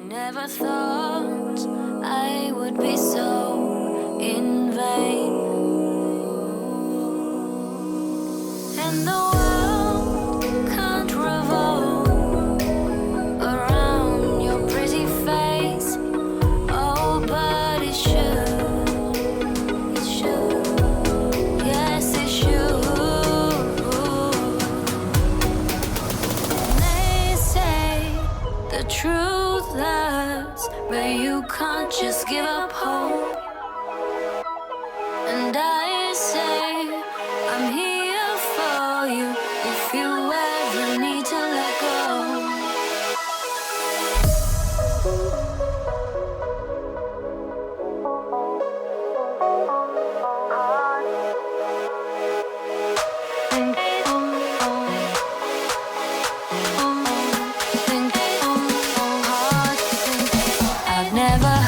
Never thought I would be so in vain. And the world can't revolve around your pretty face. Oh, but it should. It should. Yes, it should. They say the truth hurts, but you can't just give up hope. And I say I'm here for you if you ever need to let go. I've never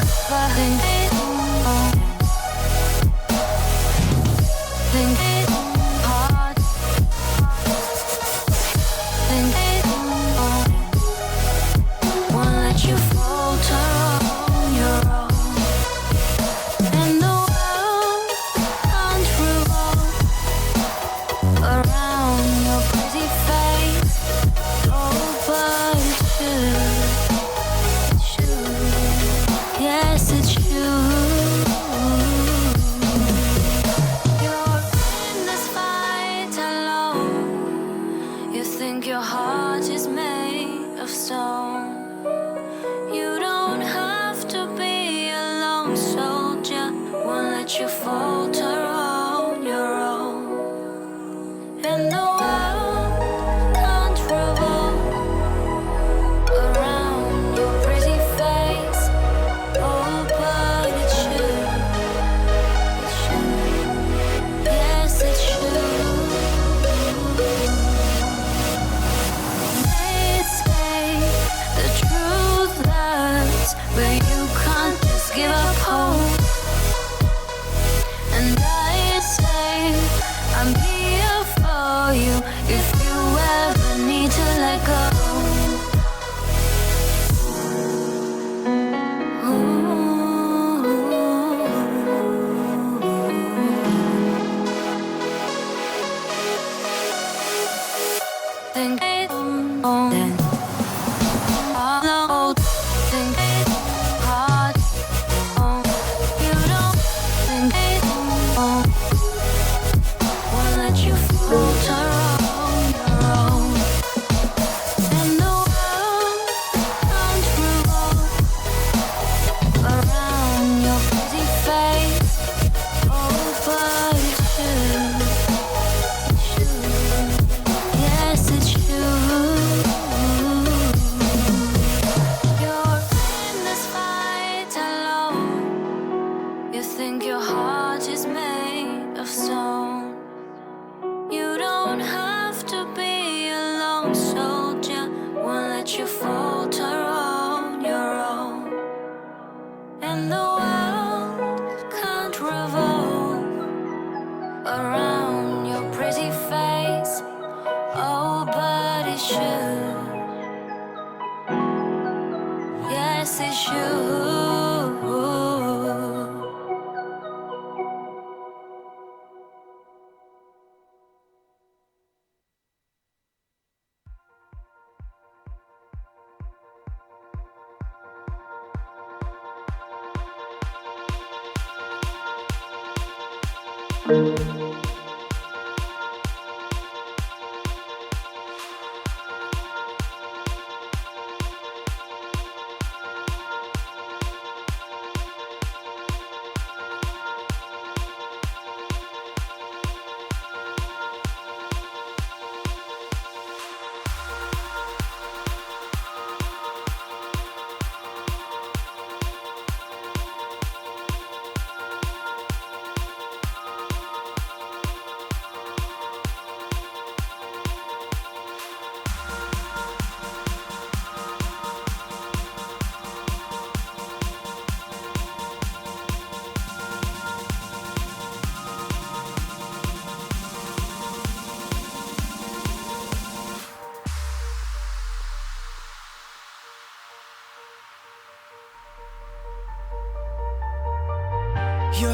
You're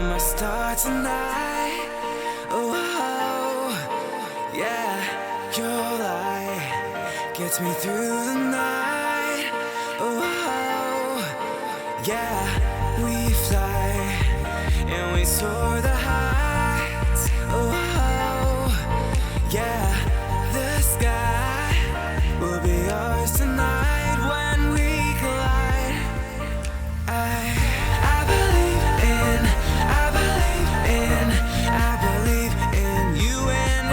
my star tonight. Oh, yeah, your light gets me through the night. Oh, yeah, we fly and we soar the heights. Oh, yeah, the sky will be ours tonight when we collide. I believe in you and I believe in you and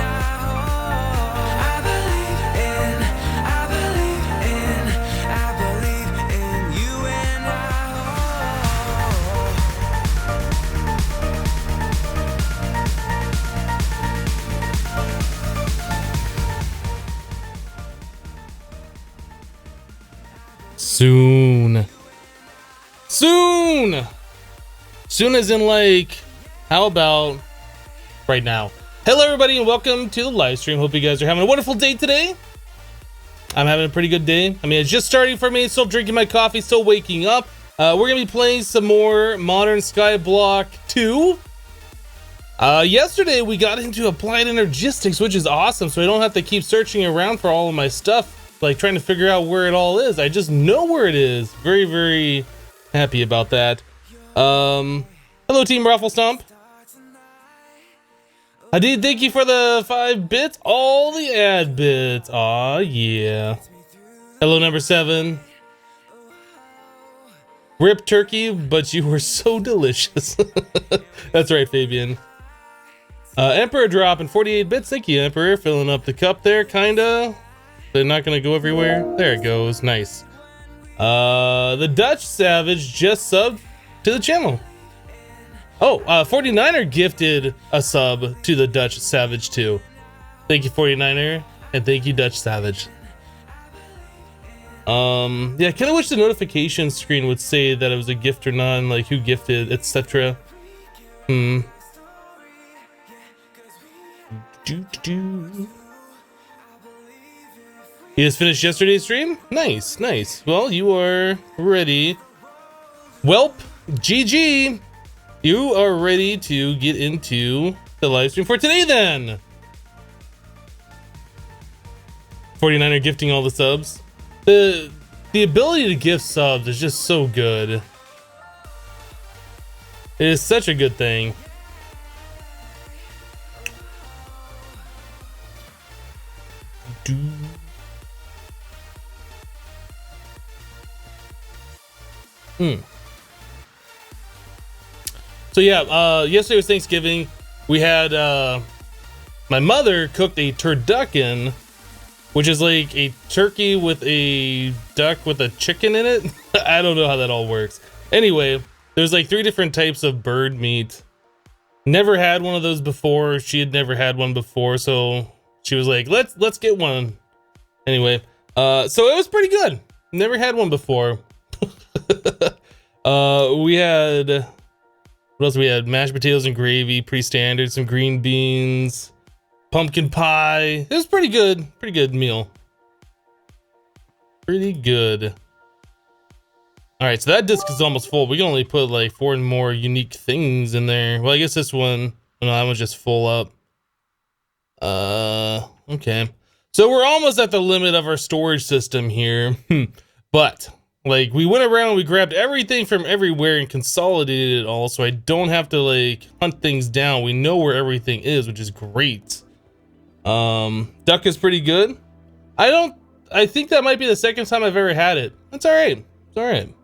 Soon as in like, how about right now? Hello everybody and welcome to the live stream. Hope you guys are having a wonderful day today. I'm having a pretty good day. I mean, it's just starting for me, still drinking my coffee, still waking up. We're gonna be playing some more Modern Skyblock 2. Yesterday we got into applied energistics, which is awesome, so I don't have to keep searching around for all of my stuff, like trying to figure out where it all is. I just know where it is. Very, very happy about that. Hello Team Raffle Stomp. Hadid, thank you for the 5 bits. All the ad bits. Aw, yeah. Hello number 7. Rip turkey, but you were so delicious. That's right, Fabian. Emperor dropping 48 bits. Thank you, Emperor. Filling up the cup there, kinda. They're not gonna go everywhere. There it goes. Nice. The Dutch Savage just subbed to the channel. Oh, 49er gifted a sub to the Dutch Savage too. Thank you, 49er, and thank you, Dutch Savage. Yeah, I kind of wish the notification screen would say that it was a gift or not, and like who gifted, etc. You just finished yesterday's stream? Nice, nice. Well, you are ready. Welp, GG. You are ready to get into the live stream for today then. 49er gifting all the subs. The ability to gift subs is just so good. It is such a good thing. So yeah, yesterday was Thanksgiving. We had my mother cooked a turducken, which is like a turkey with a duck with a chicken in it. I don't know how that all works. Anyway, there's like 3 different types of bird meat. Never had one of those before. She had never had one before, so she was like, let's get one. Anyway, so it was pretty good. Never had one before. We had, what else we had? Mashed potatoes and gravy, pre-standard, some green beans, pumpkin pie. It was pretty good meal. Pretty good. All right, so that disc is almost full. We can only put like 4 more unique things in there. Well, I guess this one, no, that one's just full up. Okay. So we're almost at the limit of our storage system here. But like we went around, we grabbed everything from everywhere and consolidated it all, so I don't have to like hunt things down. We know where everything is, which is great. Duck is pretty good. I think that might be the second time I've ever had it. That's all right. It's all right.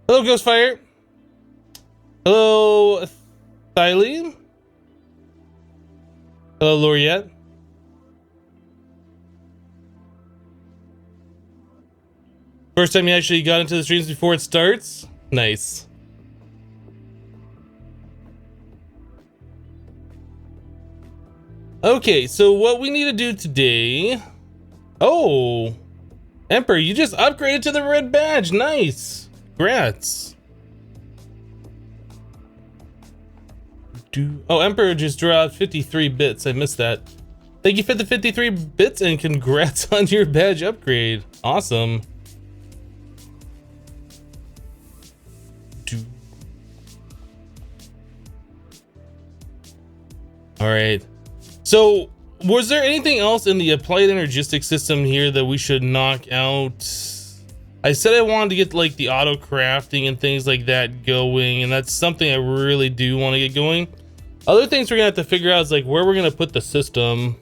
Hello, Ghostfire. Hello, Thylene. Hello, Laureate. First time you actually got into the streams before it starts? Nice. Okay, so what we need to do today... Oh! Emperor, you just upgraded to the red badge. Nice. Congrats. Oh, Emperor just dropped 53 bits. I missed that. Thank you for the 53 bits and congrats on your badge upgrade. Awesome. All right. So was there anything else in the applied energistic system here that we should knock out? I said I wanted to get like the auto crafting and things like that going, and that's something I really do want to get going. Other things we're gonna have to figure out is like where we're gonna put the system,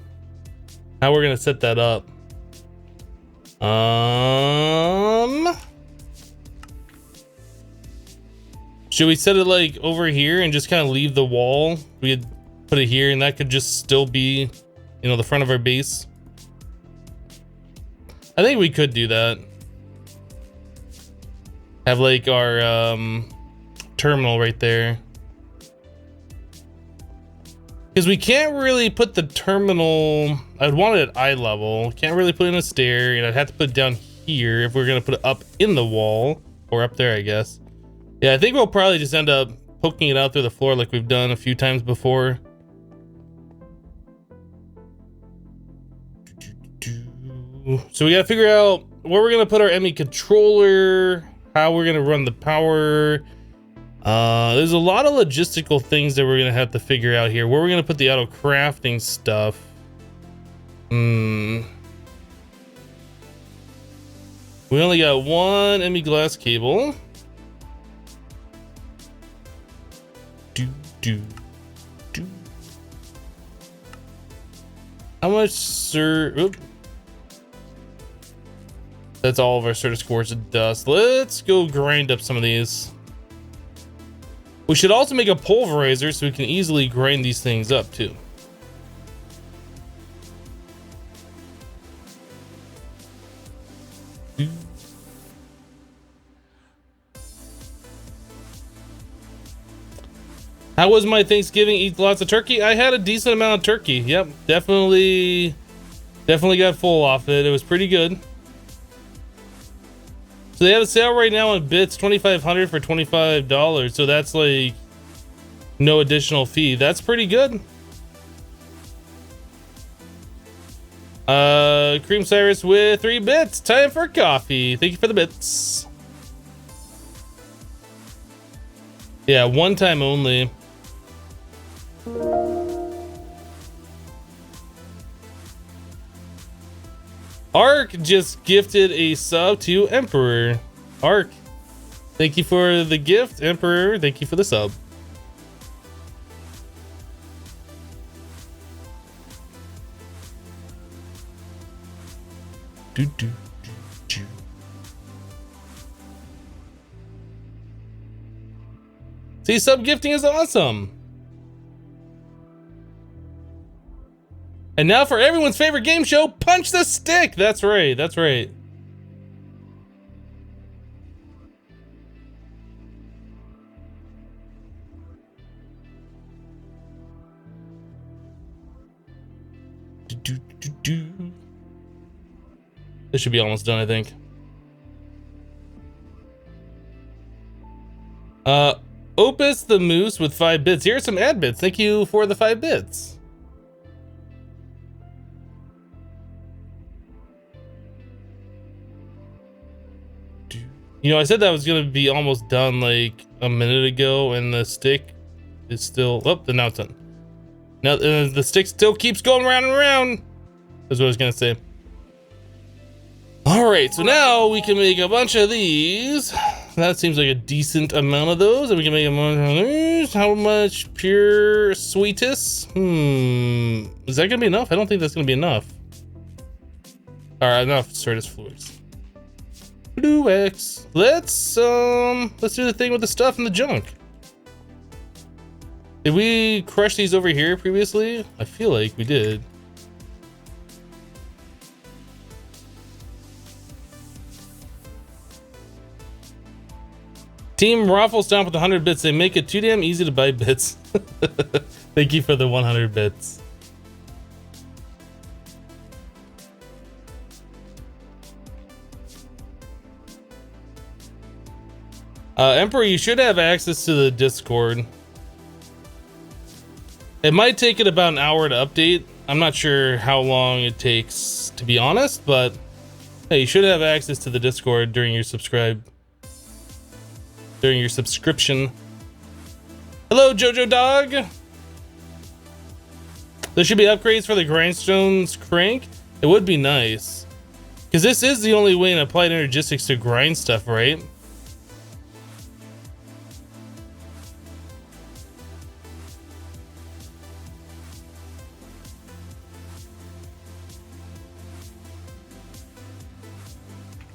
how we're gonna set that up. Should we set it like over here and just kind of leave the wall? We could put it here and that could just still be, you know, the front of our base. I think we could do that. Have like our terminal right there. Because we can't really put the terminal, I'd want it at eye level. Can't really put it in a stair, and I'd have to put it down here if we're gonna put it up in the wall, or up there, I guess. Yeah, I think we'll probably just end up poking it out through the floor like we've done a few times before. So we gotta figure out where we're gonna put our ME controller, how we're gonna run the power. There's a lot of logistical things that we're gonna have to figure out here. Where we're gonna put the auto crafting stuff. We only got one ME glass cable. How much, sir? Oop. That's all of our Certus quartz of dust. Let's go grind up some of these. We should also make a pulverizer so we can easily grind these things up too. How was my Thanksgiving? Eat lots of turkey? I had a decent amount of turkey. Yep, definitely got full off it. It was pretty good. So they have a sale right now on bits, 2,500 for $25. So that's like no additional fee. That's pretty good. Cream Cyrus with 3 bits. Time for coffee. Thank you for the bits. Yeah, one time only. Ark just gifted a sub to Emperor. Ark, thank you for the gift. Emperor, thank you for the sub. See, sub gifting is awesome. And now for everyone's favorite game show, Punch the Stick. That's right. That's right. This should be almost done, I think. Opus the Moose with 5 bits. Here are some ad bits. Thank you for the 5 bits. You know, I said that was gonna be almost done like a minute ago, and the stick is still. Oh, now it's done. Now the stick still keeps going round and round. That's what I was gonna say. All right, so now we can make a bunch of these. That seems like a decent amount of those, and we can make a bunch of these. How much pure sweetest? Is that gonna be enough? I don't think that's gonna be enough. All right, enough Certus fluids. Blue X. Let's do the thing with the stuff and the junk. Did we crush these over here previously? I feel like we did. Team Raffle Stomp with 100 bits. They make it too damn easy to buy bits. Thank you for the 100 bits. Emperor, you should have access to the Discord. It might take it about an hour to update. I'm not sure how long it takes, to be honest, but hey, you should have access to the Discord during your subscription. Hello, Jojo Dog. There should be upgrades for the grindstone's crank. It would be nice. Because this is the only way in applied energistics to grind stuff, right?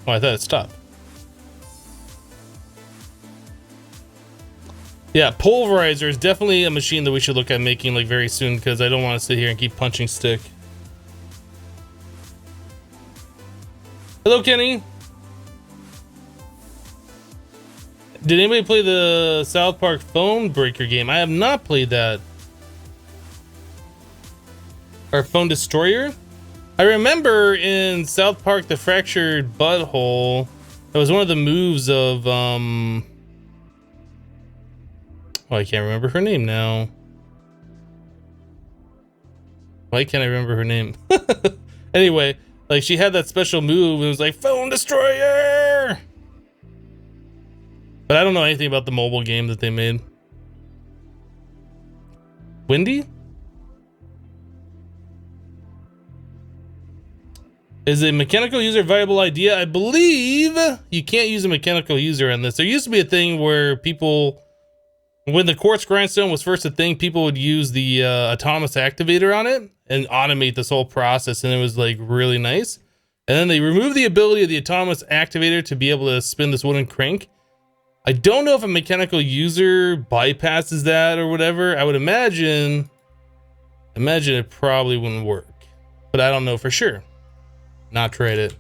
Oh, I thought it stopped. Yeah, Pulverizer is definitely a machine that we should look at making like very soon, because I don't want to sit here and keep punching stick. Hello, Kenny. Did anybody play the South Park Phone Breaker game? I have not played that. Or Phone Destroyer? I remember in South Park the Fractured Butthole, that was one of the moves of oh, I can't remember her name now. Why can't I remember her name? Anyway, like she had that special move and it was like Phone Destroyer. But I don't know anything about the mobile game that they made. Windy? Is a mechanical user a viable idea? I believe you can't use a mechanical user on this. There used to be a thing where people, when the quartz grindstone was first a thing, people would use the autonomous activator on it and automate this whole process, and it was like really nice. And then they removed the ability of the autonomous activator to be able to spin this wooden crank. I don't know if a mechanical user bypasses that or whatever. I would imagine it probably wouldn't work, but I don't know for sure. Not tried it.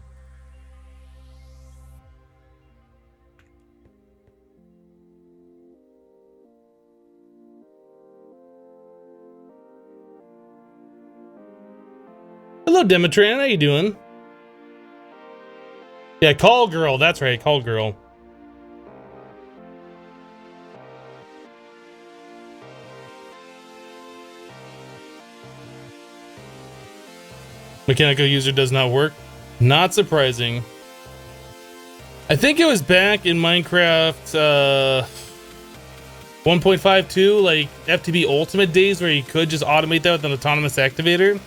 Hello, Demetran. How you doing? Yeah, Call Girl. That's right, Call Girl. Mechanical user does not work. Not surprising. I think it was back in Minecraft 1.52, like FTB Ultimate days, where you could just automate that with an autonomous activator.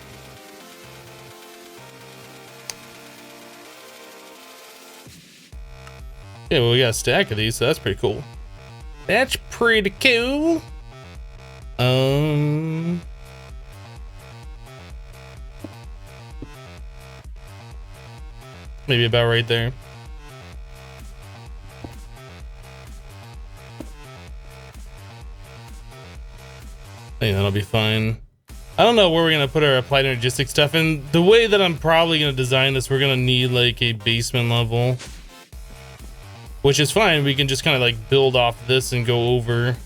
Yeah, well, we got a stack of these, so that's pretty cool. That's pretty cool. Maybe about right there. I think that'll be fine. I don't know where we're gonna put our applied energistic stuff, and the way that I'm probably gonna design this, we're gonna need like a basement level, which is fine. We can just kind of like build off this and go over,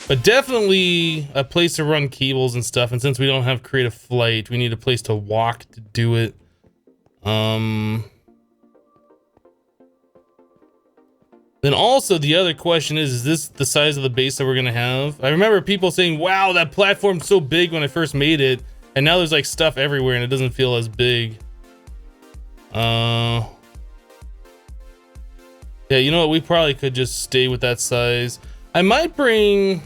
but definitely a place to run cables and stuff. And since we don't have creative flight, we need a place to walk to do it. Then also the other question is this the size of the base that we're gonna have? I remember people saying, wow, that platform's so big when I first made it, and now there's like stuff everywhere and it doesn't feel as big. Yeah, you know what, we probably could just stay with that size. I might bring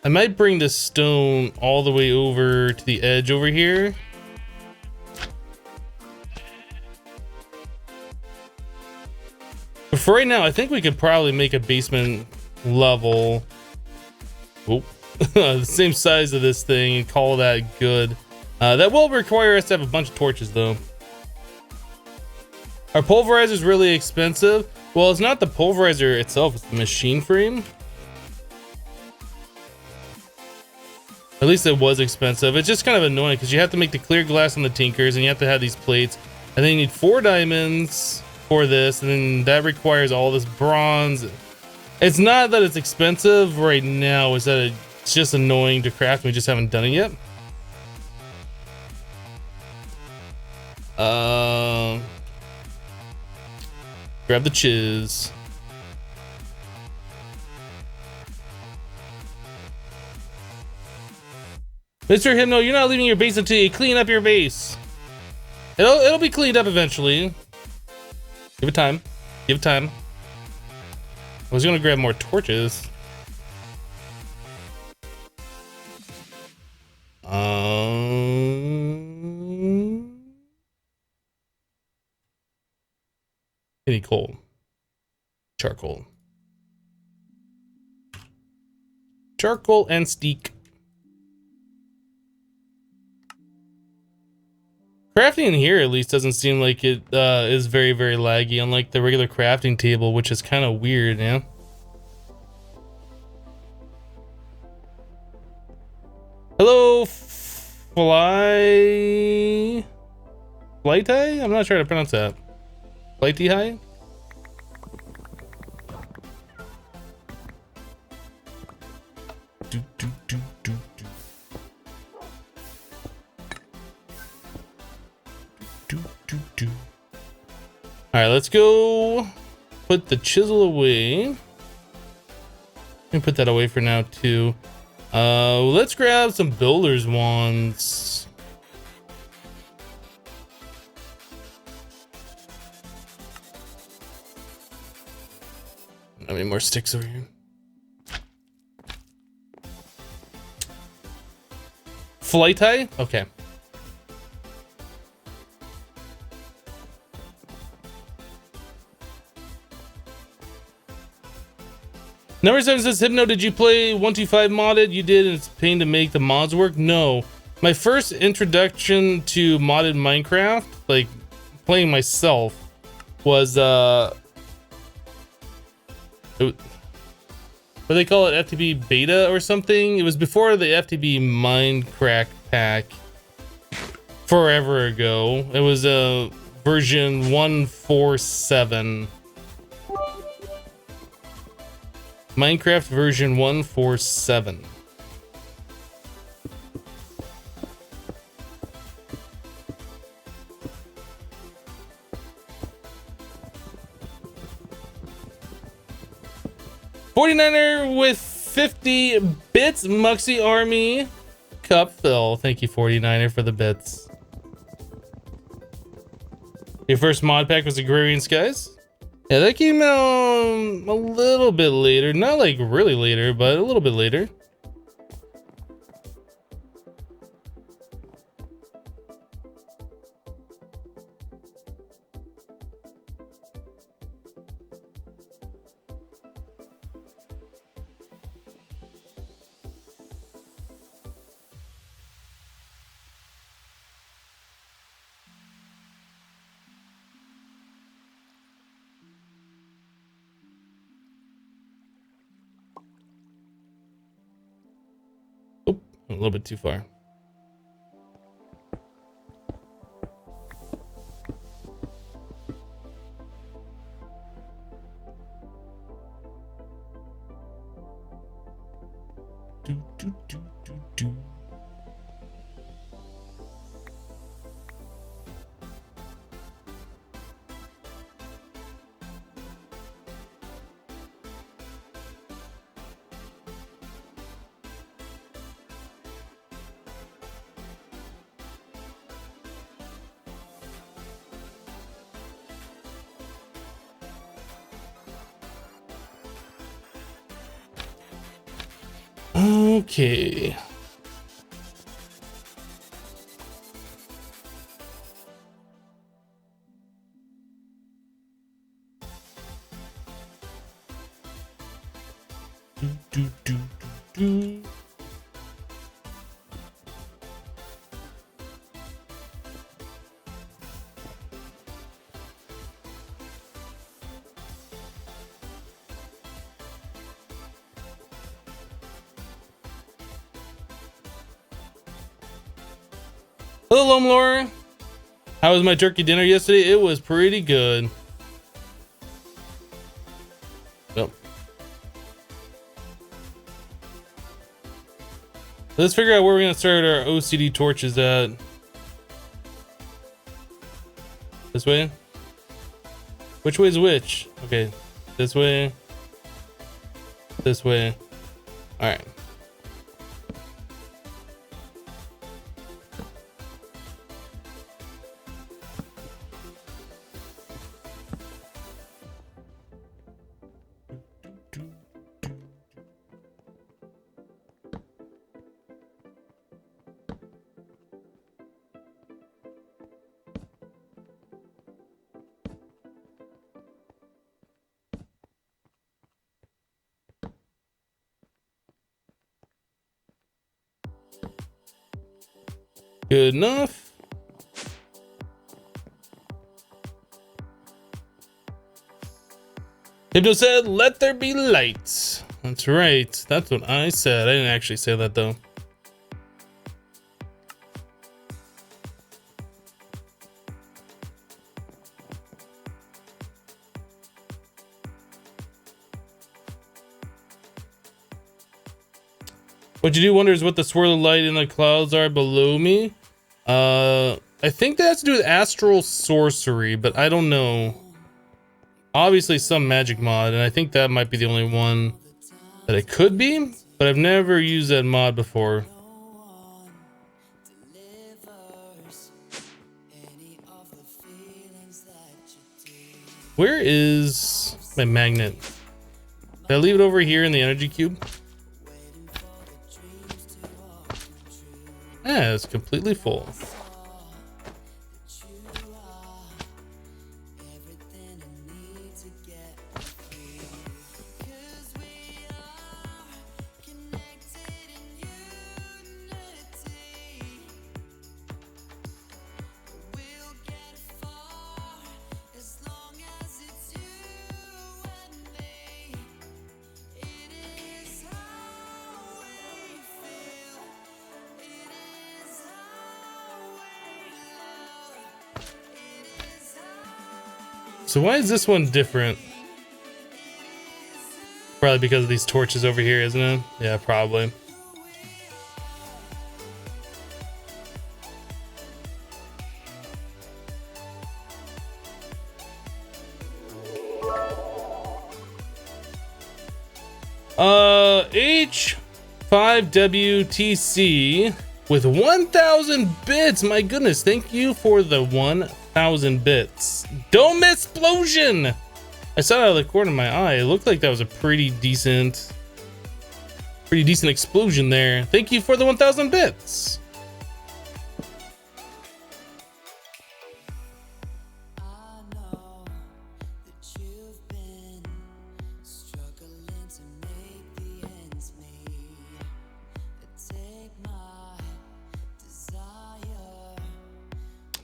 this stone all the way over to the edge over here. But for right now, I think we could probably make a basement level. Oh, the same size of this thing and call that good. That will require us to have a bunch of torches though. Our pulverizer is really expensive. Well, it's not the pulverizer itself, it's the machine frame. At least it was expensive. It's just kind of annoying because you have to make the clear glass on the tinkers and you have to have these plates. And then you need 4 diamonds for this, and then that requires all this bronze. It's not that it's expensive right now, it's that it's just annoying to craft. We just haven't done it yet. Grab the chiz. Mr. Hypno, you're not leaving your base until you clean up your base. It'll be cleaned up eventually. Give it time. Give it time. I was gonna grab more torches. Any coal. Charcoal. Charcoal and steak. Crafting in here at least doesn't seem like it is very, very laggy, unlike the regular crafting table, which is kind of weird, yeah? Hello, Flighty? I'm not sure how to pronounce that. Flighty high? All right, let's go put the chisel away. And put that away for now too. Let's grab some builder's wands. How many more sticks over here? Flighty? Okay. Number 7 says, Hypno, did you play 125 modded? You did, and it's a pain to make the mods work? No. My first introduction to modded Minecraft, like playing myself, was what do they call it, FTB beta or something? It was before the FTB Minecraft pack forever ago. It was a version 147. Minecraft version 147. $49er with 50 bits. Muxie Army Cup fill. Thank you, 49er, for the bits. Your first mod pack was Agrarian Skies? Yeah, that came out a little bit later. Not like really later, but a little bit later. Oh, a little bit too far. Do. Okay. Do. Hello, Lomlore. How was my turkey dinner yesterday? It was pretty good. Well, let's figure out where we're gonna start our OCD torches at. This way? Which way is which? Okay, this way. This way. All right. Good enough. Hypno said, let there be lights. That's right. That's what I said. I didn't actually say that though. What you do wonder is what the swirl of light in the clouds are below me. I think that has to do with astral sorcery, but I don't know. Obviously some magic mod, and I think that might be the only one that it could be, but I've never used that mod before. Where is my magnet? Did I leave it over here in the energy cube? Yeah, it's completely full. So why is this one different? Probably because of these torches over here, isn't it? Yeah, probably. H5WTC with 1,000 bits. My goodness, thank you for the 1,000 bits. Dome explosion! I saw it out of the corner of my eye. It looked like that was a pretty decent explosion there. Thank you for the 1,000 bits.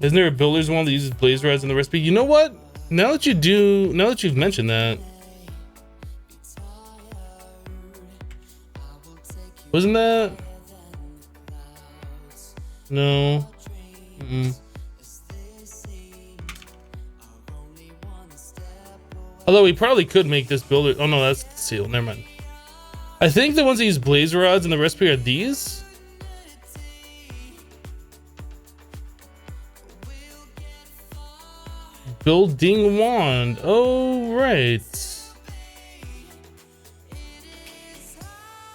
Isn't there a builder's one that uses blaze rods in the recipe? You know what? Now that you've mentioned that. Wasn't that? No. Although we probably could make this builder. Oh no, that's sealed. Never mind. I think the ones that use blaze rods in the recipe are these. Building wand. Oh, right.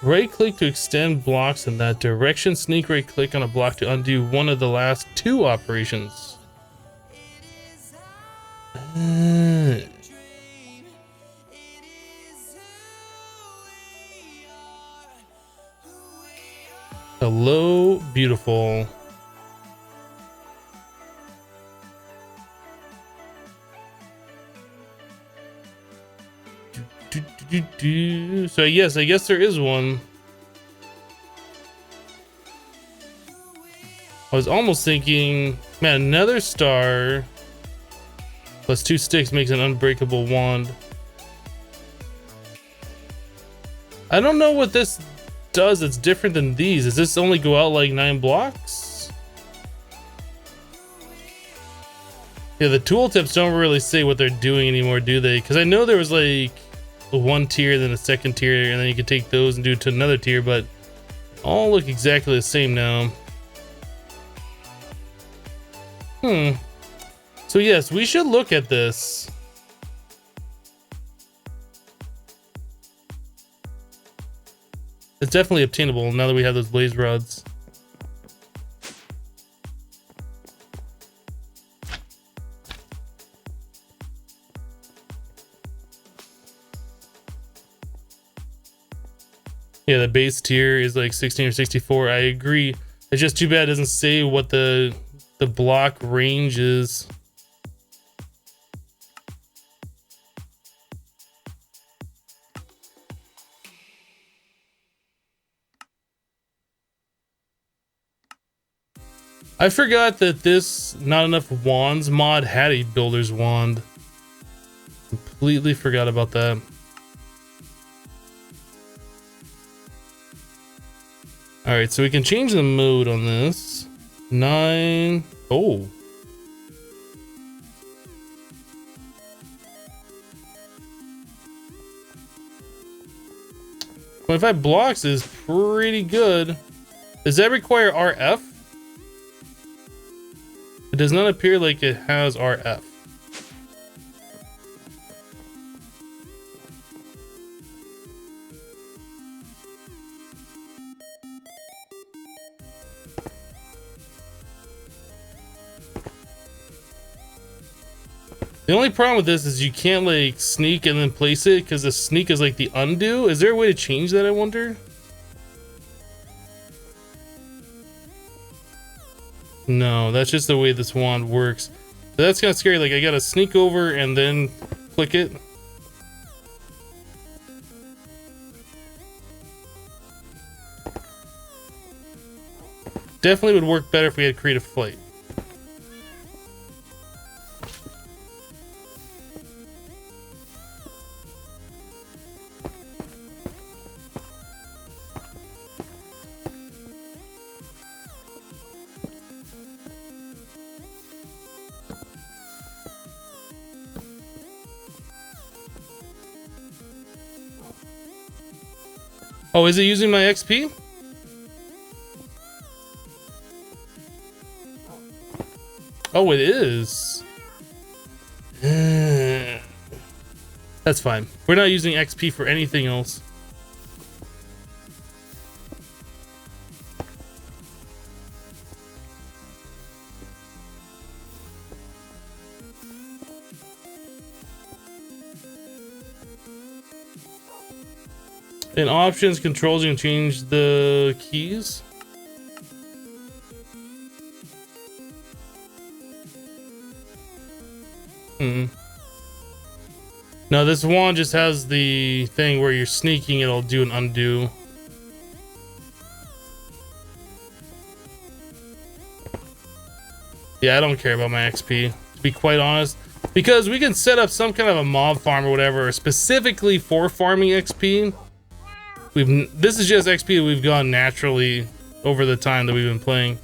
Right click to extend blocks in that direction. Sneak right click on a block to undo one of the last two operations. Hello, beautiful. So yes, I guess there is one. I was almost thinking, man, another star plus 2 sticks makes an unbreakable wand. I don't know what this does that's different than these. Does this only go out like 9 blocks? Yeah, the tooltips don't really say what they're doing anymore, do they? Because I know there was like one tier, then a second tier, and then you could take those and do it to another tier, but all look exactly the same now. So yes, we should look at this. It's definitely obtainable now that we have those blaze rods. Yeah, the base tier is like 16 or 64. I agree. It's just too bad it doesn't say what the block range is. I forgot that this Not Enough Wands mod had a builder's wand. Completely forgot about that. Alright, so we can change the mode on this. 9. Oh. 25 blocks is pretty good. Does that require RF? It does not appear like it has RF. The only problem with this is you can't like sneak and then place it because the sneak is like the undo. Is there a way to change that, I wonder? No, that's just the way this wand works. So that's kind of scary. Like I gotta sneak over and then click it. Definitely would work better if we had creative flight. Oh, is it using my XP? Oh, it is. That's fine. We're not using XP for anything else. In options, controls, you can change the keys. No, this wand just has the thing where you're sneaking, it'll do an undo. Yeah, I don't care about my XP, to be quite honest. Because we can set up some kind of a mob farm or whatever, specifically for farming XP. This is just XP that we've gotten naturally over the time that we've been playing.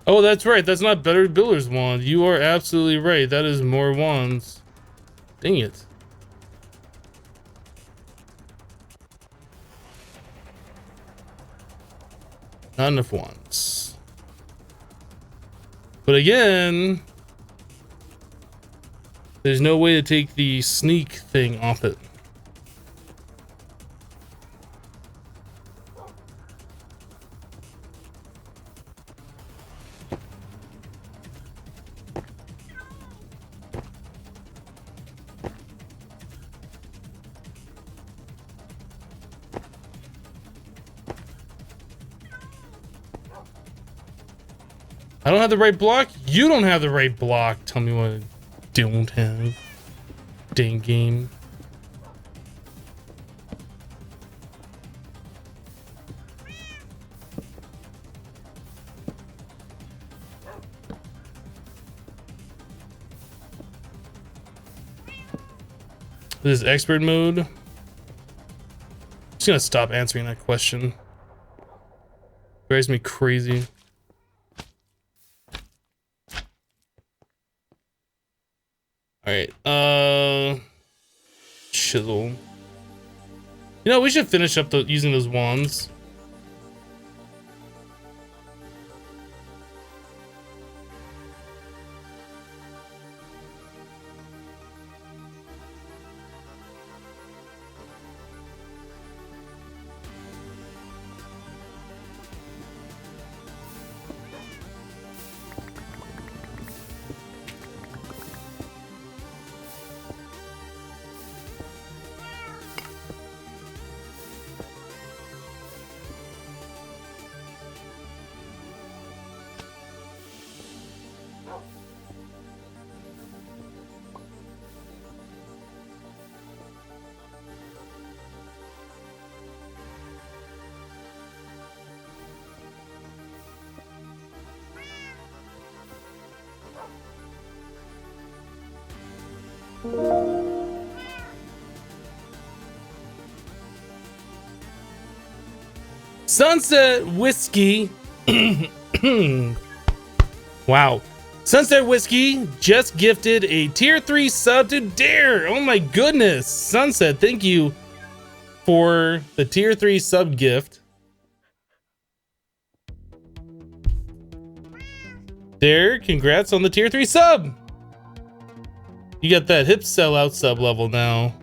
Oh, that's right. That's not better builder's wand. You are absolutely right. That is more wands. Dang it. Not enough wands. But again, there's no way to take the sneak thing off it. I don't have the right block? You don't have the right block. Tell me what I don't have. Dang game. This is expert mode. I'm just gonna stop answering that question. Drives me crazy. All right, chisel. You know, we should finish up using those wands. Sunset Whiskey. Wow. Sunset Whiskey just gifted a tier 3 sub to Dare. Oh my goodness. Sunset, thank you for the tier 3 sub gift. Dare, congrats on the tier 3 sub. You got that hip sellout sub level now.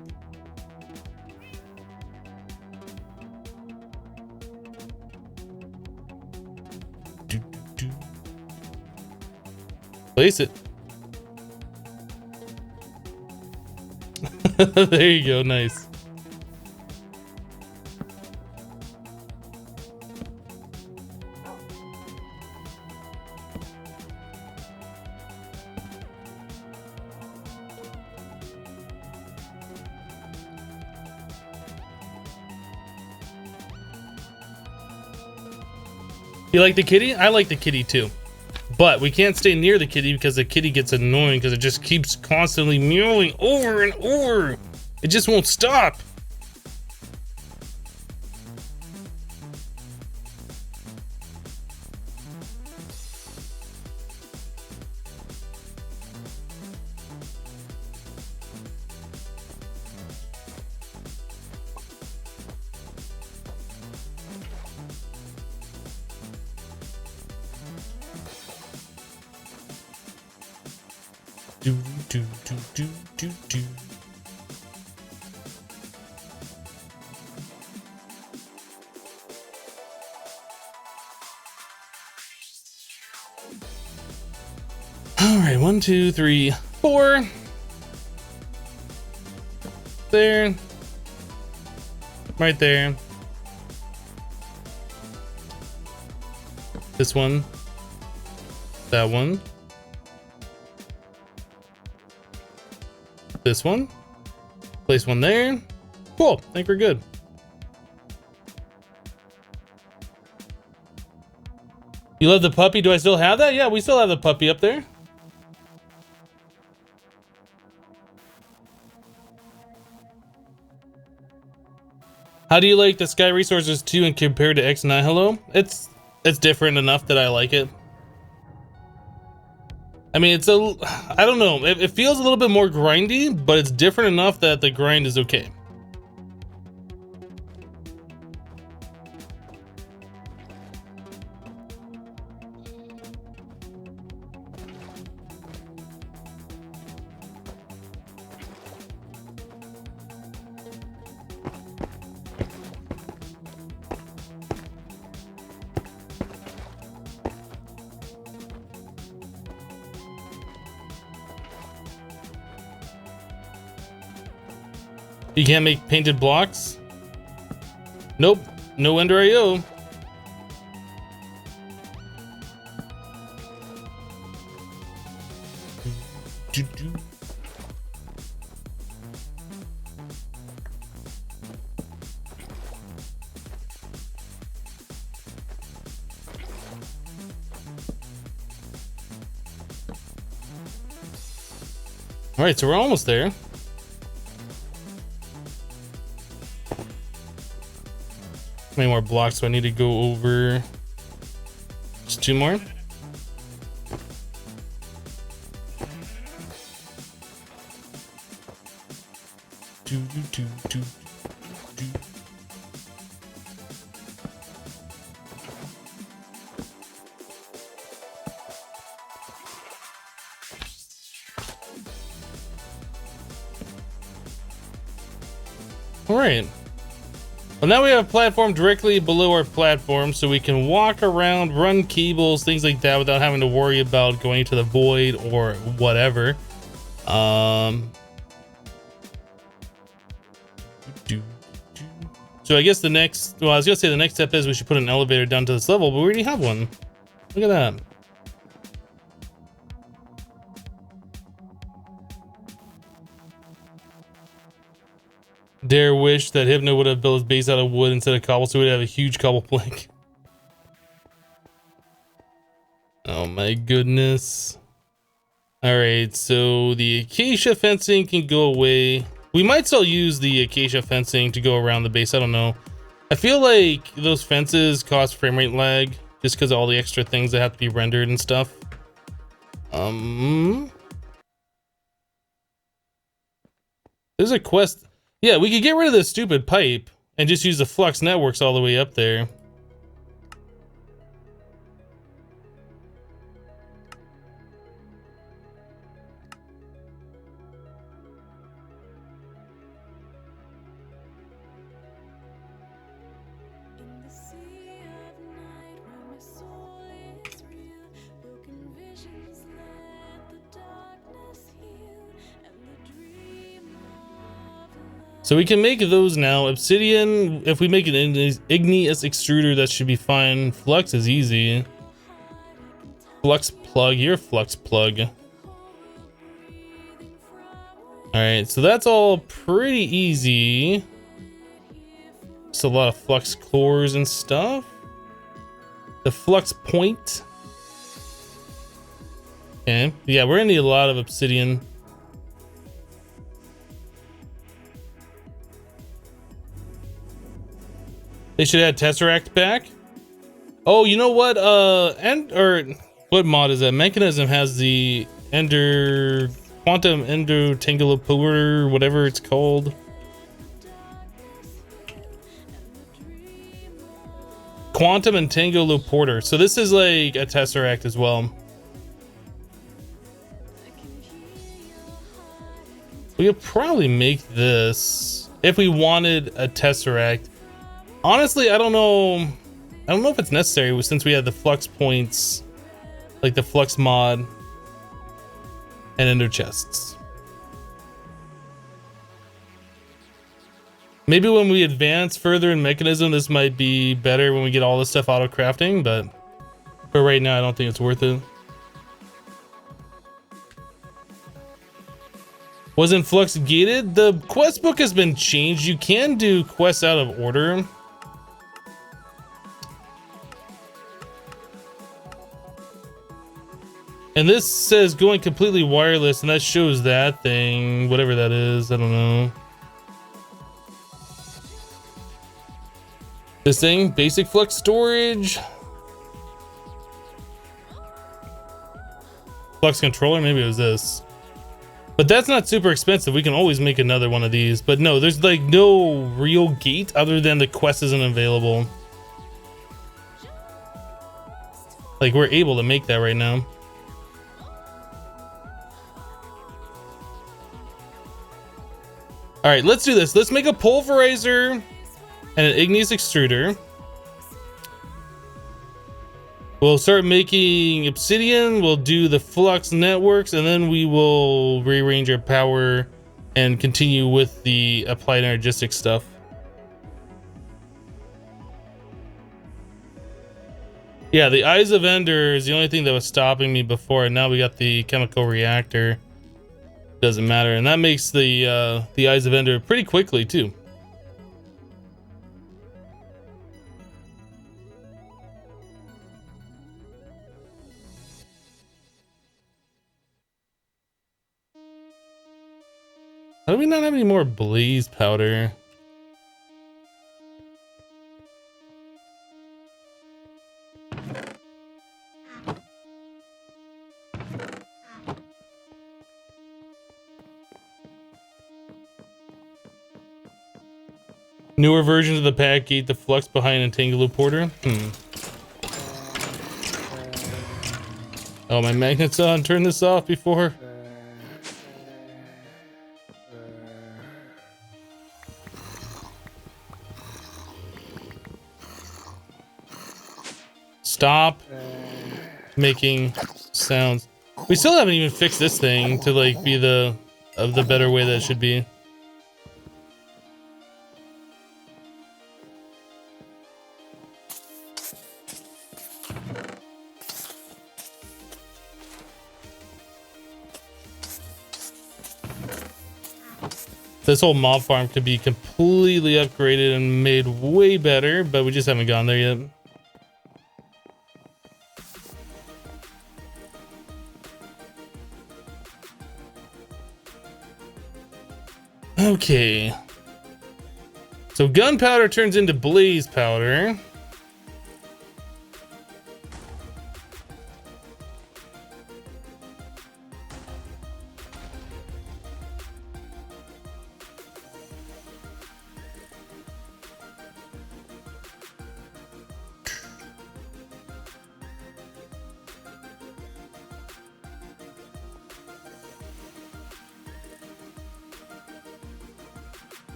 Place it. There you go, nice. You like the kitty? I like the kitty too. But we can't stay near the kitty because the kitty gets annoying because it just keeps constantly mewing over and over. It just won't stop. Do do do do do do. All right, 1, 2, 3, 4. There. Right there. This one. That one. This one. Place one there. Cool. I think we're good. You love the puppy? Do I still have that? Yeah, we still have the puppy up there. How do you like the Sky Resources 2 and compared to Ex Nihilo? It's different enough that I like it. I mean, I don't know. It feels a little bit more grindy, but it's different enough that the grind is okay. You can't make painted blocks? Nope, no Ender IO. All right, so we're almost there. How many more blocks do I need to go over? Just 2 more. All right. Well, now we have a platform directly below our platform, so we can walk around, run cables, things like that, without having to worry about going to the void or whatever. So I guess the next, well, I was gonna say the next step is we should put an elevator down to this level, but we already have one. Look at that. Dare wish that Hypno would have built his base out of wood instead of cobble, so we'd have a huge cobble plank. Oh my goodness. Alright, so the acacia fencing can go away. We might still use the acacia fencing to go around the base, I don't know. I feel like those fences cause frame rate lag just because of all the extra things that have to be rendered and stuff. There's a quest. Yeah, we could get rid of this stupid pipe and just use the Flux networks all the way up there. So we can make those now. Obsidian, if we make an igneous extruder, that should be fine. Flux is easy. Flux plug, you're a flux plug. Alright, so that's all pretty easy. Just a lot of flux cores and stuff. The flux point. Okay, yeah, we're gonna need a lot of obsidian. They should add Tesseract back. Oh, you know what? What mod is that? Mechanism has the quantum endotangle, whatever it's called. Quantum entangle So this is like a Tesseract as well. We could probably make this if we wanted a Tesseract. Honestly, I don't know if it's necessary since we had the flux points, like the flux mod and ender chests. Maybe when we advance further in mechanism, this might be better when we get all this stuff auto crafting, but for right now, I don't think it's worth it. Wasn't Flux gated? The quest book has been changed. You can do quests out of order. And this says going completely wireless, and that shows that thing, whatever that is, I don't know. This thing, basic flux storage. Flux controller, maybe it was this. But that's not super expensive. We can always make another one of these. But no, there's like no real gate other than the quest isn't available. Like we're able to make that right now. All right, let's do this. Let's make a pulverizer and an igneous extruder. We'll start making obsidian. We'll do the flux networks, and then we will rearrange our power and continue with the applied energistics stuff. Yeah, the Eyes of Ender is the only thing that was stopping me before, and now we got the chemical reactor. Doesn't matter, and that makes the Eyes of Ender pretty quickly too. How do we not have any more blaze powder? Newer versions of the pack gate the flux behind Entangle Porter. Oh, my magnet's on. Turn this off before. stop making sounds. We still haven't even fixed this thing to like be the better way that it should be. This whole mob farm could be completely upgraded and made way better, but we just haven't gone there yet. Okay. So gunpowder turns into blaze powder.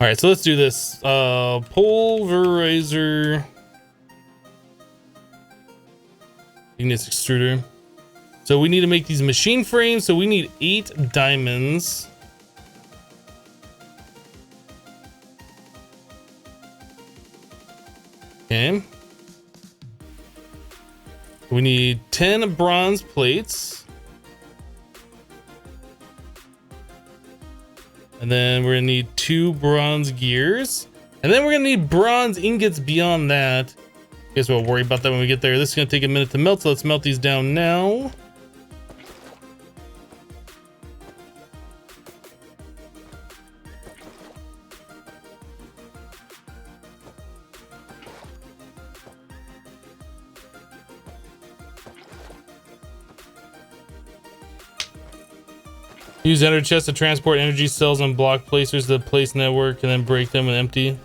All right, so let's do this. Pulverizer. Ignis extruder. So we need to make these machine frames. So we need 8 diamonds. Okay. We need 10 bronze plates. And then we're gonna need 2 bronze gears. And then we're gonna need bronze ingots beyond that. Guess we'll worry about that when we get there. This is gonna take a minute to melt, so let's melt these down now. Use ender chests to transport energy cells and block placers to the place network and then break them and empty.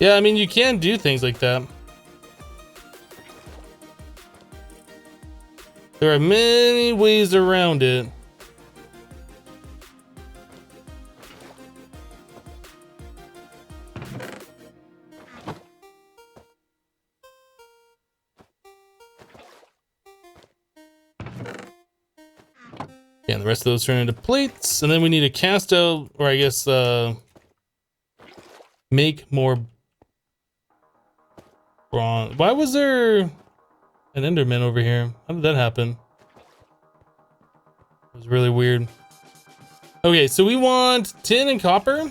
Yeah, I mean, you can do things like that. There are many ways around it. And the rest of those turn into plates, and then we need to cast out, or I guess make more bronze. Why was there an enderman over here? How did that happen? It was really weird. Okay, so we want tin and copper.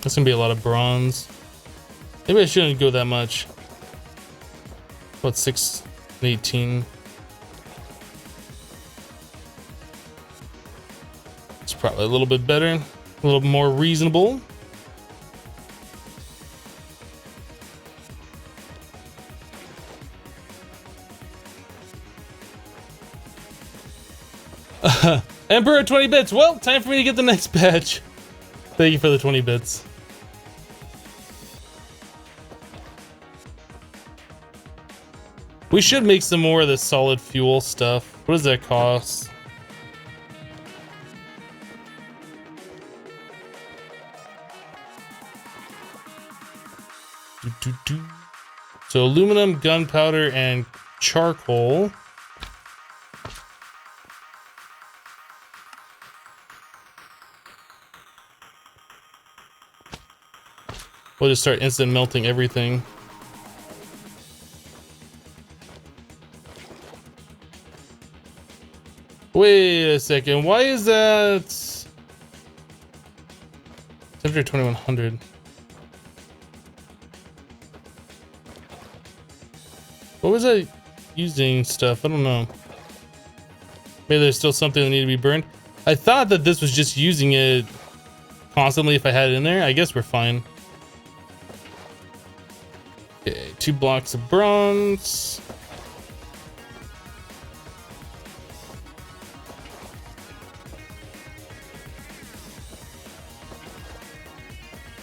That's gonna be a lot of bronze. Maybe I shouldn't go that much. What, 6 and 18? It's probably a little bit better, a little more reasonable. Emperor 20 bits. Well, time for me to get the next batch. Thank you for the 20 bits. We should make some more of this solid fuel stuff. What does that cost? So aluminum, gunpowder, and charcoal. We'll just start instant melting everything. Wait a second, why is that temperature 2100? was I using stuff? I don't know. Maybe there's still something that needed to be burned. I thought that this was just using it constantly if I had it in there. I guess we're fine. Okay, 2 blocks of bronze.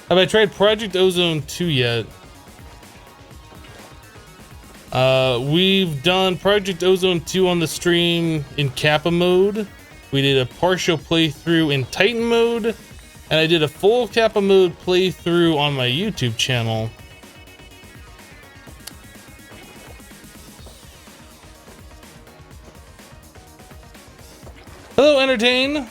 Have I tried Project Ozone 2 yet? We've done Project Ozone 2 on the stream in Kappa mode. We did a partial playthrough in Titan mode, and I did a full Kappa mode playthrough on my YouTube channel. Hello, Entertain.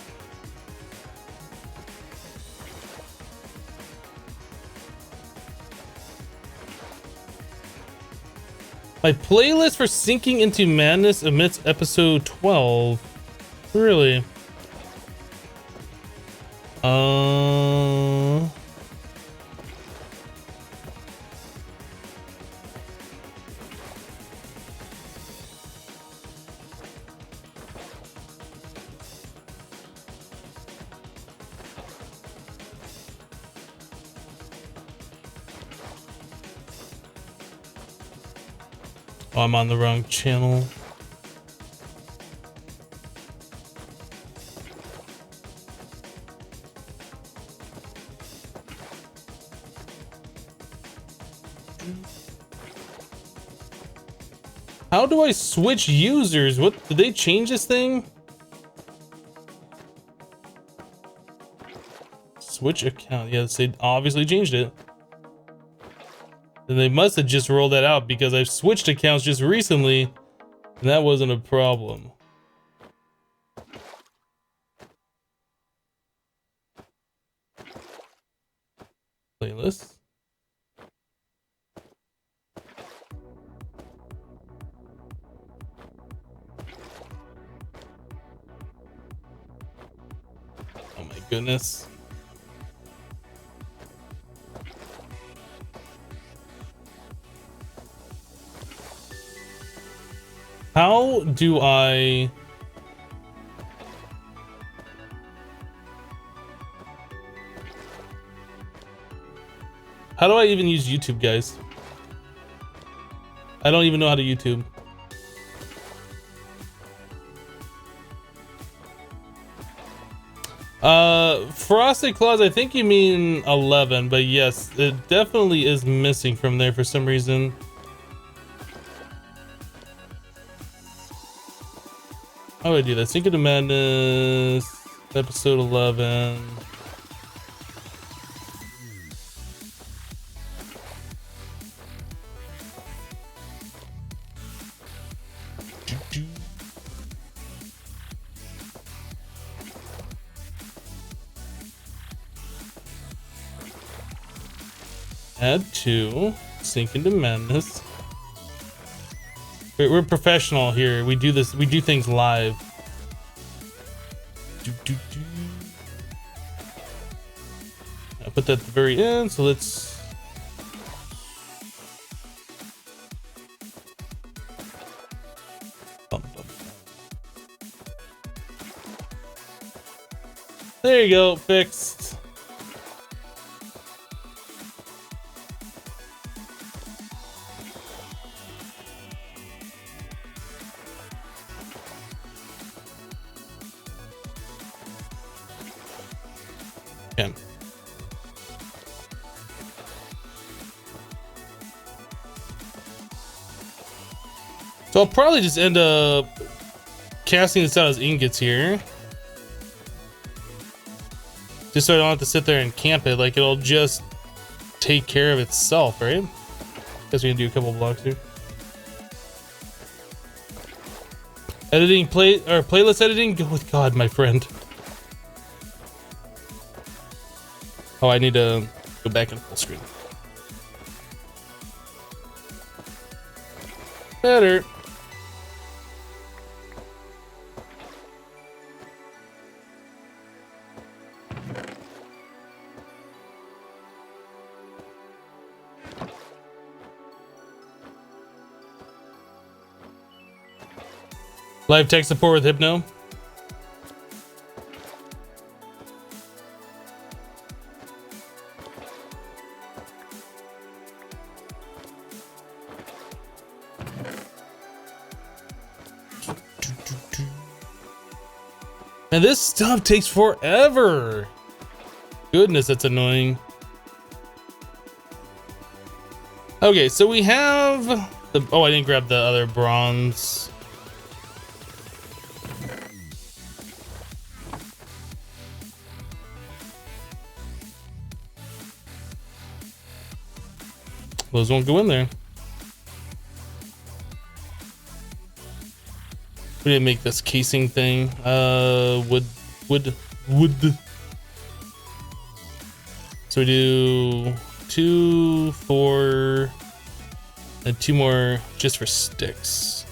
My playlist for Sinking into Madness omits episode 12. Really? Oh, I'm on the wrong channel. How do I switch users? What, did they change this thing? Switch account. Yes, they obviously changed it. Then they must have just rolled that out because I've switched accounts just recently and that wasn't a problem. Playlist. Oh my goodness. How do I... How do I even use YouTube, guys? I don't even know how to YouTube. Frosted Claws, I think you mean 11, but yes, it definitely is missing from there for some reason. How do I do that? Sink into Madness, episode 11. Add to Sink into Madness. We're professional here. We do this. We do things live. I put that at the very end. So let's. There you go. Fixed. Okay. So I'll probably just end up casting this out as ingots here. Just so I don't have to sit there and camp it. Like, it'll just take care of itself, right? Guess we can do a couple blocks here. Editing playlist editing? Go with God, my friend. Oh, I need to go back in full screen. Better. Live tech support with Hypno. And this stuff takes forever. Goodness, that's annoying. Okay, so we have the, oh, I didn't grab the other bronze. Those won't go in there. We didn't make this casing thing. Wood. So we do 2, 4, and 2 more just for sticks.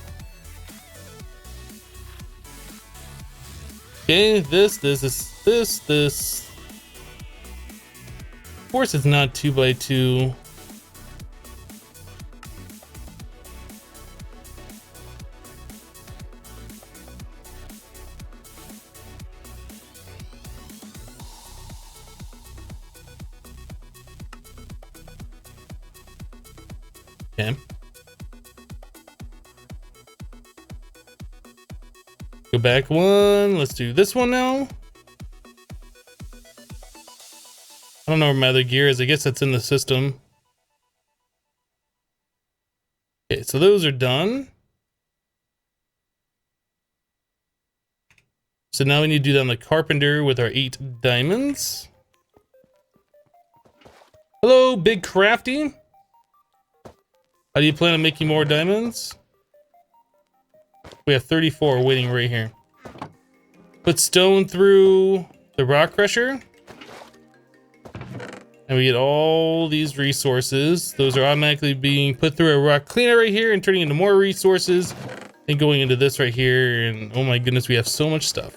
Okay, this. Of course, it's not 2 by 2. Okay. Go back one. Let's do this one now. I don't know where my other gear is. I guess that's in the system. Okay, so those are done. So now we need to do that on the carpenter with our 8 diamonds. Hello, Big Crafty. How do you plan on making more diamonds? We have 34 waiting right here. Put stone through the rock crusher. And we get all these resources. Those are automatically being put through a rock cleaner right here and turning into more resources. And going into this right here. And oh my goodness, we have so much stuff.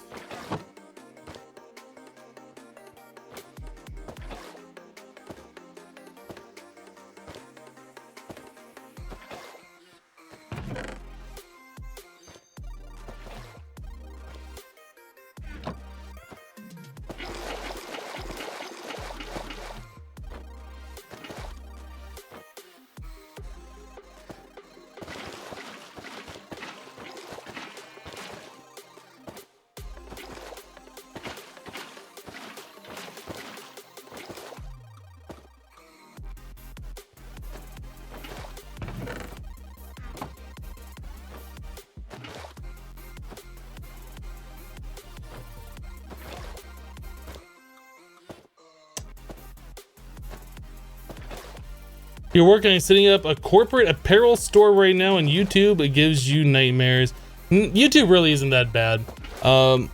You're working on setting up a corporate apparel store right now on YouTube. It gives you nightmares. YouTube really isn't that bad. I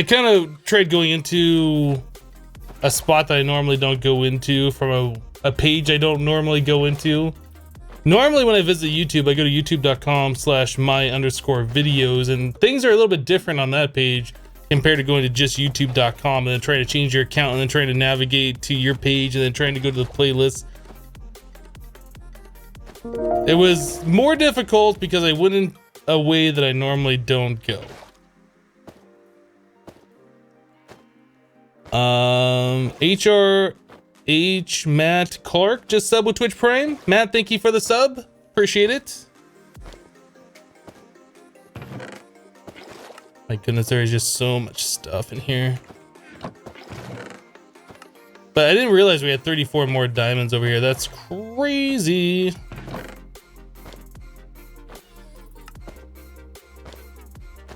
kind of tried going into a spot that I normally don't go into from a page I don't normally go into. Normally when I visit YouTube, I go to youtube.com/my_videos, and things are a little bit different on that page compared to going to just youtube.com and then trying to change your account and then trying to navigate to your page and then trying to go to the playlist. It was more difficult because I went in a way that I normally don't go. HRH Matt Clark just subbed with Twitch Prime. Matt, thank you for the sub. Appreciate it. My goodness, there is just so much stuff in here. But I didn't realize we had 34 more diamonds over here. That's crazy.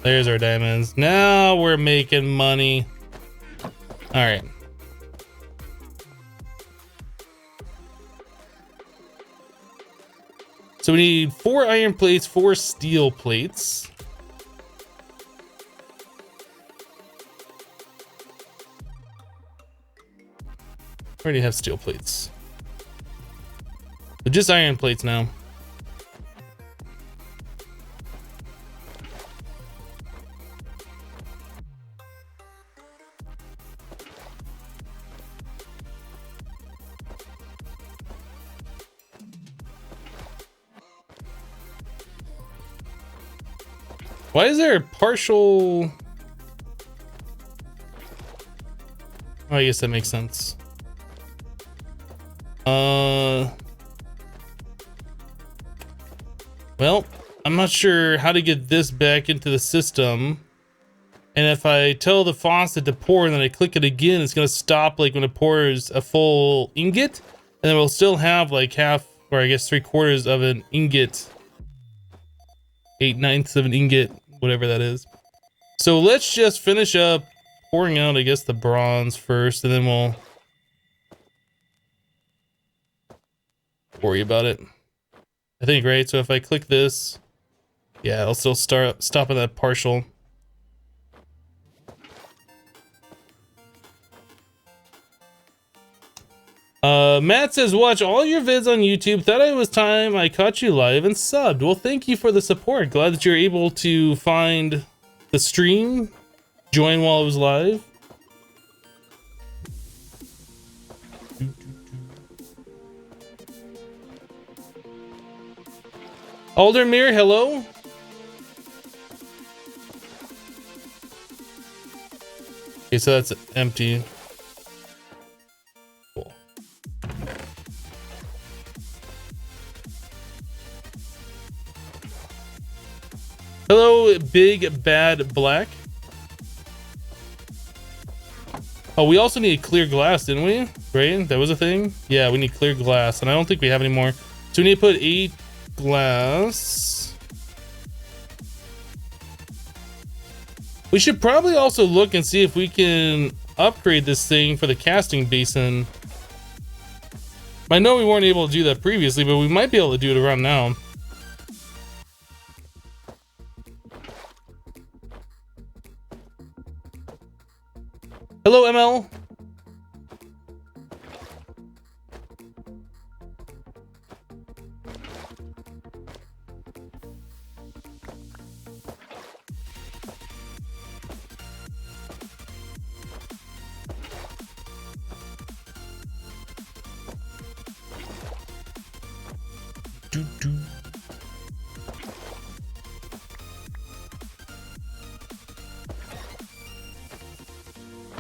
There's our diamonds. Now we're making money. All right. So we need 4 iron plates, 4 steel plates. I already have steel plates. But just iron plates now. Why is there a partial? Oh, I guess that makes sense. Well, I'm not sure how to get this back into the system. And if I tell the faucet to pour and then I click it again, it's going to stop like when it pours a full ingot. And then we'll still have like half, or I guess 3/4 of an ingot. 8/9 of an ingot, whatever that is. So let's just finish up pouring out, I guess, the bronze first, and then we'll worry about it. I think, right? So if I click this, yeah, it'll still stop at that partial. Matt says, watch all your vids on YouTube. Thought it was time I caught you live and subbed. Well, thank you for the support. Glad that you're able to find the stream, join while it was live. Aldermere, hello. Okay, so that's empty. Cool. Hello, Big Bad Black. Oh, we also need clear glass, didn't we? Right? That was a thing? Yeah, we need clear glass, and I don't think we have any more. So we need to put 8 glass. We should probably also look and see if we can upgrade this thing for the casting basin. I know we weren't able to do that previously, but we might be able to do it around now. Hello, ML.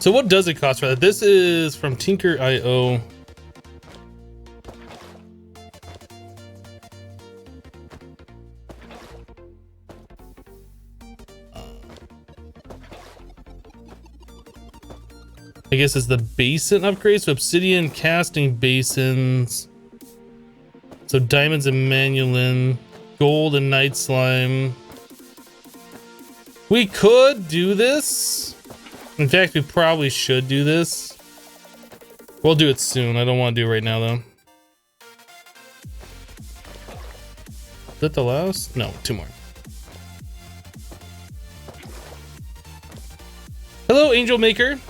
So what does it cost for that? This is from Tinker.io. I guess it's the basin upgrades. So Obsidian casting basins. So diamonds and manulin, gold and night slime. We could do this. In fact, we probably should do this. We'll do it soon. I don't want to do it right now, though. Is that the last? No, 2 more. Hello, Angel Maker.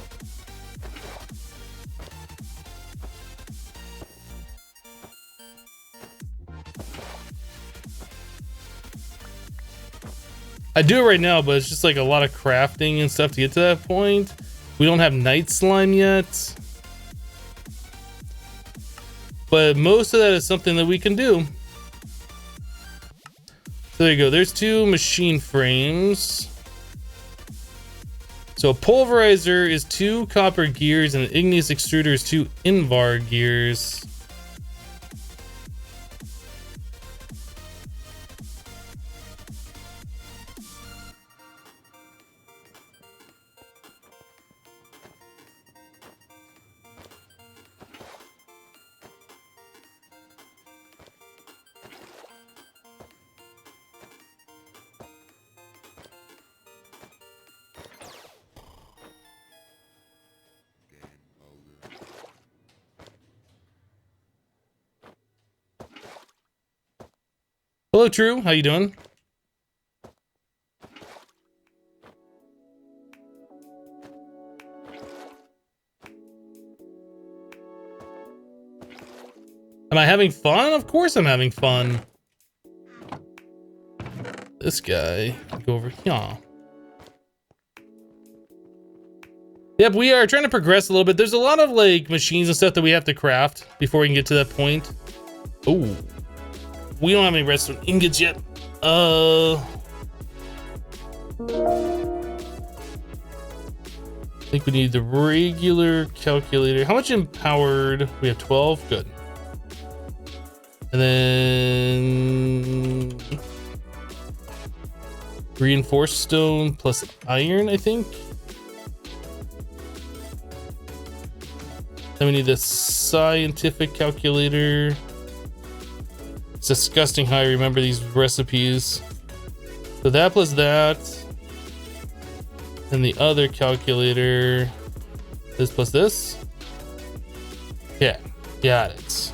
I do it right now, but it's just like a lot of crafting and stuff to get to that point. We don't have night slime yet. But most of that is something that we can do. So there you go. There's 2 machine frames. So a pulverizer is 2 copper gears and an igneous extruder is 2 invar gears. Hello, True. How you doing? Am I having fun? Of course I'm having fun. This guy, go over here. Yep, we are trying to progress a little bit. There's a lot of like machines and stuff that we have to craft before we can get to that point. Oh. We don't have any redstone ingots yet. I think we need the regular calculator. How much empowered? We have 12. Good. And then reinforced stone plus iron, I think. Then we need the scientific calculator. It's disgusting how I remember these recipes. So that plus that. And the other calculator. This plus this. Yeah, got it.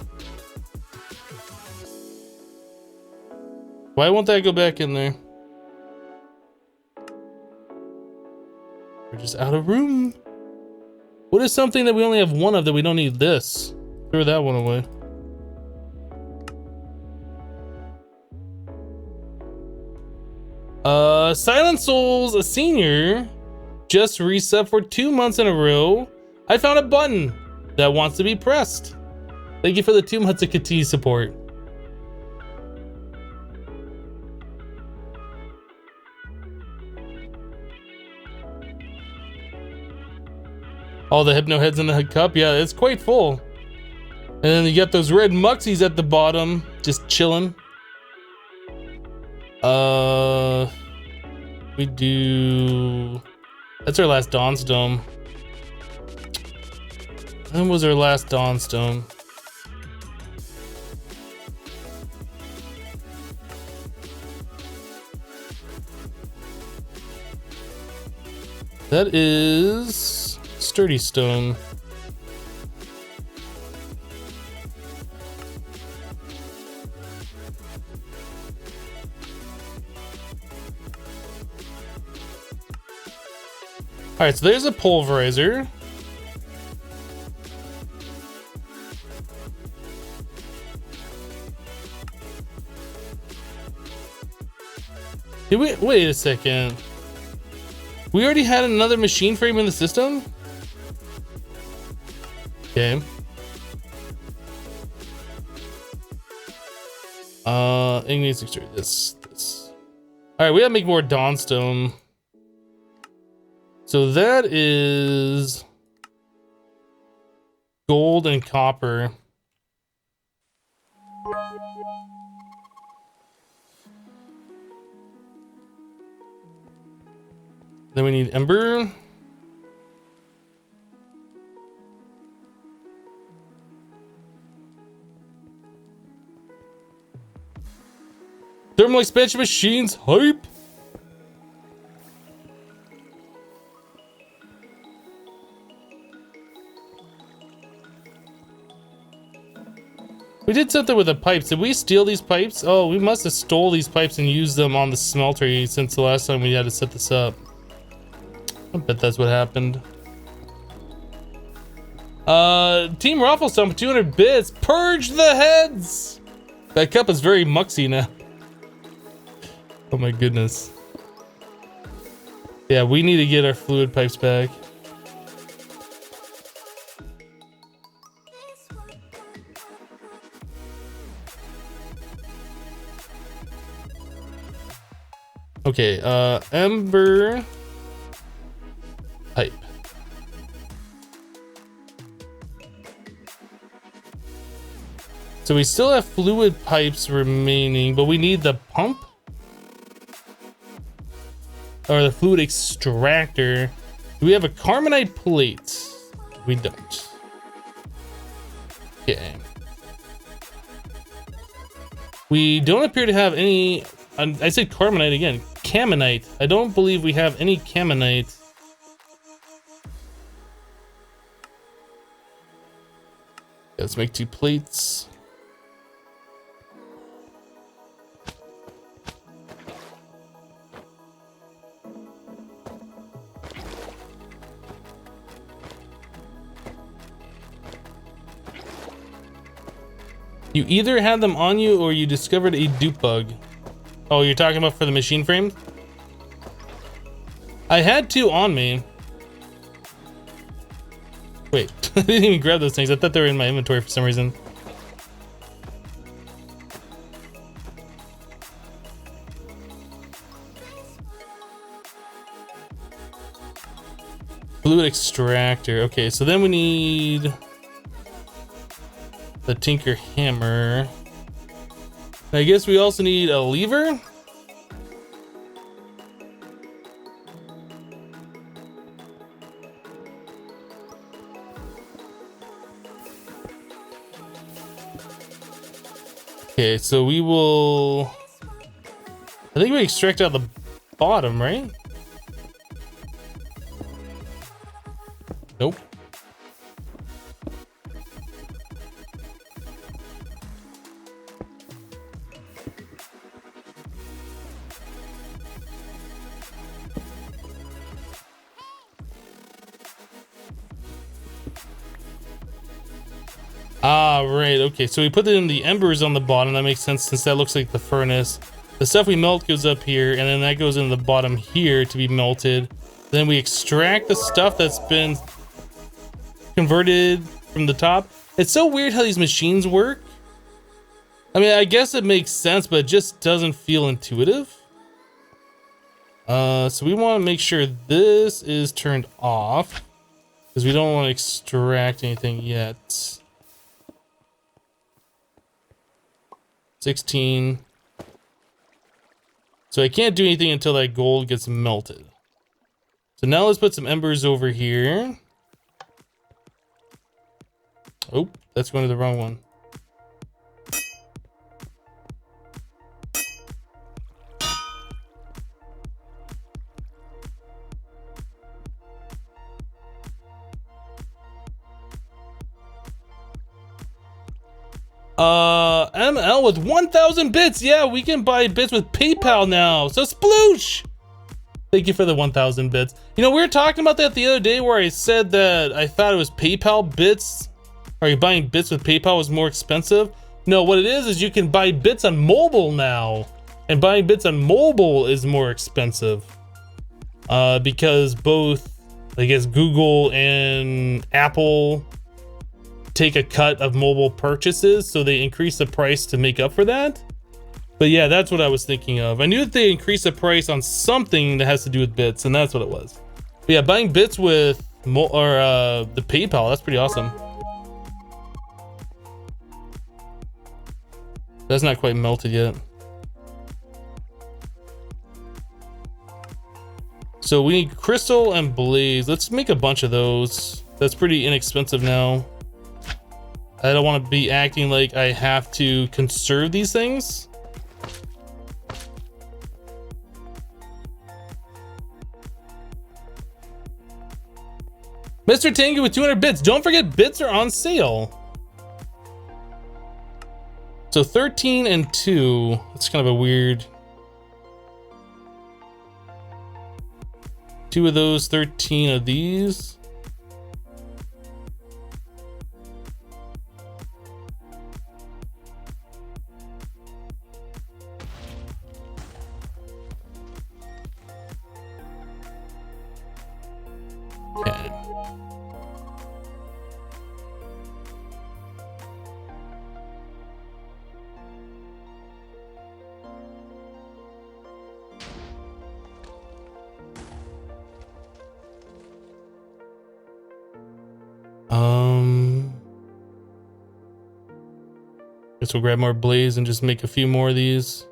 Why won't that go back in there? We're just out of room. What is something that we only have one of that we don't need this? Throw that one away. Silent Souls, a senior, just reset for 2 months in a row. I found a button that wants to be pressed. Thank you for the 2 months of continued support. All the hypno heads in the cup, yeah, it's quite full. And then you got those red muxies at the bottom, just chilling. We do. That's our last Dawnstone. When was our last Dawnstone? That is sturdy stone. All right, so there's a pulverizer. Did we wait a second? We already had another machine frame in the system? Okay. Igneous extruder, this. All right, we gotta make more Dawnstone. So that is gold and copper. Then we need ember. Thermal expansion machines, hype. We did something with the pipes. Did we steal these pipes? Oh, we must have stole these pipes and used them on the smelter since the last time we had to set this up. I bet that's what happened. Team Rafflestone for 200 bits. Purge the heads! That cup is very muxy now. Oh my goodness. Yeah, we need to get our fluid pipes back. Okay, ember pipe. So we still have fluid pipes remaining, but we need the pump or the fluid extractor. Do we have a carbonite plate? We don't. Okay. We don't appear to have any. I said carbonite again. Caminite. I don't believe we have any caminite. Let's make 2 plates. You either had them on you or you discovered a dupe bug. Oh, you're talking about for the machine frame? I had 2 on me. Wait, I didn't even grab those things. I thought they were in my inventory for some reason. Fluid extractor. Okay, so then we need the tinker hammer. I guess we also need a lever. Okay, so we will, I think we extract out the bottom, right? Nope. Ah, right, okay, so we put it in the embers on the bottom. That makes sense since that looks like the furnace. The stuff we melt goes up here, and then that goes in the bottom here to be melted. Then we extract the stuff that's been converted from the top. It's so weird how these machines work. I mean, I guess it makes sense, but it just doesn't feel intuitive. So we want to make sure this is turned off because we don't want to extract anything yet. 16. So I can't do anything until that gold gets melted. So now let's put some embers over here. Oh, that's going to the wrong one. ML with 1,000 bits. Yeah, we can buy bits with PayPal now. So sploosh! Thank you for the 1,000 bits. You know, we were talking about that the other day where I said that I thought it was PayPal bits. Are you buying bits with PayPal was more expensive? No, what it is you can buy bits on mobile now. And buying bits on mobile is more expensive. Because both, I guess, Google and Apple take a cut of mobile purchases, so they increase the price to make up for that. But yeah, that's what I was thinking of. I knew that they increased the price on something that has to do with bits, and that's what it was. But yeah, buying bits with the PayPal, that's pretty awesome. That's not quite melted yet. So we need crystal and blaze. Let's make a bunch of those. That's pretty inexpensive now. I don't want to be acting like I have to conserve these things. Mr. Tengu with 200 bits. Don't forget, bits are on sale. So 13 and 2. It's kind of a weird. 2 of those, 13 of these. Okay. Guess we'll grab more blaze and just make a few more of these.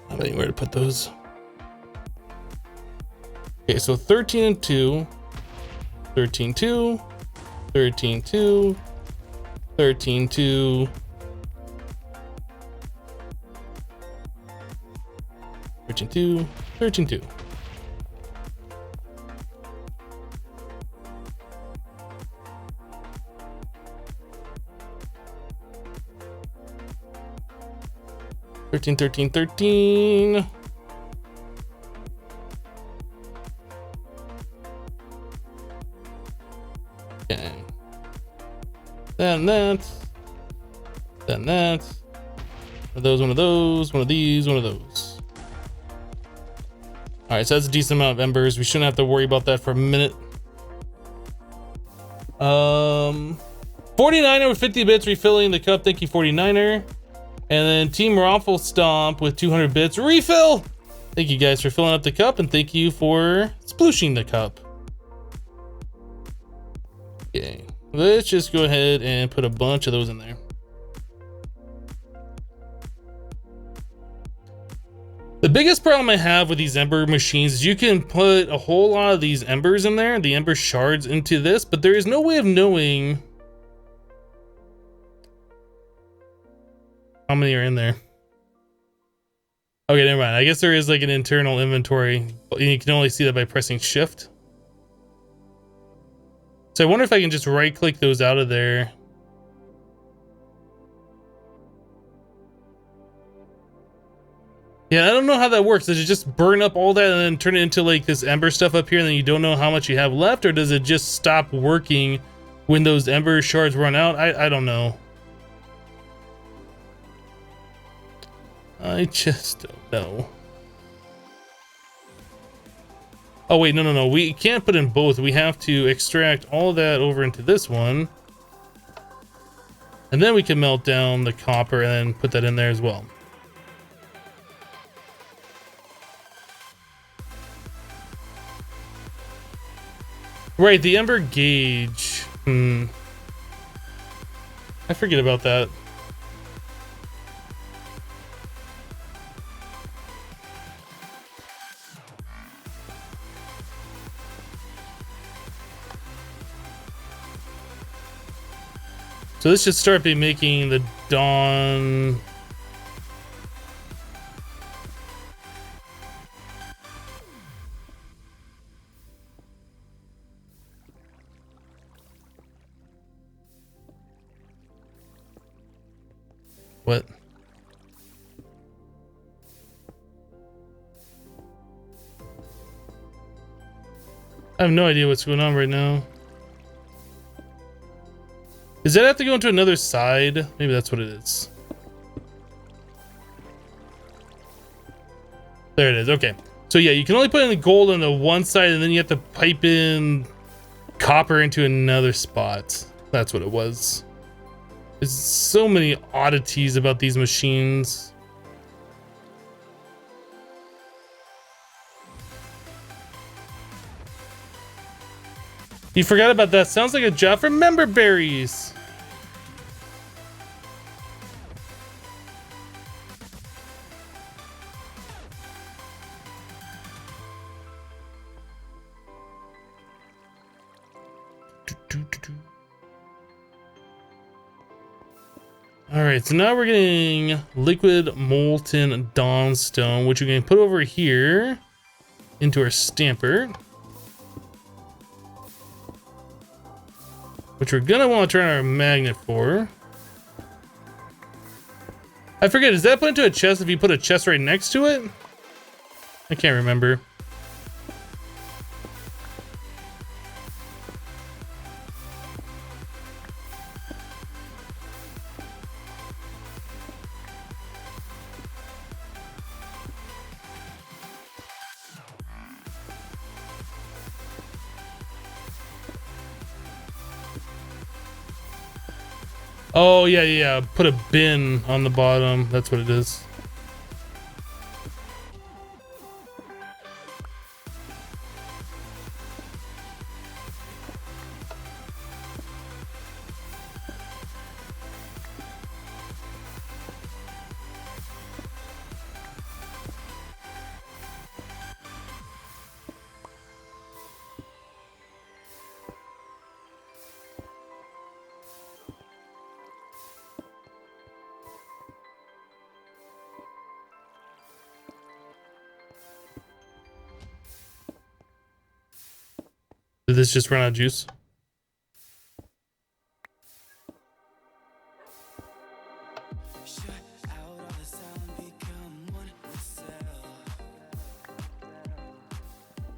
I don't know where to put those. Okay, so 13 and 2, 13, 2, 13, 2, 13, 2, 13, 2, 13, 2. Thirteen, 13, 13. Okay. Then that. Then that. One of those, one of those, one of these, one of those. All right, so that's a decent amount of embers. We shouldn't have to worry about that for a minute. 49er with 50 bits refilling the cup. Thank you, 49er. And then Team Raffle Stomp with 200 bits refill. Thank you guys for filling up the cup, and thank you for splooshing the cup. Okay, let's just go ahead and put a bunch of those in there. The biggest problem I have with these ember machines is you can put a whole lot of these embers in there, the ember shards into this, but there is no way of knowing how many are in there. Okay, never mind. I guess there is like an internal inventory, but you can only see that by pressing shift. So I wonder if I can just right click those out of there. Yeah, I don't know how that works. Does it just burn up all that and then turn it into like this ember stuff up here and then you don't know how much you have left? Or does it just stop working when those ember shards run out? I don't know. I just don't know. Oh wait, no. We can't put in both. We have to extract all of that over into this one. And then we can melt down the copper and then put that in there as well. Right, the ember gauge. I forget about that. So let's just start by making the Dawn. What? I have no idea what's going on right now. Does that have to go into another side? Maybe that's what it is. There it is. Okay. So yeah, you can only put in the gold on the one side and then you have to pipe in copper into another spot. That's what it was. There's so many oddities about these machines. You forgot about that. Sounds like a job for member berries. All right, so now we're getting liquid molten Dawnstone, which we can put over here into our stamper, which we're gonna want to turn our magnet for. I forget, is that put into a chest if you put a chest right next to it? I can't remember. Oh, yeah. Put a bin on the bottom. That's what it is. Did this just run out of juice?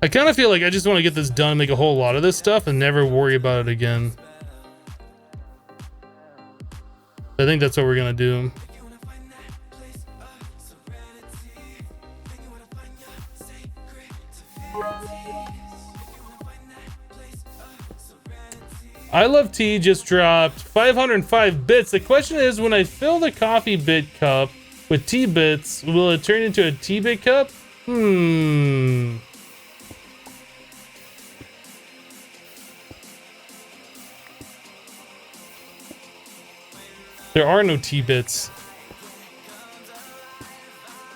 I kind of feel like I just want to get this done, make a whole lot of this stuff, and never worry about it again. I think that's what we're gonna do. I Love Tea just dropped 505 bits. The question is, when I fill the coffee bit cup with tea bits, will it turn into a tea bit cup? There are no tea bits.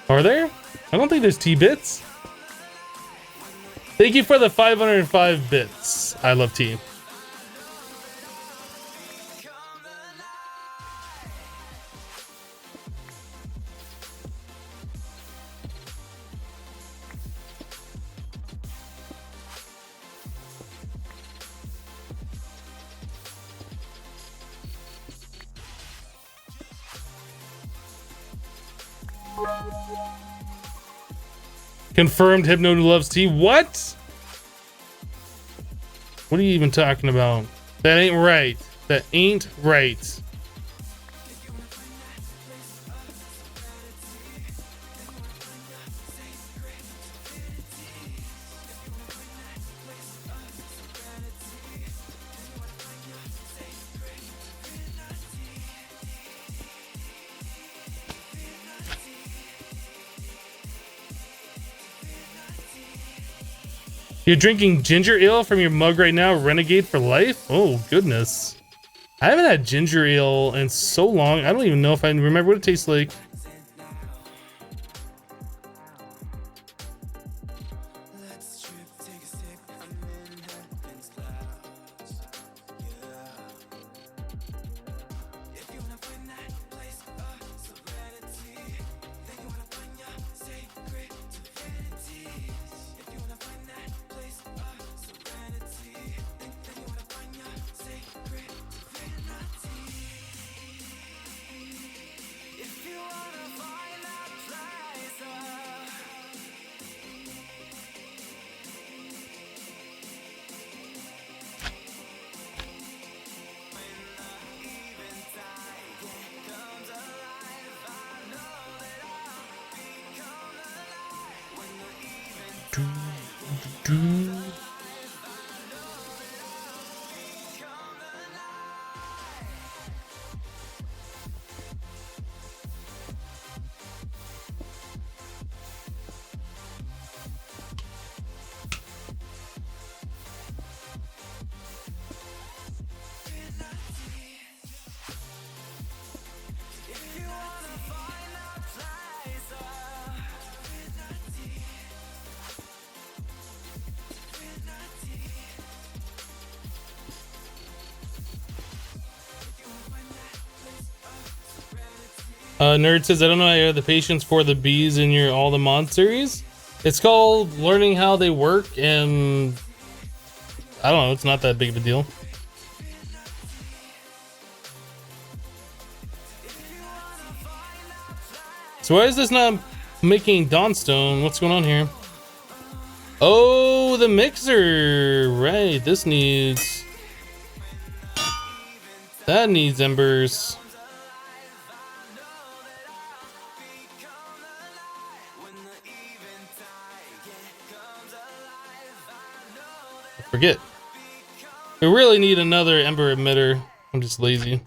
Are there? I don't think there's tea bits. Thank you for the 505 bits. I love tea. Confirmed Hypno loves tea. What? What are you even talking about? That ain't right. That ain't right. You're drinking ginger ale from your mug right now, Renegade for life? Oh, goodness. I haven't had ginger ale in so long. I don't even know if I remember what it tastes like. Nerd says, I don't know how you have the patience for the bees in your All the Mod series. It's called learning how they work, and I don't know, it's not that big of a deal. So why is this not making Dawnstone? What's going on here? Oh, the mixer! Right, this needs... That needs embers. Forget. We really need another ember emitter. I'm just lazy.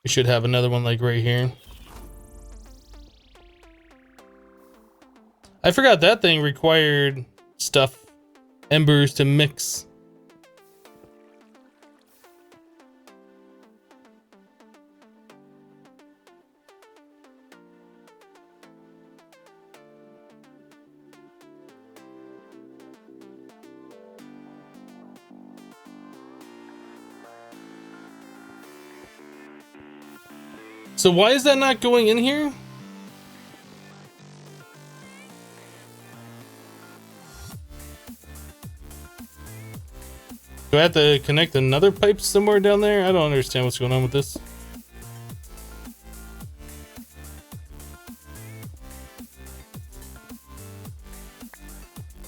We should have another one like right here. I forgot that thing required stuff, embers to mix. So why is that not going in here? Do I have to connect another pipe somewhere down there? I don't understand what's going on with this.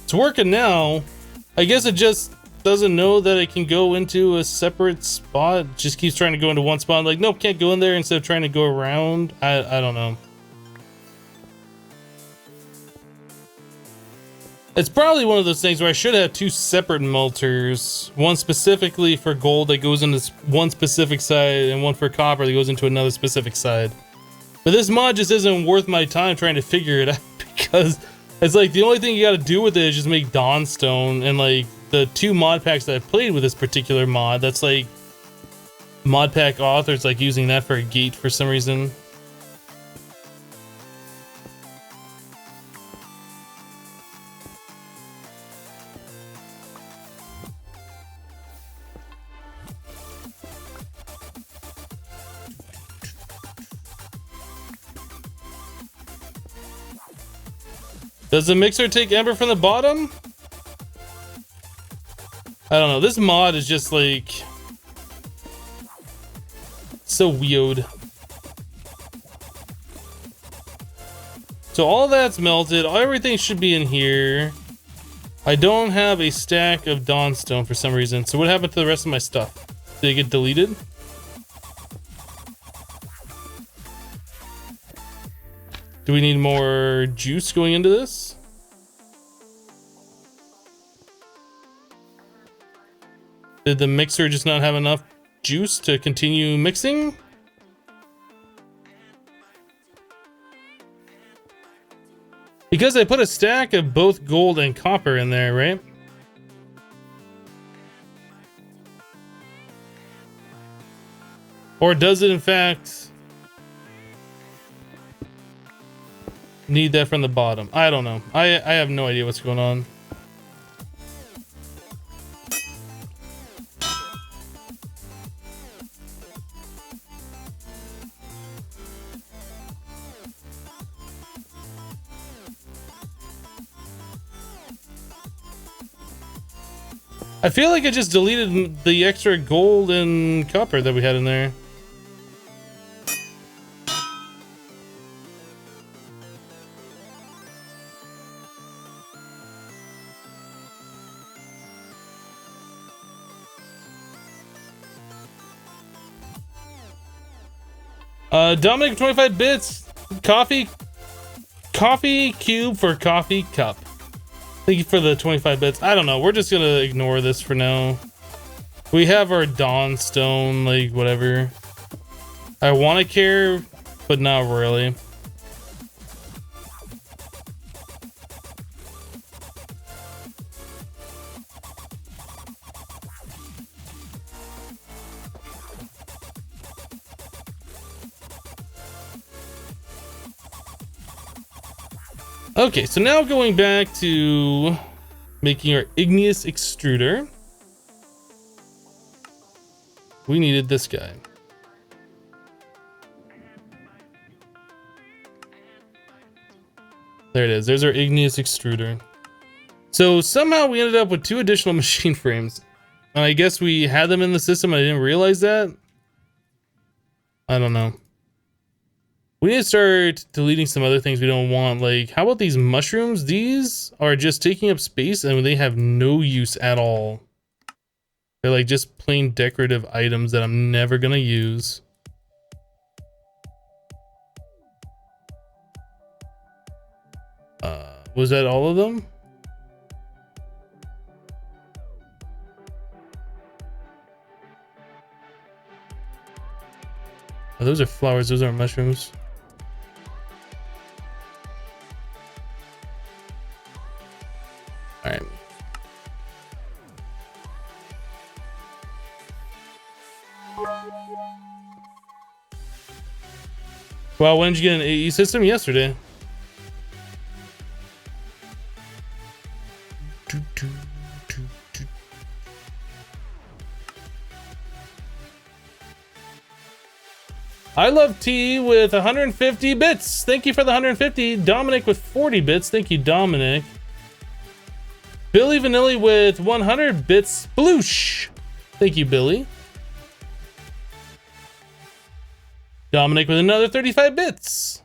It's working now. I guess it just doesn't know that it can go into a separate spot. Just keeps trying to go into one spot. Like, nope, can't go in there instead of trying to go around. I don't know. It's probably one of those things where I should have two separate melters. One specifically for gold that goes into one specific side, and one for copper that goes into another specific side. But this mod just isn't worth my time trying to figure it out, because it's like the only thing you gotta do with it is just make Dawnstone, and like the two mod packs that I've played with this particular mod, that's like MODPACK authors like using that for a gate for some reason. Does the mixer take ember from the bottom? I don't know. This mod is just like so weird. So all that's melted. Everything should be in here. I don't have a stack of Dawnstone for some reason. So what happened to the rest of my stuff? Did it get deleted? Do we need more juice going into this? Did the mixer just not have enough juice to continue mixing? Because I put a stack of both gold and copper in there, right? Or does it in fact need that from the bottom? I don't know. I have no idea what's going on. I feel like I just deleted the extra gold and copper that we had in there. Dominic, 25 bits. Coffee cube for coffee cup. Thank you for the 25 bits. I don't know. We're just gonna ignore this for now. We have our Dawnstone, like whatever. I want to care, but not really. Okay, so now going back to making our igneous extruder. We needed this guy. There it is. There's our igneous extruder. So somehow we ended up with 2 additional machine frames. And I guess we had them in the system and I didn't realize that. I don't know. We need to start deleting some other things we don't want. Like, how about these mushrooms? These are just taking up space and they have no use at all. They're like just plain decorative items that I'm never gonna use. Was that all of them? Oh, those are flowers, those aren't mushrooms. All right. Wow, when did you get an AE system? Yesterday. I love T with 150 bits. Thank you for the 150. Dominic with 40 bits. Thank you, Dominic. Billy Vanilli with 100 bits. Sploosh. Thank you, Billy. Dominic with another 35 bits.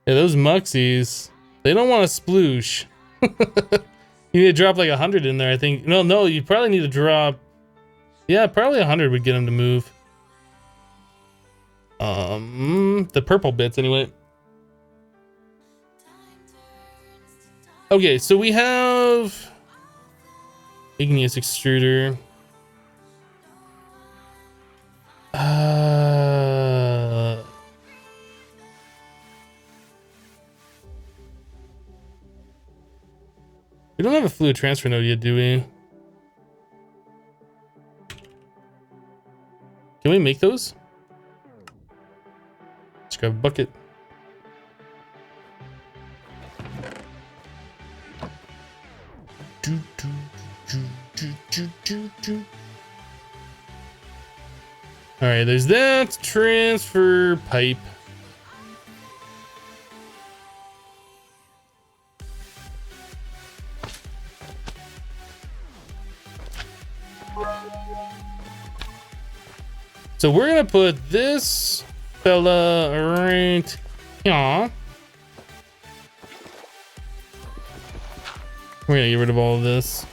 Yeah, those muxies, they don't want to sploosh. You need to drop like 100 in there, I think. No, you probably need to drop... Yeah, probably 100 would get him to move. The purple bits, anyway. Okay, so we have igneous extruder. We don't have a fluid transfer node yet, do we? Can we make those? Let's grab a bucket. All right, there's that transfer pipe. So we're gonna put this fella right here. We're gonna get rid of all of this.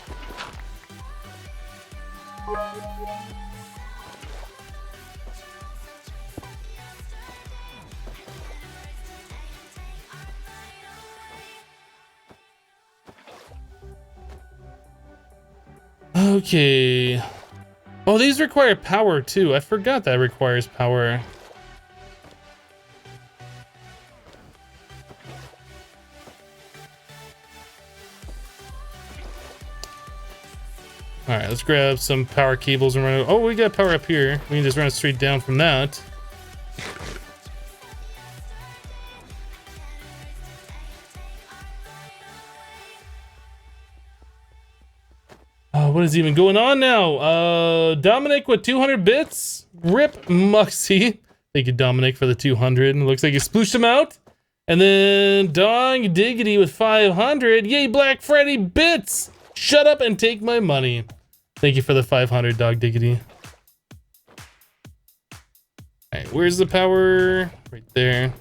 Okay. Oh, these require power too. I forgot that requires power. All right, let's grab some power cables and run. Oh, we got power up here. We can just run it straight down from that. What is even going on now? Dominic with 200 bits. Rip Muxie. Thank you, Dominic, for the 200. Looks like you splooshed him out. And then Dog Diggity with 500. Yay, Black Freddy bits. Shut up and take my money. Thank you for the 500, Dog Diggity. All right, where's the power? Right there.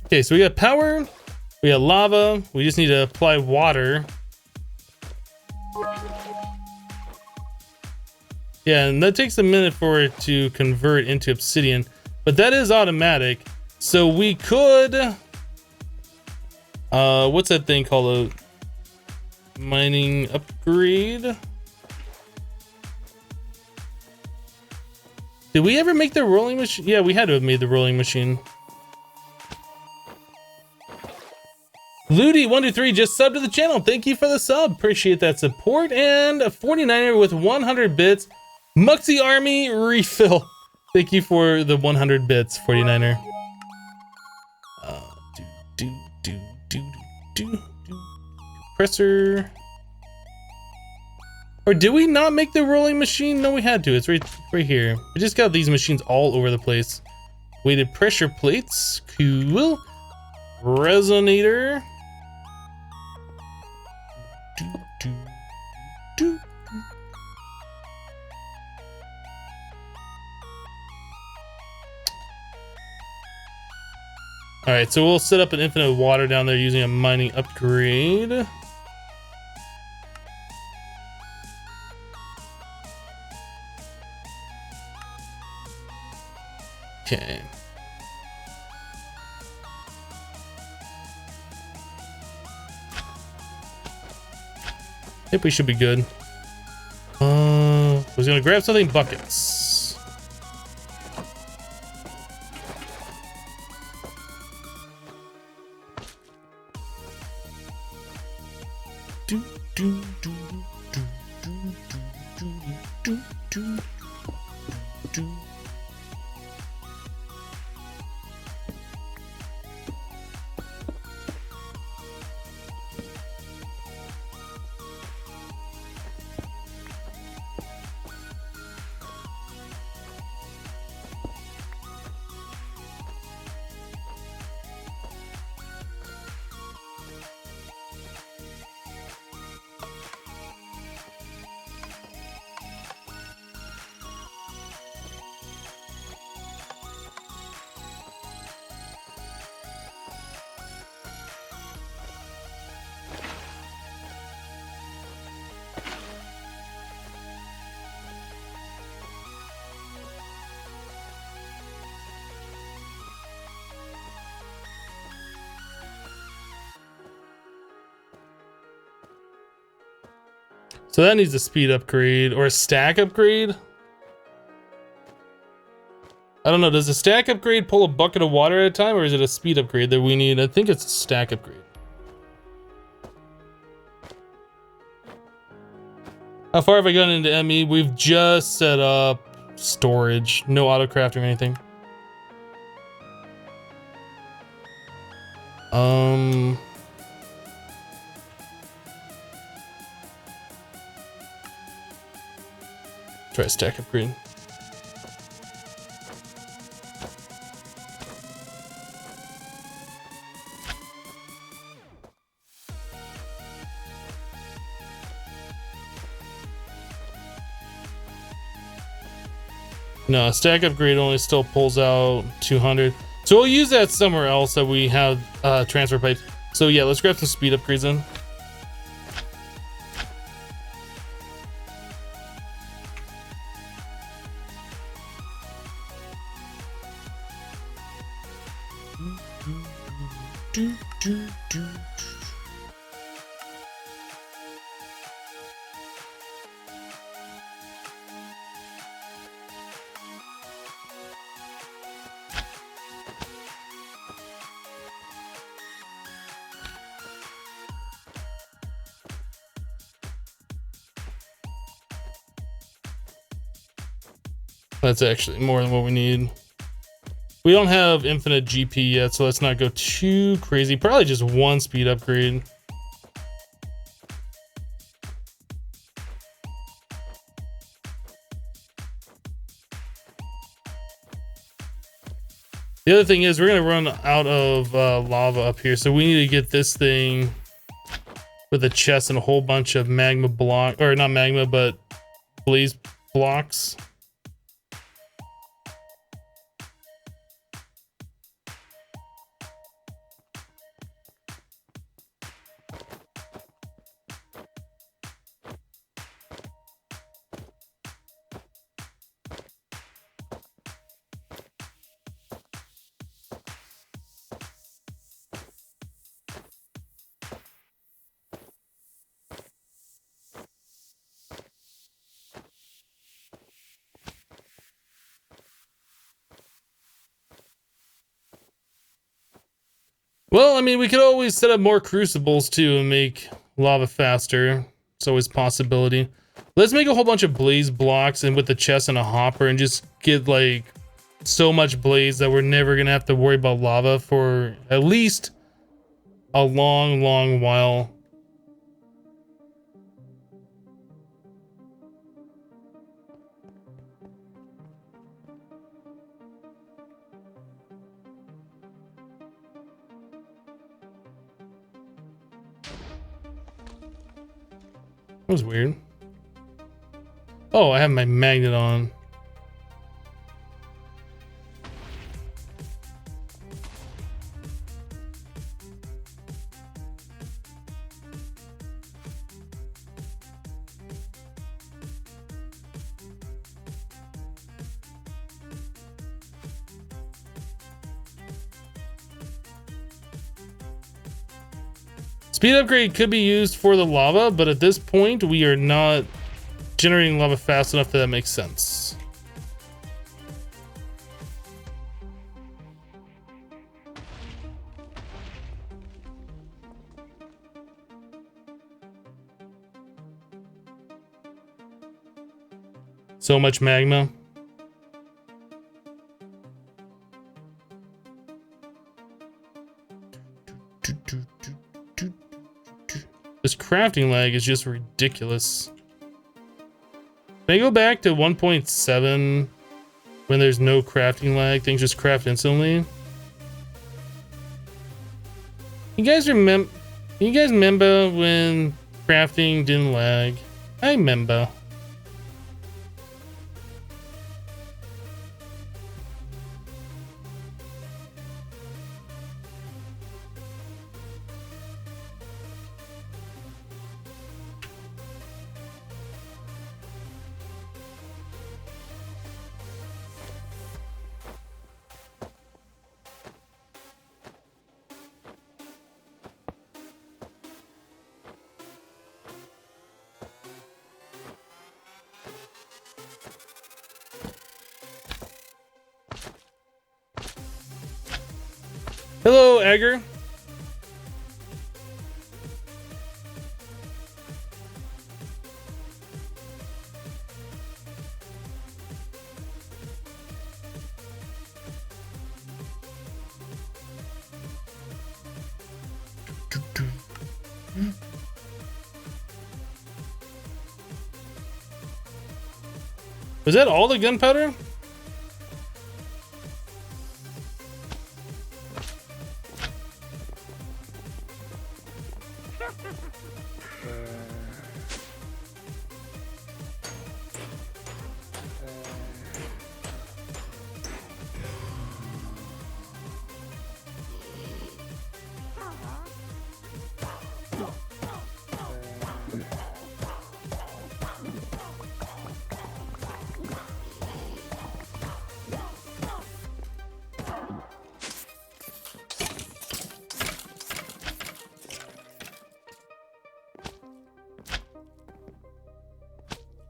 Okay, so we got power, we got lava, we just need to apply water. Yeah, and that takes a minute for it to convert into obsidian, but that is automatic. So we could, what's that thing called? A mining upgrade? Did we ever make the rolling machine? Yeah, we had to have made the rolling machine. Ludi123 just subbed to the channel. Thank you for the sub. Appreciate that support. And a 49er with 100 bits. Muxie Army refill. Thank you for the 100 bits, 49er. Presser. Or did we not make the rolling machine? No, we had to. It's right here. We just got these machines all over the place. Weighted pressure plates. Cool. Resonator. All right, so we'll set up an infinite water down there using a mining upgrade. Okay. Yep, we should be good. I was gonna grab something, buckets. Do do do do do do do do do. So that needs a speed upgrade or a stack upgrade. I don't know. Does a stack upgrade pull a bucket of water at a time, or is it a speed upgrade that we need? I think it's a stack upgrade. How far have I gone into ME? We've just set up storage. No auto craft or anything. Try a stack upgrade. No, stack upgrade only still pulls out 200. So we'll use that somewhere else that we have transfer pipes. So yeah, let's grab some speed upgrades in. That's actually more than what we need. We don't have infinite GP yet, so let's not go too crazy. Probably just one speed upgrade. The other thing is we're gonna run out of lava up here, so we need to get this thing with a chest and a whole bunch of magma block, or not magma, but blaze blocks. Well, I mean, we could always set up more crucibles too and make lava faster. It's always a possibility. Let's make a whole bunch of blaze blocks and with the chest and a hopper and just get like so much blaze that we're never gonna have to worry about lava for at least a long, long while. That was weird. Oh, I have my magnet on. Speed upgrade could be used for the lava, but at this point we are not generating lava fast enough that makes sense. So much magma. This crafting lag is just ridiculous. Can I go back to 1.7 when there's no crafting lag? Things just craft instantly. You guys remember when crafting didn't lag? I remember. Hello, Agger. Was that all the gunpowder?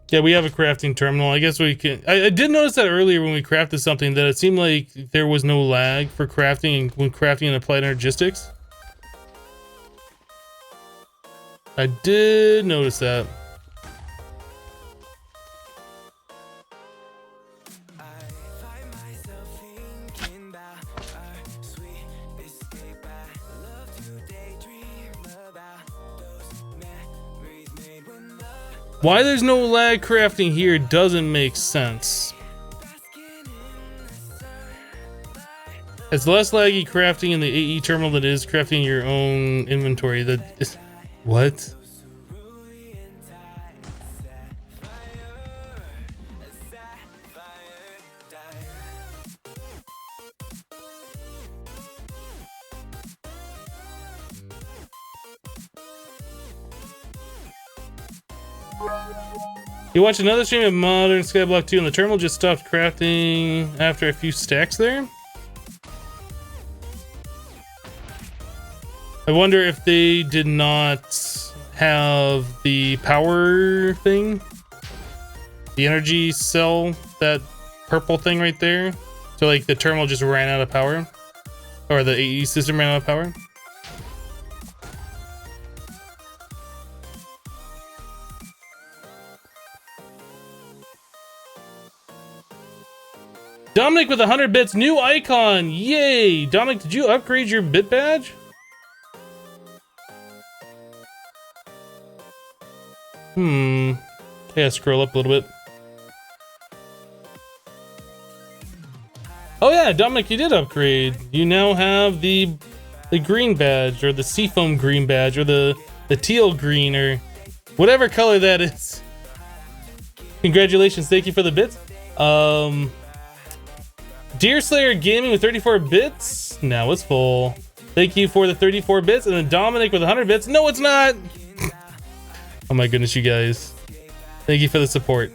Yeah, we have a crafting terminal. I guess we can. I did notice that earlier when we crafted something that it seemed like there was no lag for crafting when crafting and applied energistics. I did notice that. Why there's no lag crafting here doesn't make sense. It's less laggy crafting in the AE terminal than it is crafting your own inventory. That is what? You watch another stream of Modern Skyblock 2 and the terminal just stopped crafting after a few stacks there? I wonder if they did not have the power thing. The energy cell, that purple thing right there. So like the terminal just ran out of power. Or the AE system ran out of power. Dominic with 100 bits, new icon, yay! Dominic, did you upgrade your bit badge? Yeah, scroll up a little bit. Oh yeah, Dominic, you did upgrade. You now have the green badge, or the seafoam green badge, or the teal green, or whatever color that is. Congratulations, thank you for the bits. Deerslayer Gaming with 34 bits. Now it's full. Thank you for the 34 bits. And then Dominic with 100 bits. No, it's not. Oh my goodness, you guys. Thank you for the support.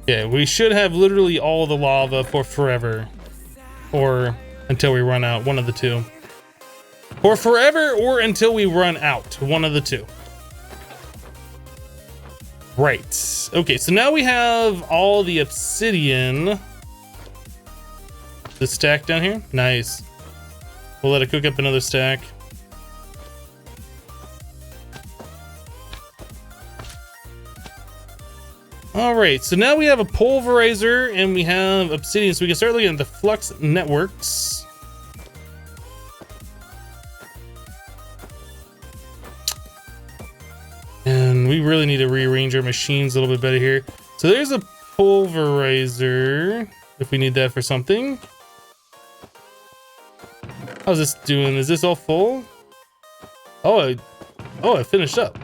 Yeah, we should have literally all the lava for forever. Or until we run out, one of the two. For forever or until we run out, one of the two. Right. Okay, so now we have all the obsidian. The stack down here? Nice. We'll let it cook up another stack. All right, so now we have a pulverizer and we have obsidian, so we can start looking at the Flux networks. And we really need to rearrange our machines a little bit better here. So there's a pulverizer, if we need that for something. How's this doing? Is this all full? Oh, I finished up.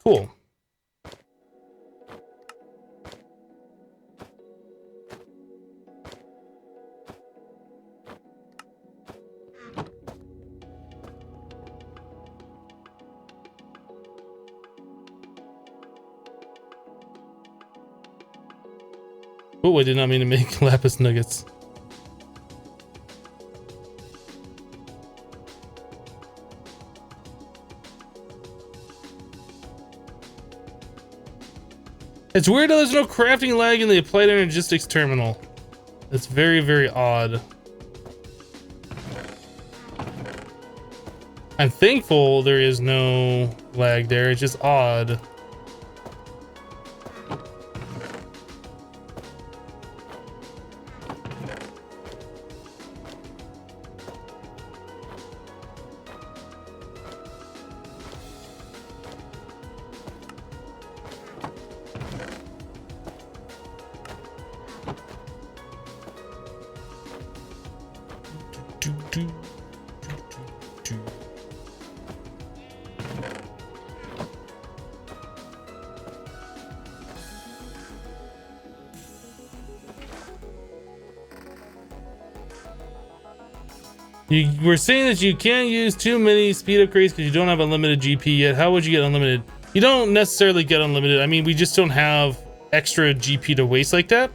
Cool. Oh, I did not mean to make lapis nuggets. It's weird that there's no crafting lag in the applied energistics terminal. It's very, very odd. I'm thankful there is no lag there. It's just odd. You were saying that you can't use too many speed upgrades because you don't have unlimited GP yet. How would you get unlimited? You don't necessarily get unlimited. I mean, we just don't have extra GP to waste like that.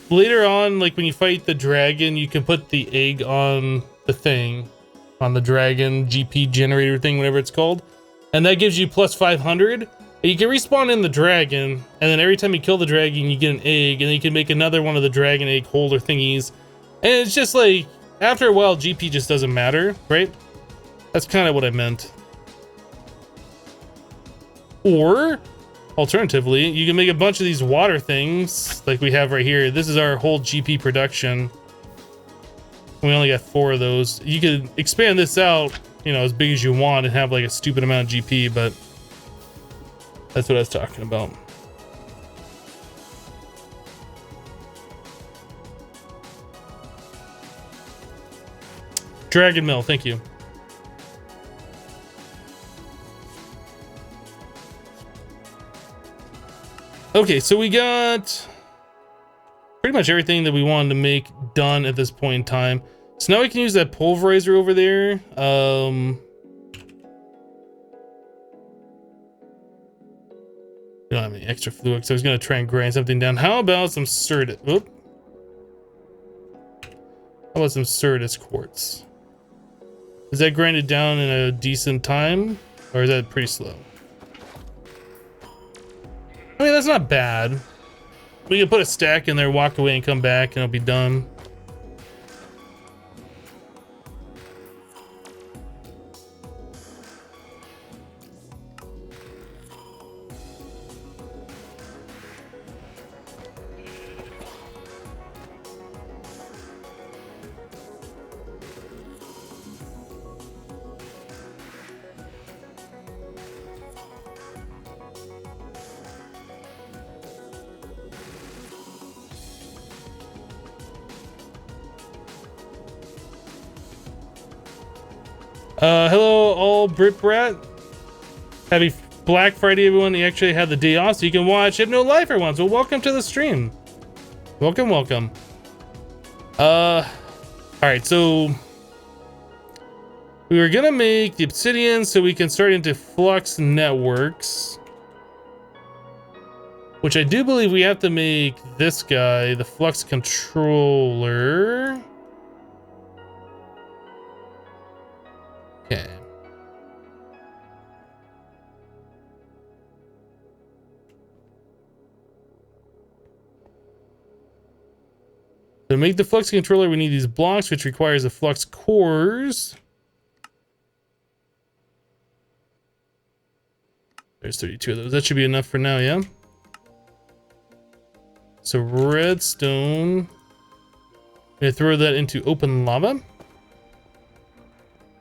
Later on, like when you fight the dragon, you can put the egg on the thing, on the dragon GP generator thing, whatever it's called. And that gives you plus 500. And you can respawn in the dragon. And then every time you kill the dragon, you get an egg. And then you can make another one of the dragon egg holder thingies. And it's just like, after a while, GP just doesn't matter, right? That's kind of what I meant. Or, alternatively, you can make a bunch of these water things like we have right here. This is our whole GP production. We only got 4 of those. You could expand this out, you know, as big as you want and have like a stupid amount of GP, but that's what I was talking about. Dragon Mill, thank you. Okay, so we got pretty much everything that we wanted to make done at this point in time. So now we can use that pulverizer over there. We don't have any extra fluid, so I was gonna try and grind something down. How about some Certus? Oop. How about some Certus quartz? Is that grinded down in a decent time, or is that pretty slow? I mean, that's not bad. We can put a stack in there, walk away, and come back, and it'll be done. Hello, all Brit Brat. Happy Black Friday, everyone. You actually had the day off, so you can watch Hypno Live for once. Well, welcome to the stream. Welcome, welcome. All right, so we were gonna make the Obsidian so we can start into Flux networks, which I do believe we have to make this guy, the Flux controller. Okay. To make the Flux controller, we need these blocks, which requires the Flux cores. There's 32 of those. That should be enough for now, yeah? So redstone. I'm gonna throw that into open lava.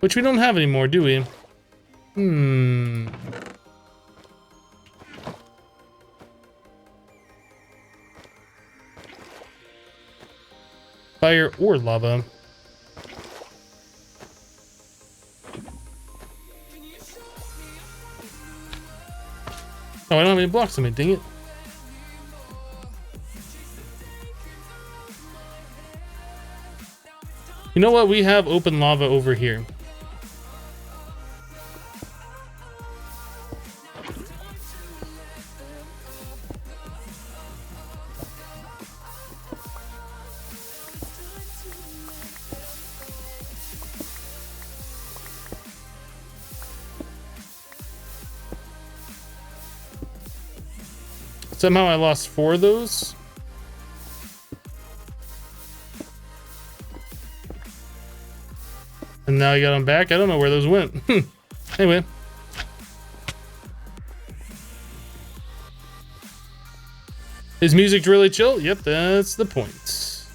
Which we don't have anymore, do we? Fire or lava. Oh, I don't have any blocks on me, dang it. You know what? We have open lava over here. Somehow I lost 4 of those. And now I got them back. I don't know where those went. Anyway. Is music really chill? Yep, that's the point.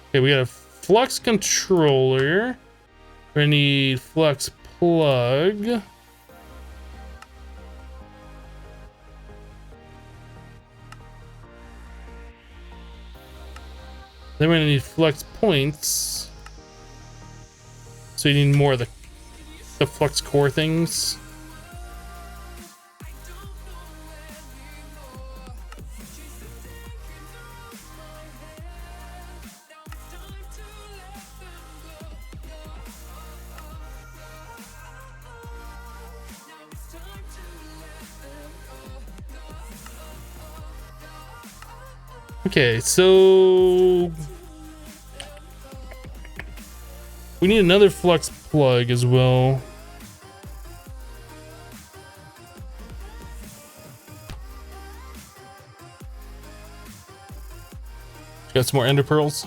Okay, we got a Flux controller. We need Flux plug. Then we're gonna need Flux points. So you need more of the Flux core things. Okay, so we need another Flux plug as well. Got some more ender pearls.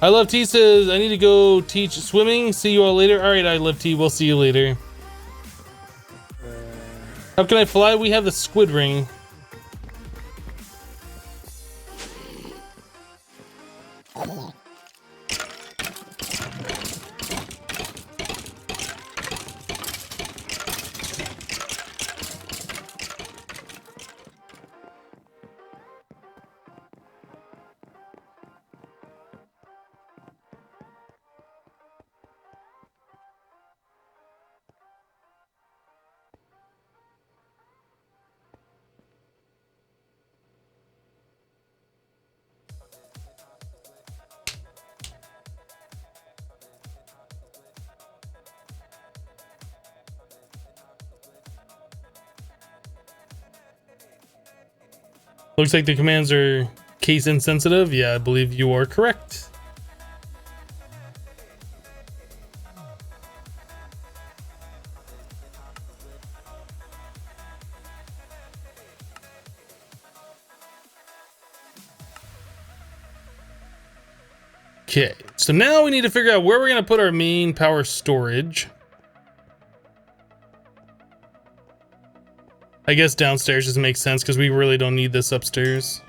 I Love T says, I need to go teach swimming. See you all later. All right, I Love T. We'll see you later. How can I fly? We have the squid ring. Looks like the commands are case insensitive. Yeah, I believe you are correct. Okay, so now we need to figure out where we're going to put our main power storage. I guess downstairs doesn't make sense because we really don't need this upstairs.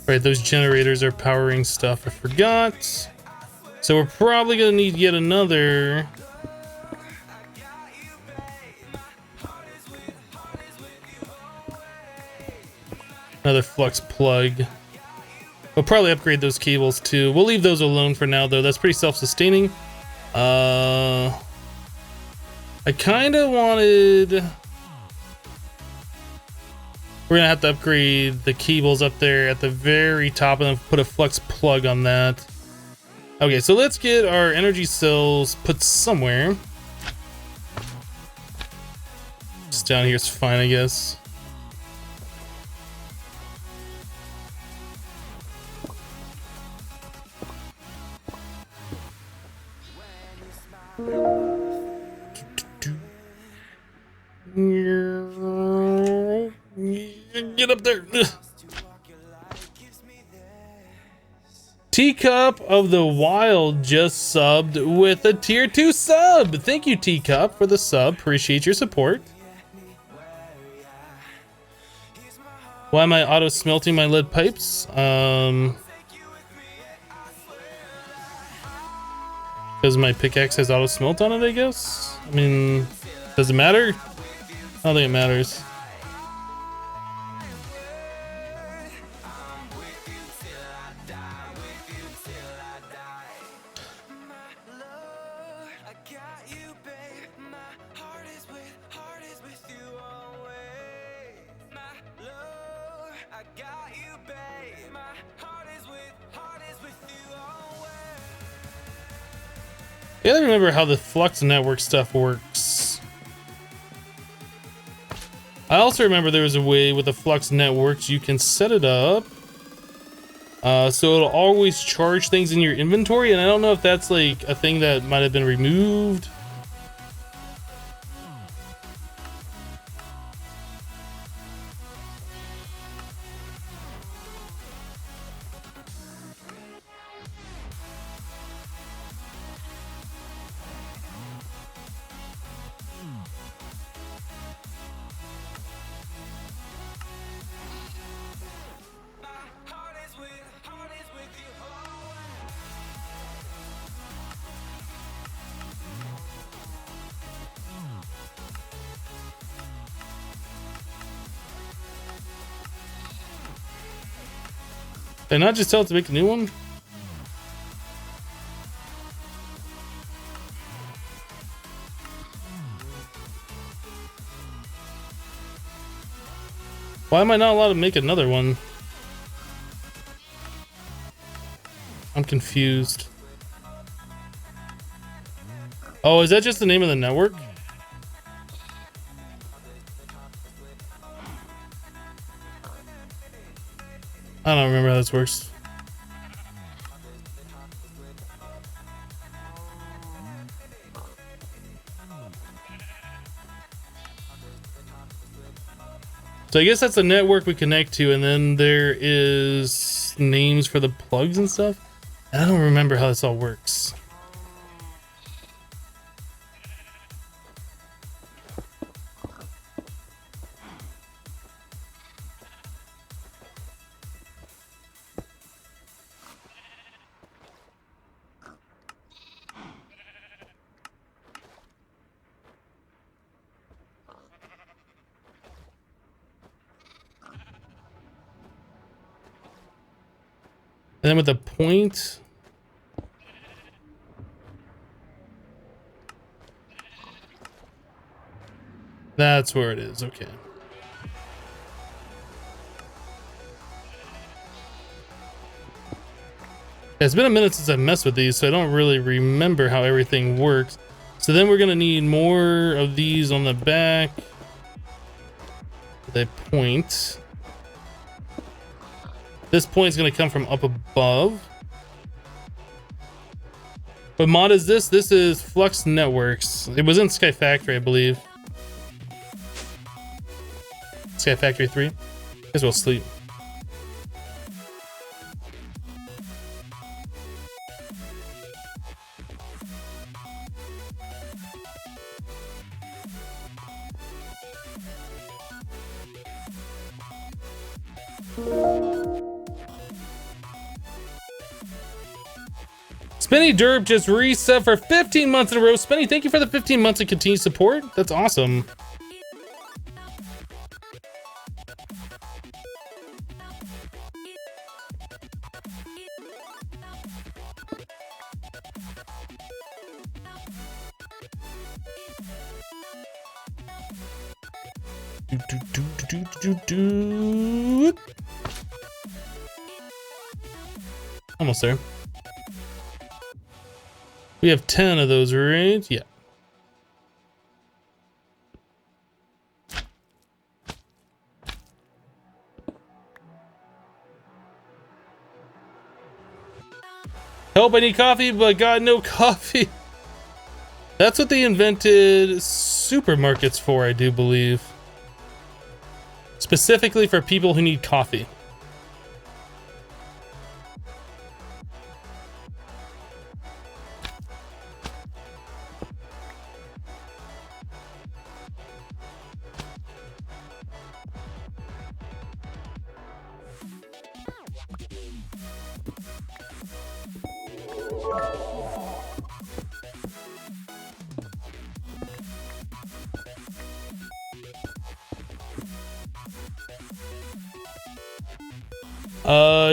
Right, those generators are powering stuff. I forgot. So we're probably gonna need yet another. Another Flux plug. We'll probably upgrade those cables too. We'll leave those alone for now though. That's pretty self-sustaining. I kind of wanted... We're gonna have to upgrade the cables up there at the very top and then put a Flux plug on that. Okay, so let's get our energy cells put somewhere. Just down here is fine, I guess. Get up there. Teacup of the Wild just subbed with a tier 2 sub. Thank you, Teacup, for the sub. Appreciate your support. Why am I auto smelting my lead pipes? Because my pickaxe has auto smelt on it, I guess. I mean, does it matter? I don't think it matters. I gotta remember how the Flux network stuff works. I also remember there was a way with the Flux networks you can set it up so it'll always charge things in your inventory, and I don't know if that's like a thing that might have been removed. Did I not just tell it to make a new one? Why am I not allowed to make another one? I'm confused. Oh, is that just the name of the network? I don't remember how this works. So I guess that's a network we connect to, and then there is names for the plugs and stuff. I don't remember how this all works. And then with the point, that's where it is. Okay. It's been a minute since I've messed with these, so I don't really remember how everything works. So then we're gonna need more of these on the back. The point. This point is going to come from up above. What mod is this? This is Flux Networks. It was in Sky Factory, I believe. Sky Factory 3. Guess we'll sleep. Spenny Derp just reset for 15 months in a row. Spenny, thank you for the 15 months of continued support. That's awesome. Almost there. We have 10 of those, right? Yeah. Help, I need coffee, but got no coffee. That's what they invented supermarkets for, I do believe. Specifically for people who need coffee.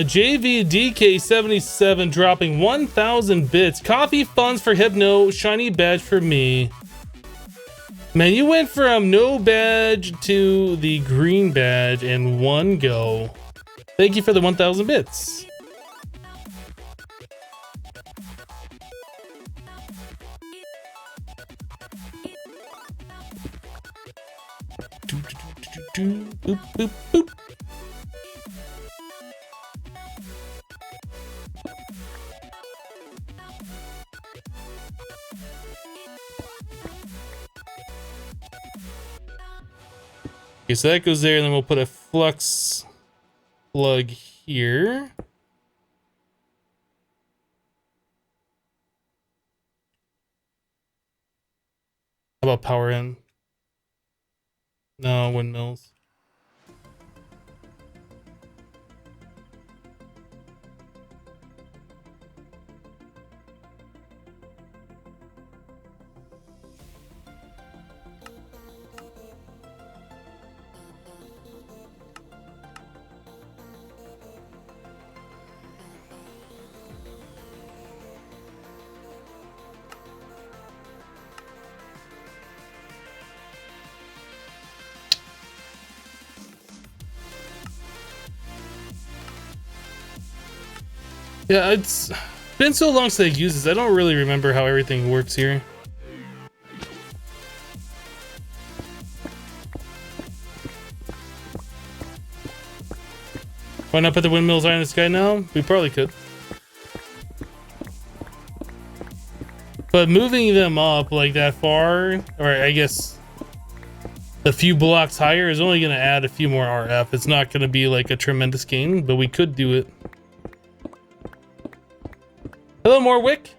JVDK77 dropping 1,000 bits. Coffee funds for Hypno, shiny badge for me. Man, you went from no badge to the green badge in one go. Thank you for the 1,000 bits. Boop, boop, boop. Okay, so that goes there, and then we'll put a flux plug here. How about power in? No, windmills. Yeah, it's been so long since I've used this, I don't really remember how everything works here. Why not put the windmills high in the sky now? We probably could. But moving them up like that far, or I guess a few blocks higher, is only going to add a few more RF. It's not going to be like a tremendous gain, but we could do it. Hello, Morwick.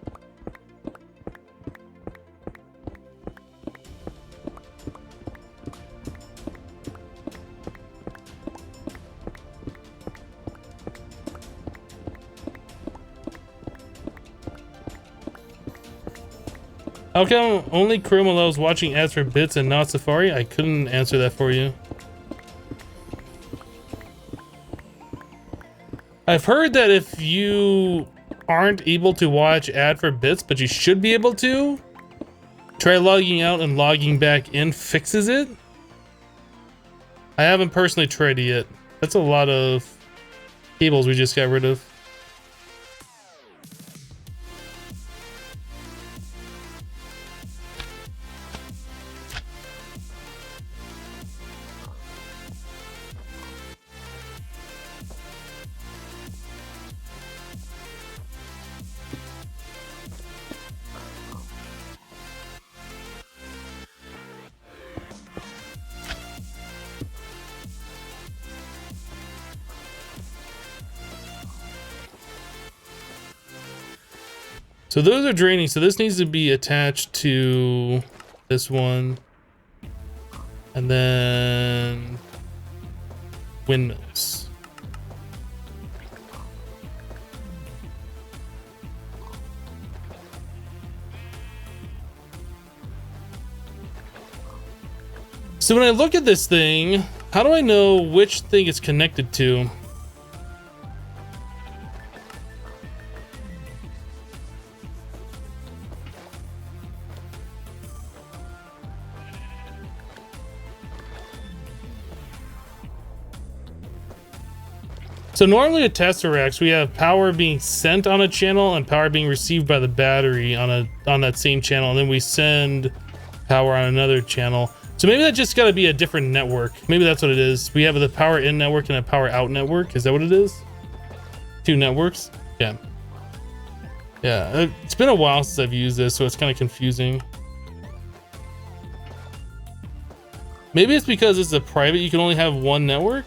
How come only Chrome allows watching ads for bits and not Safari? I couldn't answer that for you. I've heard that if you aren't able to watch ad for bits, but you should be able to, try logging out and logging back in fixes it. I haven't personally tried it yet. That's a lot of cables we just got rid of. So those are draining, so this needs to be attached to this one. And then windmills. So when I look at this thing, how do I know which thing it's connected to? So normally with Tesseracts, we have power being sent on a channel and power being received by the battery on that same channel, and then we send power on another channel. So maybe that just got to be a different network. Maybe that's what it is. We have the power in network and a power out network. Is that what it is? Two networks? Yeah. Yeah, it's been a while since I've used this, so it's kind of confusing. Maybe it's because it's a private, you can only have one network?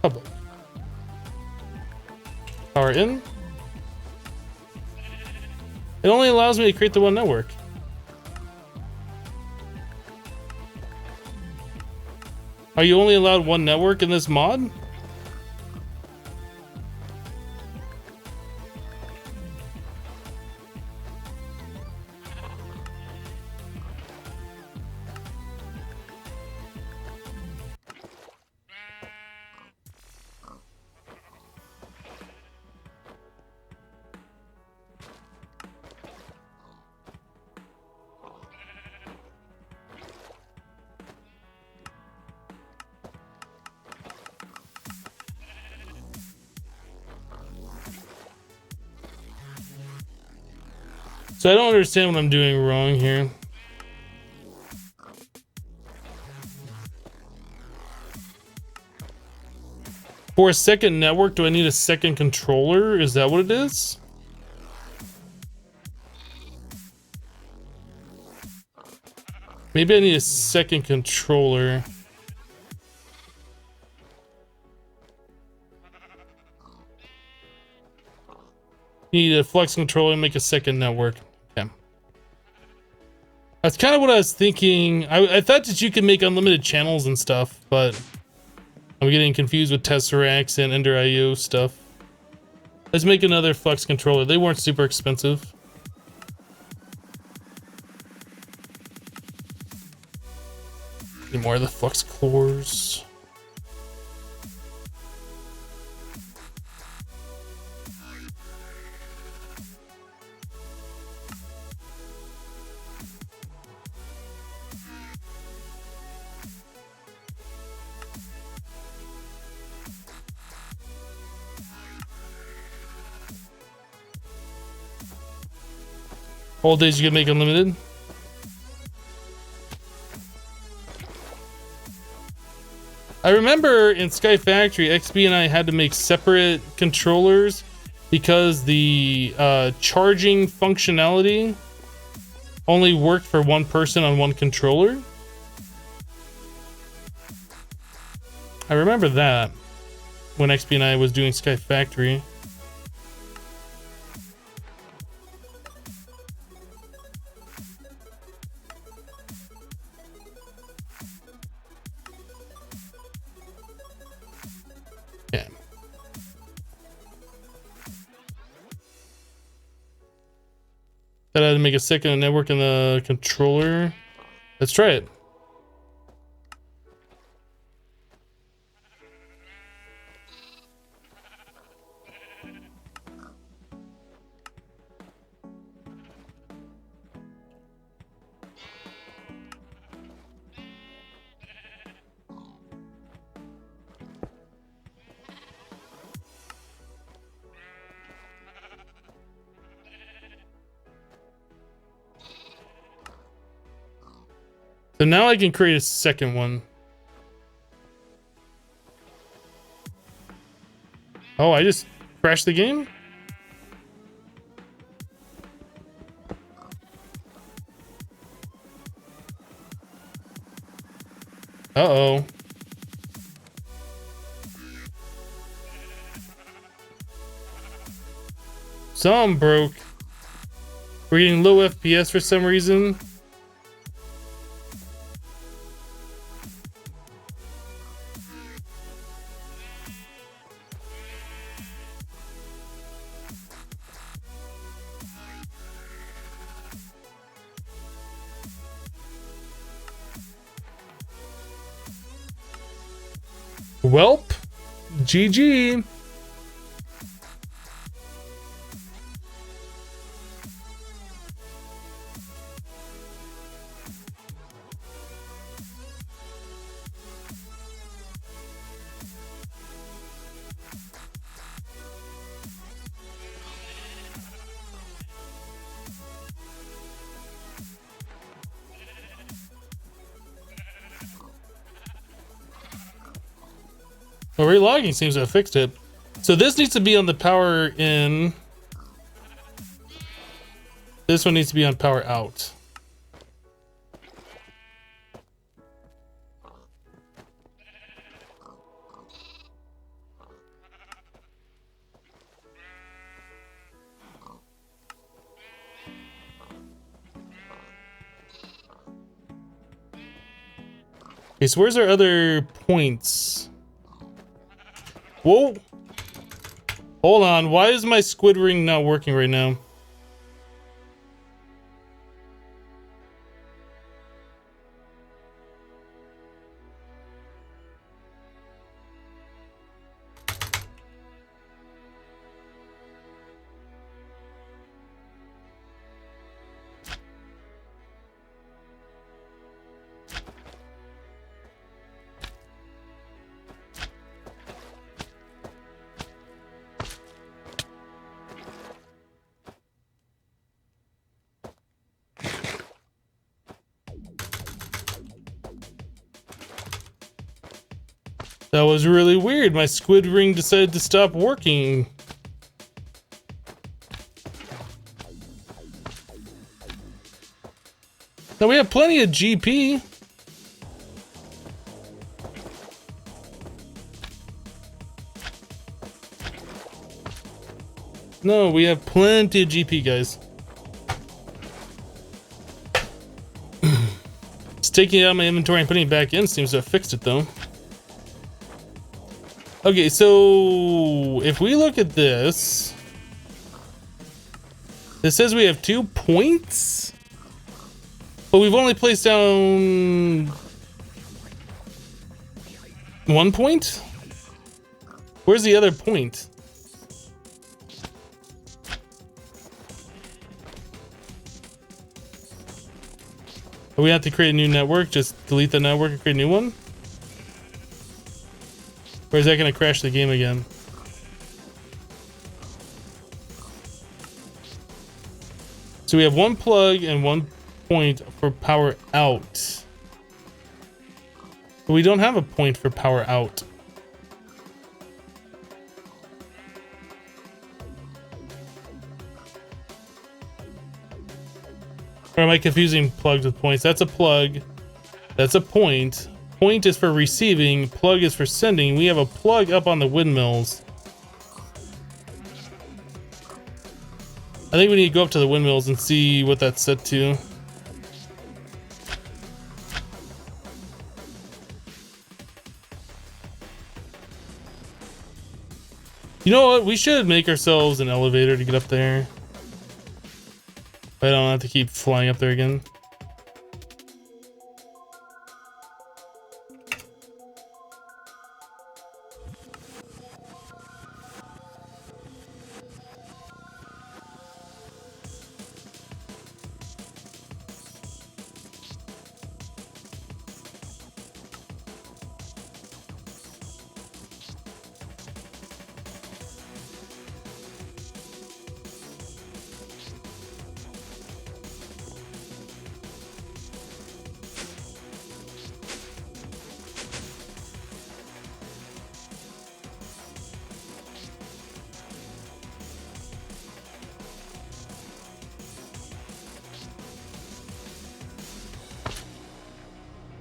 Public. Power in. It only allows me to create the one network. Are you only allowed one network in this mod? So I don't understand what I'm doing wrong here. For a second network, do I need a second controller? Is that what it is? Maybe I need a second controller. Need a Flux controller and make a second network. Okay. That's kind of what I was thinking. I thought that you could make unlimited channels and stuff, but I'm getting confused with Tesseracts and Ender IO stuff. Let's make another Flux controller. They weren't super expensive. Need more of the Flux cores. All days you can make unlimited. I remember in Sky Factory, XB and I had to make separate controllers because the charging functionality only worked for one person on one controller. I remember that when XB and I was doing Sky Factory. Yeah. That I had to make a second network in the controller. Let's try it. So now I can create a second one. Oh, I just crashed the game? Uh-oh. Some broke. We're getting low FPS for some reason. Welp, GG. Well, relogging seems to have fixed it. So this needs to be on the power in. This one needs to be on power out. Okay, so where's our other points? Whoa! Hold on, why is my squid ring not working right now? That was really weird. My squid ring decided to stop working. Now we have plenty of GP. No, we have plenty of GP, guys. Just taking it out of my inventory and putting it back in seems to have fixed it, though. Okay, so if we look at this, it says we have 2 points, but we've only placed down 1 point? Where's the other point? Do we have to create a new network? Just delete the network and create a new one? Or is that going to crash the game again? So we have 1 plug and 1 point for power out. But we don't have a point for power out. Or am I confusing plugs with points? That's a plug. That's a point. Point is for receiving. Plug is for sending. We have a plug up on the windmills. I think we need to go up to the windmills and see what that's set to. You know what? We should make ourselves an elevator to get up there. I don't have to keep flying up there again.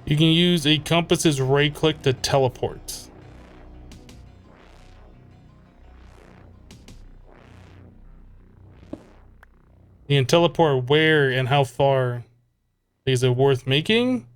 You can use a compass's right click to teleport. You can teleport where and how far? Is it worth making?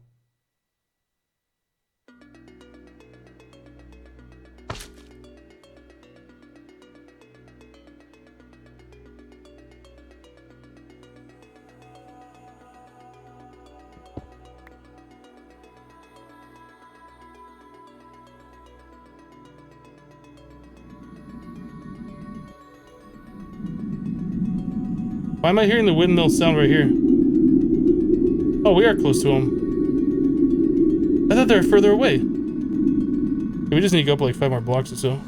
Why am I hearing the windmill sound right here? Oh, we are close to them. I thought they were further away. We just need to go up like 5 more blocks or so.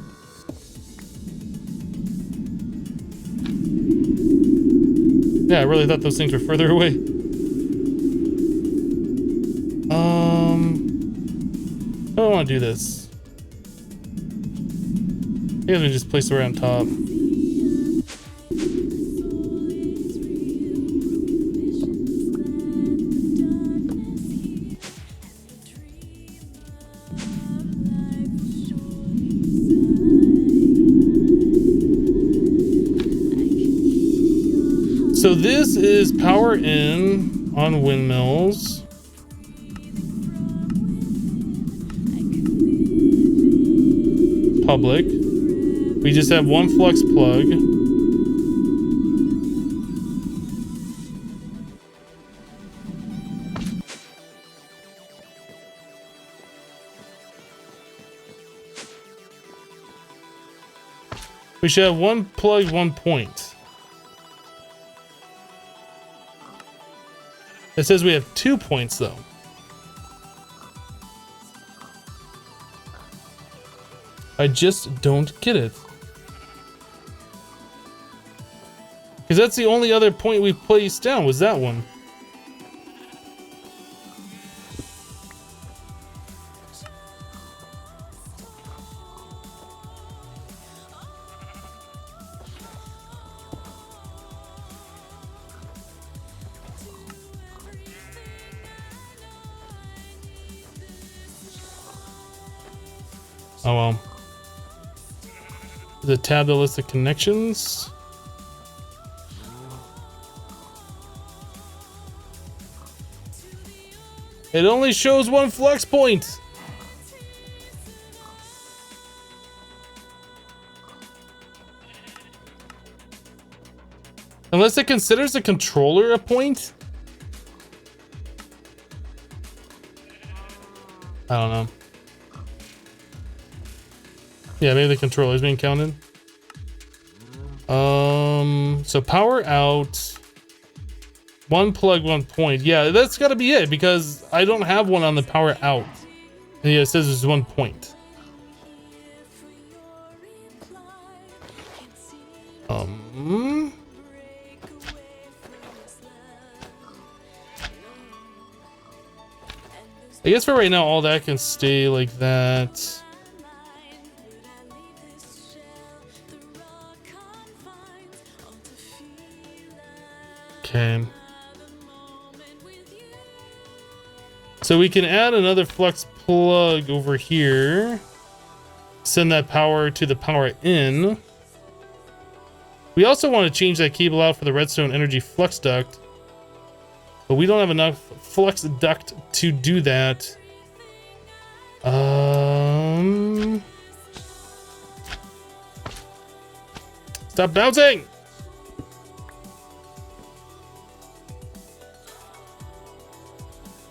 Yeah, I really thought those things were further away. I don't want to do this. I guess we just place it right on top. So this is power in on windmills. Public. We just have 1 flux plug. We should have 1 plug, 1 point. It says we have 2 points though. I just don't get it. Because that's the only other point we placed down was that one. Oh well. The tab that lists the connections. It only shows one flux point. Unless it considers the controller a point? I don't know. Yeah, maybe the controller is being counted. So power out. One plug, 1 point. Yeah, that's gotta be it because I don't have one on the power out. And yeah, it says there's 1 point. I guess for right now, all that can stay like that. Okay. So we can add another flux plug over here. Send that power to the power in. We also want to change that cable out for the redstone energy flux duct. But we don't have enough flux duct to do that. Stop bouncing!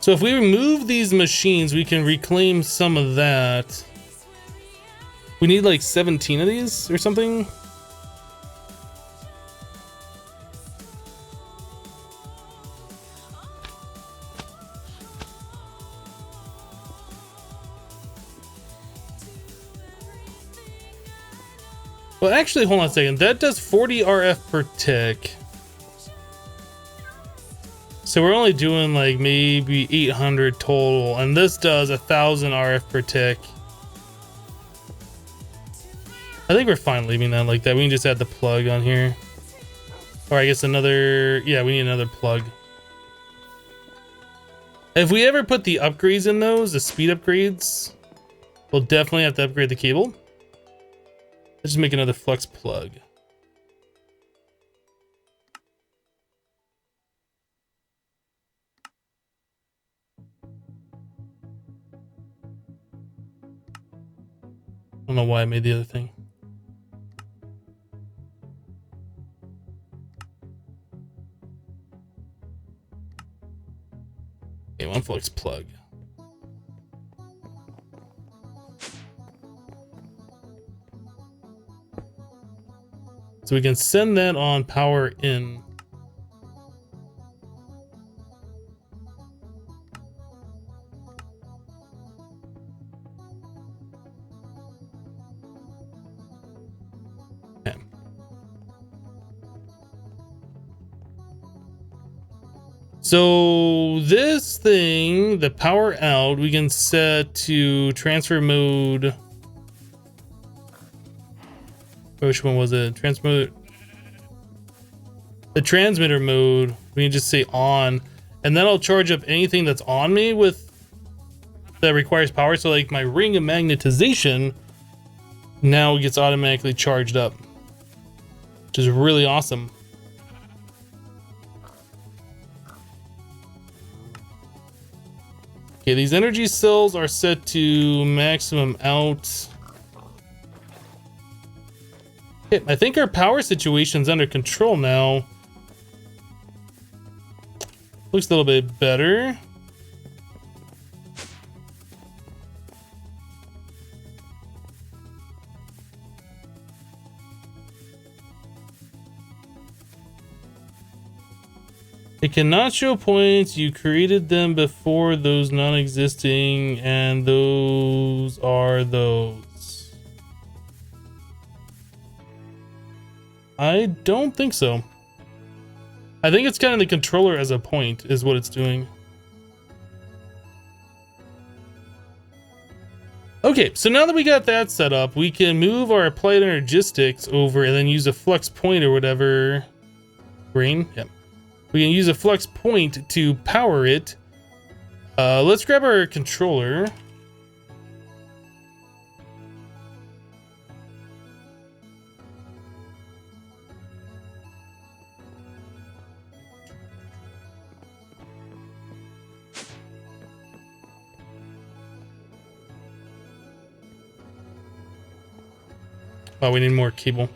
So if we remove these machines, we can reclaim some of that. We need like 17 of these or something. Well, actually, hold on a second. That does 40 RF per tick. So we're only doing like maybe 800 total, and this does 1,000 RF per tick. I think we're fine leaving that like that. We can just add the plug on here. Or I guess another, yeah, we need another plug. If we ever put the upgrades in those, the speed upgrades, we'll definitely have to upgrade the cable. Let's just make another flux plug. I don't know why I made the other thing. Okay, one flux plug. So we can send that on power in. Okay. So this thing, the power out, we can set to transfer mode. Which one was it? The transmitter mode. We can just say on, and that'll charge up anything that's on me with that requires power. So like my ring of magnetization now gets automatically charged up, which is really awesome. Okay, these energy cells are set to maximum out. Okay, I think our power situation's under control now. Looks a little bit better. It cannot show points. You created them before those non-existing, and those are those. I don't think so. I think it's kind of the controller as a point is what it's doing. Okay, so now that we got that set up, we can move our applied energistics over and then use a flux point or whatever. Green? Yep. We can use a flux point to power it. Let's grab our controller. Oh, we need more cable.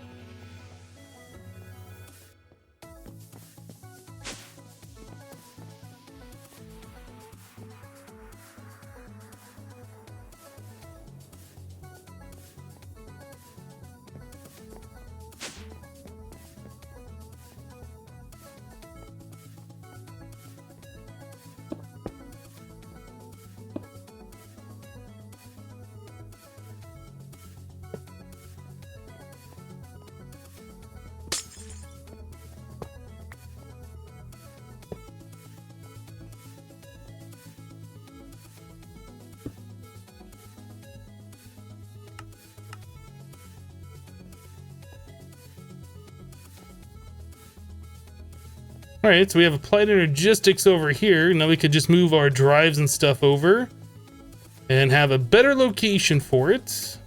All right, so we have applied energistics over here. Now we could just move our drives and stuff over and have a better location for it.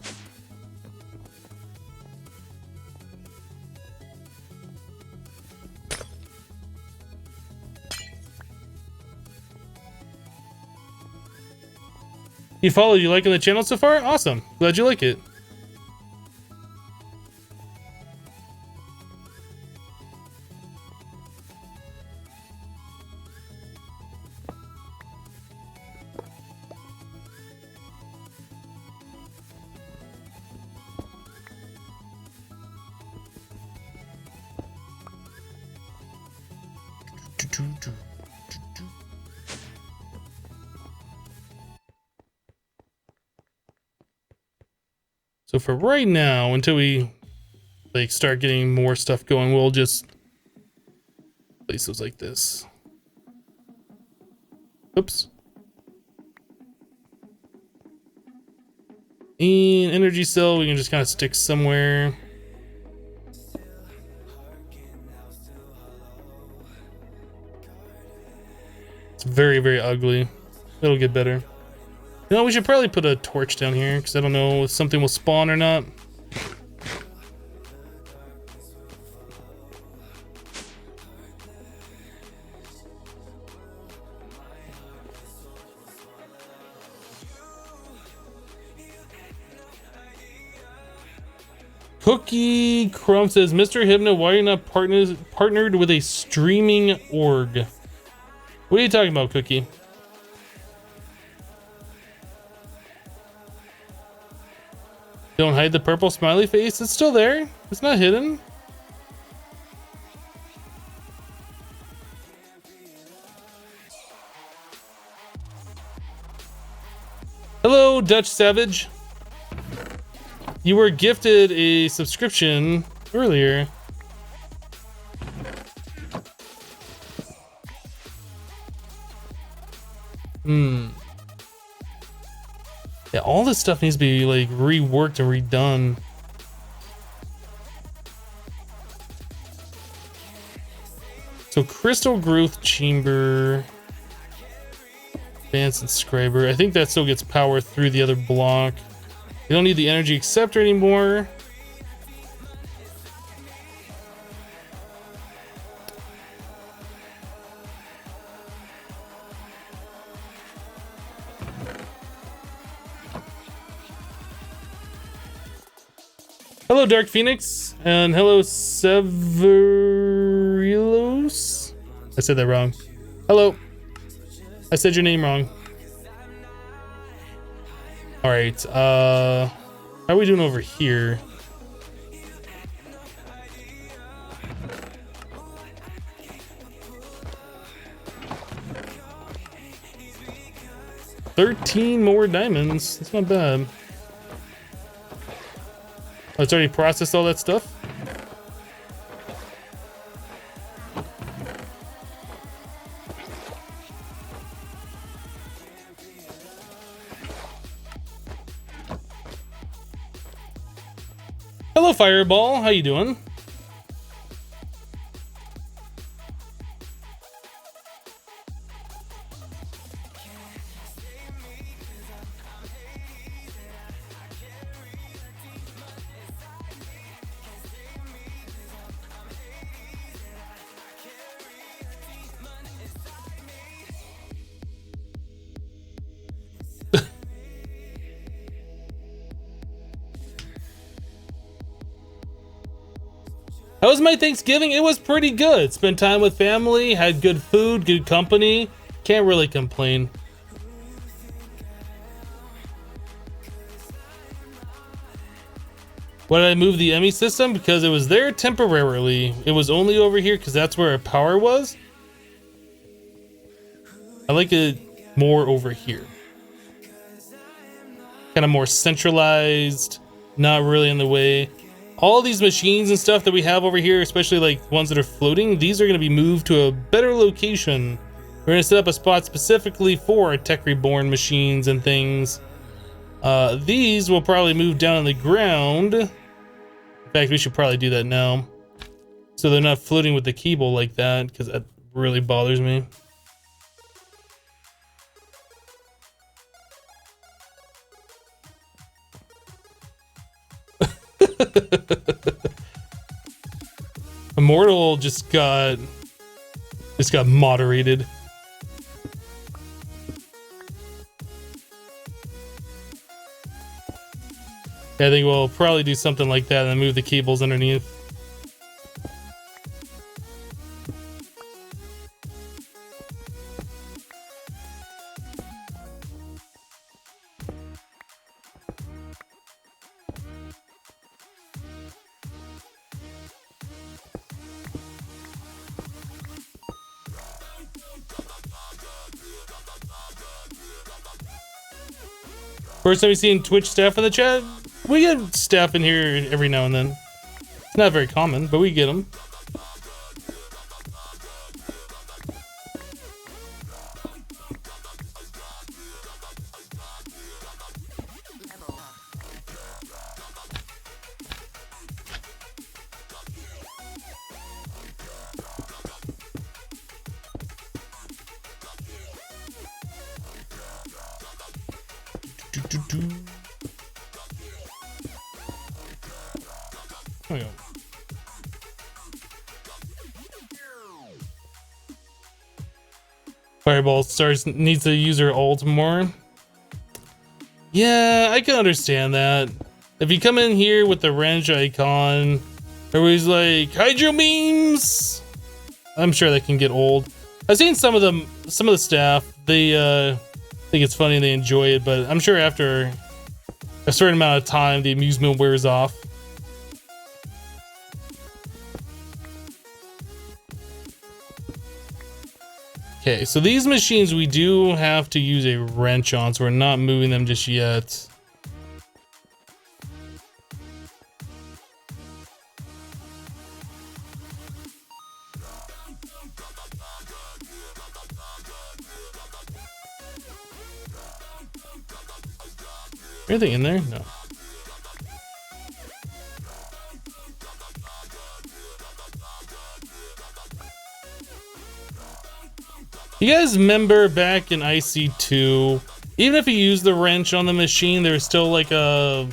You follow? You liking the channel so far? Awesome. Glad you like it. So for right now, until we like start getting more stuff going, we'll just place those like this. Oops. And energy cell, we can just kind of stick somewhere. It's very, very ugly. It'll get better. You know, we should probably put a torch down here because I don't know if something will spawn or not. Cookie Crumb says, Mr. Hypno, why are you not partnered with a streaming org? What are you talking about, Cookie? Don't hide the purple smiley face. It's still there. It's not hidden. Hello, Dutch Savage. You were gifted a subscription earlier. Yeah, all this stuff needs to be like reworked and redone. So crystal growth chamber, advanced inscriber. I think that still gets power through the other block. We don't need the energy acceptor anymore. Hello, Dark Phoenix, and hello, Severilos. I said that wrong. Hello. I said your name wrong. All right. How are we doing over here? $13 more diamonds. That's not bad. Oh, it's already processed all that stuff? Hello, Fireball. How you doing? How was my Thanksgiving? It was pretty good. Spent time with family, had good food, good company. Can't really complain. Why did I move the ME system? Because it was there temporarily. It was only over here because that's where our power was. I like it more over here. Kind of more centralized, not really in the way. All these machines and stuff that we have over here, especially like ones that are floating, these are going to be moved to a better location. We're going to set up a spot specifically for our Tech Reborn machines and things. These will probably move down on the ground. In fact, we should probably do that now, so they're not floating with the cable like that, because that really bothers me. Immortal just got moderated. I think we'll probably do something like that and then move the cables underneath. First time we've seen Twitch staff in the chat. We get staff in here every now and then. It's not very common, but we get them. There we go. Fireball needs to use her ult more. Yeah, I can understand that. If you come in here with the wrench icon, everybody's like, Hydro beams! I'm sure that can get old. I've seen some of the staff, they think it's funny and they enjoy it, but I'm sure after a certain amount of time, the amusement wears off. Okay, so these machines we do have to use a wrench on, so we're not moving them just yet. Anything in there? No. You guys remember back in IC2, even if you use the wrench on the machine, there's still like a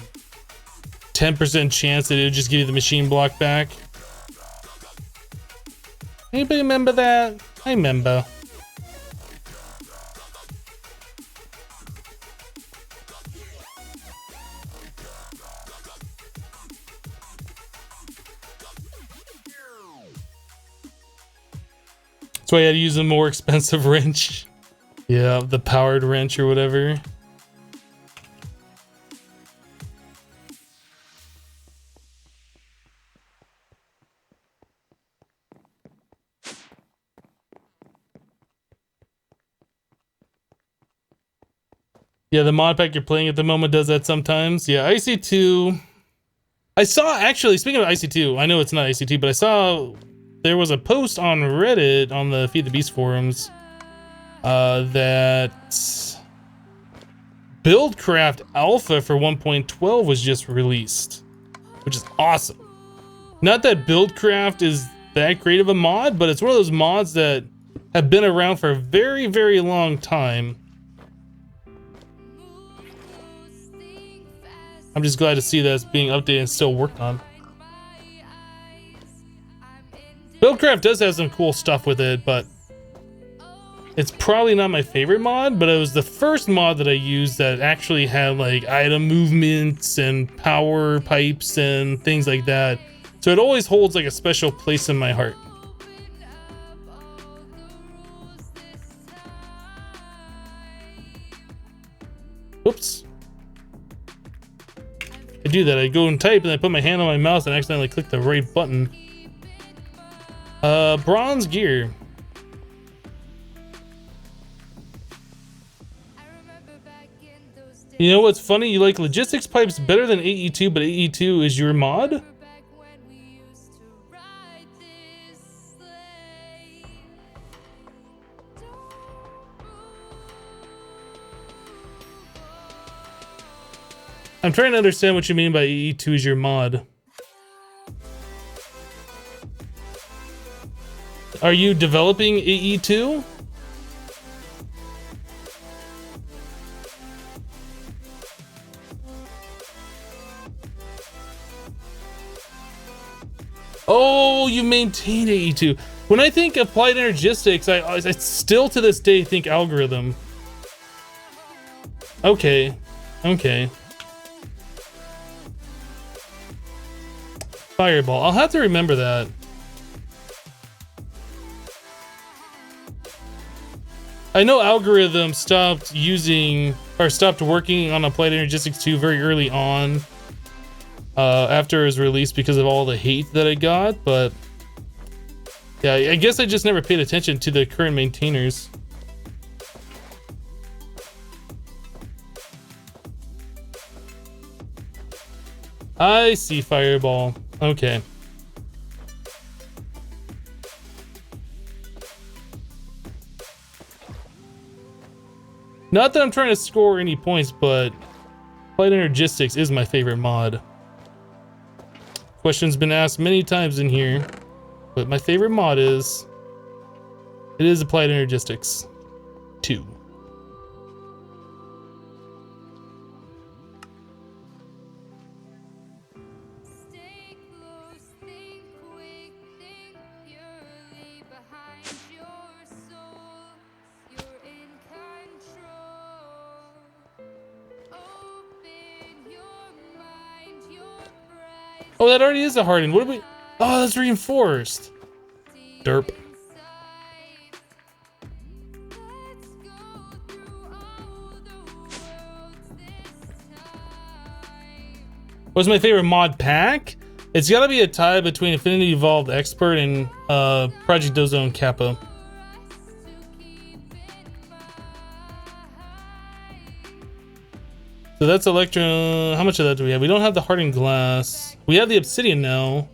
10% chance that it would just give you the machine block back? Anybody remember that? I remember. That's why I had to use a more expensive wrench. Yeah, the powered wrench or whatever. Yeah, the mod pack you're playing at the moment does that sometimes. Yeah, IC2. I saw, actually, speaking of IC2, I know it's not IC2, but I saw there was a post on Reddit on the Feed the Beast forums that Buildcraft Alpha for 1.12 was just released, which is awesome. Not that Buildcraft is that great of a mod, but it's one of those mods that have been around for a very, very long time. I'm just glad to see that it's being updated and still worked on. Buildcraft does have some cool stuff with it, but it's probably not my favorite mod, but it was the first mod that I used that actually had like item movements and power pipes and things like that. So it always holds like a special place in my heart. Whoops. I do that. I go and type and I put my hand on my mouse and accidentally click the right button. Bronze gear. You know what's funny? You like logistics pipes better than AE2, but AE2 is your mod? I'm trying to understand what you mean by AE2 is your mod. Are you developing AE2? Oh, you maintain AE2. When I think applied energistics, I still to this day think algorithm. Okay. Okay. Fireball. I'll have to remember that. I know algorithm stopped using or stopped working on applied energistics 2 very early on after it was released because of all the hate that it got, but yeah, I guess I just never paid attention to the current maintainers. I see Fireball. Okay. Not that I'm trying to score any points, but Applied Energistics is my favorite mod. Question's been asked many times in here, but my favorite mod is... It is Applied Energistics 2. Oh, that already is a hardened. What do we... Oh, that's reinforced. Derp. What's my favorite mod pack? It's gotta be a tie between Infinity Evolved Expert and Project Ozone Kappa. So that's Electro. How much of that do we have? We don't have the hardened glass. We have the Obsidian now.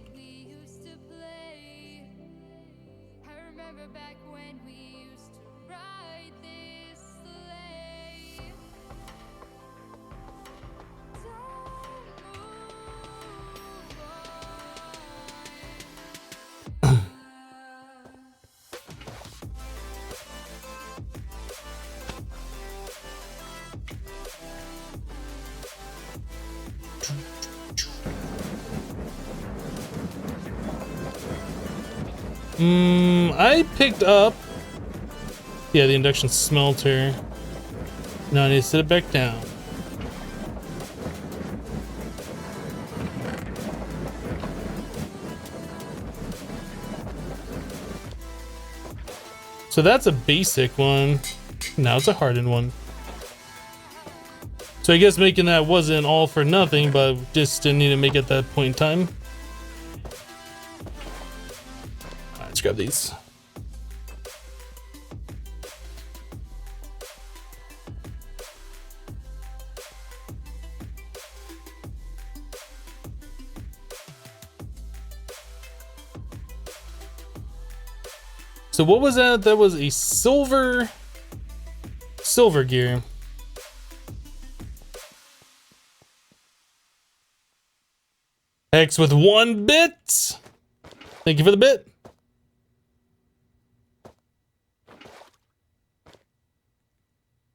I picked up, yeah, the induction smelter. Now I need to set it back down. So that's a basic one. Now it's a hardened one. So I guess making that wasn't all for nothing, but just didn't need to make it at that point in time. Let's grab these. So what was that? That was a silver gear. X with 1 bit. Thank you for the bit.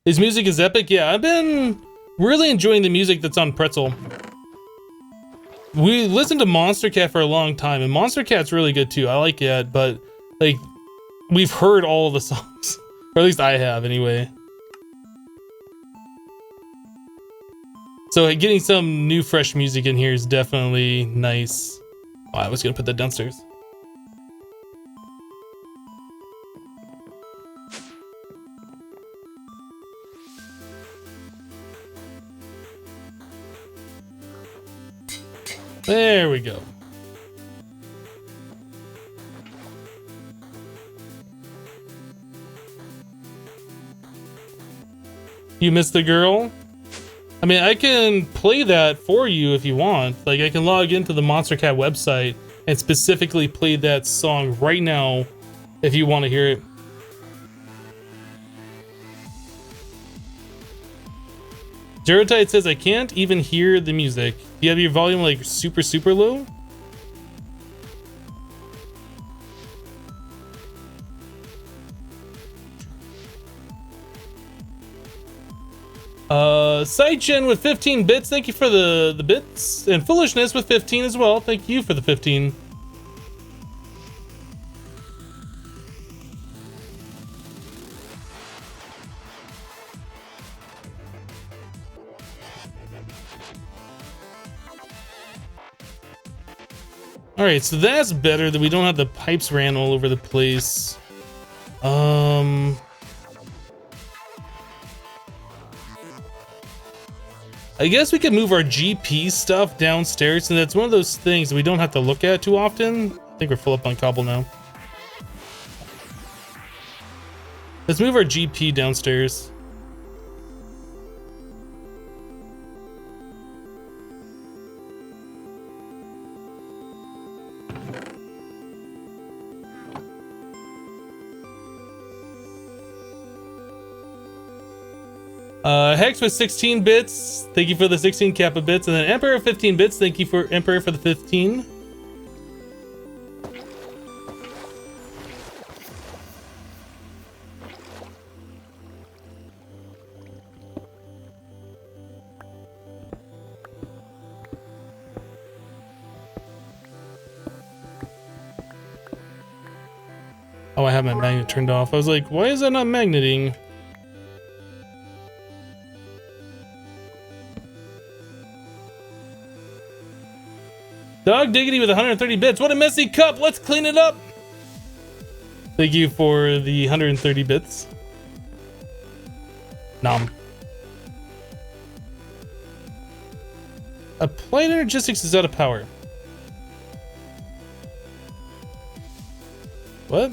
His music is epic. Yeah, I've been really enjoying the music that's on Pretzel. We listened to Monster Cat for a long time, and Monster Cat's really good too. I like it, but like we've heard all of the songs, or at least I have anyway. So getting some new fresh music in here is definitely nice. Oh, I was gonna put that downstairs. There we go. You missed the girl? I mean, I can play that for you if you want. Like, I can log into the Monster Cat website and specifically play that song right now if you want to hear it. Gerotite says, I can't even hear the music. Do you have your volume like super, super low? Sidegen with 15 bits. Thank you for the bits. And Foolishness with 15 as well. Thank you for the 15. Alright, so that's better that we don't have the pipes ran all over the place. I guess we could move our GP stuff downstairs, and that's one of those things that we don't have to look at too often. I think we're full up on cobble now. Let's move our GP downstairs. Hex with 16 bits. Thank you for the 16 Kappa bits. And then Emperor 15 bits. Thank you for Emperor for the 15. Oh, I have my magnet turned off. I was like, why is that not magneting? Dog Diggity with 130 bits. What a messy cup. Let's clean it up. Thank you for the 130 bits. Nom. Applied energistics is out of power. What?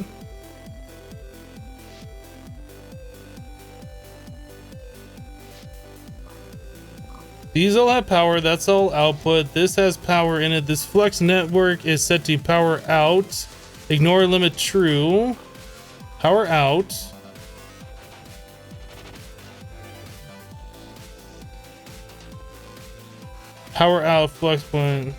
These all have power, that's all output. This has power in it. This Flux network is set to power out. Ignore limit true. Power out. Power out, Flux point.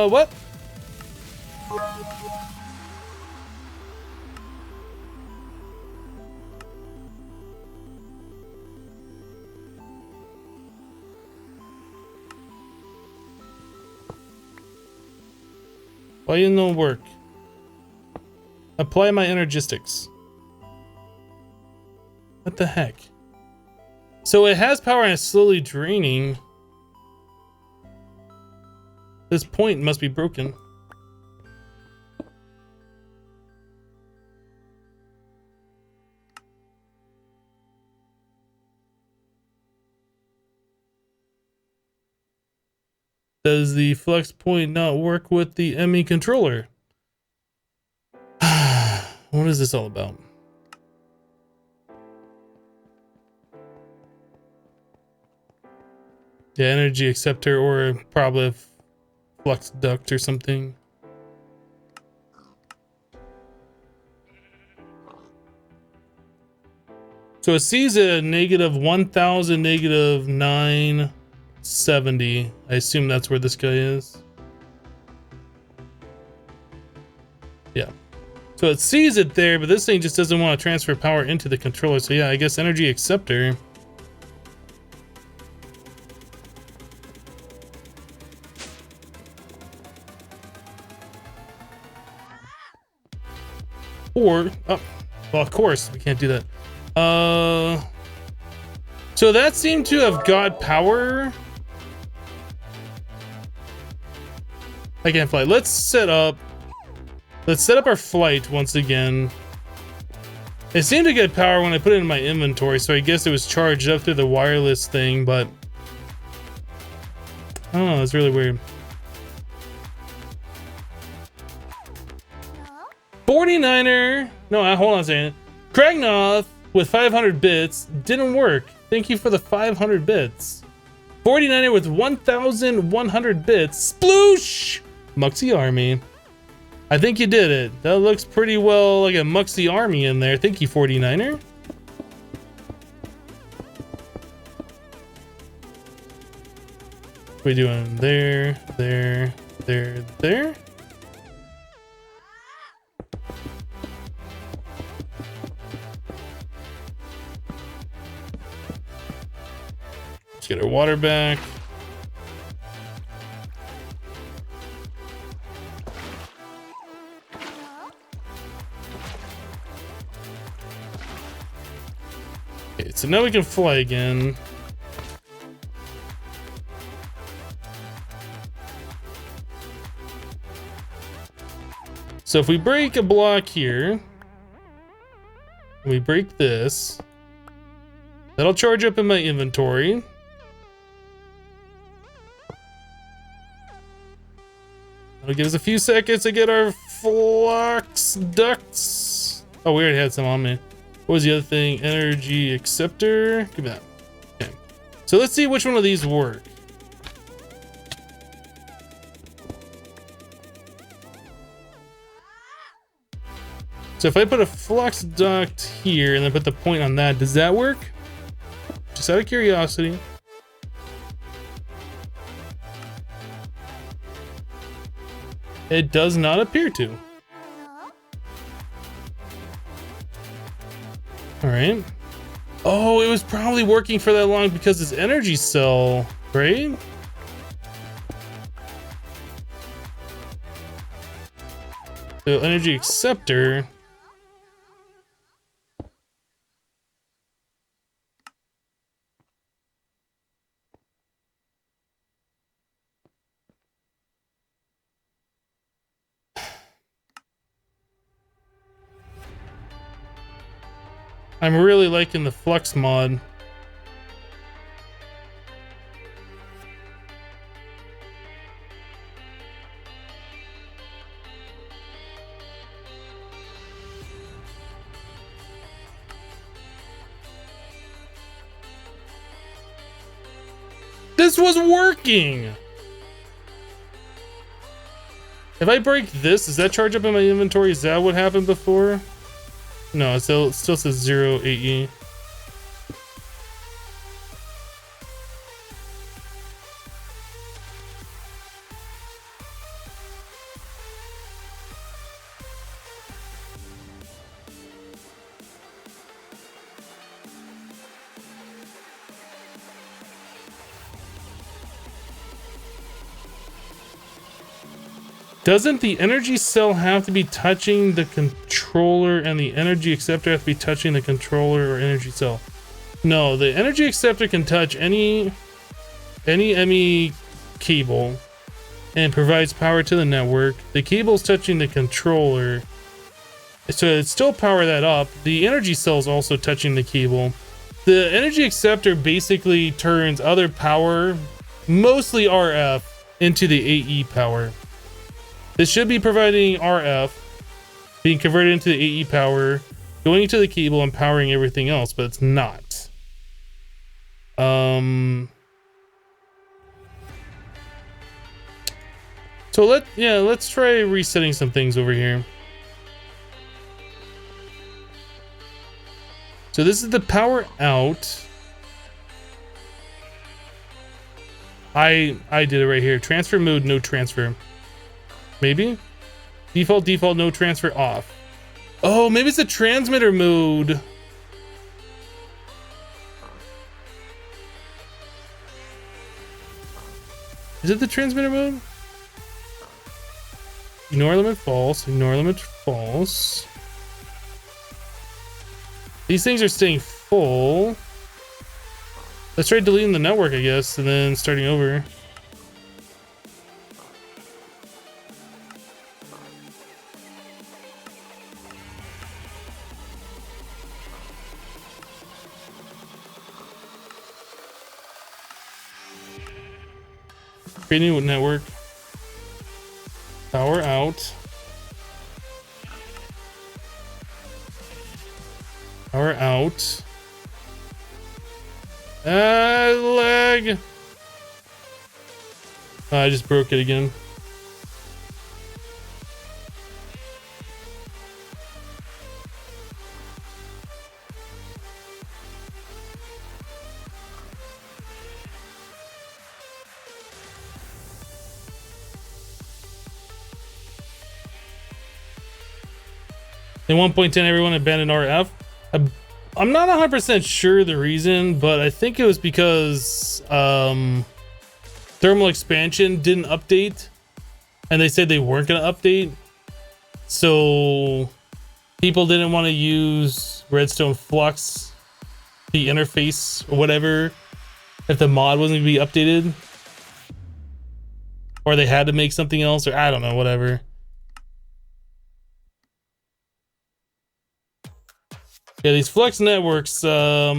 What? Why didn't it work? Apply my energistics. What the heck? So it has power and it's slowly draining. This point must be broken. Does the Flux point not work with the ME controller? What is this all about? Yeah, energy acceptor or probably a flux duct or something. So it sees a negative 1000, negative 970. I assume that's where this guy is. Yeah. So it sees it there, but this thing just doesn't want to transfer power into the controller. So yeah, I guess energy acceptor. Or, oh, well, of course, we can't do that. So that seemed to have got power. I can't fly. Let's set up our flight once again. It seemed to get power when I put it in my inventory, so I guess it was charged up through the wireless thing, but I don't know, it's really weird. 49er, no, hold on a second. Kragnoth with 500 bits didn't work. Thank you for the 500 bits. 49er with 1,100 bits. Sploosh! Muxy Army. I think you did it. That looks pretty well like a Muxy Army in there. Thank you, 49er. What are we doing? There. Let's get our water back. Okay, so now we can fly again. So if we break a block here, we break this, that'll charge up in my inventory. That'll give us a few seconds to get our flux ducts. Oh, we already had some on me. What was the other thing? Energy acceptor. Give me that. Okay. So let's see which one of these work. So if I put a flux duct here and then put the point on that, does that work? Just out of curiosity. It does not appear to. All right. Oh, it was probably working for that long because it's energy cell, right? So energy acceptor. I'm really liking the Flux mod. This was working! If I break this, does that charge up in my inventory? Is that what happened before? No, it still says 0 AE. Doesn't the energy cell have to be touching the controller and the energy acceptor have to be touching the controller or energy cell? No, the energy acceptor can touch any ME cable and provides power to the network. The cable's touching the controller, so it's still power that up. The energy cell is also touching the cable. The energy acceptor basically turns other power, mostly RF, into the AE power. This should be providing RF, being converted into the AE power, going into the cable and powering everything else, but it's not. So let's try resetting some things over here. So this is the power out. I did it right here. Transfer mode, no transfer. Maybe? Default, no transfer off. Oh, maybe it's the transmitter mode. Is it the transmitter mode? Ignore element false, ignore element false. These things are staying full. Let's try deleting the network, I guess, and then starting over. Create a new network. Power out. Power out. Lag. I just broke it again. In 1.10, everyone abandoned RF. I'm not 100% sure the reason, but I think it was because thermal expansion didn't update, and they said they weren't going to update. So people didn't want to use Redstone Flux, the interface or whatever, if the mod wasn't going to be updated. Or they had to make something else, or I don't know, whatever. Yeah, these Flux networks, at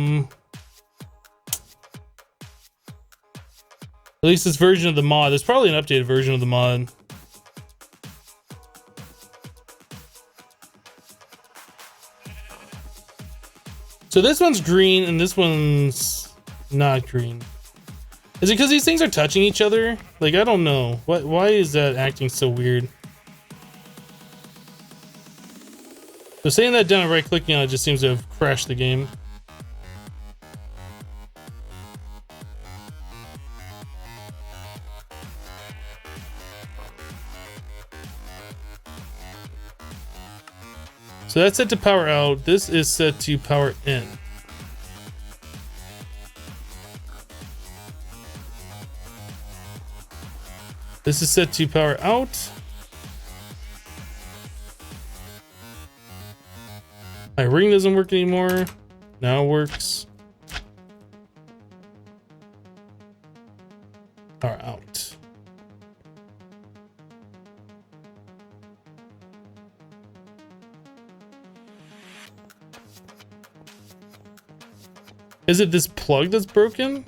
least this version of the mod, there's probably an updated version of the mod. So this one's green and this one's not green. Is it because these things are touching each other? Like, I don't know. Why is that acting so weird? So saying that down and right clicking on it just seems to have crashed the game. So that's set to power out. This is set to power in. This is set to power out. My ring doesn't work anymore. Now it works. Power out. Is it this plug that's broken?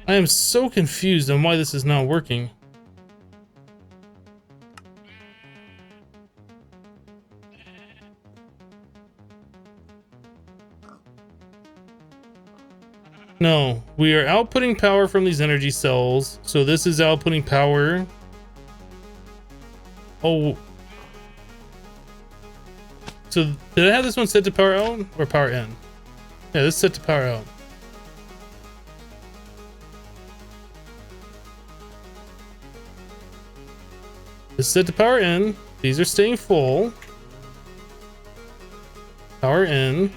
I am so confused on why this is not working. No, we are outputting power from these energy cells. So this is outputting power. Oh. So did I have this one set to power out or power in? Yeah, this is set to power out. This is set to power in. These are staying full. Power in.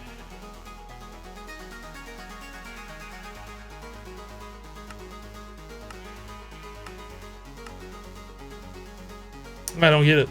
I don't get it.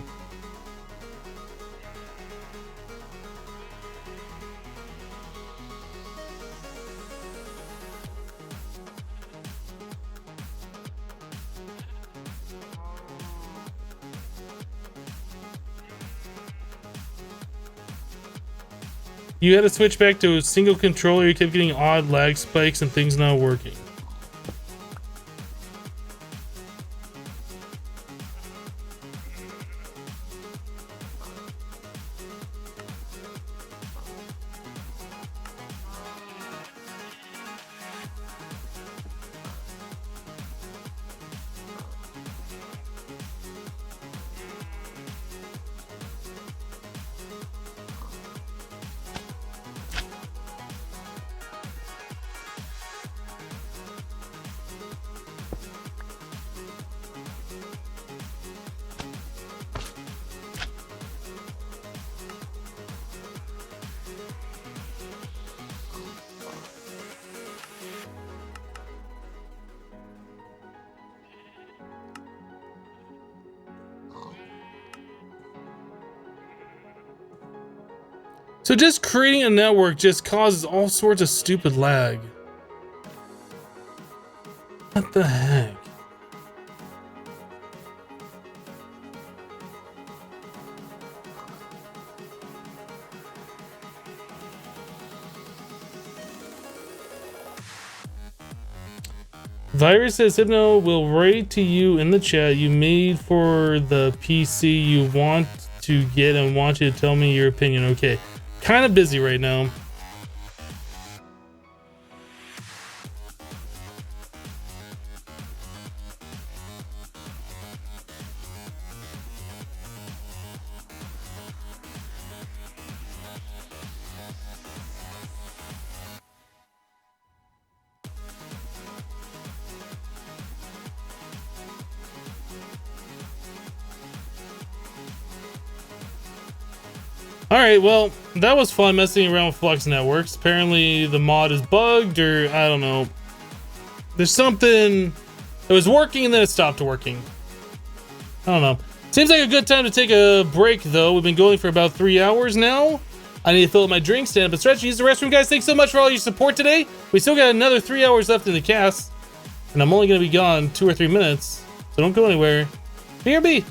You had to switch back to a single controller. You kept getting odd lag spikes and things not working. So just creating a network just causes all sorts of stupid lag. What the heck? Virus says Hypno will write to you in the chat you made for the PC you want to get and want you to tell me your opinion. Okay. Kind of busy right now. All right, well, that was fun messing around with Flux networks. Apparently the mod is bugged, or I don't know. There's something. It was working and then it stopped working. I don't know. Seems like a good time to take a break, though. We've been going for about 3 hours now. I need to fill up my drink, stand up and stretch, use the restroom. Guys, thanks so much for all your support today. We still got another 3 hours left in the cast, and I'm only going to be gone 2 or 3 minutes, so don't go anywhere. BRB.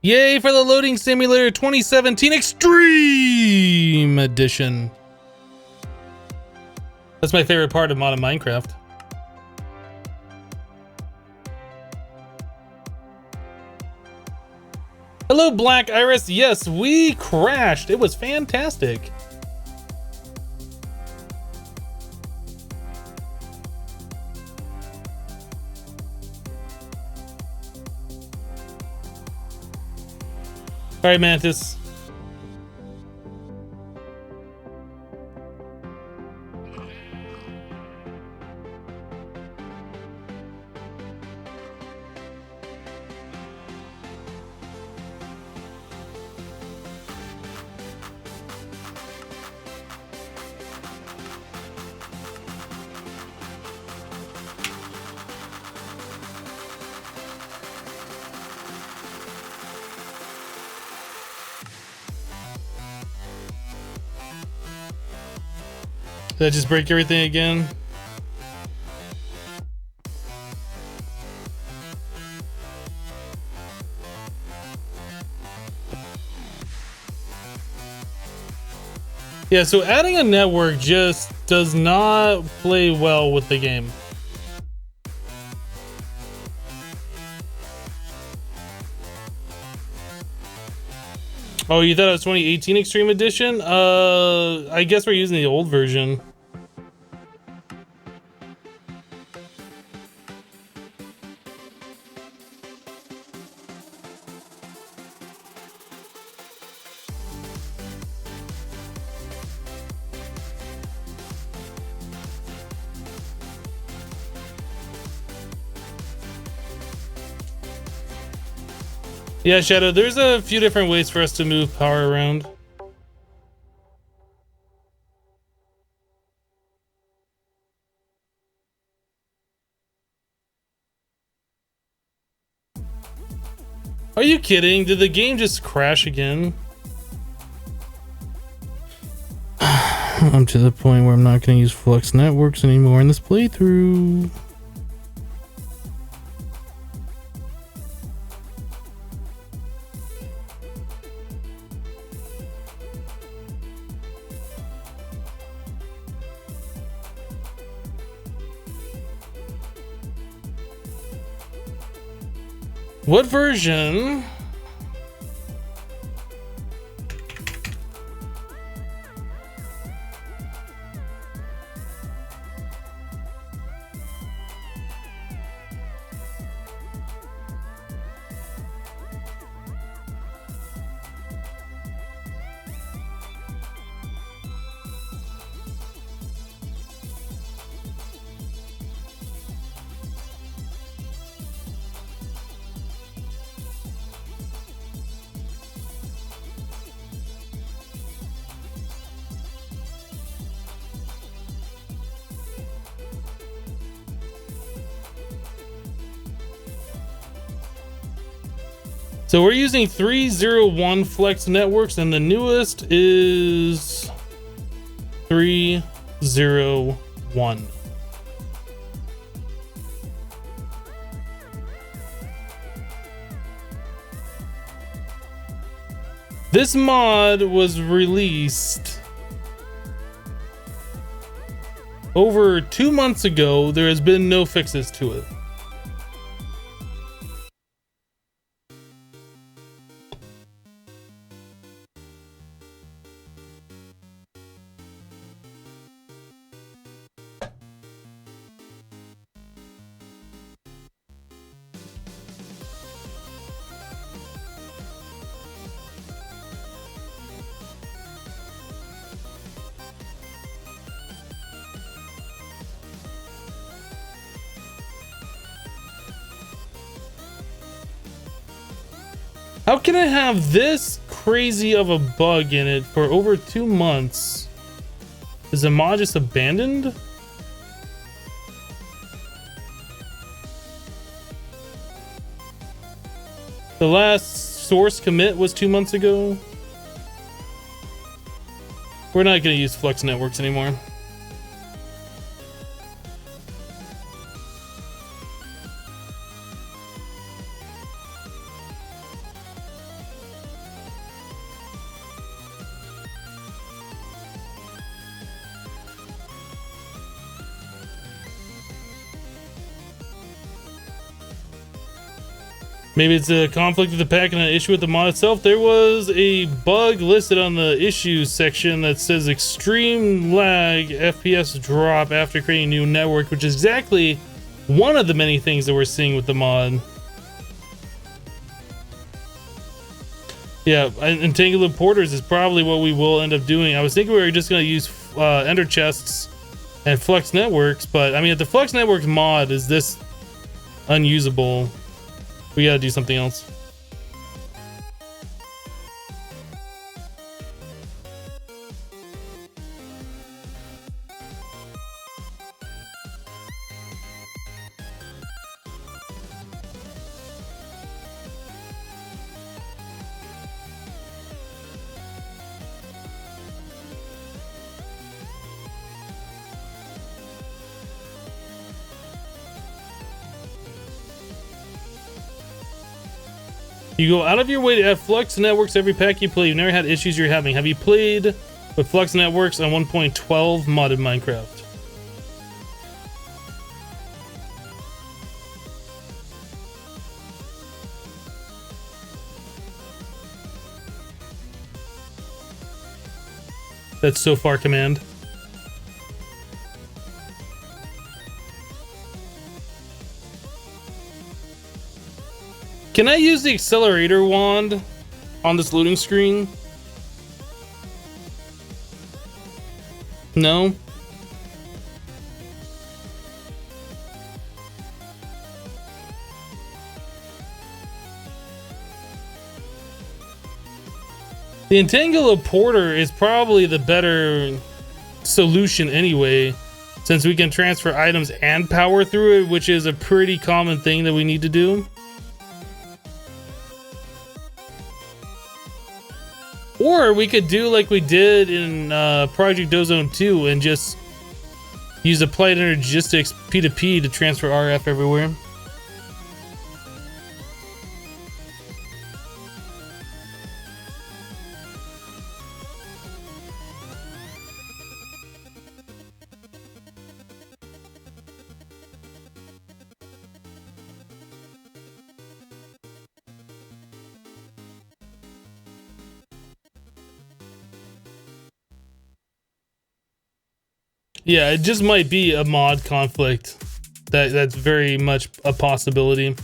Yay for the Loading Simulator 2017 Extreme Edition. That's my favorite part of modded Minecraft. Hello, Black Iris. Yes, we crashed. It was fantastic. All right, Mantis. Did I just break everything again? Yeah, so adding a network just does not play well with the game. Oh, you thought it was 2018 Extreme Edition? I guess we're using the old version. Yeah, Shadow, there's a few different ways for us to move power around. Are you kidding? Did the game just crash again? I'm to the point where I'm not going to use Flux networks anymore in this playthrough. What version? So we're using 301 Flex networks, and the newest is 301. This mod was released over 2 months ago. There has been no fixes to it. How can I have this crazy of a bug in it for over 2 months? Is the mod just abandoned? The last source commit was 2 months ago. We're not going to use Flux networks anymore. Maybe it's a conflict with the pack and an issue with the mod itself. There was a bug listed on the issues section that says extreme lag FPS drop after creating a new network, which is exactly one of the many things that we're seeing with the mod. Yeah, entangled porters is probably what we will end up doing. I was thinking we were just going to use ender chests and flux networks, but I mean, if the flux networks mod is this unusable, we got to do something else. You go out of your way to add Flux networks every pack you play. You've never had issues you're having. Have you played with Flux networks on 1.12 modded Minecraft? That's so far command. Can I use the accelerator wand on this loading screen? No. The Entangle Porter is probably the better solution anyway, since we can transfer items and power through it, which is a pretty common thing that we need to do. Or we could do like we did in Project Ozone 2 and just use Applied Energistics P2P to transfer RF everywhere. Yeah, it just might be a mod conflict. That's very much a possibility.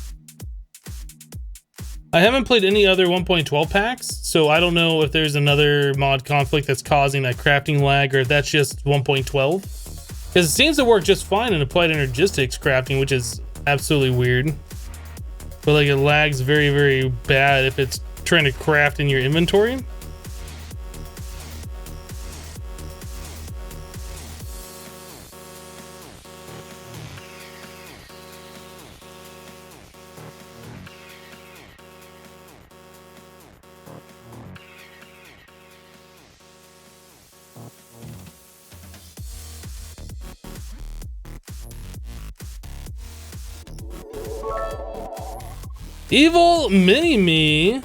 I haven't played any other 1.12 packs, so I don't know if there's another mod conflict that's causing that crafting lag, or if that's just 1.12. Because it seems to work just fine in Applied Energistics crafting, which is absolutely weird. But like it lags very, very bad if it's trying to craft in your inventory. Evil Mini-Me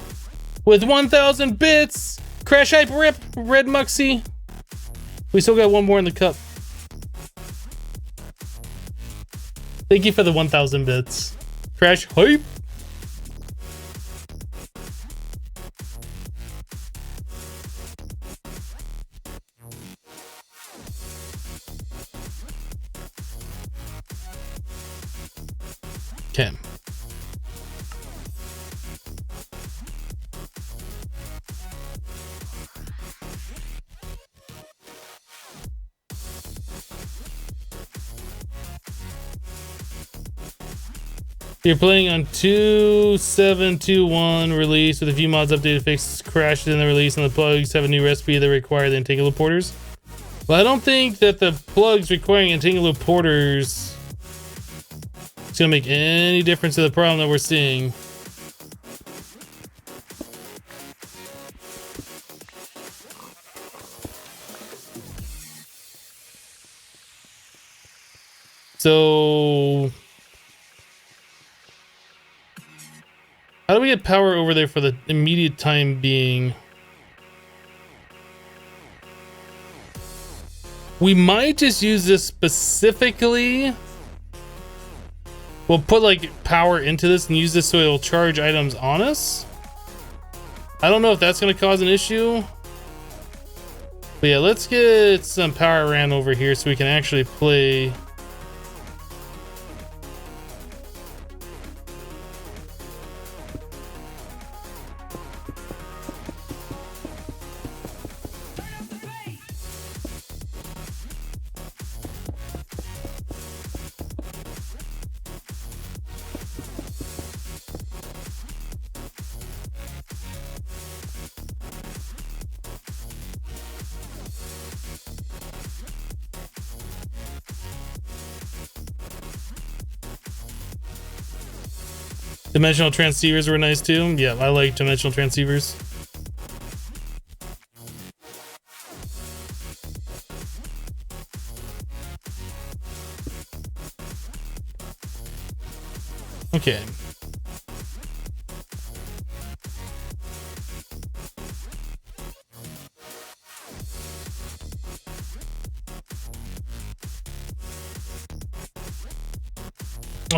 with 1,000 bits. Crash Hype Rip, Red Muxie. We still got one more in the cup. Thank you for the 1,000 bits. Crash Hype. Okay. You're playing on 2.7.2.1 release with a few mods updated, fixes, crashes in the release, and the plugs have a new recipe that require the Entangle Porters. Well, I don't think that the plugs requiring Entangle Porters is going to make any difference to the problem that we're seeing. So how do we get power over there for the immediate time being? We might just use this specifically. we'll put like power into this and use this so it'll charge items on us. I don't know if that's going to cause an issue. But yeah, let's get some power ran over here so we can actually play. Dimensional transceivers were nice too. Yeah, I like dimensional transceivers. Okay.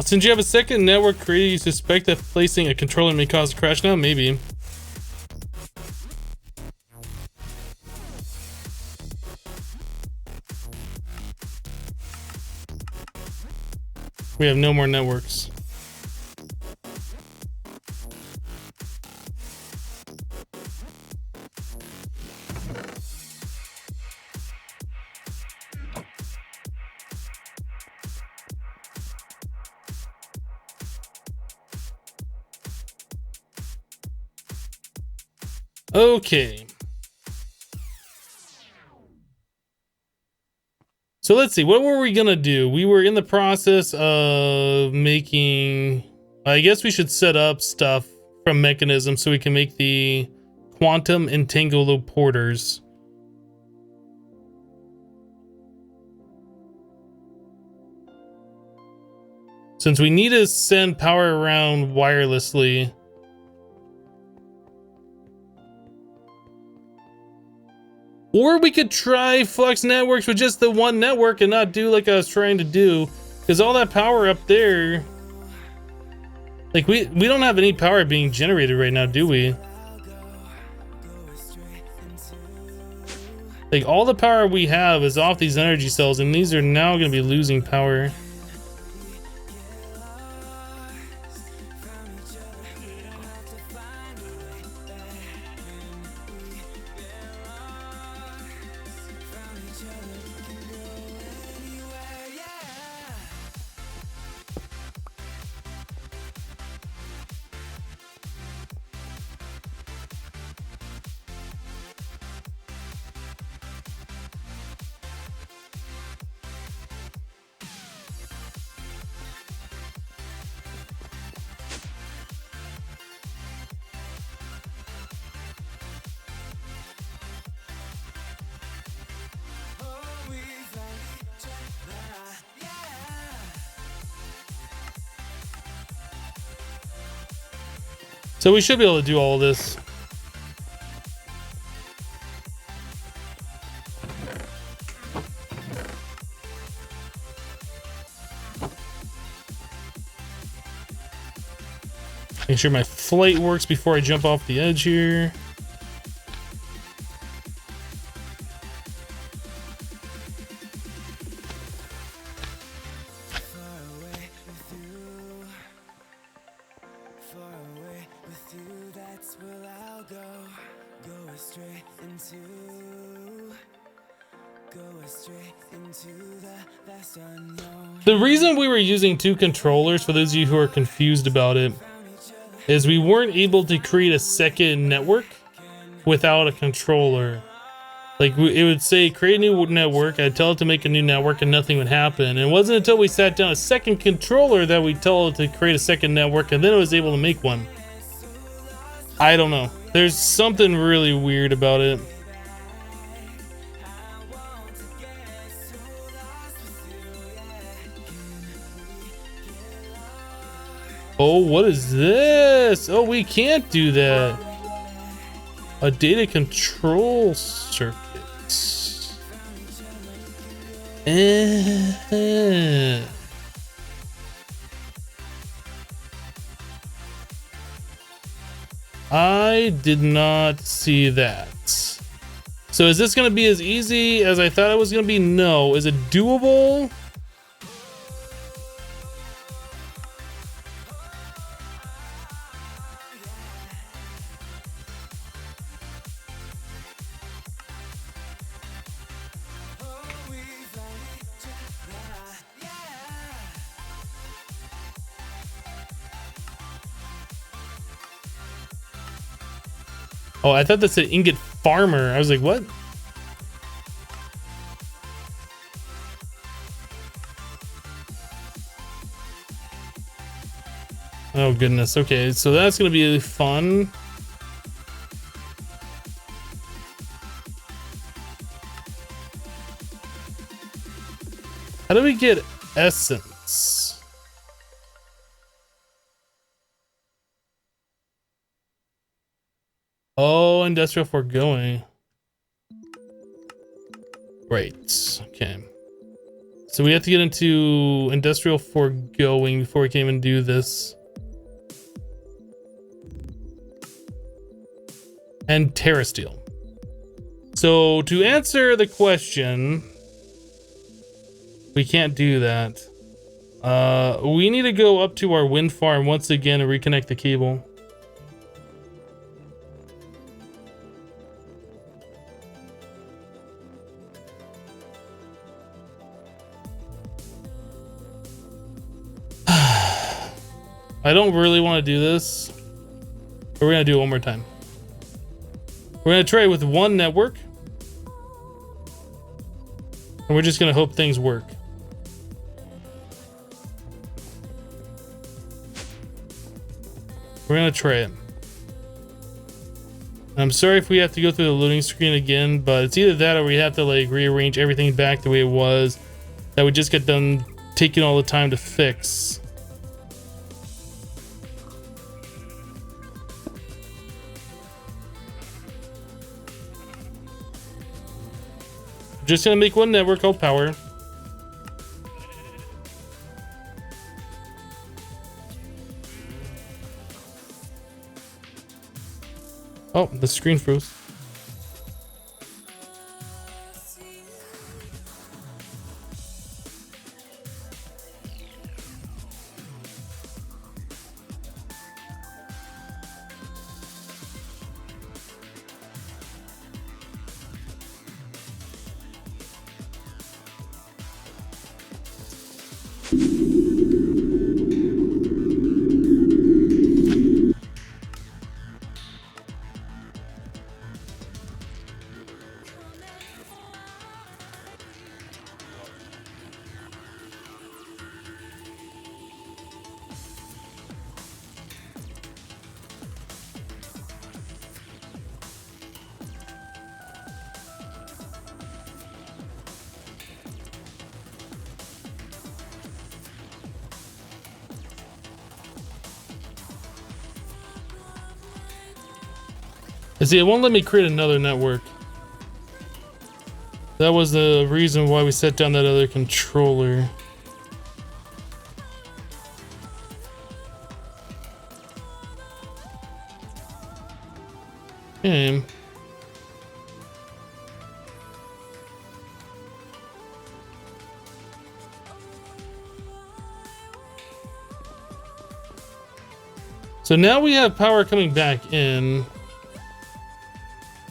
Since you have a second network created, you suspect that placing a controller may cause a crash now? Maybe. We have no more networks. Okay. So let's see, what were we gonna do? We were in the process of making, I guess we should set up stuff from mechanism so we can make the quantum entangled porters. Since we need to send power around wirelessly. Or we could try Flux networks with just the one network and not do like I was trying to do. Because all that power up there, like we don't have any power being generated right now, do we? Like all the power we have is off these energy cells, and these are now going to be losing power. So we should be able to do all of this. Make sure my flight works before I jump off the edge here. The reason we were using two controllers, for those of you who are confused about it, is we weren't able to create a second network without a controller. Like it would say create a new network, I'd tell it to make a new network and nothing would happen. And it wasn't until we sat down a second controller that we told it to create a second network, and then it was able to make one. I don't know. There's something really weird about it. Oh, what is this? Oh, we can't do that. A data control circuit. I did not see that. So is this going to be as easy as I thought it was going to be? No. Is it doable? Oh, I thought that said ingot farmer. I was like, what? Oh, goodness. Okay, so that's going to be fun. How do we get essence? Oh, industrial foregoing. Right. Okay. So we have to get into industrial foregoing before we can even do this. And terra steel. So to answer the question, we can't do that. We need to go up to our wind farm once again and reconnect the cable. I don't really want to do this, but we're gonna do it one more time. We're gonna try it with one network, and we're just gonna hope things work. We're gonna try it. I'm sorry if we have to go through the loading screen again, but it's either that or we have to like rearrange everything back the way it was that we just got done taking all the time to fix. Just gonna make one network called power. Oh, the screen froze. See, it won't let me create another network. That was the reason why we set down that other controller. Okay. So now we have power coming back in.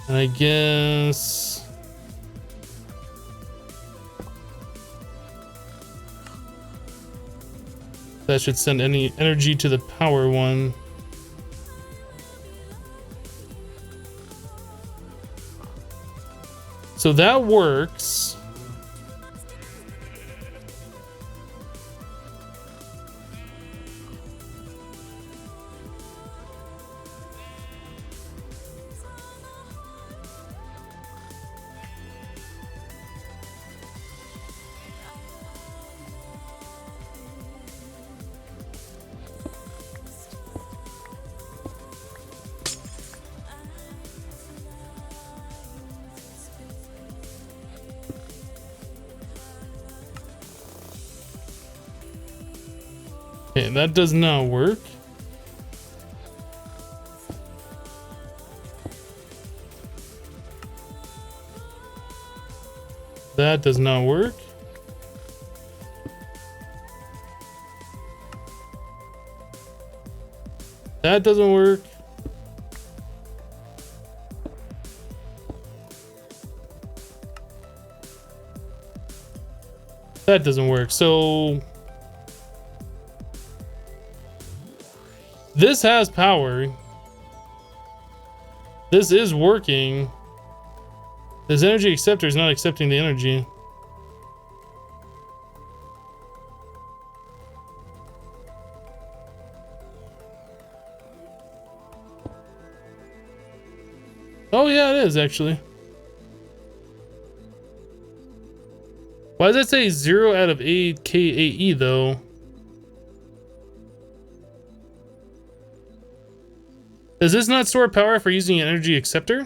And I guess that should send any energy to the power one. So that works. Okay, that does not work. That does not work. That doesn't work. That doesn't work. So this has power. This is working. This energy acceptor is not accepting the energy. Oh yeah, it is actually. Why does that say 0 out of 8 KAE though? Does this not store power for using an energy acceptor?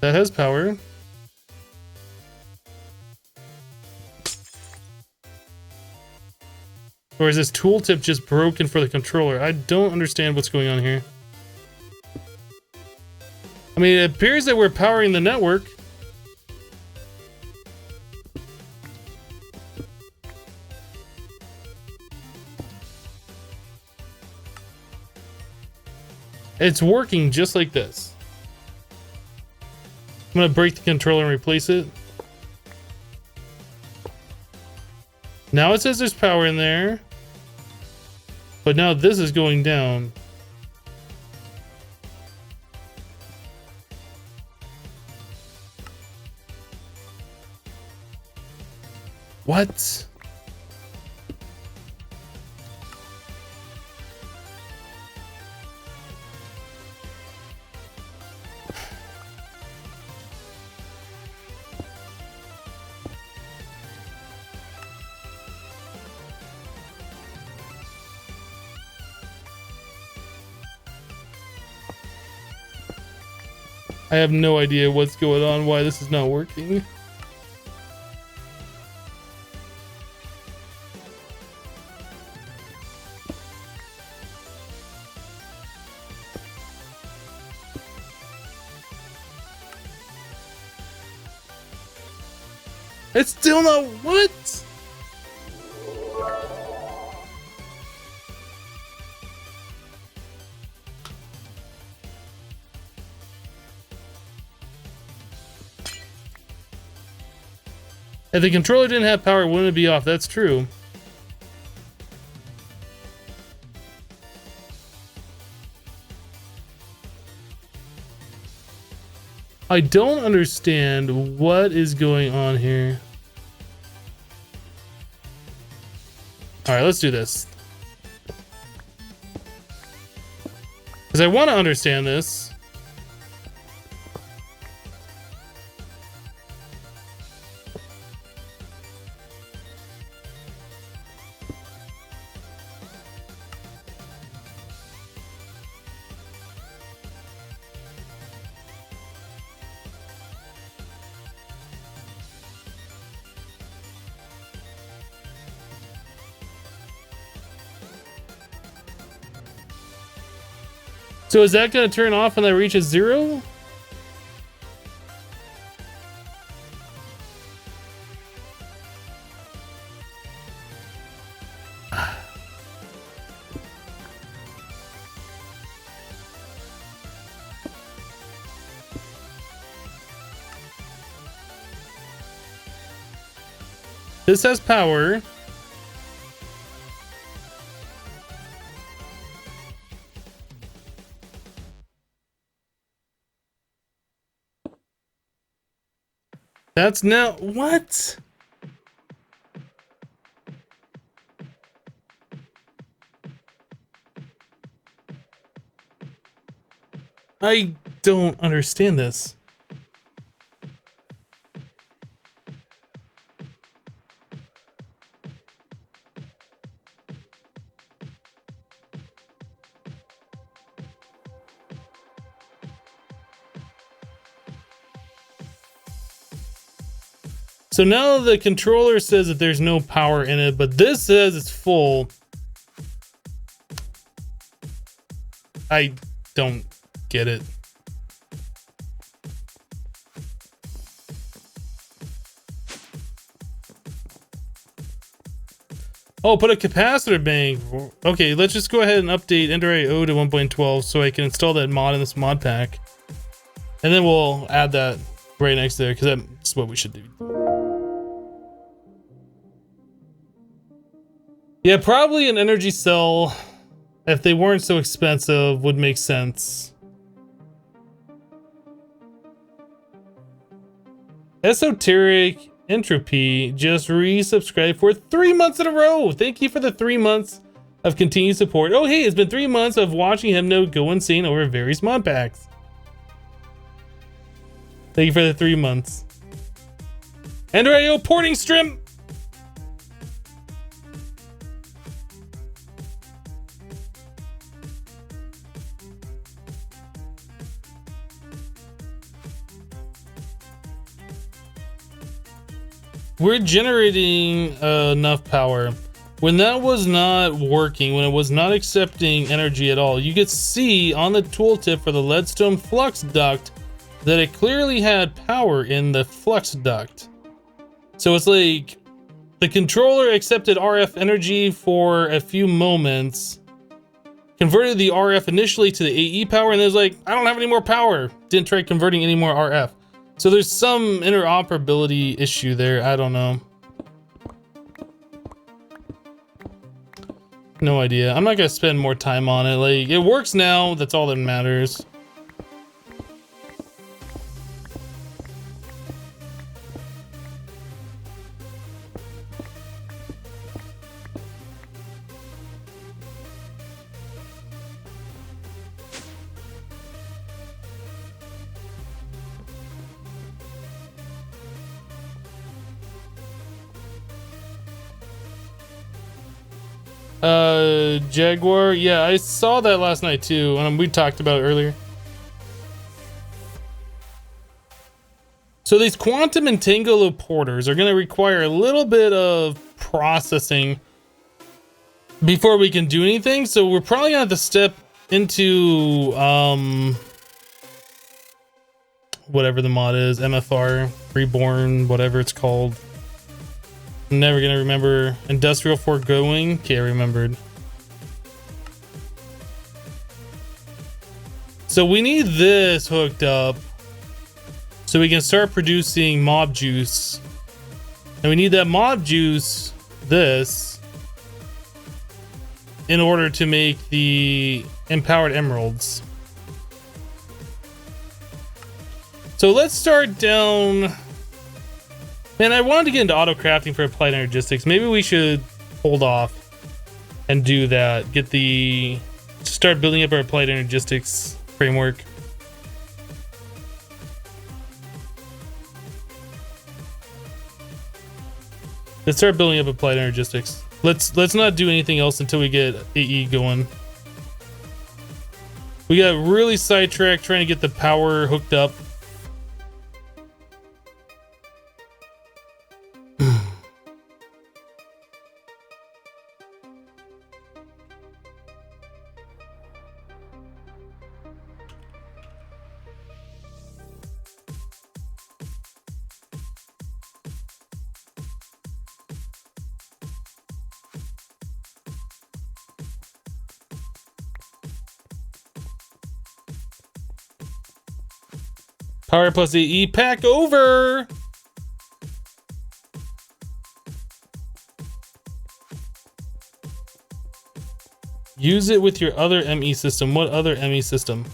That has power. Or is this tooltip just broken for the controller? I don't understand what's going on here. I mean, it appears that we're powering the network. It's working just like this. I'm gonna break the controller and replace it. Now it says there's power in there. But now this is going down. What? I have no idea what's going on, why this is not working. It's still not what? If the controller didn't have power, wouldn't it be off? That's true. I don't understand what is going on here. All right, let's do this. Because I want to understand this. So is that going to turn off when that reaches 0? This has power. That's now what? I don't understand this. So now the controller says that there's no power in it, but this says it's full. I don't get it. Oh, put a capacitor bank. Okay, let's just go ahead and update Ender.io to 1.12 so I can install that mod in this mod pack. And then we'll add that right next there because that's what we should do. Yeah, probably an energy cell, if they weren't so expensive, would make sense. Esoteric Entropy just resubscribed for 3 months in a row. Thank you for the 3 months of continued support. Oh, hey, it's been 3 months of watching Hypno go insane over various mod packs. Thank you for the 3 months. Ender.io porting stream. We're generating enough power. When that was not working, when it was not accepting energy at all, you could see on the tooltip for the Redstone Flux duct that it clearly had power in the Flux duct. So it's like the controller accepted RF energy for a few moments, converted the RF initially to the AE power, and it was like, I don't have any more power. Didn't try converting any more RF. So there's some interoperability issue there. I don't know. No idea. I'm not gonna spend more time on it. Like, it works now. That's all that matters. Jaguar, yeah, I saw that last night too, and we talked about it earlier. So these quantum entanglement porters are going to require a little bit of processing before we can do anything. So we're probably going to have to step into whatever the mod is, MFR, Reborn, whatever it's called. I'm never going to remember. Industrial foregoing. Okay, I remembered. So we need this hooked up so we can start producing mob juice. And we need that mob juice, this, in order to make the empowered emeralds. So let's start down. Man, I wanted to get into auto crafting for applied energistics. Maybe we should hold off and do that. Get the, start building up our applied energistics framework. Let's start building up applied energistics. Let's not do anything else until we get AE going. We got really sidetracked trying to get the power hooked up. Power plus AE pack over. Use it with your other ME system. What other ME system?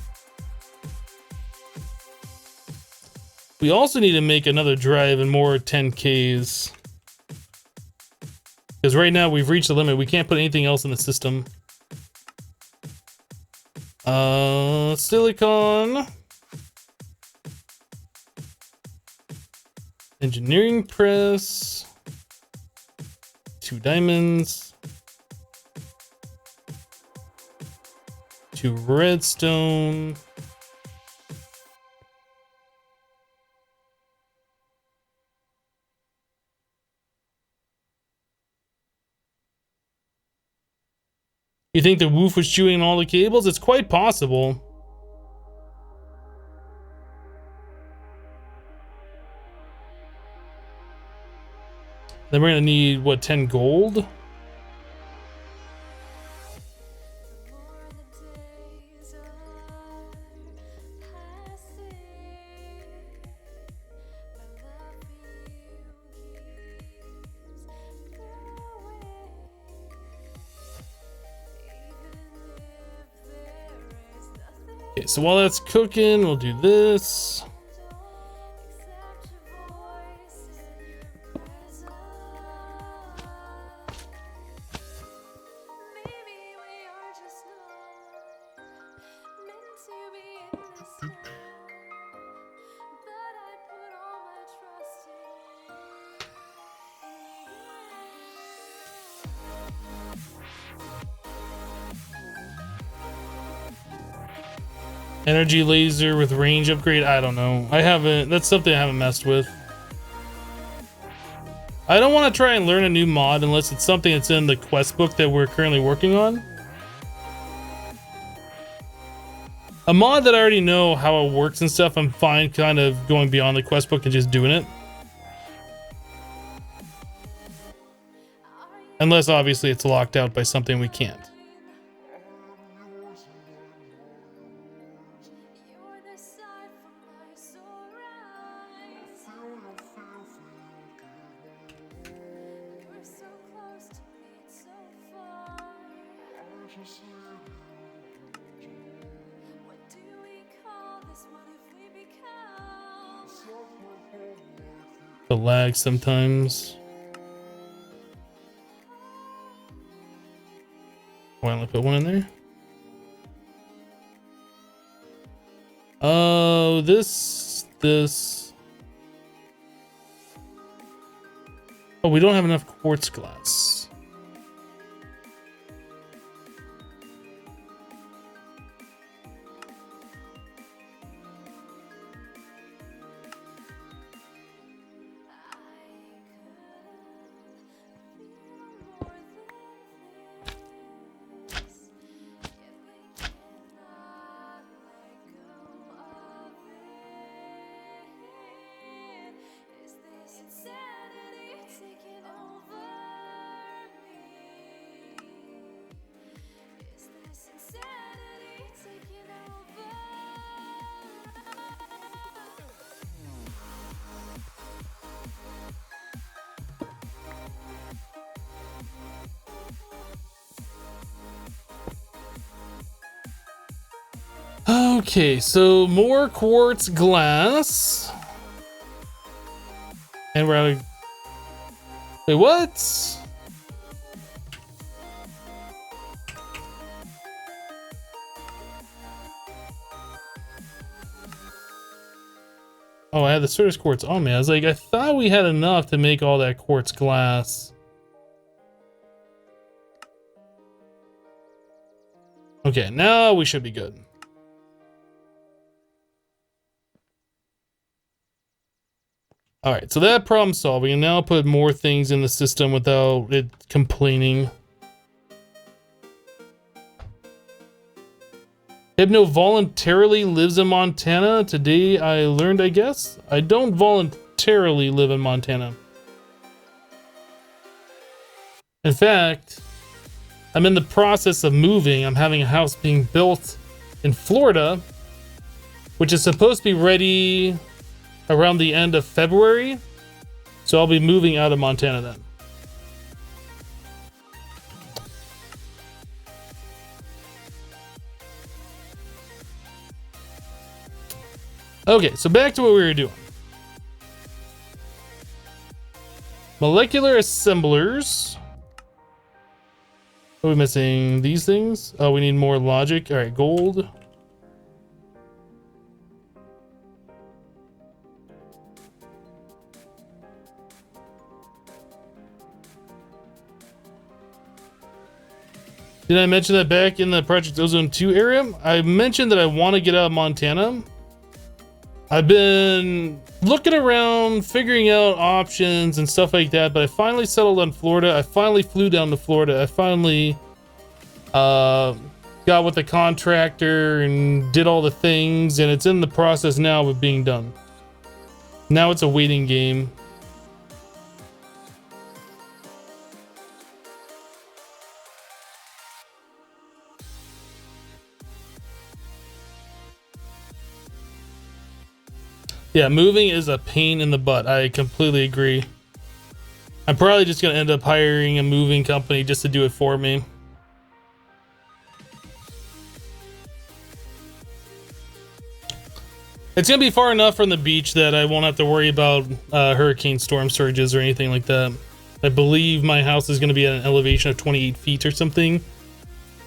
We also need to make another drive and more 10Ks. Because right now we've reached the limit. We can't put anything else in the system. Silicon. Engineering press. 2 diamonds. 2 redstone. You think the wolf was chewing all the cables? It's quite possible. Then we're gonna need, what, 10 gold? Okay, so while that's cooking, we'll do this. Energy laser with range upgrade. I don't know. I haven't. That's something I haven't messed with. I don't want to try and learn a new mod unless it's something that's in the quest book that we're currently working on. A mod that I already know how it works and stuff, I'm fine kind of going beyond the quest book and just doing it. Unless obviously it's locked out by something we can't. The lag sometimes. Why don't I put one in there? Oh, this. Oh, we don't have enough quartz glass. Okay, so more quartz glass. And we're out of... Wait, what? Oh, I had the surface quartz on me. I was like, I thought we had enough to make all that quartz glass. Okay, now we should be good. All right, so that problem solving, and now put more things in the system without it complaining. Hypno voluntarily lives in Montana. Today I learned, I guess. I don't voluntarily live in Montana. In fact, I'm in the process of moving. I'm having a house being built in Florida, which is supposed to be ready around the end of February. So I'll be moving out of Montana then. Okay, so back to what we were doing. Molecular assemblers. What are we missing? These things? Oh, we need more logic. All right, gold. Did I mention that back in the Project Ozone 2 area? I mentioned that I want to get out of Montana. I've been looking around, figuring out options and stuff like that, but I finally settled on Florida. I finally flew down to Florida. I finally Got with the contractor and did all the things, and it's in the process now of being done. Now it's a waiting game. Yeah, moving is a pain in the butt. I completely agree. I'm probably just going to end up hiring a moving company just to do it for me. It's going to be far enough from the beach that I won't have to worry about hurricane storm surges or anything like that. I believe my house is going to be at an elevation of 28 feet or something,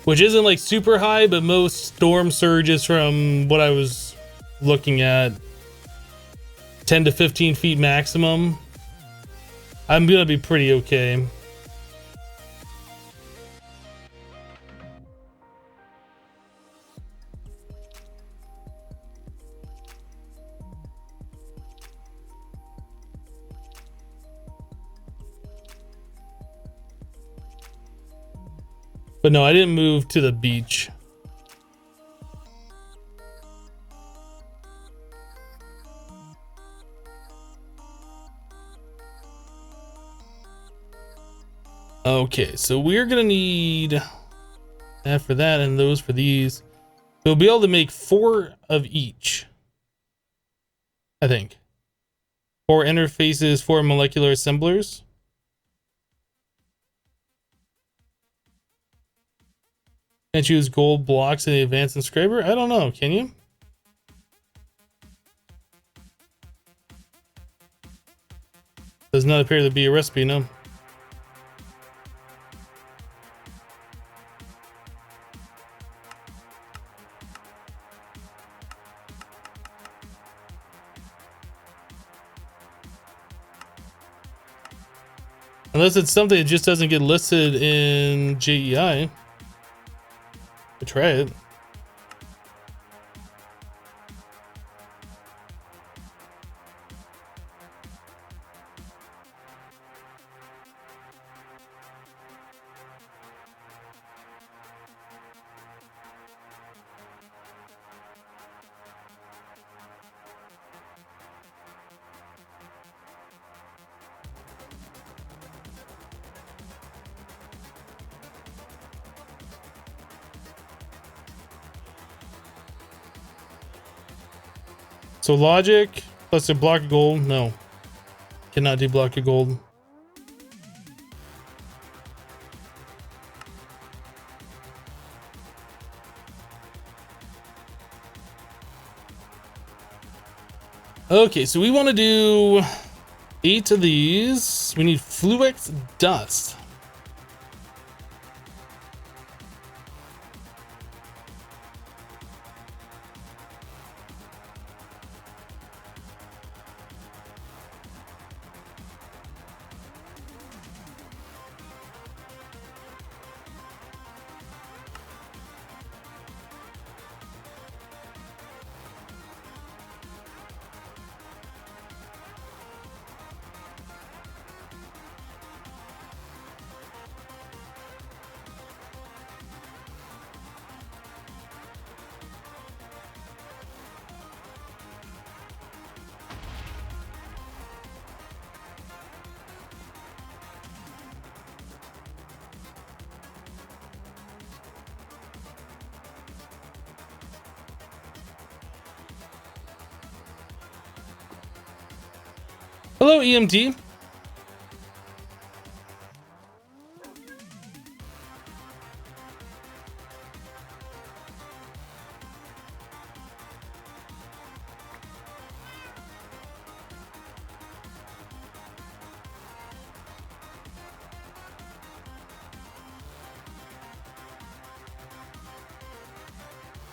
which isn't like super high, but most storm surges from what I was looking at, 10 to 15 feet maximum. I'm gonna be pretty okay. But no, I didn't move to the beach. Okay, so we're gonna need that for that and those for these. We'll be able to make 4 of each, I think. 4 interfaces, 4 molecular assemblers. Can't use gold blocks in the advanced inscriber? I don't know, can you? Does not appear to be a recipe, no. Unless it's something that just doesn't get listed in JEI. I'll try it. So logic plus a block of gold. No, cannot do block of gold. Okay, so we want to do 8 of these. We need Flux dust. Hello, EMT.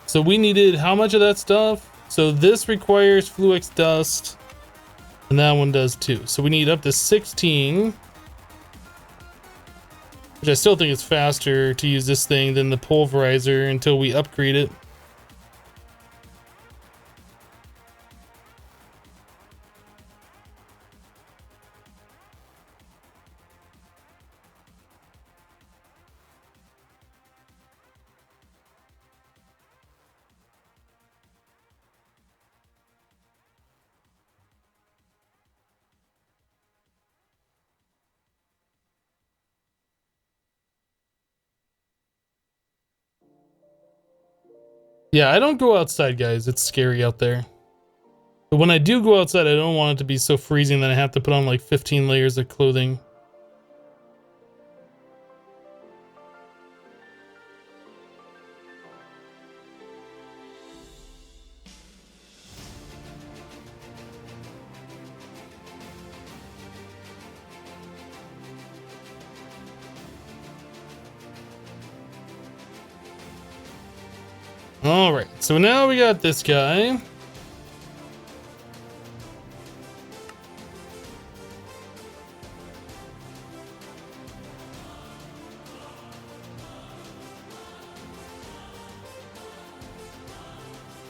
So we needed how much of that stuff? So this requires Flux dust, and that one does too. So we need up to 16, which I still think is faster to use this thing than the Pulverizer until we upgrade it. Yeah, I don't go outside, guys. It's scary out there. But when I do go outside, I don't want it to be so freezing that I have to put on like 15 layers of clothing. All right, so now we got this guy.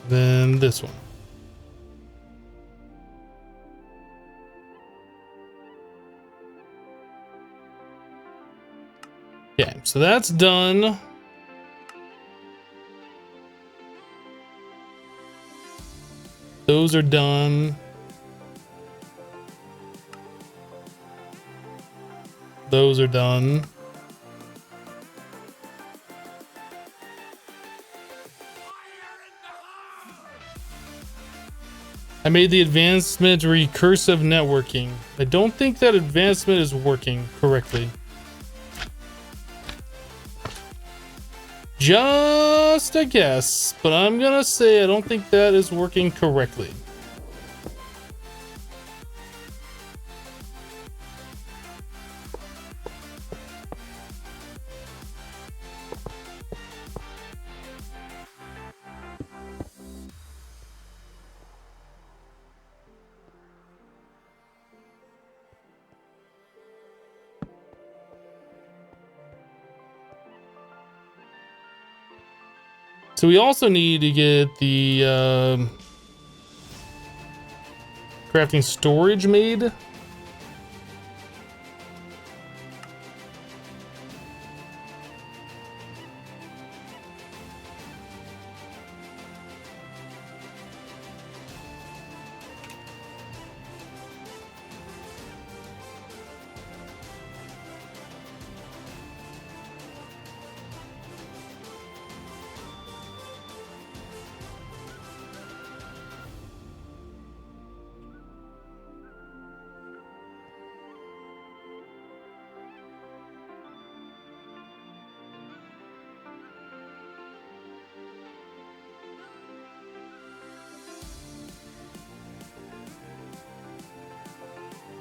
Then this one. Okay, so that's done. Those are done. Those are done. I made the advancement recursive networking. I don't think that advancement is working correctly. Just a guess, but I'm gonna say I don't think that is working correctly. So we also need to get the crafting storage made.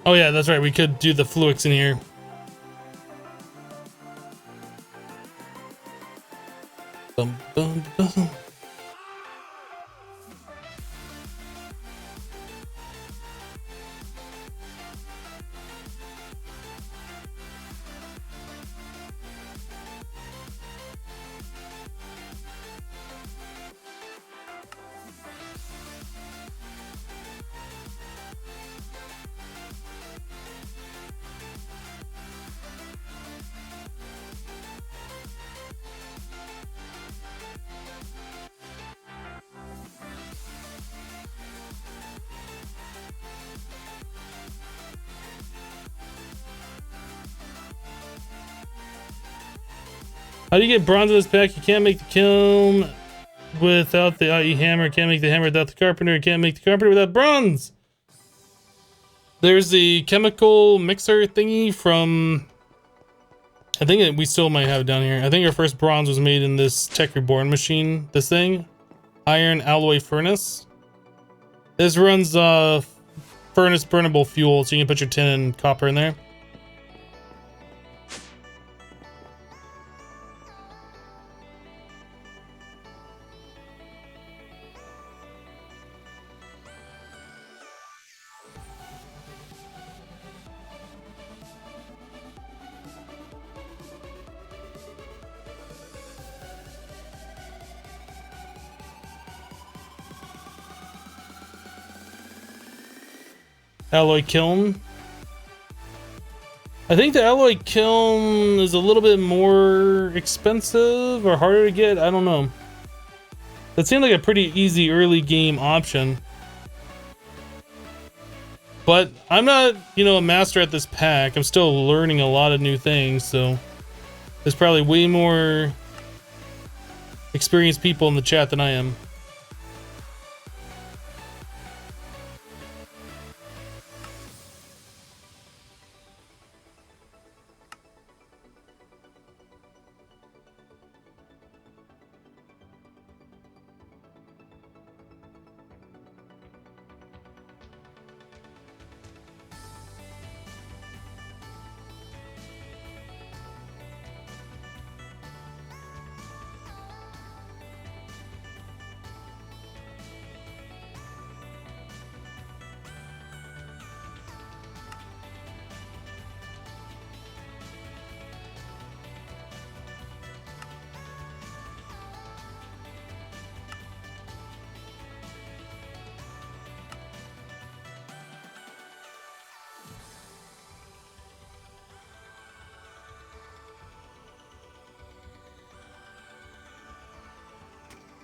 Oh yeah, that's right. We could do the Flux in here. Bum, bum, bum. How do you get bronze in this pack? You can't make the kiln without the IE hammer. Can't make the hammer without the carpenter. Can't make the carpenter without bronze. There's the chemical mixer thingy from... I think we still might have it down here. I think our first bronze was made in this Tech Reborn machine. This thing. Iron alloy furnace. This runs furnace burnable fuel, so you can put your tin and copper in there. Alloy kiln. I think the alloy kiln is a little bit more expensive or harder to get. I don't know. That seemed like a pretty easy early game option. But I'm not, you know, a master at this pack. I'm still learning a lot of new things, so there's probably way more experienced people in the chat than I am.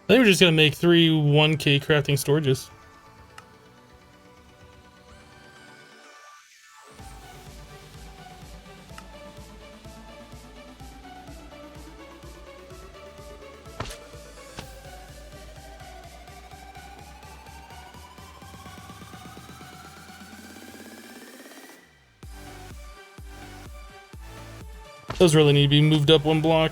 I think we're just gonna make 3 1K crafting storages. Those really need to be moved up 1 block.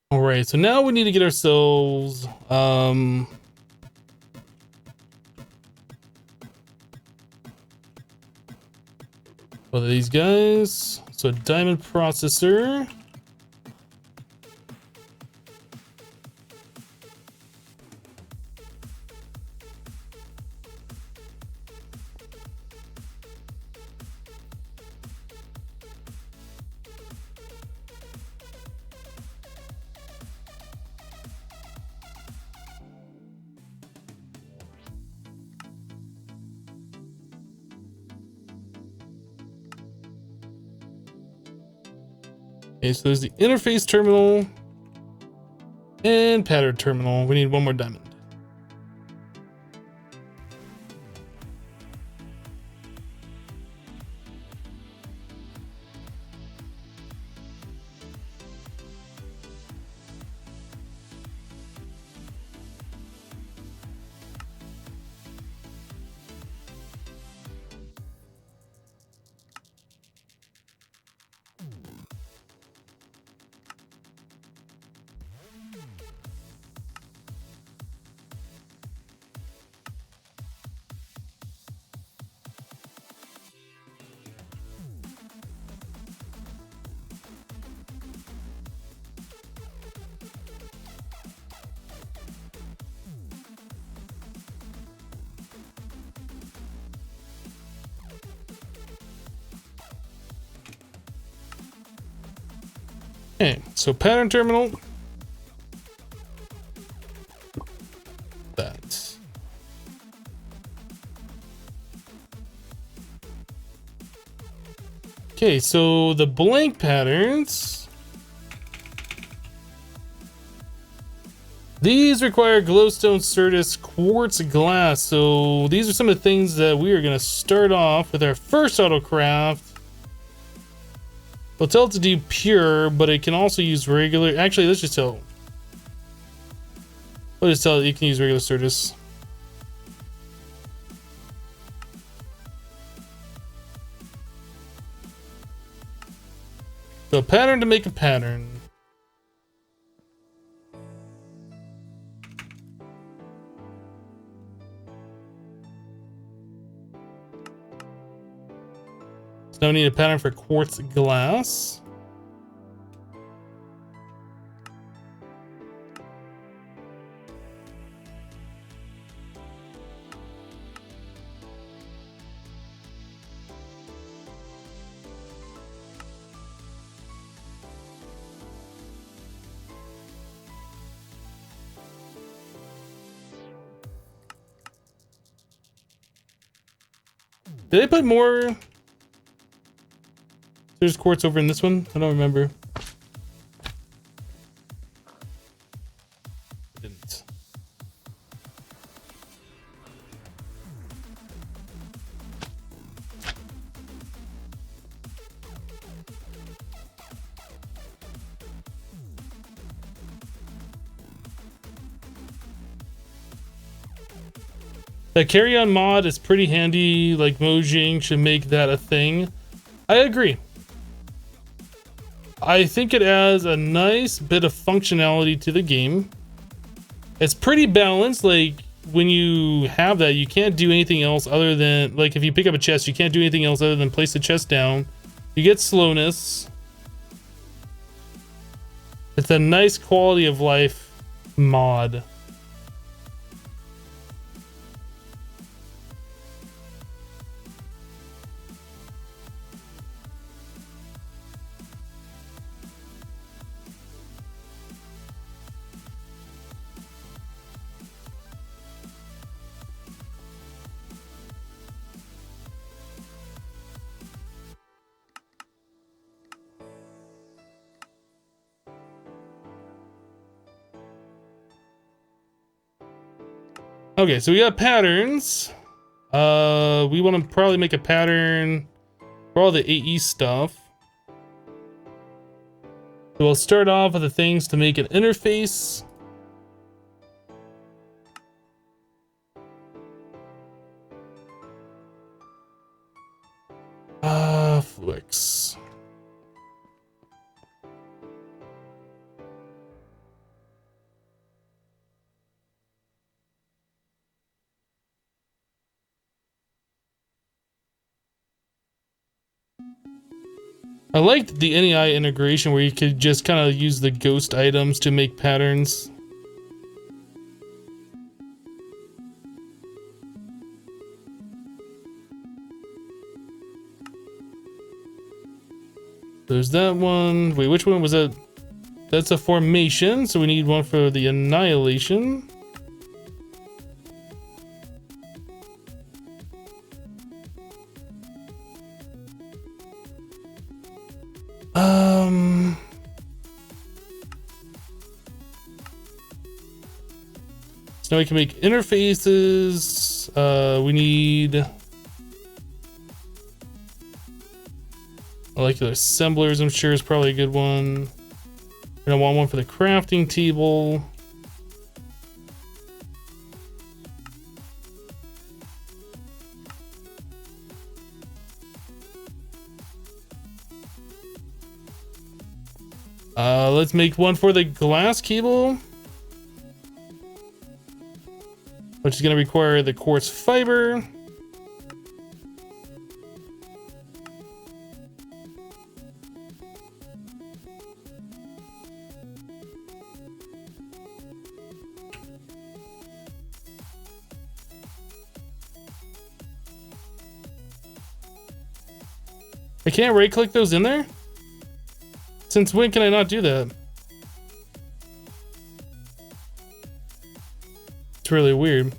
All right, so now we need to get ourselves both of these guys. So a diamond processor. Okay, so there's the interface terminal and pattern terminal. We need 1 more diamond. Okay, so pattern terminal. That. Okay, so the blank patterns. These require glowstone, certus, quartz, glass. So these are some of the things that we are going to start off with our first autocraft. We'll tell it to do pure, but it can also use regular. Actually, let's just tell. We'll just tell it you can use regular certus. So a pattern to make a pattern. So now we need a pattern for quartz glass. Did I put more? There's quartz over in this one. I don't remember. I didn't. The carry-on mod is pretty handy, like Mojang should make that a thing. I agree. I think it adds a nice bit of functionality to the game. It's pretty balanced, like when you have that, you can't do anything else other than, like if you pick up a chest, you can't do anything else other than place the chest down. You get slowness. It's a nice quality of life mod. Okay, so we got patterns. We want to probably make a pattern for all the AE stuff. So we'll start off with the things to make an interface. Flux. I liked the NEI integration where you could just kind of use the ghost items to make patterns. There's that one. Wait, which one was that? That's a formation, so we need one for the annihilation. So now we can make interfaces. We need molecular assemblers, I'm sure is probably a good one. And I want one for the crafting table. Let's make one for the glass cable, which is going to require the quartz fiber. I can't right click those in there? Since when can I not do that? It's really weird.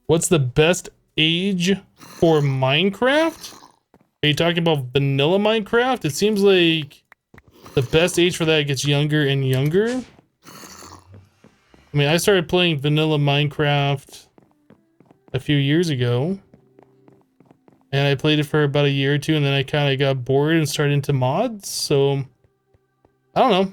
What's the best age for Minecraft? Are you talking about vanilla Minecraft? It seems like the best age for that gets younger and younger. I mean, I started playing vanilla Minecraft a few years ago. And I played it for about a year or two, and then I kind of got bored and started into mods, so I don't know.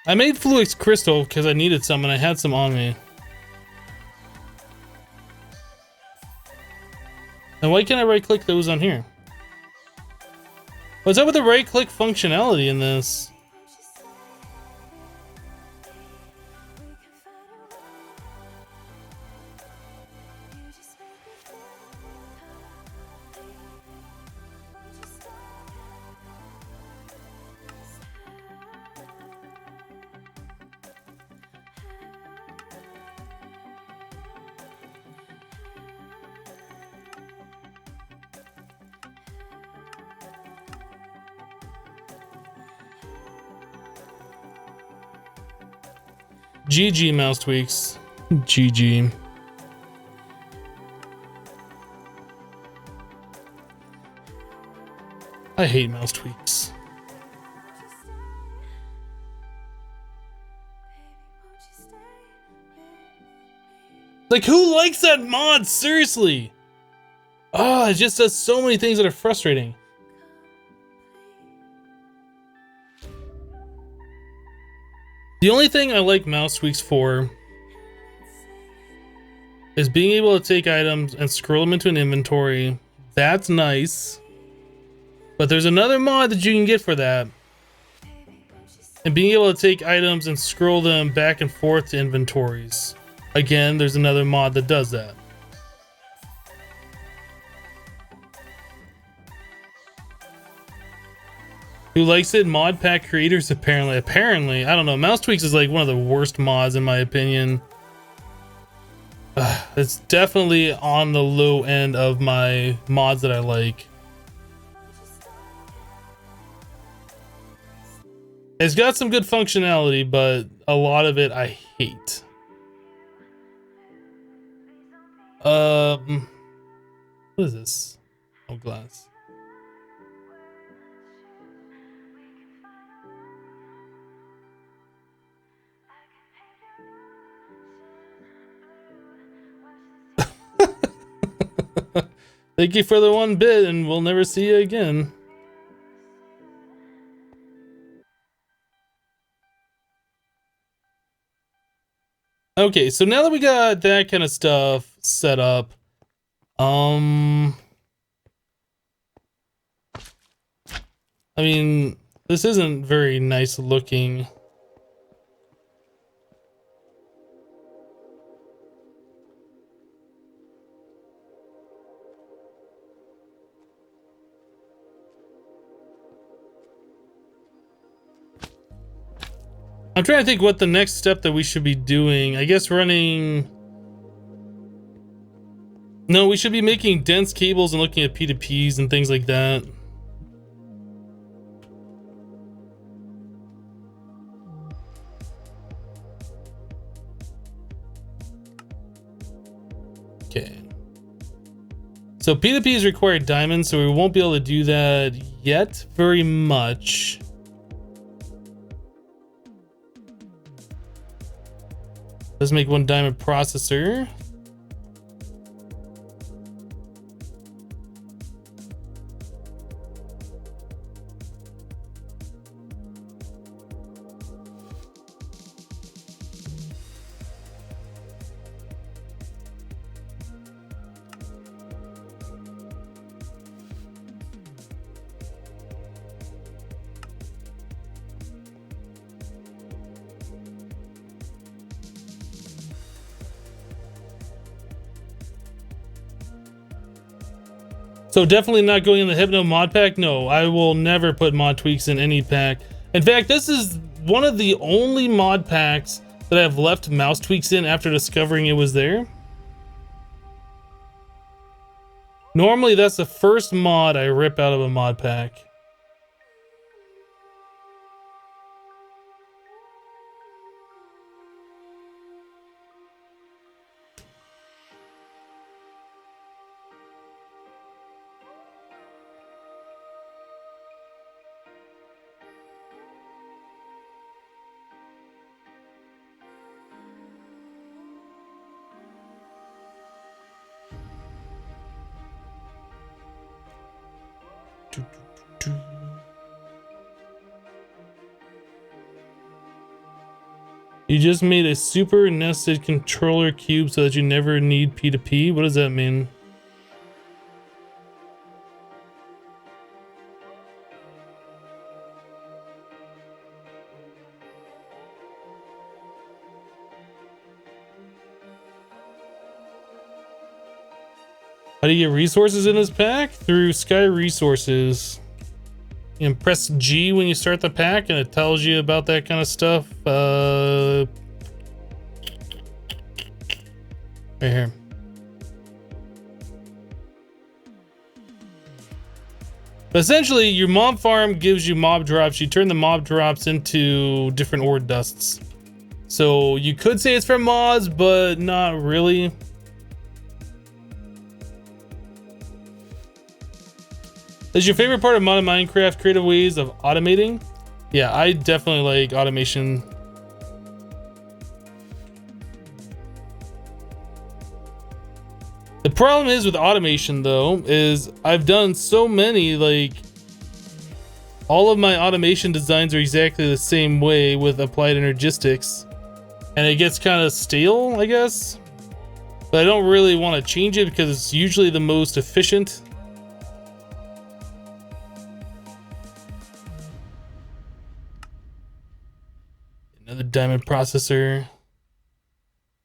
I made Flux crystal because I needed some and I had some on me. And why can't I right click those on here? What's up with the right click functionality in this? GG mouse tweaks. GG. I hate mouse tweaks. Like, who likes that mod? Seriously. Oh, it just does so many things that are frustrating. The only thing I like mouse tweaks for is being able to take items and scroll them into an inventory. That's nice. But there's another mod that you can get for that. And being able to take items and scroll them back and forth to inventories. Again, there's another mod that does that. Who likes it? MODPACK creators, apparently. I don't know. Mouse tweaks is like one of the worst mods in my opinion. It's definitely on the low end of my mods that I like. It's got some good functionality, but a lot of it I hate. What is this? Oh, glass. Thank you for the 1 bit, and we'll never see you again. Okay, so now that we got that kind of stuff set up, I mean, this isn't very nice looking. I'm trying to think what the next step that we should be doing. I guess running... No, we should be making dense cables and looking at P2Ps and things like that. Okay. So P2Ps require diamonds, so we won't be able to do that yet very much. Let's make 1 diamond processor. So definitely not going in the Hypno mod pack. No, I will never put mod tweaks in any pack. In fact, this is one of the only mod packs that I've left mouse tweaks in after discovering it was there. Normally, that's the first mod I rip out of a mod pack. You just made a super nested controller cube so that you never need P2P? What does that mean? How do you get resources in this pack? Through Sky Resources. And press G when you start the pack and it tells you about that kind of stuff. Right here. But essentially, your mob farm gives you mob drops. You turn the mob drops into different ore dusts. So you could say it's from mods, but not really. Is your favorite part of modded Minecraft creative ways of automating? Yeah, I definitely like automation. The problem is with automation though, is I've done so many, like all of my automation designs are exactly the same way with applied energistics. And it gets kind of stale, I guess. But I don't really want to change it because it's usually the most efficient. Another diamond processor.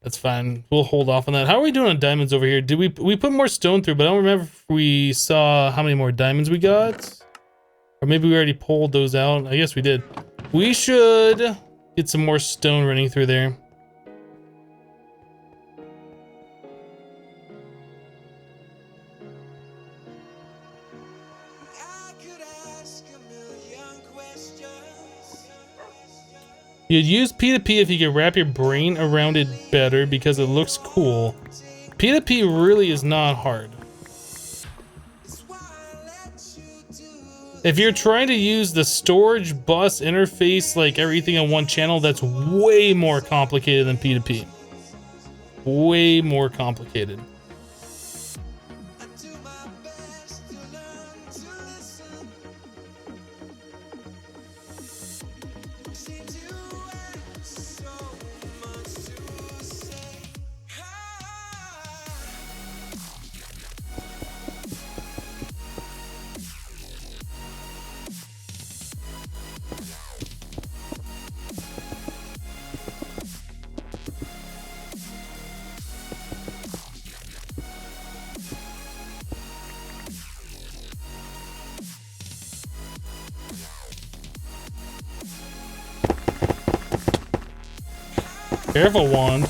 That's fine. We'll hold off on that. How are we doing on diamonds over here? Did we put more stone through, but I don't remember if we saw how many more diamonds we got. Or maybe we already pulled those out. I guess we did. We should get some more stone running through there. You'd use P2P if you could wrap your brain around it better because it looks cool. P2P really is not hard. If you're trying to use the storage bus interface, like everything on one channel, that's way more complicated than P2P. Way more complicated. Careful, wand.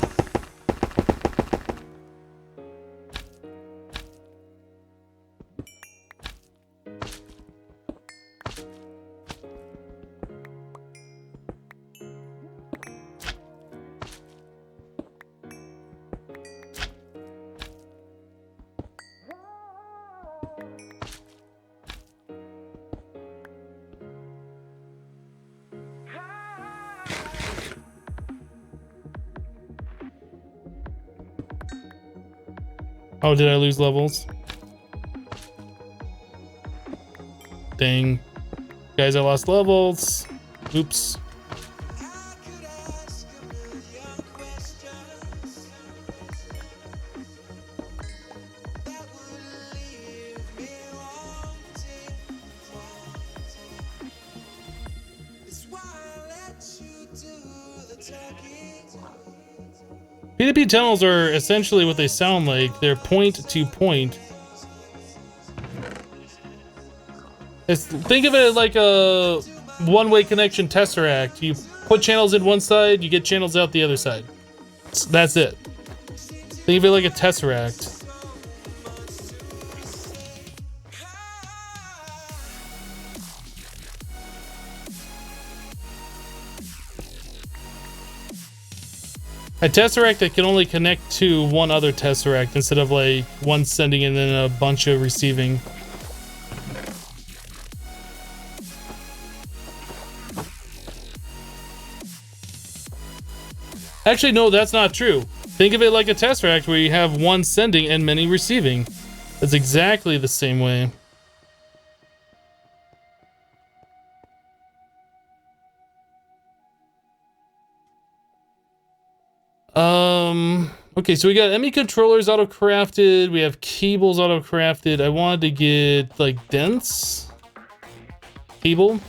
Oh, did I lose levels? Dang. Guys, I lost levels. Oops. P2P tunnels are essentially what they sound like. They're point to point. Think of it like a one-way connection tesseract. You put channels in one side, you get channels out the other side. That's it. Think of it like a tesseract. A tesseract that can only connect to one other tesseract instead of like one sending and then a bunch of receiving. Actually, no, that's not true. Think of it like a tesseract where you have one sending and many receiving. That's exactly the same way. Okay, so we got ME controllers auto crafted. We have cables auto crafted. I wanted to get like dense cable.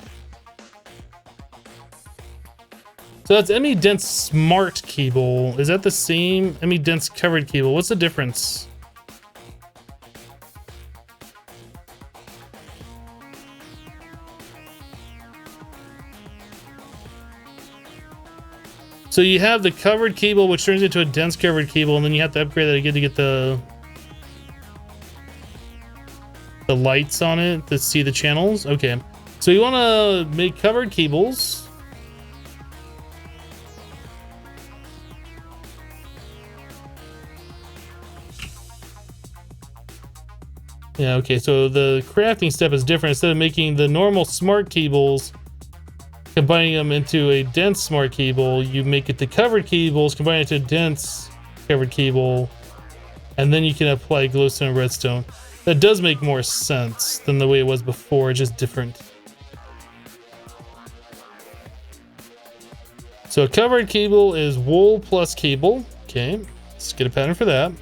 So that's ME dense smart cable. Is that the same ME dense covered cable? What's the difference? So you have the covered cable, which turns into a dense covered cable, and then you have to upgrade that again to get the lights on it to see the channels. Okay, so you want to make covered cables. Yeah, okay, so the crafting step is different. Instead of making the normal smart cables, combining them into a dense smart cable, you make it the covered cables, combine it to a dense covered cable, and then you can apply glowstone and redstone. That does make more sense than the way it was before, it's just different. So a covered cable is wool plus cable. Okay, let's get a pattern for that.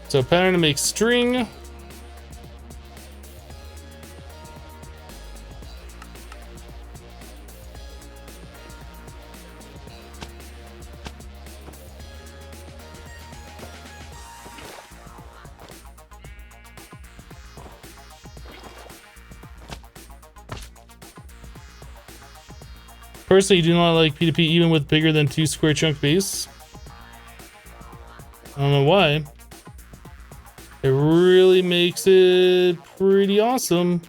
So pattern to make string. Personally, do not like P2P even with bigger than 2 square chunk base. I don't know why. It really makes it pretty awesome.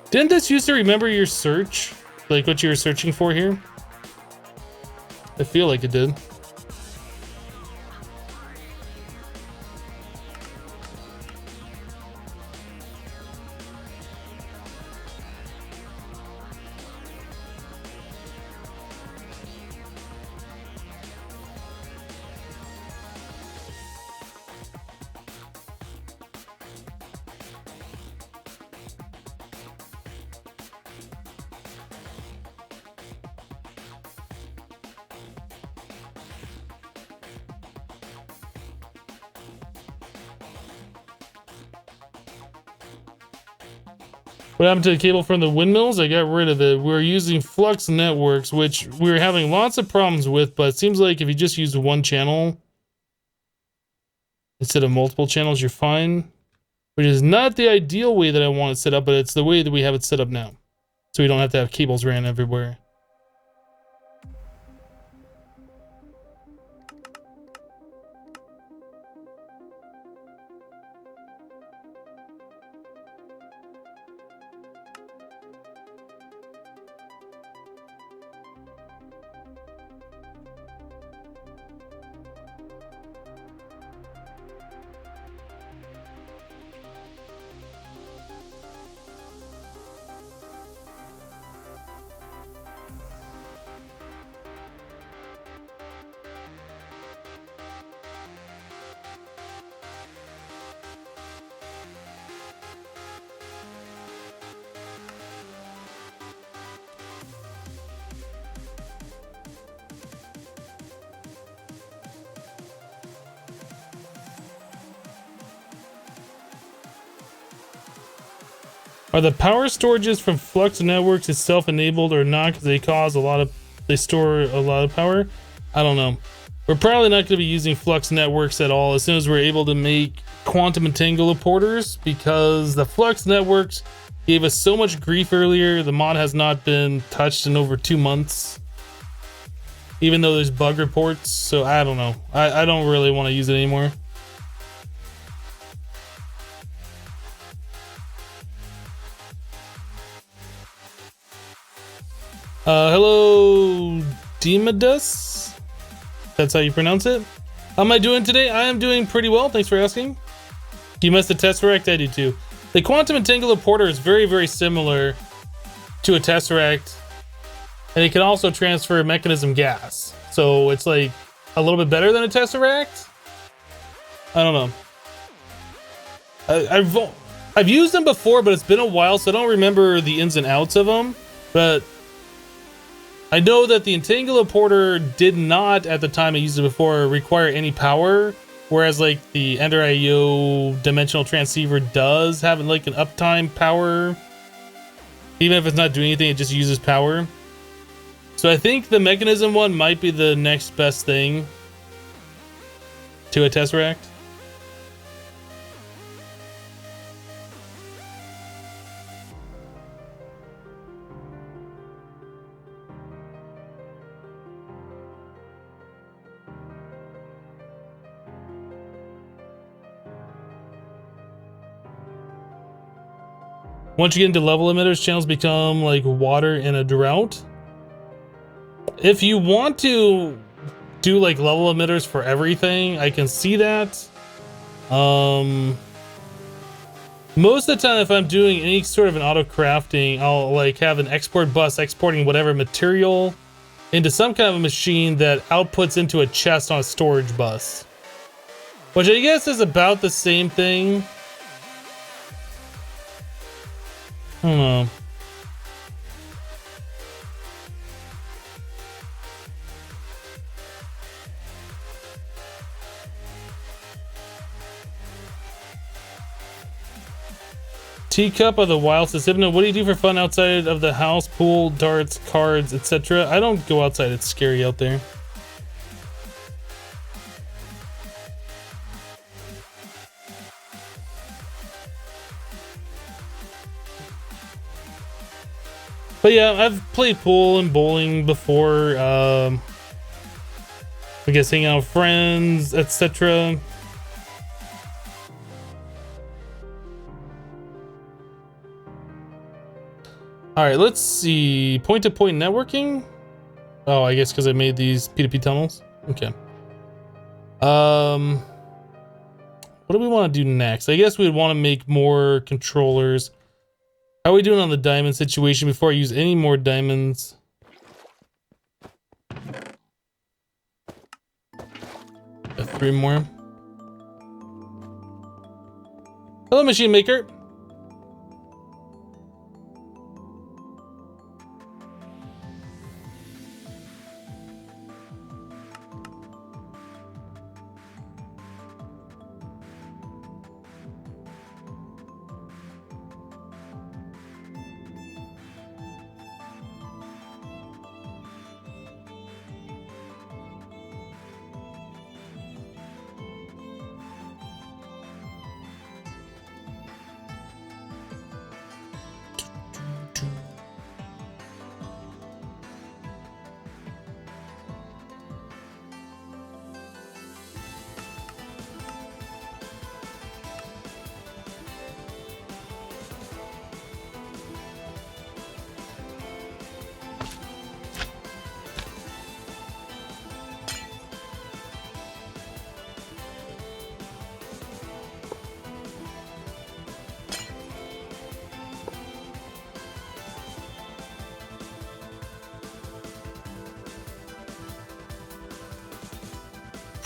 Didn't this used to remember your search? Like what you were searching for here? I feel like it did. What happened to the cable from the windmills? I got rid of it. We're using Flux networks, which we're having lots of problems with, but it seems like if you just use one channel instead of multiple channels, you're fine. Which is not the ideal way that I want it set up, but it's the way that we have it set up now. So we don't have to have cables ran everywhere. Are the power storages from Flux networks itself enabled or not? Because they store a lot of power. I don't know. We're probably not going to be using Flux networks at all as soon as we're able to make quantum entangle porters, because the Flux networks gave us so much grief earlier. The mod has not been touched in over 2 months, even though there's bug reports. So I don't know. I don't really want to use it anymore. Hello, Demodus. That's how you pronounce it. How am I doing today? I am doing pretty well. Thanks for asking. You missed the Tesseract? I do too. The Quantum Entangle Porter is very, very similar to a Tesseract, and it can also transfer mechanism gas. So it's like a little bit better than a Tesseract. I don't know. I've used them before, but it's been a while, so I don't remember the ins and outs of them. But I know that the Entangler Porter did not, at the time I used it before, require any power, whereas like the Ender IO dimensional transceiver does have like an uptime power. Even if it's not doing anything, it just uses power. So I think the mechanism one might be the next best thing to a Tesseract. Once you get into level emitters, channels become like water in a drought. If you want to do like level emitters for everything, I can see that. Most of the time, if I'm doing any sort of an auto crafting, I'll like have an export bus exporting whatever material into some kind of a machine that outputs into a chest on a storage bus, which I guess is about the same thing. I don't know. Teacup of the Wild says, Hypno, what do you do for fun outside of the house? Pool, darts, cards, etc. I don't go outside. It's scary out there. But yeah, I've played pool and bowling before. I guess hanging out with friends, etc. All right, let's see. Point-to-point networking. Oh, I guess because I made these P2P tunnels. Okay. What do we want to do next? I guess we'd want to make more controllers. How are we doing on the diamond situation before I use any more diamonds? Got 3 more. Hello, machine maker.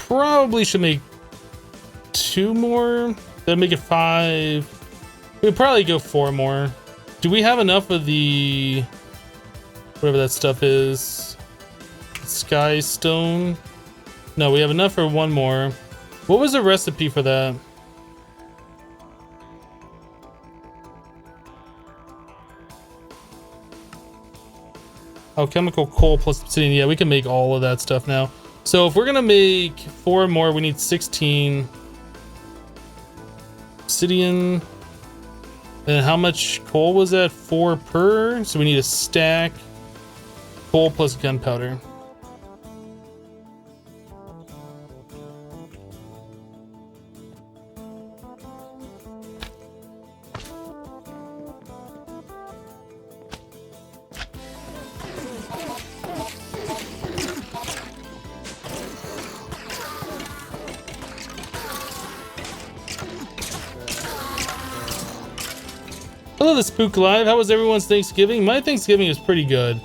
Probably should make 2 more. Then make it 5. We'd probably go 4 more. Do we have enough of the whatever that stuff is? Sky stone? No, we have enough for 1 more. What was the recipe for that? alchemical coal plus obsidian. Yeah, we can make all of that stuff now. So if we're gonna make 4 more, we need 16 obsidian. And how much coal was that? 4 per. So we need a stack. Coal plus gunpowder. Hello, the Spook Live. How was everyone's Thanksgiving? My Thanksgiving was pretty good.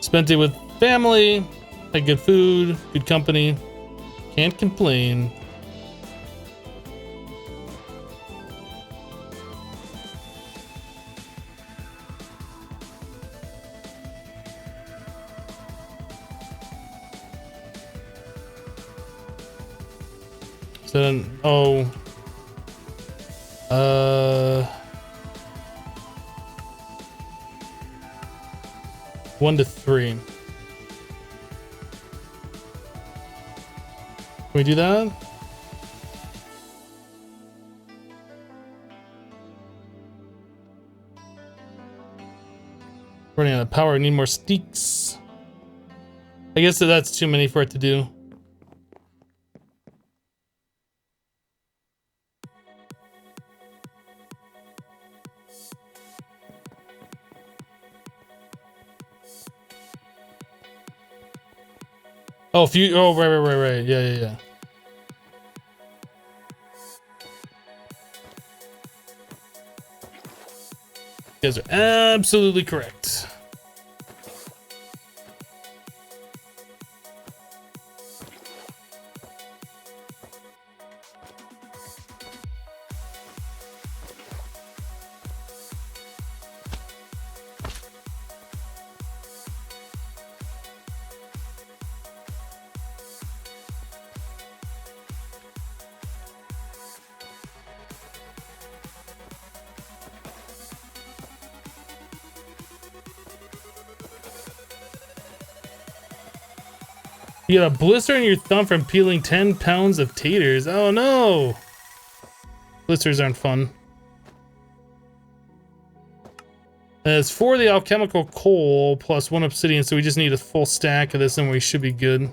Spent it with family, had good food, good company. Can't complain. So then, 1 to 3. Can we do that? Running out of power, I need more steaks. I guess that's too many for it to do. Oh, right. Yeah. You guys are absolutely correct. You got a blister in your thumb from peeling 10 pounds of taters. Oh no! Blisters aren't fun. As for the alchemical coal plus 1 obsidian, so we just need a full stack of this and we should be good.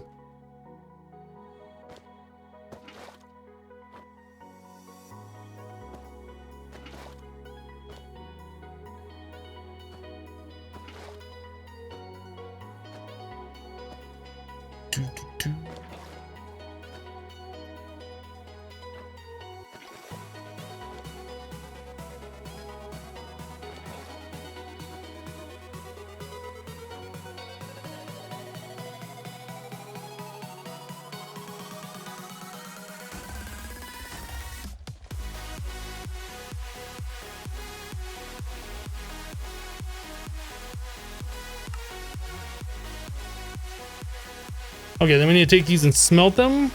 Okay, then we need to take these and smelt them.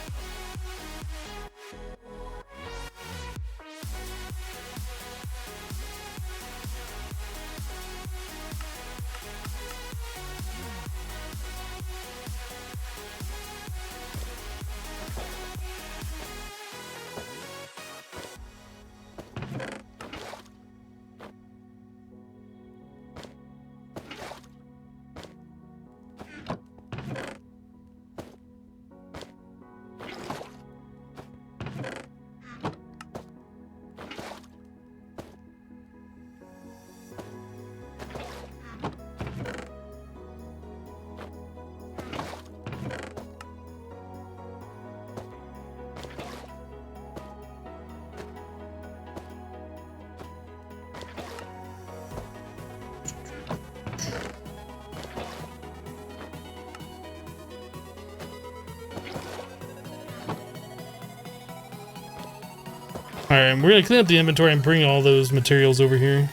Alright, we're gonna clean up the inventory and bring all those materials over here.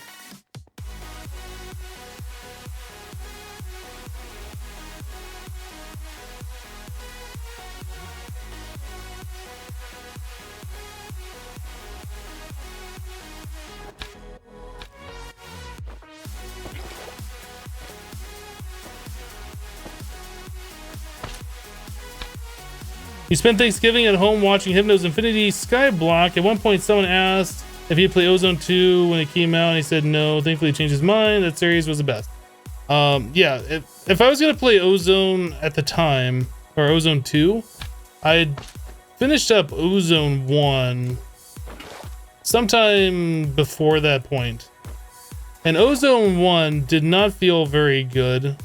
You spent Thanksgiving at home watching Hypno's Infinity Skyblock. At one point, someone asked if he'd play Ozone 2 when it came out, and he said no. Thankfully, he changed his mind. That series was the best. Yeah, if I was gonna play Ozone at the time, or Ozone 2, I'd finished up Ozone 1 sometime before that point. And Ozone 1 did not feel very good.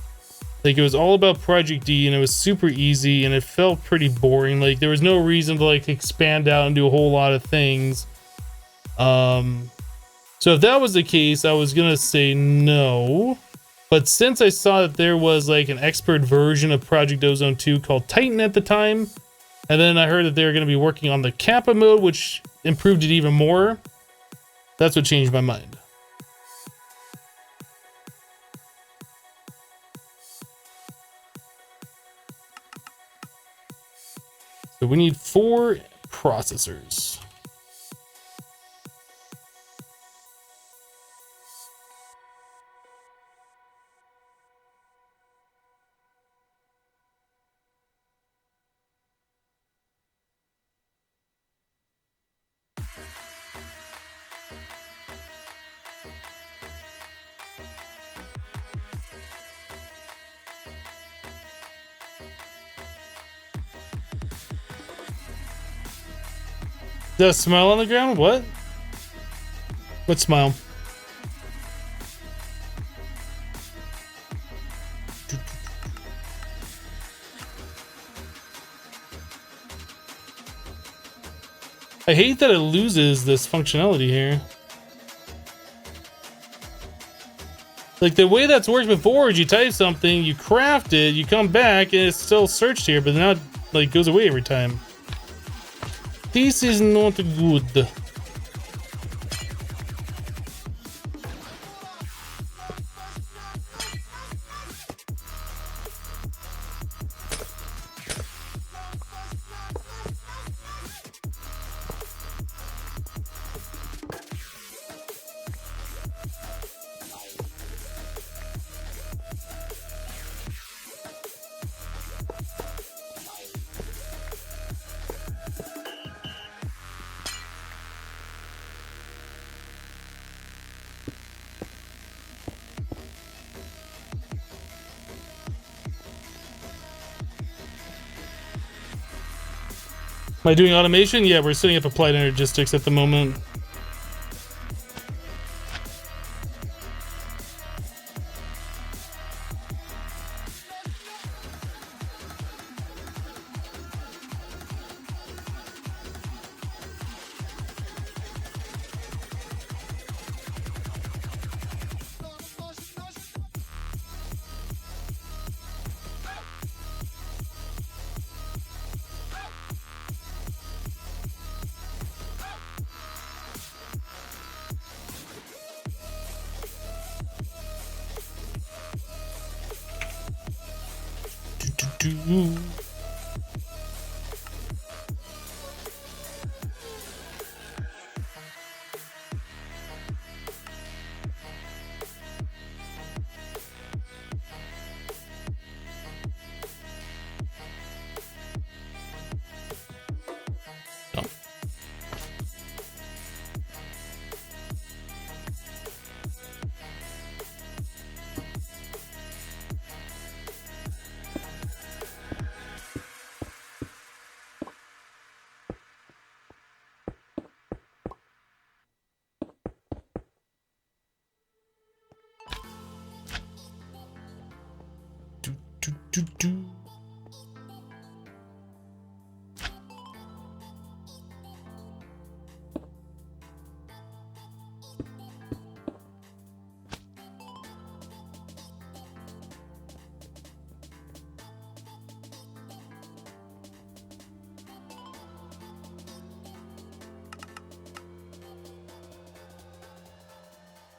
Like, it was all about Project D, and it was super easy, and it felt pretty boring. Like, there was no reason to, like, expand out and do a whole lot of things. So if that was the case, I was gonna say no. But since I saw that there was, like, an expert version of Project Ozone 2 called Titan at the time, and then I heard that they were gonna be working on the Kappa mode, which improved it even more, that's what changed my mind. So we need 4 processors. Is that a smile on the ground? What? What smile? I hate that it loses this functionality here. Like, the way that's worked before is you type something, you craft it, you come back, and it's still searched here, but now it, like, goes away every time. This is not good. Am I doing automation? Yeah, we're setting up applied energistics at the moment.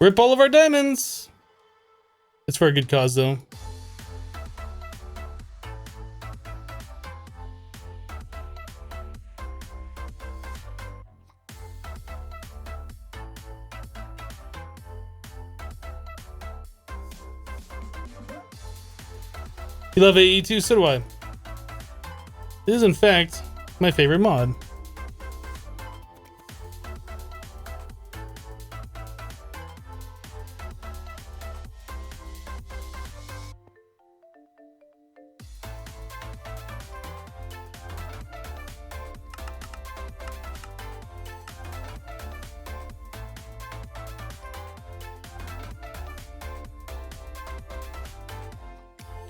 Rip all of our diamonds. It's for a good cause, though. You love AE too? So do I. It is, in fact, My favorite mod.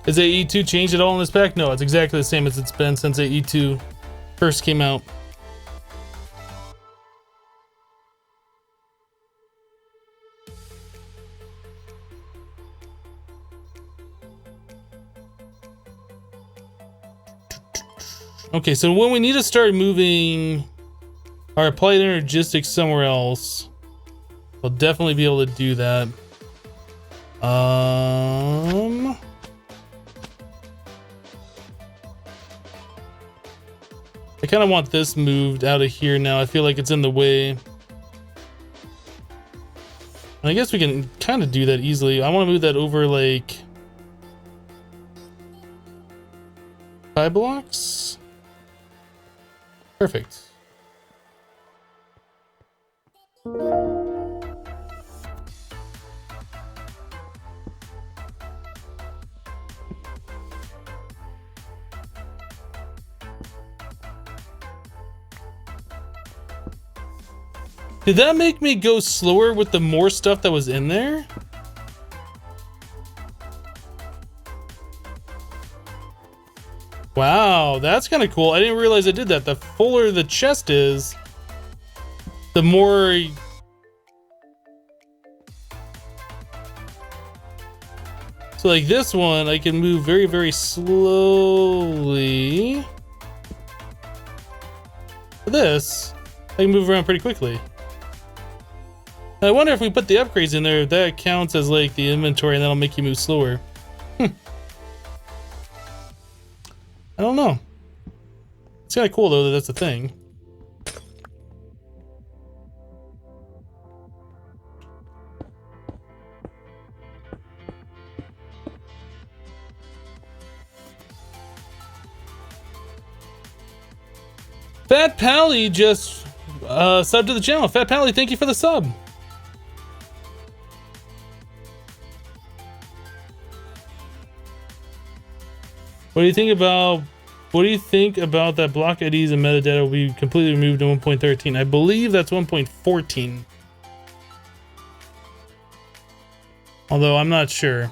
Has AE2 changed at all in this pack? No, it's exactly the same as it's been since AE2 first came out. Okay, so when we need to start moving our applied energistics somewhere else, we'll definitely be able to do that. I kind of want this moved out of here now. I feel like it's in the way. And I guess we can kind of do that easily. I want to move that over like 5 blocks. Perfect. Did that make me go slower with the more stuff that was in there? Wow, that's kind of cool. I didn't realize I did that. The fuller the chest is, the more... So like this one, I can move very, very slowly. This, I can move around pretty quickly. I wonder if we put the upgrades in there, if that counts as like the inventory and that'll make you move slower. I don't know. It's kind of cool though that that's a thing. Fat Pally just subbed to the channel. Fat Pally, thank you for the sub. What do you think about that block IDs and metadata will be completely removed in 1.13? I believe that's 1.14. Although I'm not sure.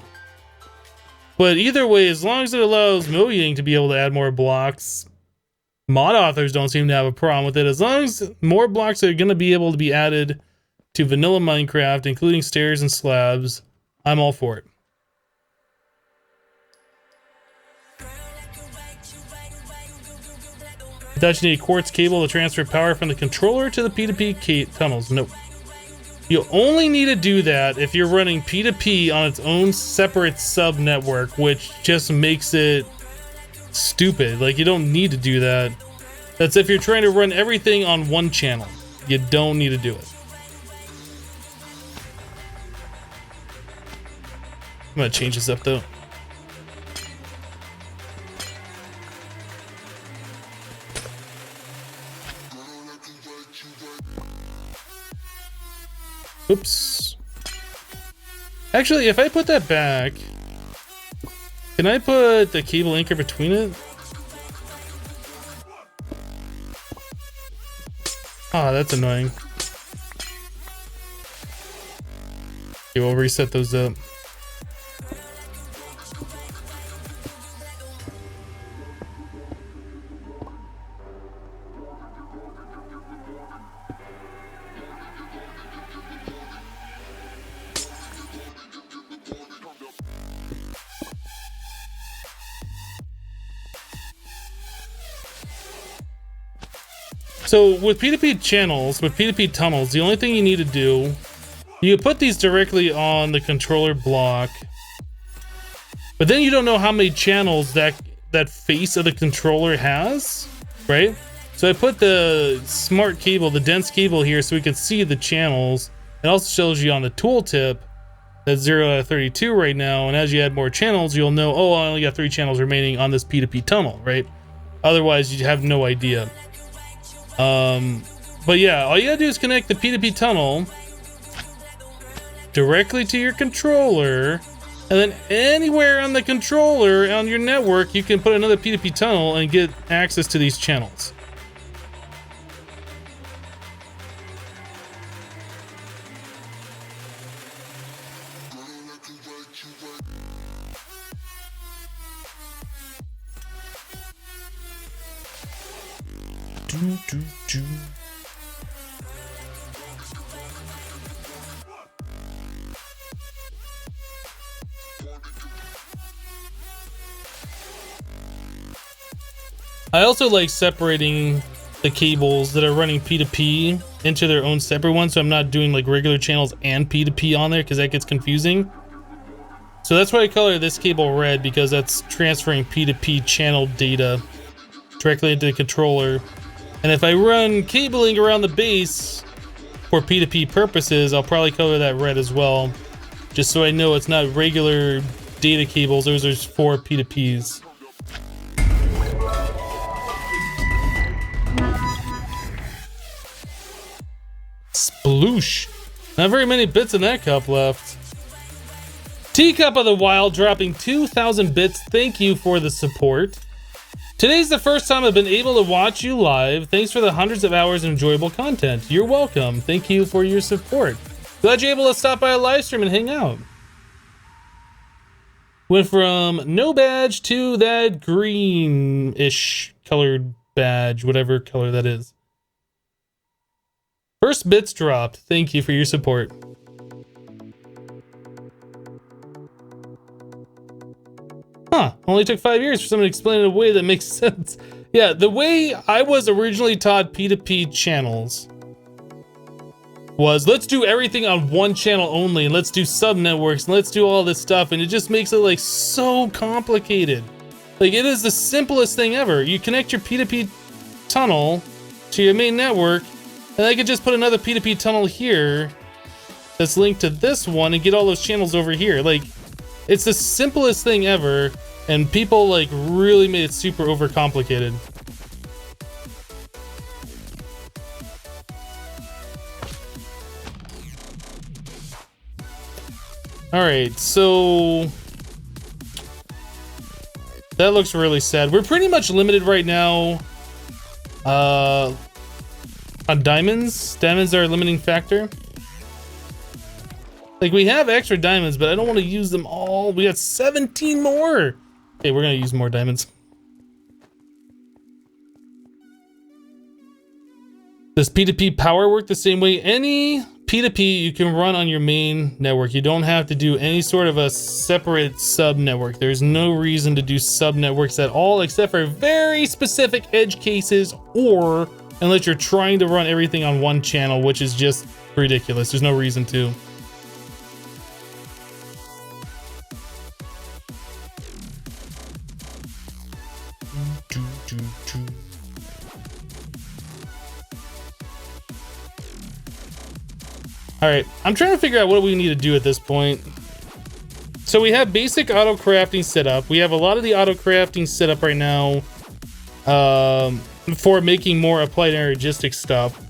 But either way, as long as it allows Mojang to be able to add more blocks, mod authors don't seem to have a problem with it. As long as more blocks are going to be able to be added to vanilla Minecraft, including stairs and slabs, I'm all for it. I thought you need a quartz cable to transfer power from the controller to the P2P tunnels. Nope. You only need to do that if you're running P2P on its own separate sub network, which just makes it stupid. Like, you don't need to do that. That's if you're trying to run everything on one channel. You don't need to do it. I'm gonna change this up though. Oops. Actually, if I put that back, can I put the cable anchor between it? Ah, that's annoying. Okay, we'll reset those up. So with P2P channels, with P2P tunnels, the only thing you need to do, you put these directly on the controller block, but then you don't know how many channels that face of the controller has, right? So I put the smart cable, the dense cable here so we can see the channels. It also shows you on the tooltip that's 0 out of 32 right now, and as you add more channels, you'll know, oh, I only got 3 channels remaining on this P2P tunnel, right? Otherwise, you have no idea. But yeah, all you gotta do is connect the P2P tunnel directly to your controller, and then anywhere on the controller on your network, you can put another P2P tunnel and get access to these channels. I also like separating the cables that are running P2P into their own separate ones, so I'm not doing like regular channels and P2P on there because that gets confusing. So that's why I color this cable red, because that's transferring P2P channel data directly into the controller. And if I run cabling around the base for P2P purposes, I'll probably color that red as well, just so I know it's not regular data cables. Those are for P2Ps. Sploosh. Not very many bits in that cup left. Teacup of the Wild dropping 2,000 bits. Thank you for the support. Today's the first time I've been able to watch you live. Thanks for the hundreds of hours of enjoyable content. You're welcome. Thank you for your support. Glad you're able to stop by a live stream and hang out. Went from no badge to that green-ish colored badge, whatever color that is. First bits dropped. Thank you for your support. Huh, only took 5 years for someone to explain it in a way that makes sense. Yeah, the way I was originally taught P2P channels was, let's do everything on one channel only, and let's do sub networks, and let's do all this stuff, and it just makes it like so complicated. Like, it is the simplest thing ever. You connect your P2P tunnel to your main network, and I could just put another P2P tunnel here that's linked to this one and get all those channels over here. Like, it's the simplest thing ever, and people like really made it super overcomplicated. All right, so that looks really sad. We're pretty much limited right now on diamonds. Diamonds are a limiting factor. Like, we have extra diamonds, but I don't want to use them all. We got 17 more. Okay, we're gonna use more diamonds. Does P2P power work the same way? Any P2P you can run on your main network. You don't have to do any sort of a separate sub network. There's no reason to do sub networks at all, except for very specific edge cases, or unless you're trying to run everything on one channel, which is just ridiculous. There's no reason to. All right, I'm trying to figure out what we need to do at this point. So we have basic auto crafting set up. We have a lot of the auto crafting set up right now for making more applied energistics stuff.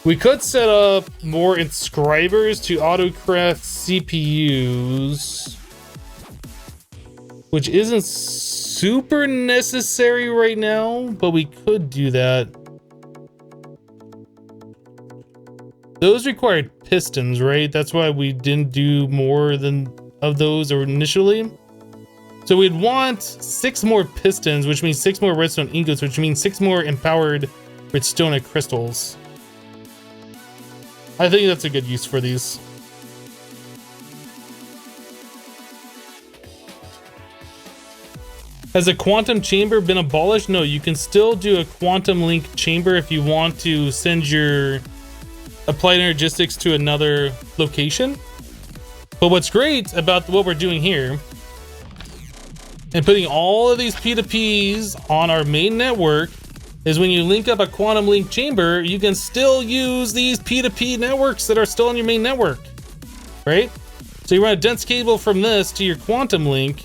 We could set up more inscribers to auto craft CPUs, which isn't super necessary right now, but we could do that. Those required pistons, right? That's why we didn't do more than of those initially. So we'd want 6 more pistons, which means 6 more redstone ingots, which means 6 more empowered redstone crystals. I think that's a good use for these. Has a quantum chamber been abolished? No, you can still do a quantum link chamber if you want to send your applied energistics to another location. But what's great about what we're doing here and putting all of these P2Ps on our main network is when you link up a quantum link chamber, you can still use these P2P networks that are still on your main network, right? So you run a dense cable from this to your quantum link,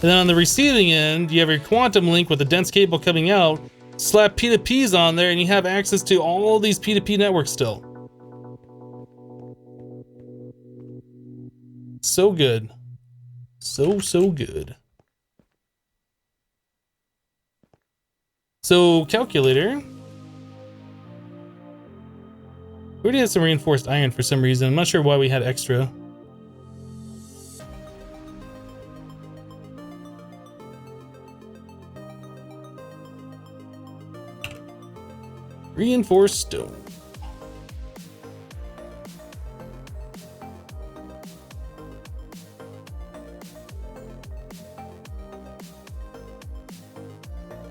And then on the receiving end, you have your quantum link with a dense cable coming out. Slap P2Ps on there, and you have access to all these P2P networks still. So good. So good. So, calculator. We already had some reinforced iron for some reason. I'm not sure why we had extra. Reinforced stone.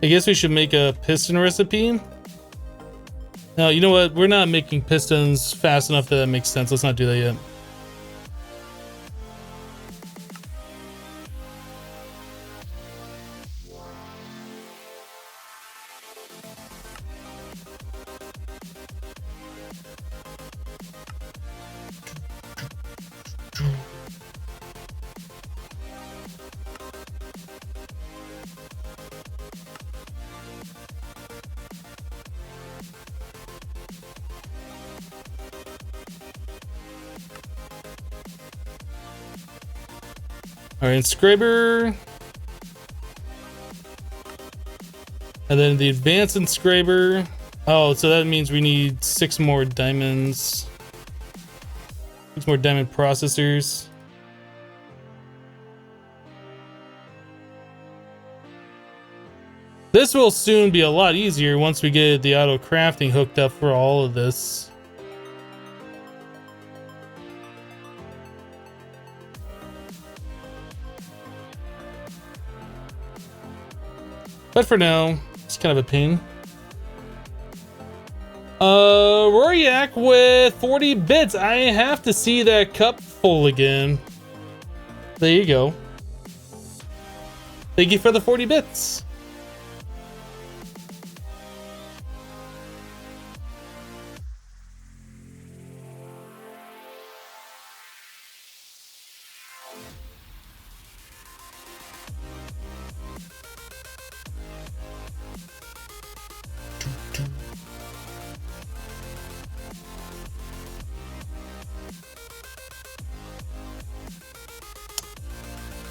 I guess we should make a piston recipe. No, you know what? We're not making pistons fast enough that makes sense. Let's not do that yet. All right, inscriber. And then the advanced inscriber. Oh, so that means we need 6 more diamonds. 6 more diamond processors. This will soon be a lot easier once we get the auto crafting hooked up for all of this. But for now, it's kind of a pain. Roriak with 40 bits. I have to see that cup full again. There you go. Thank you for the 40 bits.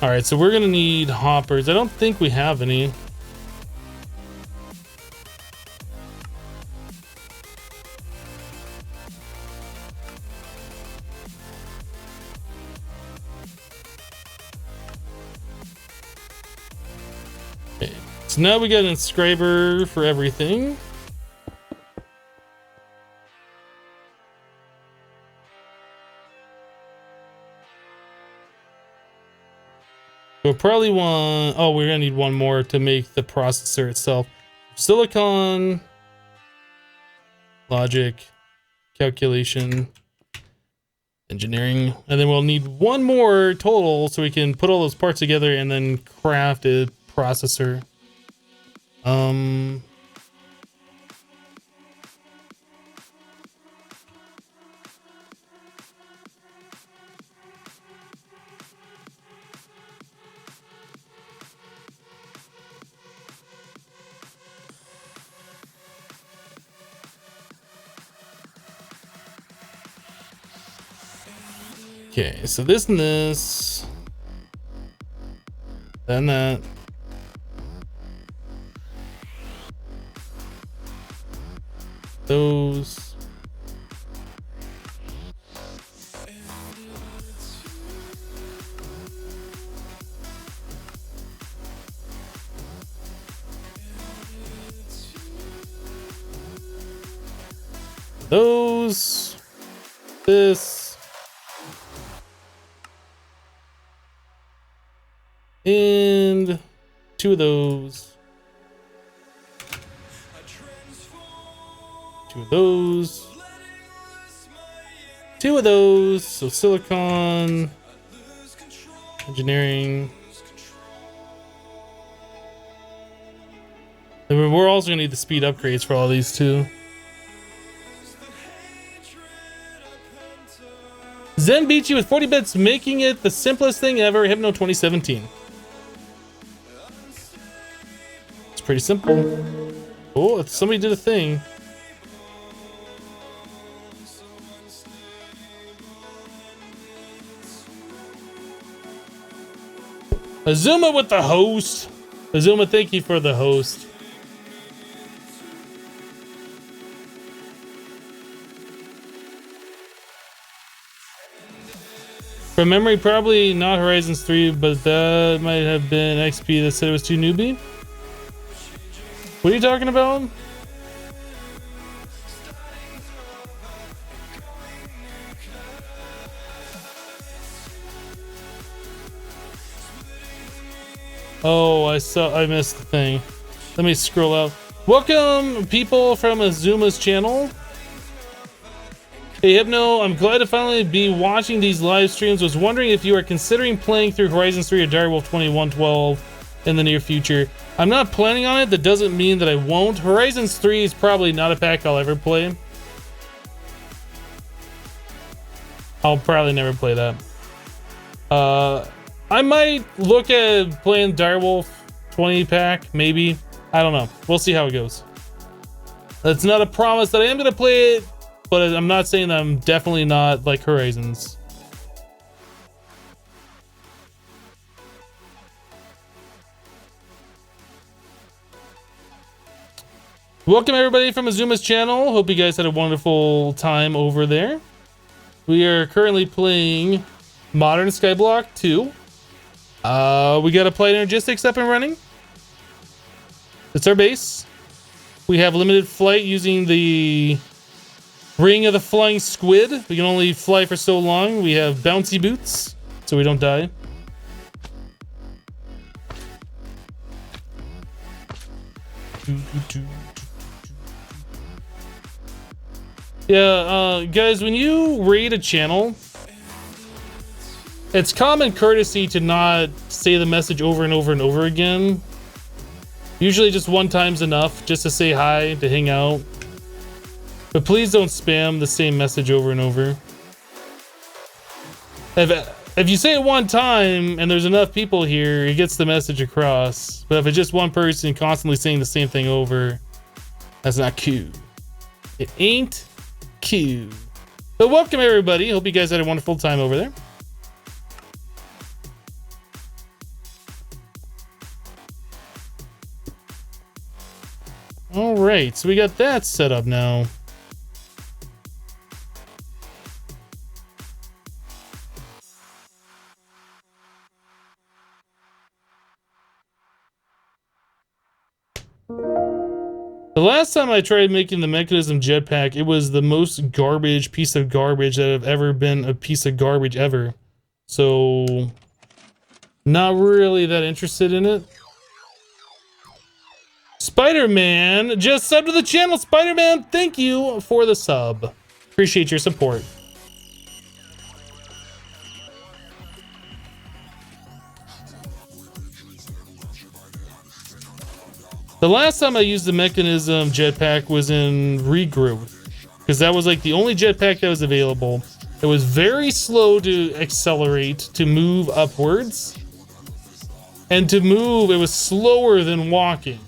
All right, so we're gonna need hoppers. I don't think we have any. Okay, so now we got an inscriber for everything. We'll probably want, oh, we're gonna need one more to make the processor itself. Silicon, logic, calculation, engineering, and then we'll need one more total so we can put all those parts together and then craft a processor. Okay, so this and this, then that. Those. Those. This. And 2 of those. 2 of those. 2 of those. So silicon, engineering. And we're also gonna need the speed upgrades for all these too. Zen beat you with 40 bits, making it the simplest thing ever. Hypno 2017. pretty simple. Oh, somebody did a thing. Azuma with the host. Azuma, thank you for the host. From memory, probably not Horizons 3, but that might have been XP that said it was too newbie. What are you talking about? Oh, I missed the thing. Let me scroll out. Welcome, people from Azuma's channel. Hey Hypno, I'm glad to finally be watching these live streams. Was wondering if you are considering playing through Horizons 3 or Direwolf 2112 in the near future. I'm not planning on it. That doesn't mean that I won't. Horizons 3 is probably not a pack I'll ever play. I'll probably never play that. I might look at playing Direwolf 20 pack, maybe. I don't know. We'll see how it goes. That's not a promise that I am going to play it, but I'm not saying that I'm definitely not like Horizons. Welcome everybody from Azuma's channel. Hope you guys had a wonderful time over there. We are currently playing Modern Skyblock 2. We got Applied Energistics up and running. It's our base. We have limited flight using the Ring of the Flying Squid. We can only fly for so long. We have bouncy boots, so we don't die. Yeah, guys, when you raid a channel, it's common courtesy to not say the message over and over and over again. Usually just one time's enough, just to say hi, to hang out. But please don't spam the same message over and over. If you say it one time and there's enough people here, it gets the message across. But if it's just one person constantly saying the same thing over, that's not cute. It ain't cute. But welcome everybody. Hope you guys had a wonderful time over there. All right, so we got that set up now. The last time I tried making the mechanism jetpack, it was the most garbage piece of garbage that have ever been a piece of garbage ever. So, not really that interested in it. Spider-Man just subbed to the channel. Spider-Man, thank you for the sub. Appreciate your support. The last time I used the mechanism jetpack was in Regrowth, because that was like the only jetpack that was available. It was very slow to accelerate, to move upwards. And to move, it was slower than walking.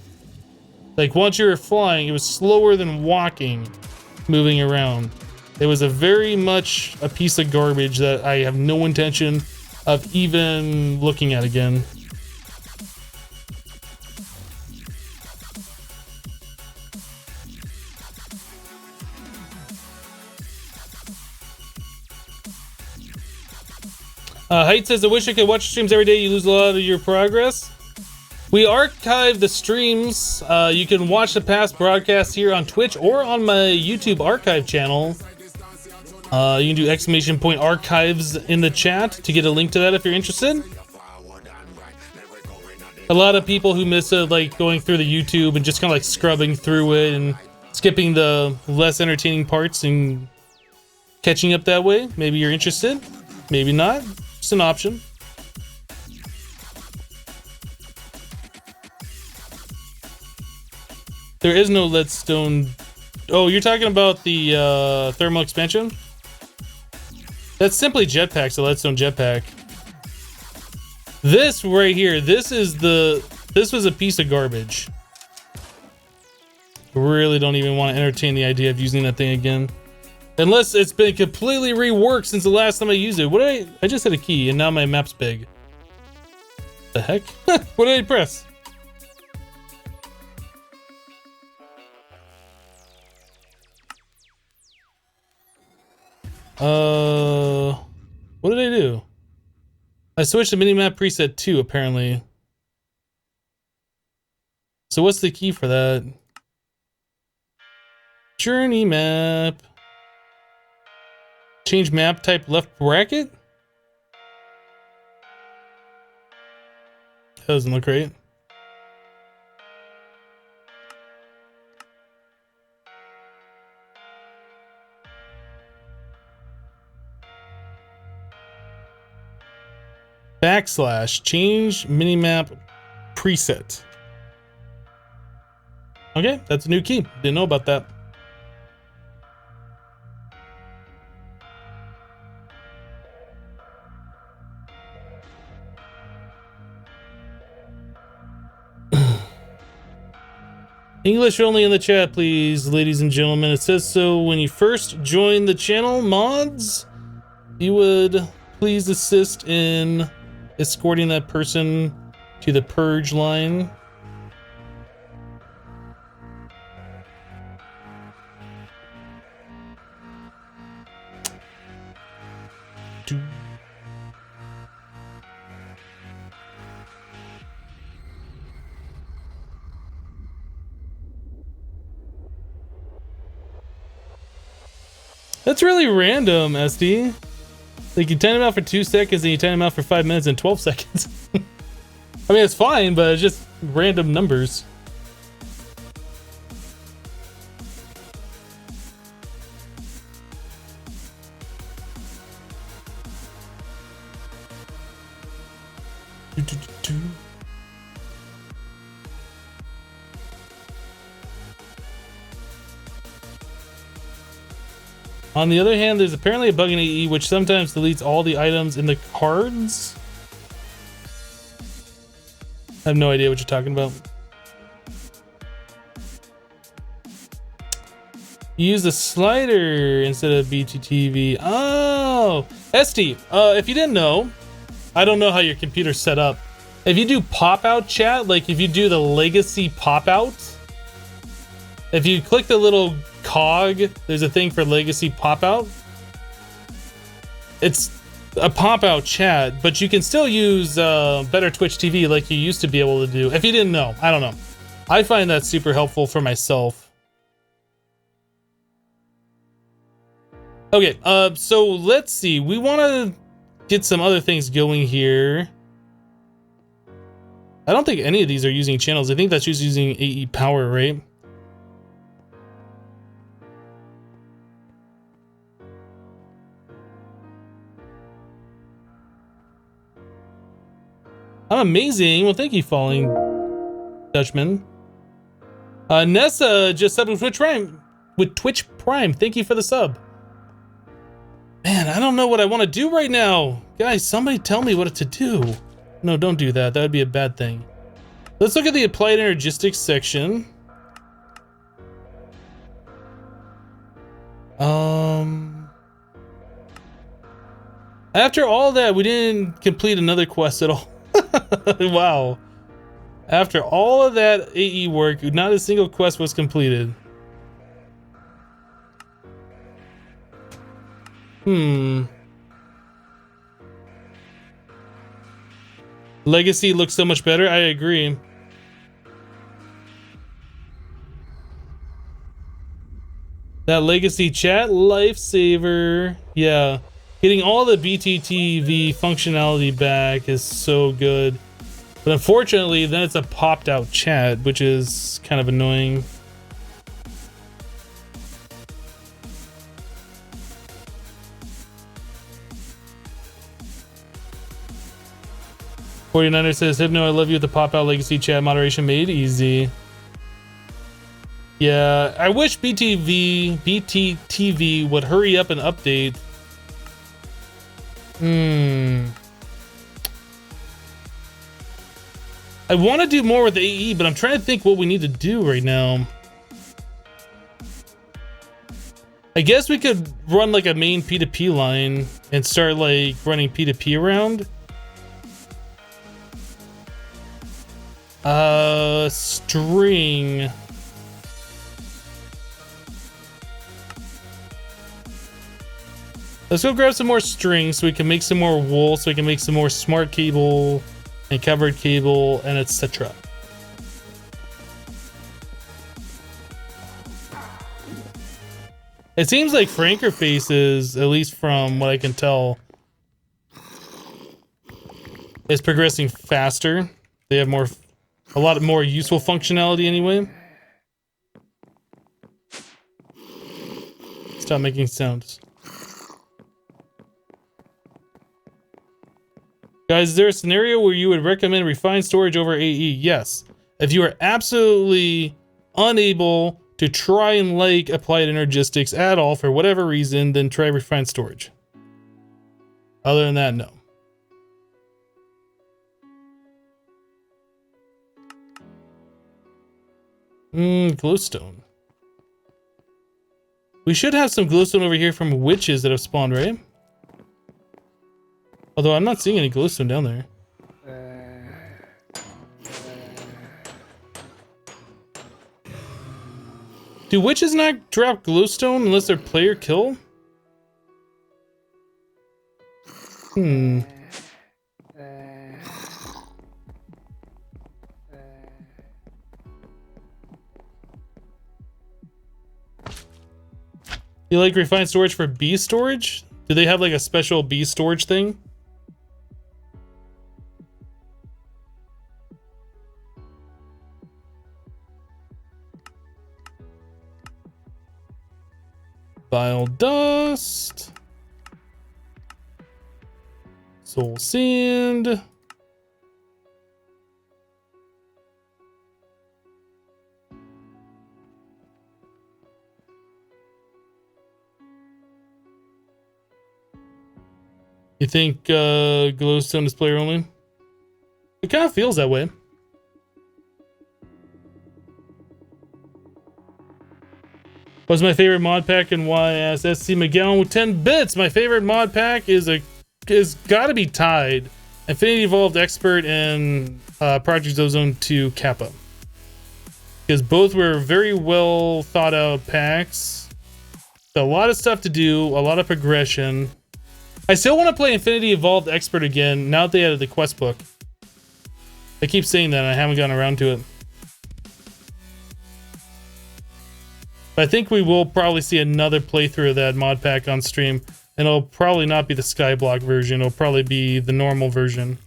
Like once you were flying, it was slower than walking, moving around. It was a very much a piece of garbage that I have no intention of even looking at again. Height says, I wish I could watch streams every day. You lose a lot of your progress. We archive the streams. You can watch the past broadcasts here on Twitch or on my YouTube archive channel. You can do ! archives in the chat to get a link to that if you're interested. A lot of people who miss it like going through the YouTube and just kind of like scrubbing through it and skipping the less entertaining parts and catching up that way. Maybe you're interested, maybe not. It's an option. There is no Redstone. Oh, you're talking about the thermal expansion? That's simply jetpacks, the Redstone jetpack. This right here, this was a piece of garbage. Really don't even want to entertain the idea of using that thing again. Unless it's been completely reworked since the last time I used it. What did I just hit a key and now my map's big. The heck? What did I press? What did I do? I switched the minimap preset 2 apparently. So what's the key for that? Journey map. Change map type left bracket? That doesn't look right. Backslash change minimap preset. Okay, that's a new key. Didn't know about that. English only in the chat, please, ladies and gentlemen. It says so when you first join the channel. Mods, you would please assist in escorting that person to the purge line. That's really random, SD. Like, you time him out for 2 seconds and you time him out for 5 minutes and 12 seconds. I mean, it's fine, but it's just random numbers. On the other hand, there's apparently a bug in AE which sometimes deletes all the items in the cards. I have no idea what you're talking about. You use the slider instead of BTTV. Oh, SD, if you didn't know, I don't know how your computer's set up. If you do pop-out chat, like if you do the legacy pop-out, if you click the little cog, there's a thing for legacy pop-out. It's a pop-out chat, but you can still use better Twitch TV like you used to be able to do. If you didn't know, I don't know. I find that super helpful for myself. Okay, so let's see. We want to get some other things going here. I don't think any of these are using channels. I think that's just using AE power, right? I'm amazing. Well, thank you, Falling Dutchman. Nessa just subbed with Twitch Prime. Thank you for the sub. Man, I don't know what I want to do right now. Guys, somebody tell me what to do. No, don't do that. That would be a bad thing. Let's look at the applied energistics section. After all that, we didn't complete another quest at all. Wow. After all of that AE work, not a single quest was completed. Legacy looks so much better. I agree. That legacy chat, lifesaver. Yeah. Getting all the BTTV functionality back is so good. But unfortunately, then it's a popped out chat, which is kind of annoying. '49er says, Hypno, I love you with the pop out legacy chat moderation made easy. Yeah, I wish BTTV would hurry up and update. I want to do more with AE, but I'm trying to think what we need to do right now. I guess we could run like a main P2P line and start like running P2P around. String. Let's go grab some more string so we can make some more wool, so we can make some more smart cable and covered cable and etc. It seems like Frankerface is, at least from what I can tell, is progressing faster. They have a lot more useful functionality anyway. Stop making sounds. Guys, is there a scenario where you would recommend refined storage over AE? Yes. If you are absolutely unable to try and like applied energistics at all for whatever reason, then try refined storage. Other than that, no. Glowstone. We should have some glowstone over here from witches that have spawned, right? Although I'm not seeing any glowstone down there. Do witches not drop glowstone unless they're player kill? Hmm. You like refined storage for bee storage? Do they have like a special bee storage thing? Vile dust. Soul sand. You think glowstone is player only? It kind of feels that way. What's my favorite mod pack and why? Asked SC McGowan with 10 bits. My favorite mod pack is gotta be tied Infinity Evolved Expert and Project Ozone 2 Kappa, because both were very well thought out packs. A lot of stuff to do, a lot of progression. I still want to play Infinity Evolved Expert again now that they added the quest book. I keep saying that and I haven't gotten around to it. But I think we will probably see another playthrough of that mod pack on stream, and it'll probably not be the Skyblock version, it'll probably be the normal version.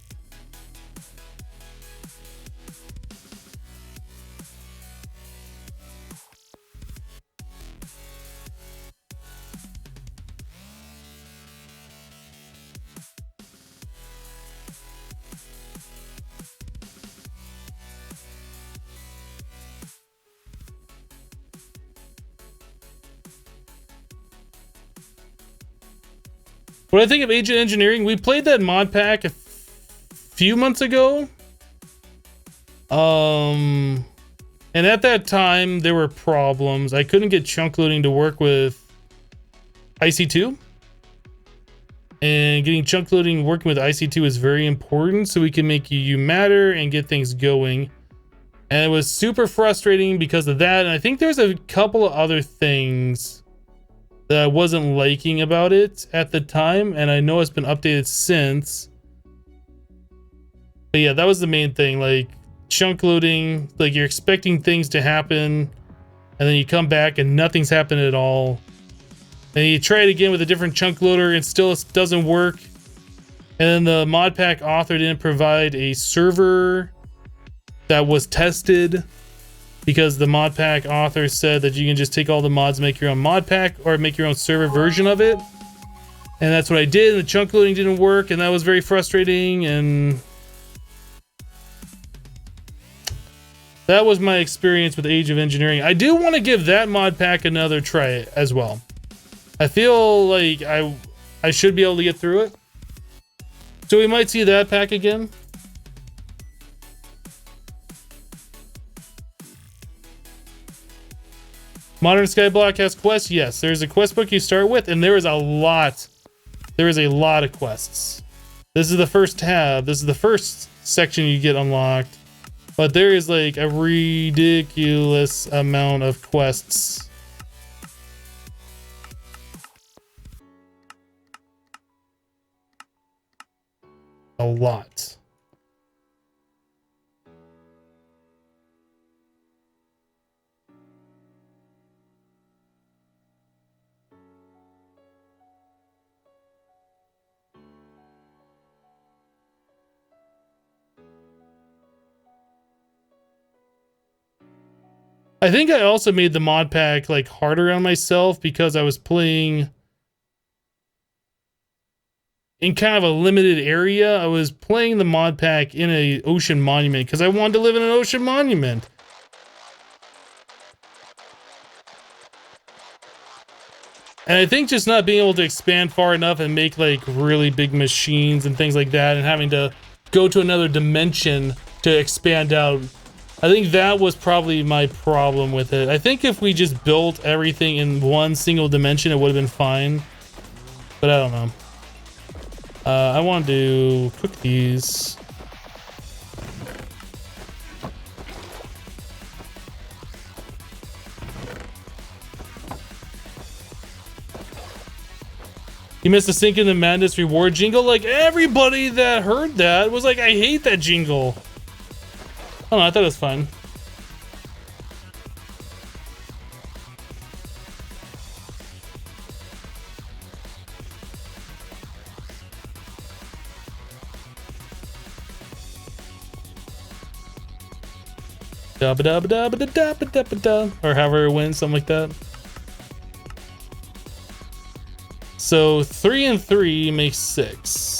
What I think of Agent Engineering, we played that mod pack a few months ago. And at that time, there were problems. I couldn't get chunk loading to work with IC2. And getting chunk loading working with IC2 is very important so we can make you matter and get things going. And it was super frustrating because of that. And I think there's a couple of other things that I wasn't liking about it at the time, and I know it's been updated since. But yeah, that was the main thing, like chunk loading, like you're expecting things to happen and then you come back and nothing's happened at all. And you try it again with a different chunk loader and still it doesn't work. And then the mod pack author didn't provide a server that was tested, because the mod pack author said that you can just take all the mods, make your own mod pack, or make your own server version of it. And that's what I did, and the chunk loading didn't work, and that was very frustrating, and that was my experience with Age of Engineering. I do want to give that mod pack another try as well. I feel like I should be able to get through it. So we might see that pack again. Modern Skyblock has quests. Yes, there's a quest book you start with, and there is a lot. There is a lot of quests. This is the first tab. This is the first section you get unlocked. But there is like a ridiculous amount of quests. A lot. I think I also made the mod pack like harder on myself because I was playing in kind of a limited area. I was playing the mod pack in a ocean monument because I wanted to live in an ocean monument. And I think just not being able to expand far enough and make like really big machines and things like that and having to go to another dimension to expand out, I think that was probably my problem with it. I think if we just built everything in one single dimension, it would have been fine. But I don't know. I want to cook these. You missed the Sink in the Madness reward jingle? Like, everybody that heard that was like, I hate that jingle. Oh, no, I thought it was fun. Or however it wins, something like that. So 3 and 3 makes 6.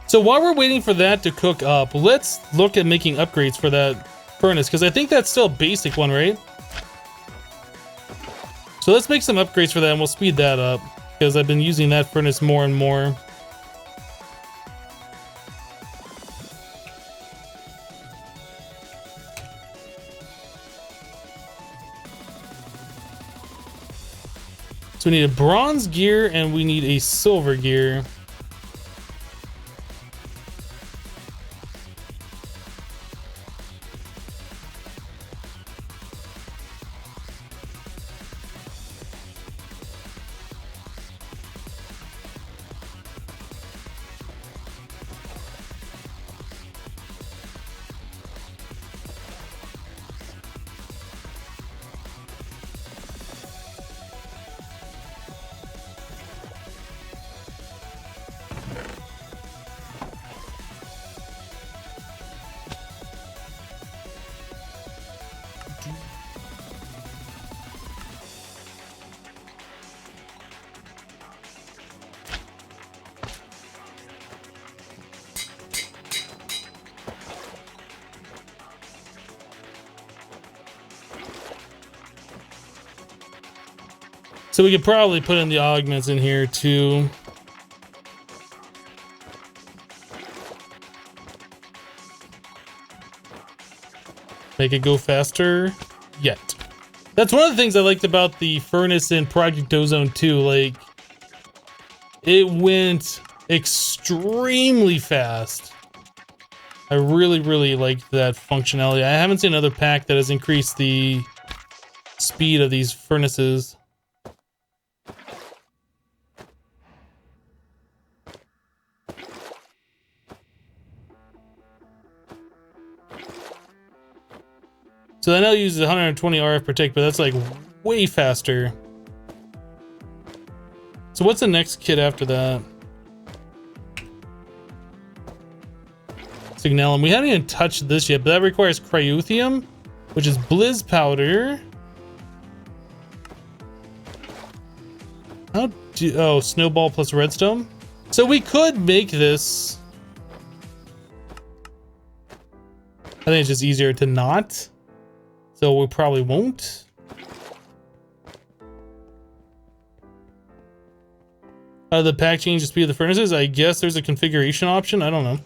So while we're waiting for that to cook up, let's look at making upgrades for that furnace, because I think that's still a basic one, right? So let's make some upgrades for that and we'll speed that up, because I've been using that furnace more and more. So we need a bronze gear and we need a silver gear. So we could probably put in the augments in here too. Make it go faster yet. That's one of the things I liked about the furnace in Project Ozone 2. Like, it went extremely fast. I really liked that functionality. I haven't seen another pack that has increased the speed of these furnaces. So that now uses 120 RF per tick, but that's like way faster. So what's the next kit after that? Signalum. We haven't even touched this yet, but that requires cryothium, which is blizz powder. Oh, snowball plus redstone. So we could make this. I think it's just easier to not. So we probably won't. The pack change the speed of the furnaces. I guess there's a configuration option. I don't know.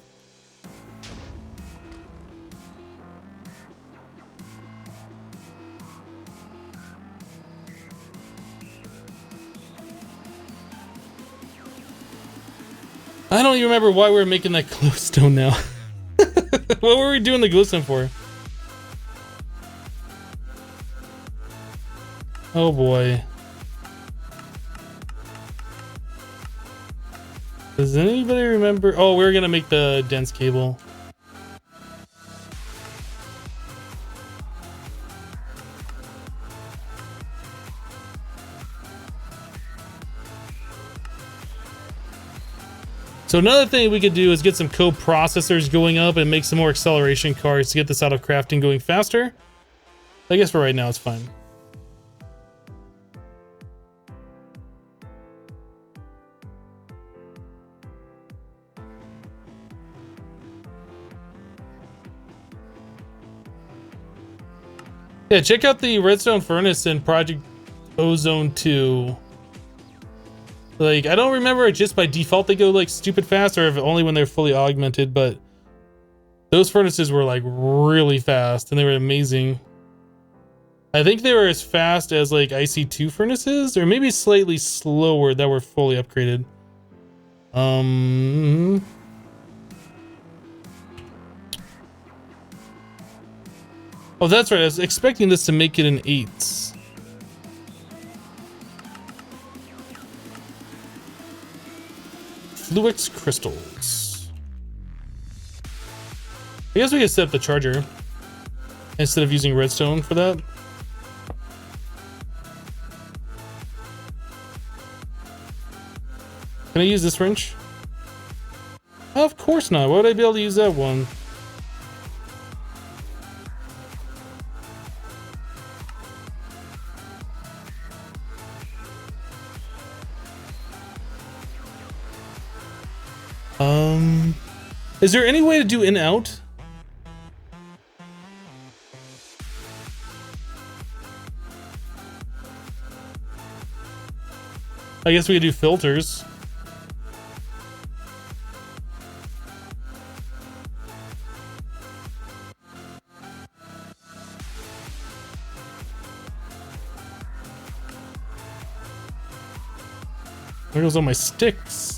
I don't even remember why we were making that glowstone now. What were we doing the glowstone for? Oh boy. Does anybody remember? Oh, we were gonna make the dense cable. So another thing we could do is get some co-processors going up and make some more acceleration cards to get this out of crafting going faster. I guess for right now it's fine. Yeah, check out the redstone furnace in Project Ozone 2. Like, I don't remember it just by default they go like stupid fast, or if only when they're fully augmented, but those furnaces were like really fast and they were amazing. I think they were as fast as like IC2 furnaces, or maybe slightly slower that were fully upgraded. Oh, that's right. I was expecting this to make it an 8. Flux crystals. I guess we could set up the charger instead of using redstone for that. Can I use this wrench? Of course not. Why would I be able to use that one? Is there any way to do in out? I guess we could do filters. There goes all my sticks.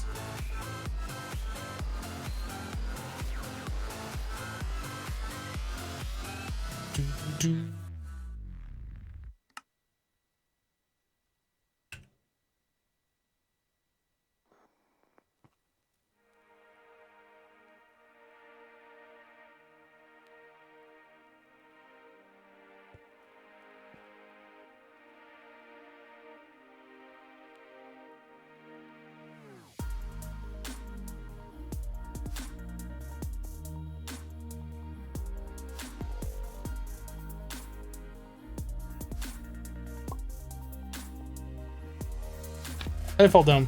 I fall down.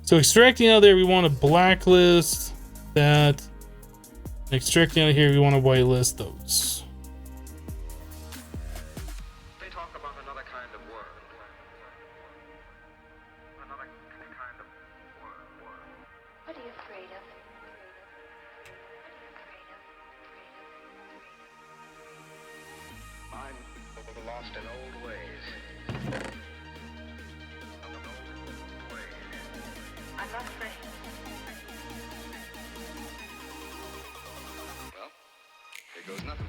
So extracting out of there, we want to blacklist that. Extracting out of here, we want to whitelist those. They talk about another kind of world. Another kind of world. What are you afraid of? I'm lost in old ways. I'm not afraid. Well, here goes nothing.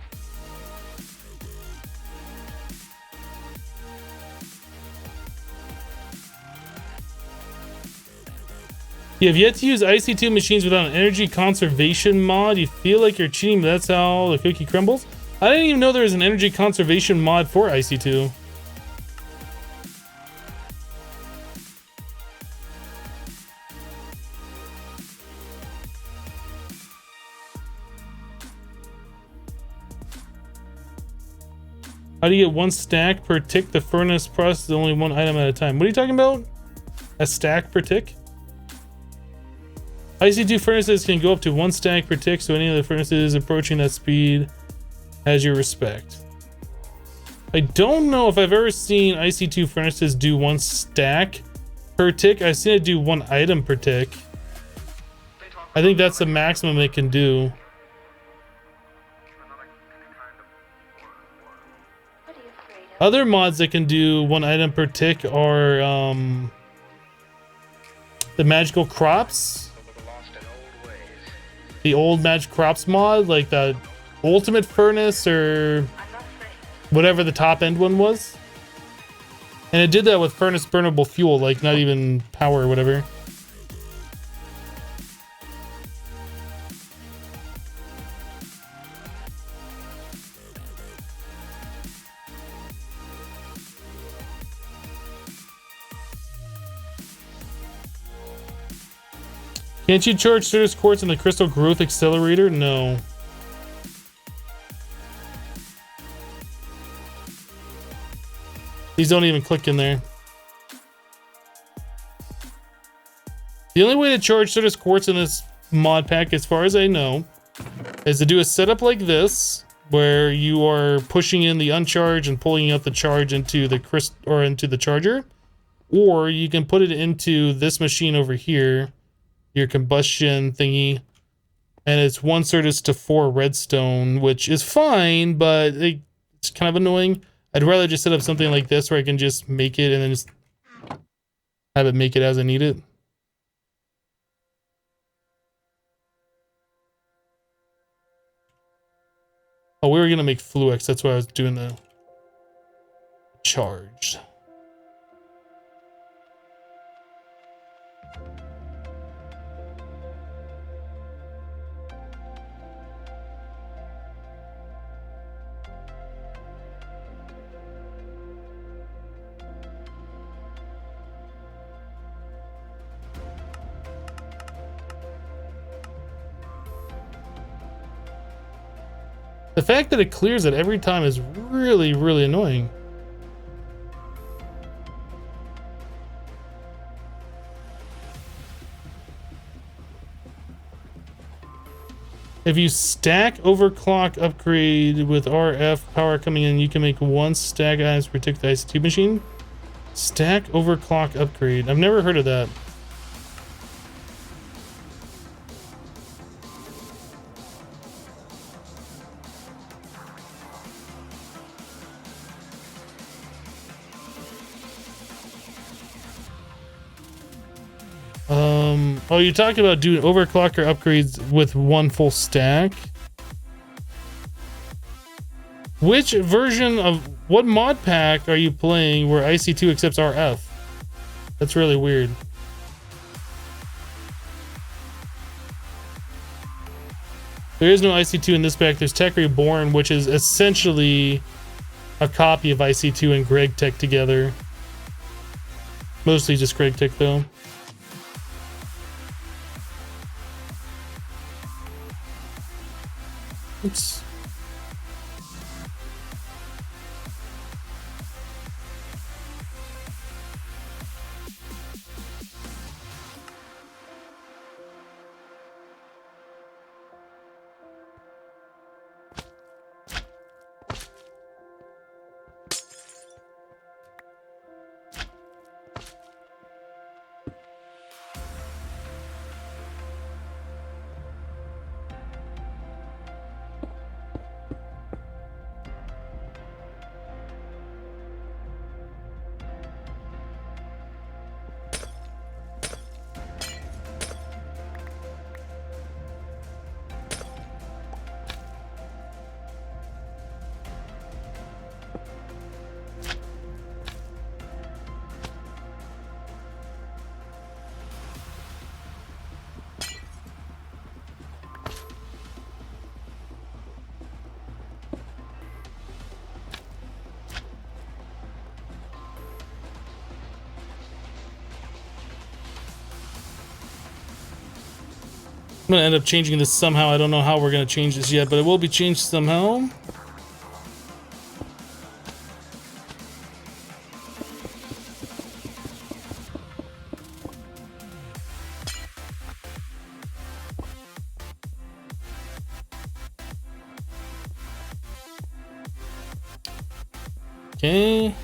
You have yet to use IC2 machines without an energy conservation mod. You feel like you're cheating, but that's how the cookie crumbles. I didn't even know there was an energy conservation mod for IC2. How do you get one stack per tick? The furnace processes only one item at a time. What are you talking about? A stack per tick? IC2 furnaces can go up to one stack per tick, so any of the furnaces approaching that speed has your respect. I don't know if I've ever seen IC2 furnaces do one stack per tick. I've seen it do one item per tick. I think that's the maximum it can do. Other mods that can do one item per tick are the magical crops. The old magic crops mod, like the ultimate furnace or whatever the top end one was. And it did that with furnace burnable fuel, like not even power or whatever. Can't you charge Certus quartz in the crystal growth accelerator? No. These don't even click in there. The only way to charge Certus quartz in this mod pack, as far as I know, is to do a setup like this, where you are pushing in the uncharge and pulling out the charge into the into the charger, or you can put it into this machine over here, your combustion thingy, and it's 1 Certus to 4 redstone, which is fine, but it's kind of annoying. I'd rather just set up something like this where I can just make it and then just have it make it as I need it. Oh, we were gonna make Flux, that's why I was doing the charged. The fact that it clears it every time is really, really annoying. If you stack overclock upgrade with RF power coming in, you can make 1 stack items per tick the IC2 machine. Stack overclock upgrade. I've never heard of that. Oh, you're talking about doing overclocker upgrades with 1 full stack? Which version of what mod pack are you playing where IC2 accepts RF? That's really weird. There is no IC2 in this pack. There's Tech Reborn, which is essentially a copy of IC2 and Greg Tech together. Mostly just Greg Tech though. Oops. I'm gonna end up changing this somehow. I don't know how we're gonna change this yet, but it will be changed somehow. Okay.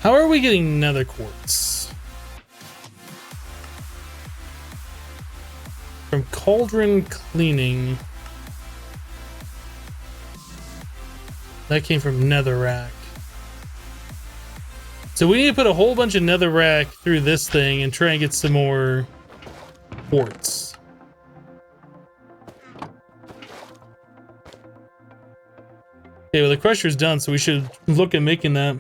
How are we getting nether quartz? From cauldron cleaning. That came from netherrack. So we need to put a whole bunch of netherrack through this thing and try and get some more quartz. Okay, well the crusher's done, so we should look at making that.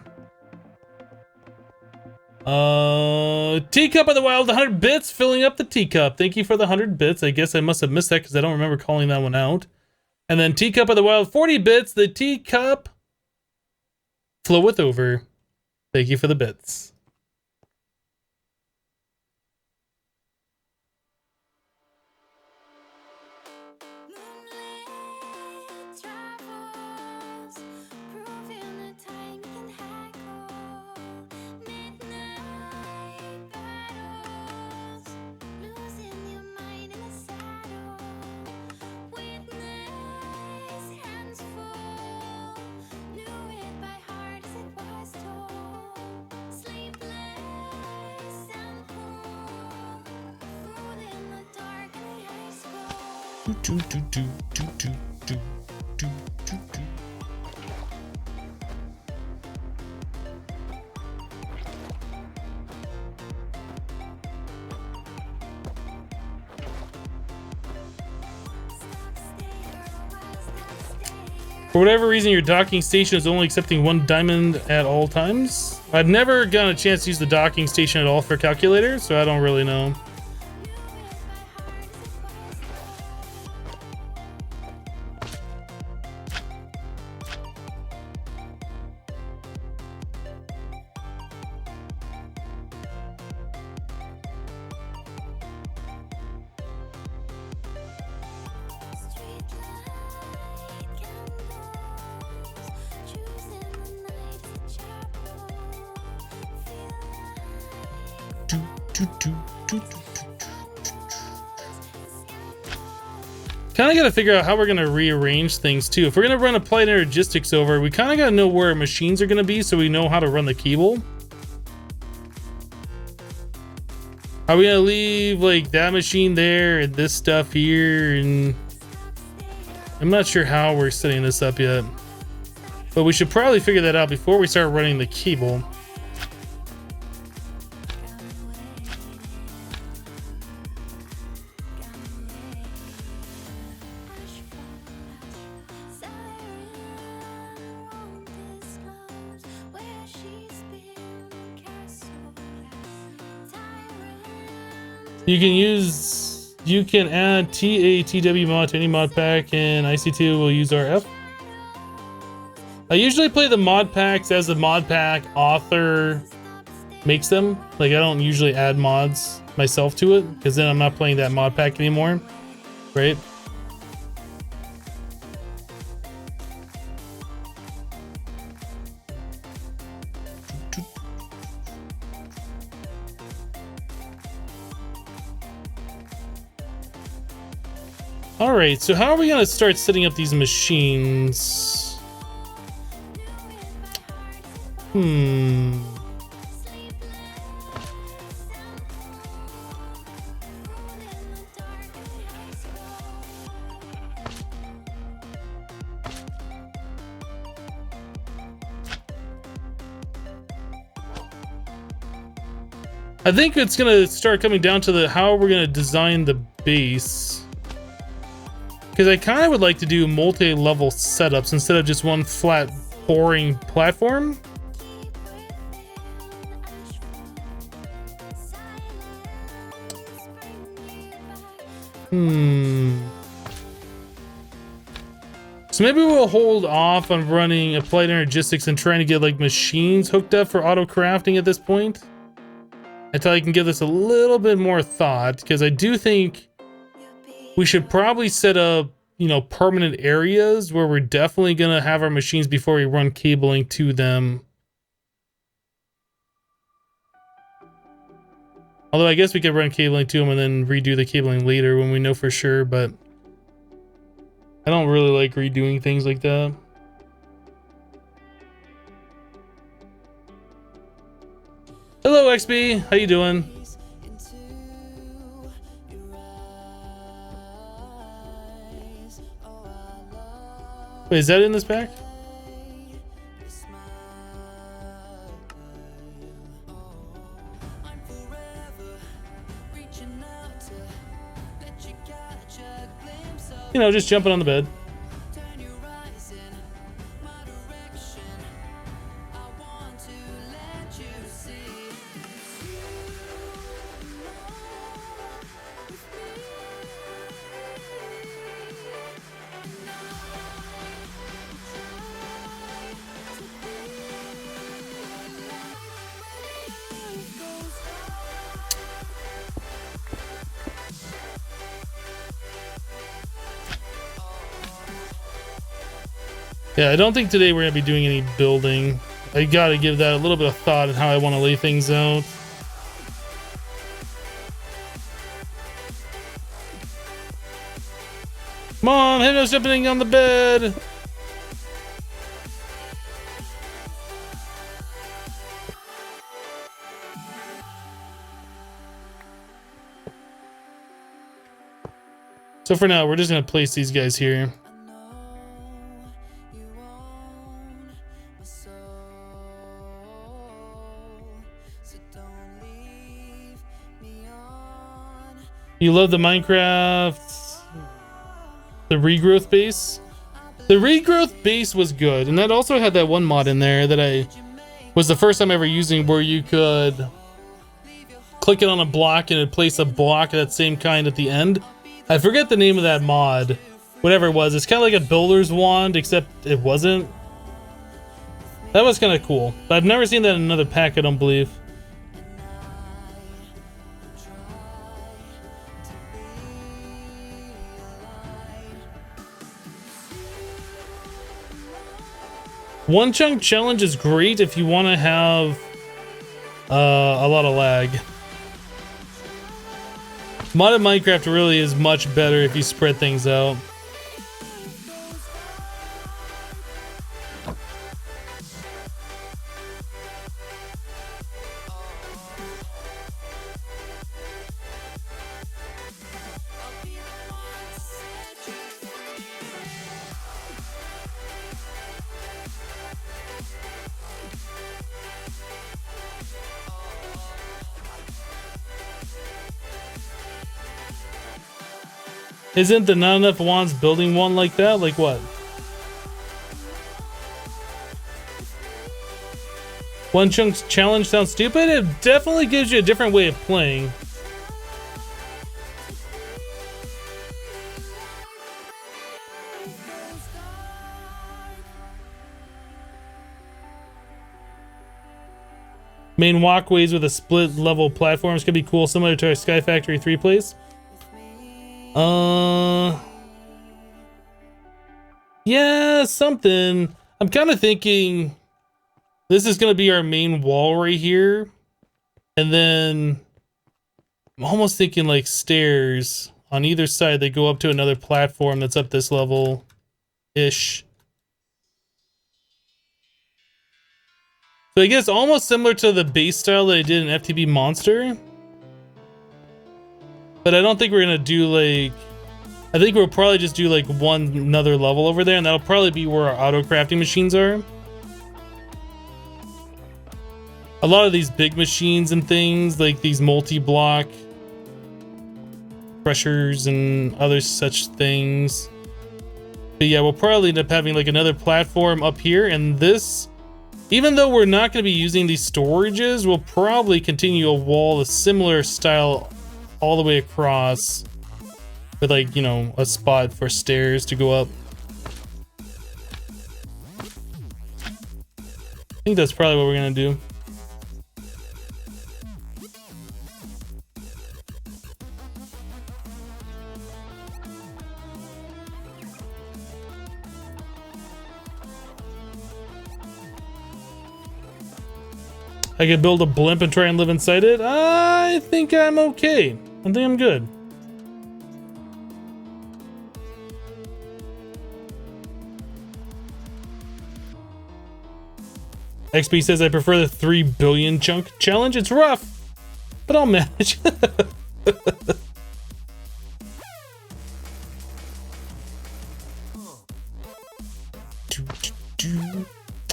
Teacup of the Wild, 100 bits, filling up the teacup. Thank you for the 100 bits. I guess I must have missed that because I don't remember calling that one out. And then Teacup of the Wild, 40 bits. The teacup floweth over. Thank you for the bits. For whatever reason, your docking station is only accepting 1 diamond at all times. I've never gotten a chance to use the docking station at all for calculator, so I don't really know. Kind of got to figure out how we're going to rearrange things too. If we're going to run applied energistics over, we kind of got to know where our machines are going to be so we know how to run the cable. Are we going to leave like that machine there and this stuff here? And I'm not sure how we're setting this up yet, but we should probably figure that out before we start running the cable. You can add TATW mod to any mod pack, and IC2 will use RF. I usually play the mod packs as the mod pack author makes them. Like I don't usually add mods myself to it because then I'm not playing that mod pack anymore, right? All right, so how are we gonna start setting up these machines? I think it's gonna start coming down to the how we're gonna design the base. Because I kind of would like to do multi-level setups instead of just one flat, boring platform. So maybe we'll hold off on running applied energistics and trying to get like machines hooked up for auto crafting at this point until I can give this a little bit more thought, because I do think we should probably set up you know, permanent areas where we're definitely going to have our machines before we run cabling to them. Although I guess we could run cabling to them and then redo the cabling later when we know for sure, but I don't really like redoing things like that. Hello, XB. How you doing? Wait, is that in this pack? You know, just jumping on the bed. Yeah, I don't think today we're going to be doing any building. I got to give that a little bit of thought on how I want to lay things out. Come on, Henno's jumping on the bed. So for now, we're just going to place these guys here. You love the Minecraft, the regrowth base? The regrowth base was good, and that also had that one mod in there that was the first time ever using, where you could click it on a block and it'd place a block of that same kind at the end. I forget the name of that mod, whatever it was. It's kind of like a builder's wand, except it wasn't. That was kind of cool, but I've never seen that in another pack, I don't believe. One chunk challenge is great if you want to have a lot of lag. Modded Minecraft really is much better if you spread things out. Isn't the not enough wands building one like that? Like what? One chunk challenge sounds stupid? It definitely gives you a different way of playing. Main walkways with a split level platforms could be cool, similar to our Sky Factory 3 place. Yeah, something. I'm kind of thinking this is going to be our main wall right here. And then I'm almost thinking like stairs on either side. They go up to another platform that's up this level-ish. So I guess almost similar to the base style that I did in FTB Monster. But I don't think we're gonna do like, I think we'll probably just do like another level over there, and that'll probably be where our auto crafting machines are. A lot of these big machines and things, like these multi-block crushers and other such things. But yeah, we'll probably end up having like another platform up here, and this, even though we're not gonna be using these storages, we'll probably continue a wall, a similar style all the way across with like, you know, a spot for stairs to go up. I think that's probably what we're gonna do. I could build a blimp and try and live inside it. I think I'm okay. I think I'm good. XP says I prefer the 3 billion chunk challenge. It's rough, but I'll manage.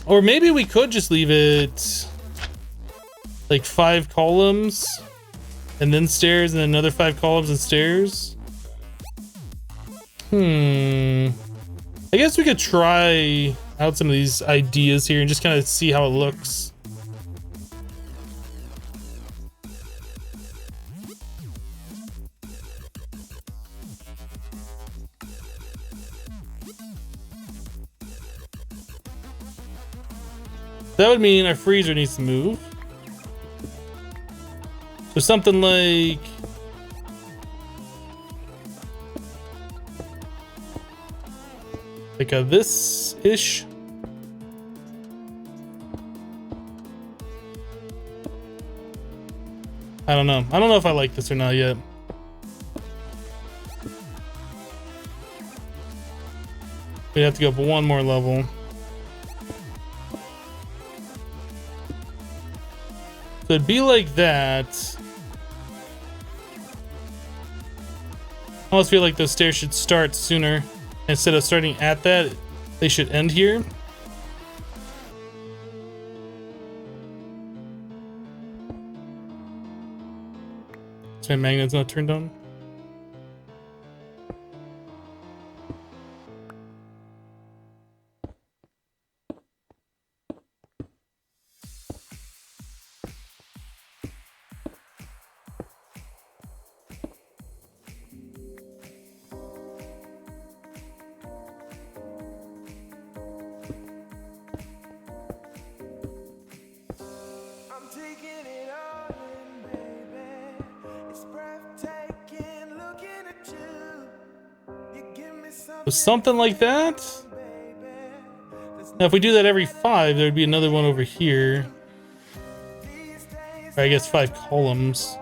Or maybe we could just leave it like 5 columns and then stairs and then another 5 columns and stairs. I guess we could try out some of these ideas here and just kind of see how it looks. That would mean our freezer needs to move. So something like a this-ish. I don't know. I don't know if I like this or not yet. We have to go up one more level. So it'd be like that. I almost feel like those stairs should start sooner. Instead of starting at that, they should end here. My magnet's not turned on. Something like that. Now, if we do that every 5, there'd be another one over here. Or I guess 5 columns.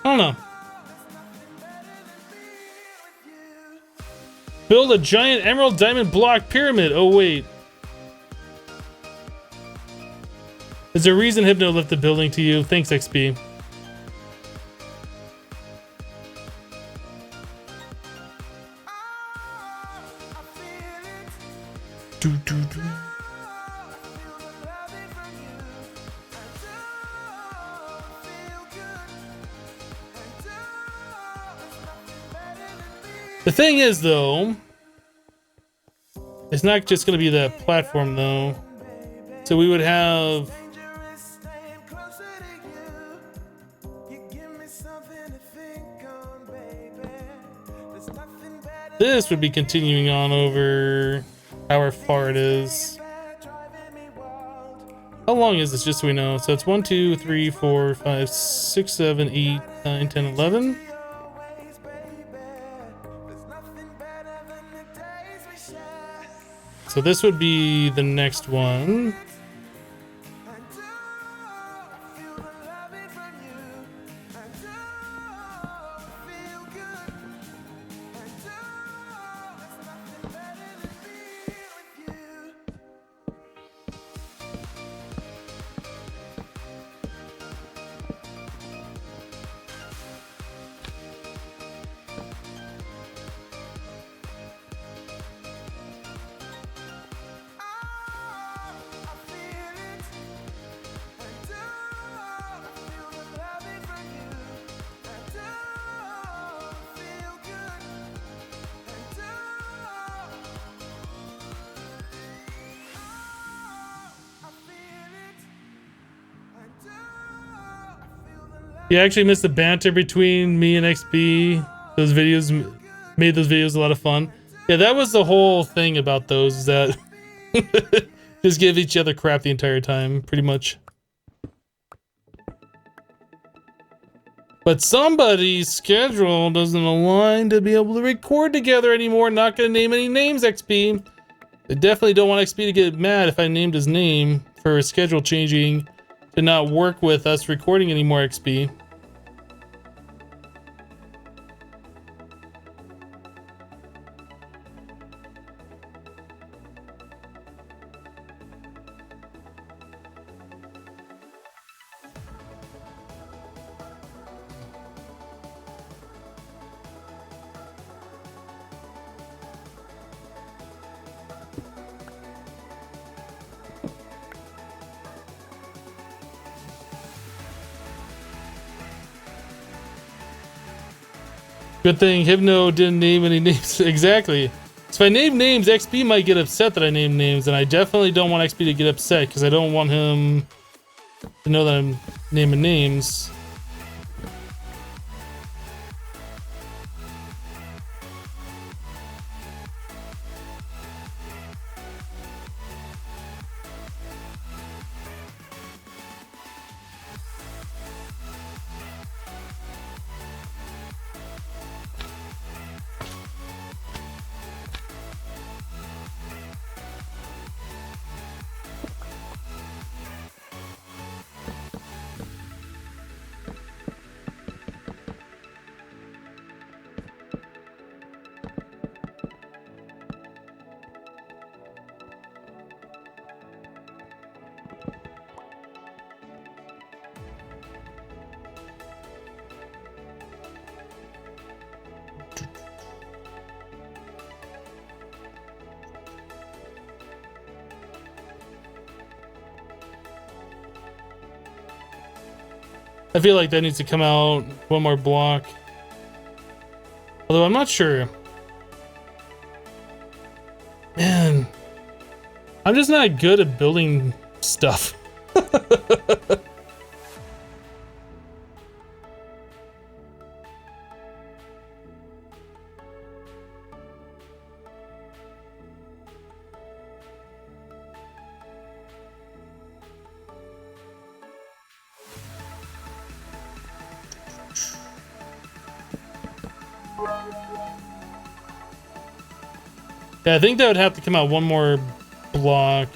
I don't know. Build a giant emerald diamond block pyramid. Oh, wait. Is there a reason Hypno left the building to you? Thanks, XP. The thing is, though, it's not just going to be that platform, though. So we would have this would be continuing on over however far it is. How long is this, just so we know? So it's 1, 2, 3, 4, 5, 6, 7, 8, 9, 10, 11. So this would be the next one. You actually missed the banter between me and XB. Those videos made those videos a lot of fun. Yeah, that was the whole thing about those, is that just give each other crap the entire time, pretty much. But somebody's schedule doesn't align to be able to record together anymore. Not gonna name any names, XP. I definitely don't want XP to get mad if I named his name for his schedule changing to not work with us recording anymore, XP. Good thing Hypno didn't name any names. Exactly. So if I name names, XP might get upset that I named names, and I definitely don't want XP to get upset because I don't want him to know that I'm naming names. I feel like that needs to come out one more block. Although I'm not sure. Man, I'm just not good at building stuff. Yeah, I think that would have to come out one more block.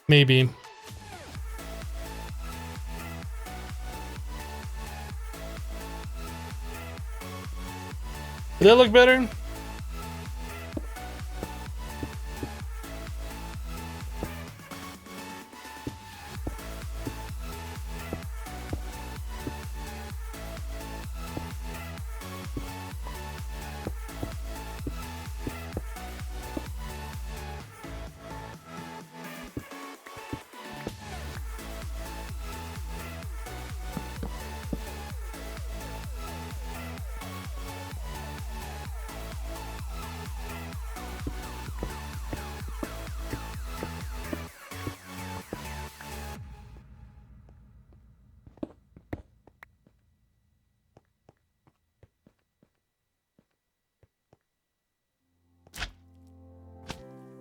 Maybe. Did that look better?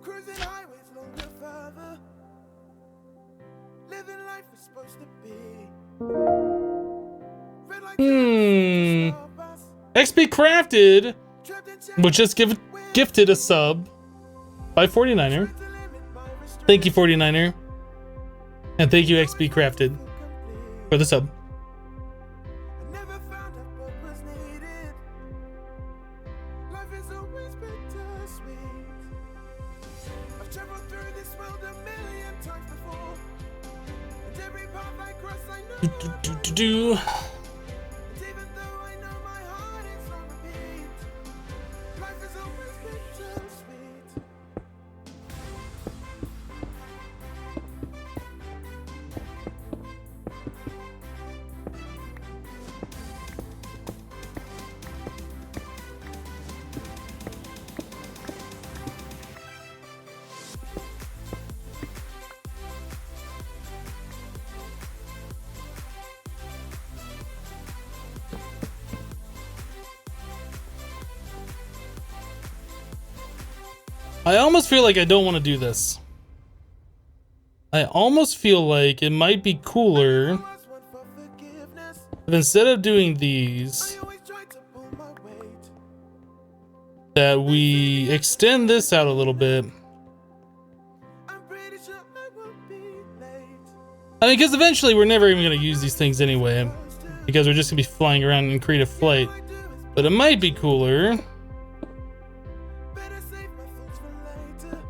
Cruising highways longer further. Living life is supposed to be. Red light XP Crafted, which just gifted a sub by 49er. Thank you, 49er. And thank you, XP Crafted, for the sub. Never found out what was needed. Life is always bittersweet. I've traveled through this world a million times before. And every path I cross I know and even though I know my heart is on repeat, life is always bittersweet. I almost feel like I don't want to do this. I almost feel like it might be cooler Last one for forgiveness. if instead of doing these, I always try to pull my weight. that we extend this out a little bit. I'm pretty sure I will be late. I mean, because eventually we're never even going to use these things anyway, because we're just going to be flying around in creative flight. But it might be cooler Better save my thoughts for later.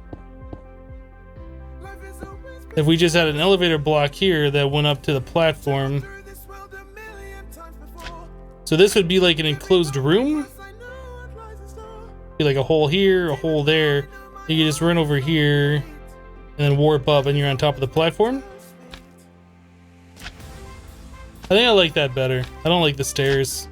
Life is always if we just had an elevator block here that went up to the platform. through this world a million times before. So this would be like an enclosed room. I know what lies in store. Be like a hole here, a hole there. You can just run over here and then warp up and you're on top of the platform. I think I like that better. I don't like the stairs.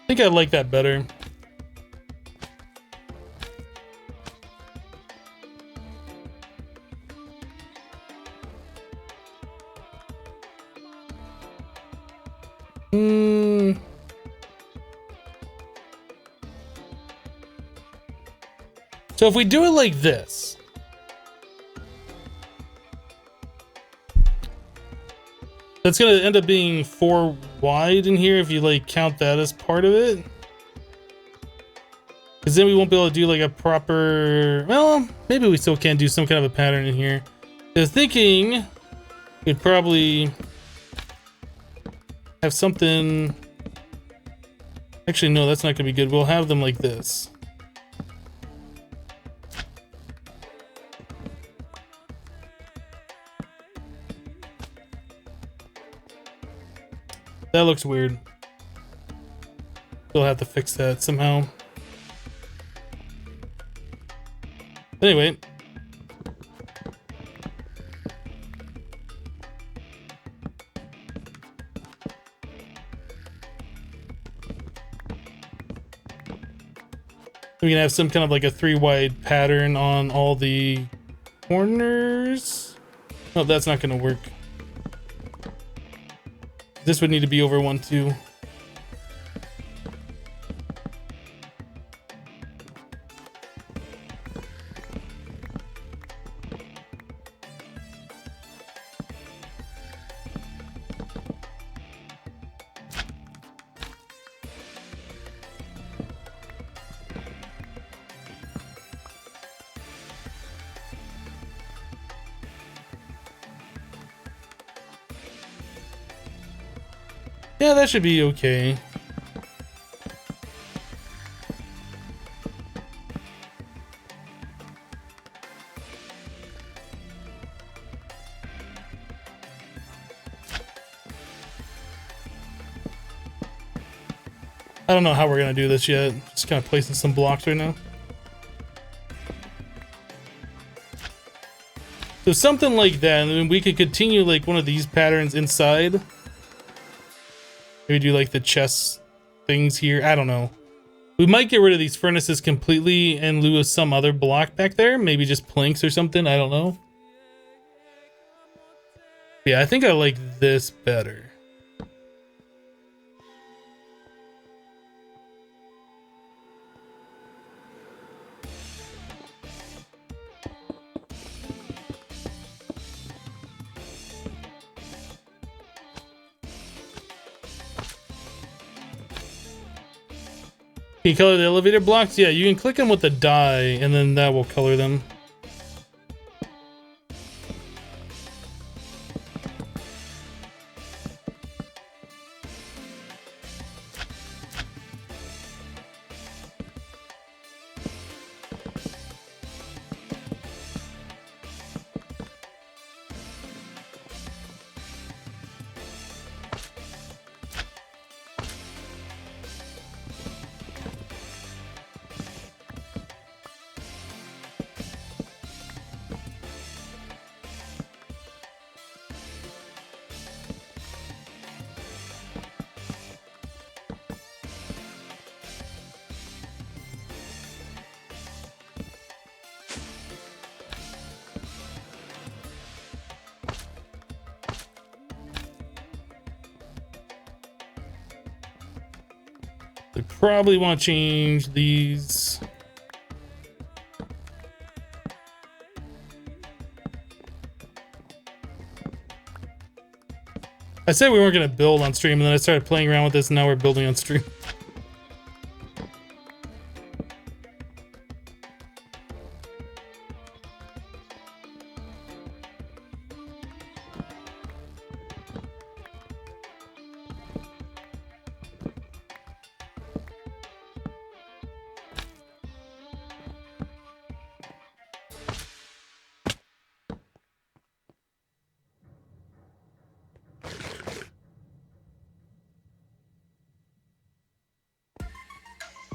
I think I like that better. So if we do it like this, that's gonna end up being 4 wide in here if you like count that as part of it. Because then we won't be able to do like a proper, well, maybe we still can do some kind of a pattern in here. I was thinking we'd probably have something, actually no, that's not gonna be good. We'll have them like this. That looks weird. We'll have to fix that somehow. Anyway. We can have some kind of like a 3 wide pattern on all the corners. No, that's not going to work. This would need to be over 1 too. Yeah, that should be okay. I don't know how we're gonna do this yet. Just kind of placing some blocks right now. So something like that, and then we could continue like one of these patterns inside. Maybe do like the chest things here. I don't know. We might get rid of these furnaces completely in lieu of some other block back there. Maybe just planks or something. I don't know. Yeah, I think I like this better. Can you color the elevator blocks? Yeah, you can click them with the die, and then that will color them. I probably want to change these. I said we weren't going to build on stream, and then I started playing around with this, and now we're building on stream.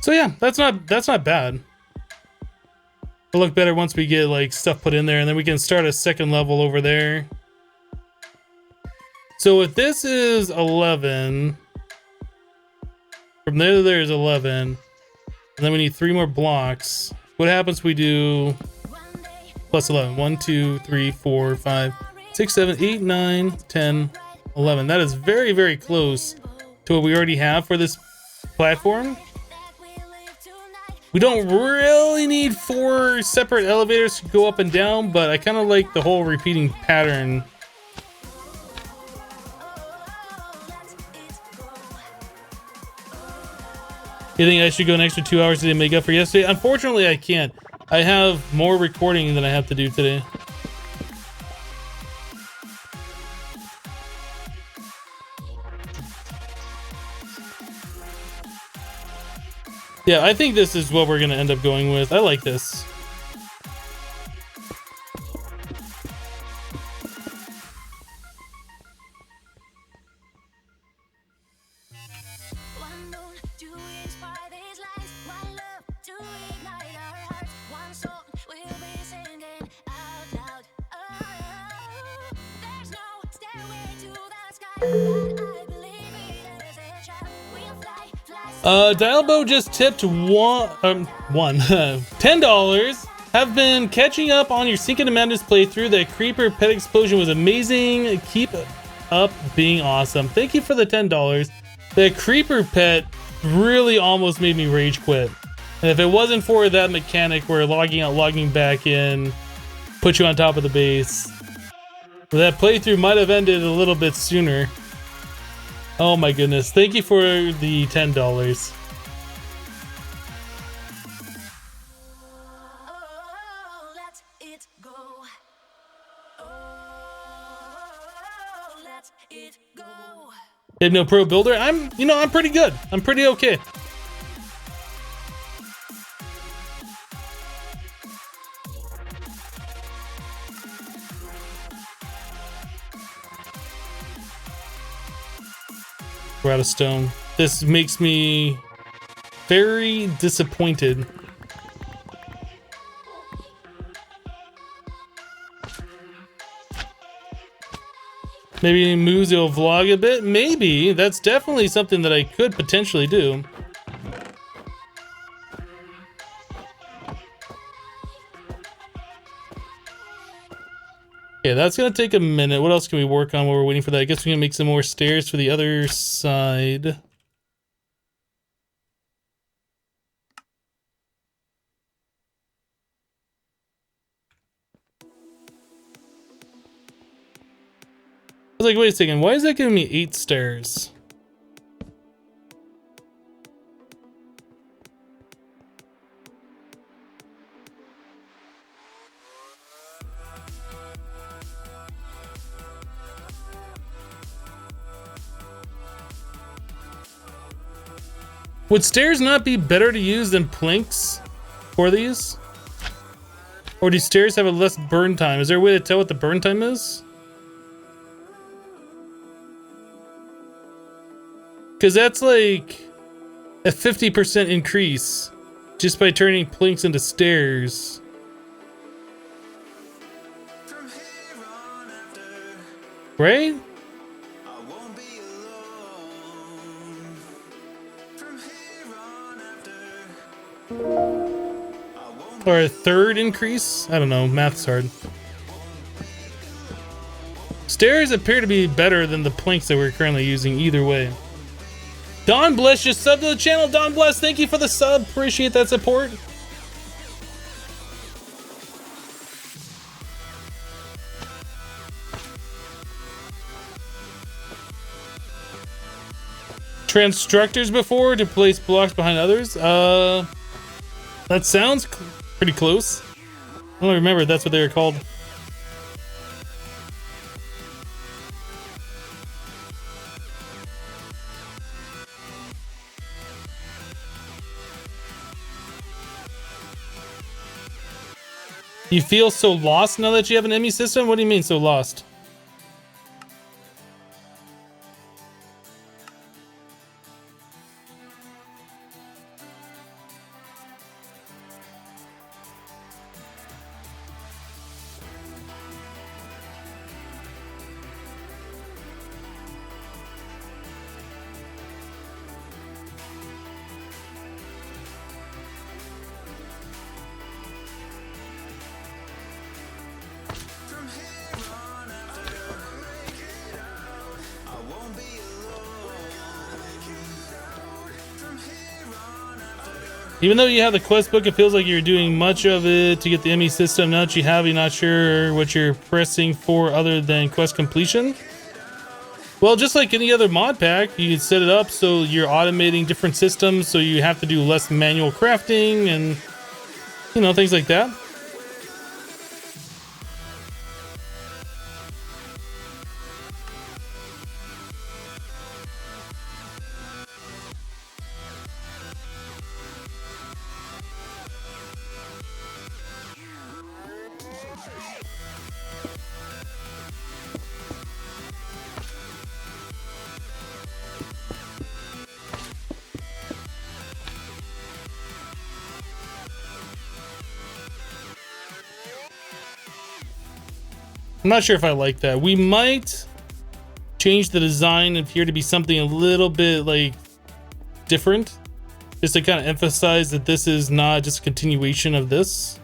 So yeah, that's not bad. It'll look better once we get like stuff put in there, and then we can start a second level over there. So if this is 11, from there to there is 11, and then we need 3 more blocks. What happens if we do plus 11? 1, 2, 3, 4, 5, 6, 7, 8, 9, 10, 11. That is very, very close to what we already have for this platform. We don't really need 4 separate elevators to go up and down, but I kind of like the whole repeating pattern. You think I should go an extra 2 hours today to make up for yesterday? Unfortunately, I can't. I have more recording than I have to do today. Yeah, I think this is what we're gonna end up going with. I like this. Dialbo just tipped $10. Have been catching up on your Sink into Madness playthrough. That creeper pet explosion was amazing. Keep up being awesome. Thank you for the $10. That creeper pet really almost made me rage quit. And if it wasn't for that mechanic where logging out, logging back in, put you on top of the base, that playthrough might have ended a little bit sooner. Oh my goodness. Thank you for the $10. Hypno Pro Builder, I'm pretty good. I'm pretty okay. We're out of stone. This makes me very disappointed. Maybe Muzi will vlog a bit? Maybe. That's definitely something that I could potentially do. Okay, that's gonna take a minute. What else can we work on while we're waiting for that? I guess we can make some more stairs for the other side. I was like, wait a second, why is that giving me 8 stairs? Would stairs not be better to use than planks for these? Or do stairs have a less burn time? Is there a way to tell what the burn time is? Because that's like a 50% increase just by turning planks into stairs. Right? Or a third increase? I don't know, math's hard. Stairs appear to be better than the planks that we're currently using either way. Don Bless just subbed to the channel. Don Bless, thank you for the sub. Appreciate that support. Transstructors before to place blocks behind others? That sounds pretty close. I don't remember if that's what they were called. You feel so lost now that you have an ME system? What do you mean so lost? Even though you have the quest book, it feels like you're doing much of it to get the ME system. Now that you have, you're not sure what you're pressing for other than quest completion. Well, just like any other mod pack, you can set it up so you're automating different systems, so you have to do less manual crafting and, you know, things like that. I'm not sure if I like that. We might change the design and appear to be something a little bit like different, just to kind of emphasize that this is not just a continuation of this.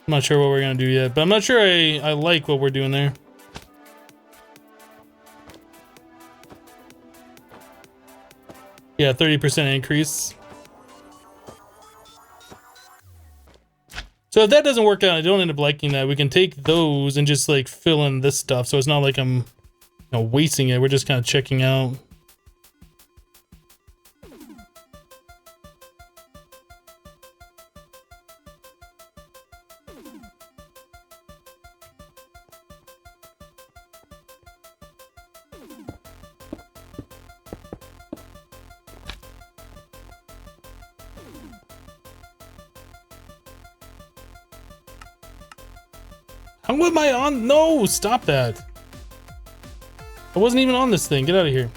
I'm not sure what we're gonna do yet, but I'm not sure I like what we're doing there. Yeah, 30% increase. So if that doesn't work out, I don't end up liking that, we can take those and just like fill in this stuff. So it's not like I'm, you know, wasting it. We're just kind of checking out. How am I on? No, stop that. I wasn't even on this thing. Get out of here.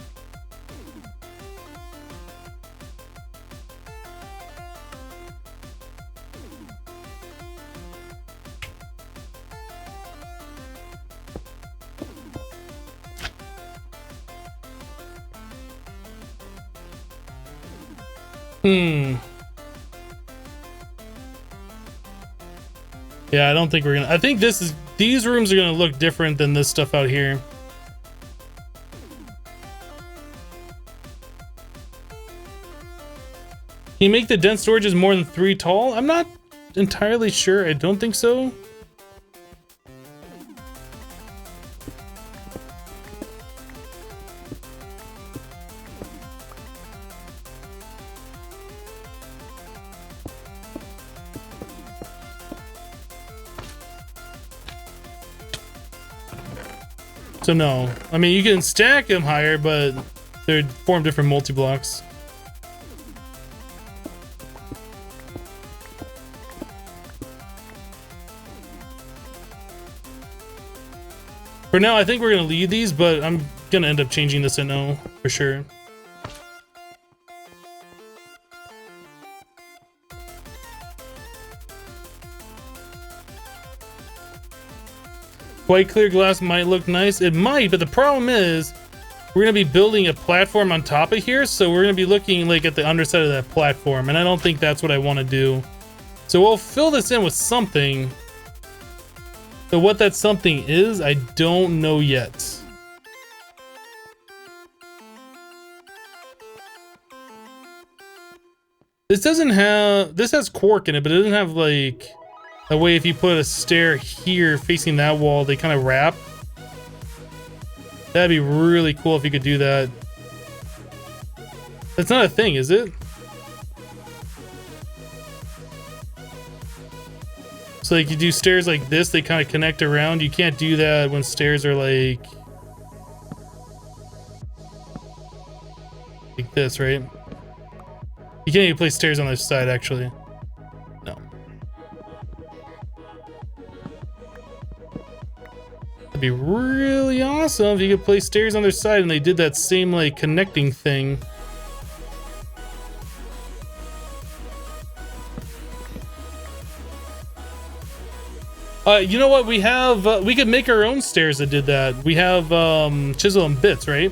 Yeah, I don't think we're gonna. I think these rooms are gonna look different than this stuff out here. Can you make the dense storages more than 3 tall? I'm not entirely sure. I don't think so. So no, I mean you can stack them higher, but they form different multi-blocks. For now, I think we're gonna leave these, but I'm gonna end up changing this to no for sure. White clear glass might look nice. It might, but the problem is we're gonna be building a platform on top of here, so we're gonna be looking like at the underside of that platform, and I don't think that's what I want to do. So we'll fill this in with something. But what that something is, I don't know yet. This doesn't have, this has quark in it, but it doesn't have like a way if you put a stair here facing that wall, they kind of wrap. That'd be really cool if you could do that. That's not a thing, is it? So like you do stairs like this, they kind of connect around. You can't do that when stairs are like this, right? You can't even place stairs on this side, actually. No. That'd be really awesome if you could place stairs on their side and they did that same like connecting thing. You know what? We have, we could make our own stairs that did that. We have chisel and bits, right?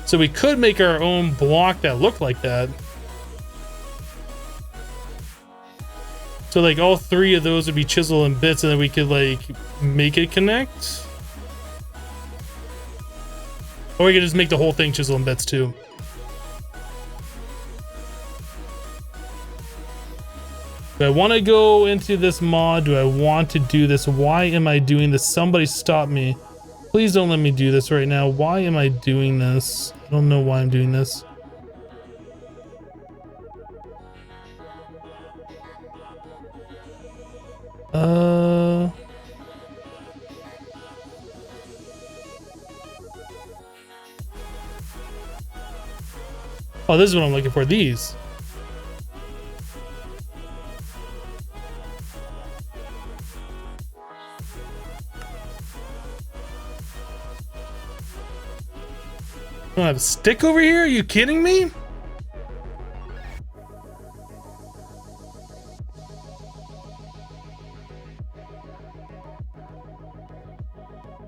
So we could make our own block that looked like that. So like all three of those would be chisel and bits, and then we could like make it connect. Or we could just make the whole thing chisel and bits too. Do I want to go into this mod? Do I want to do this? Why am I doing this? Somebody stop me. Please don't let me do this right now. Why am I doing this? I don't know why I'm doing this. Oh, this is what I'm looking for. These. I don't have a stick over here? Are you kidding me?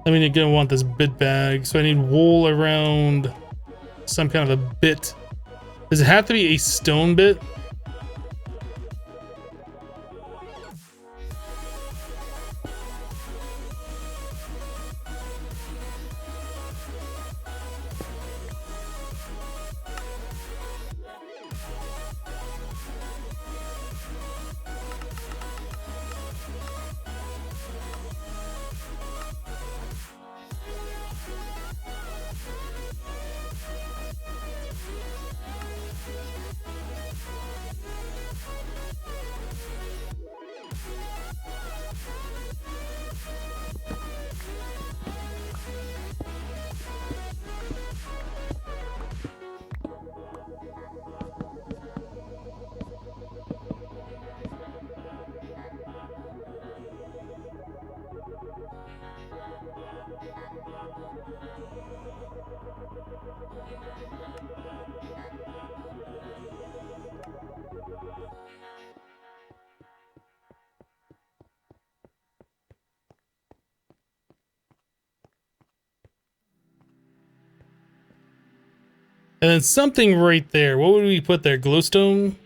I mean, you're gonna want this bit bag, so I need wool around some kind of a bit. Does it have to be a stone bit? And then something right there. What would we put there? Glowstone?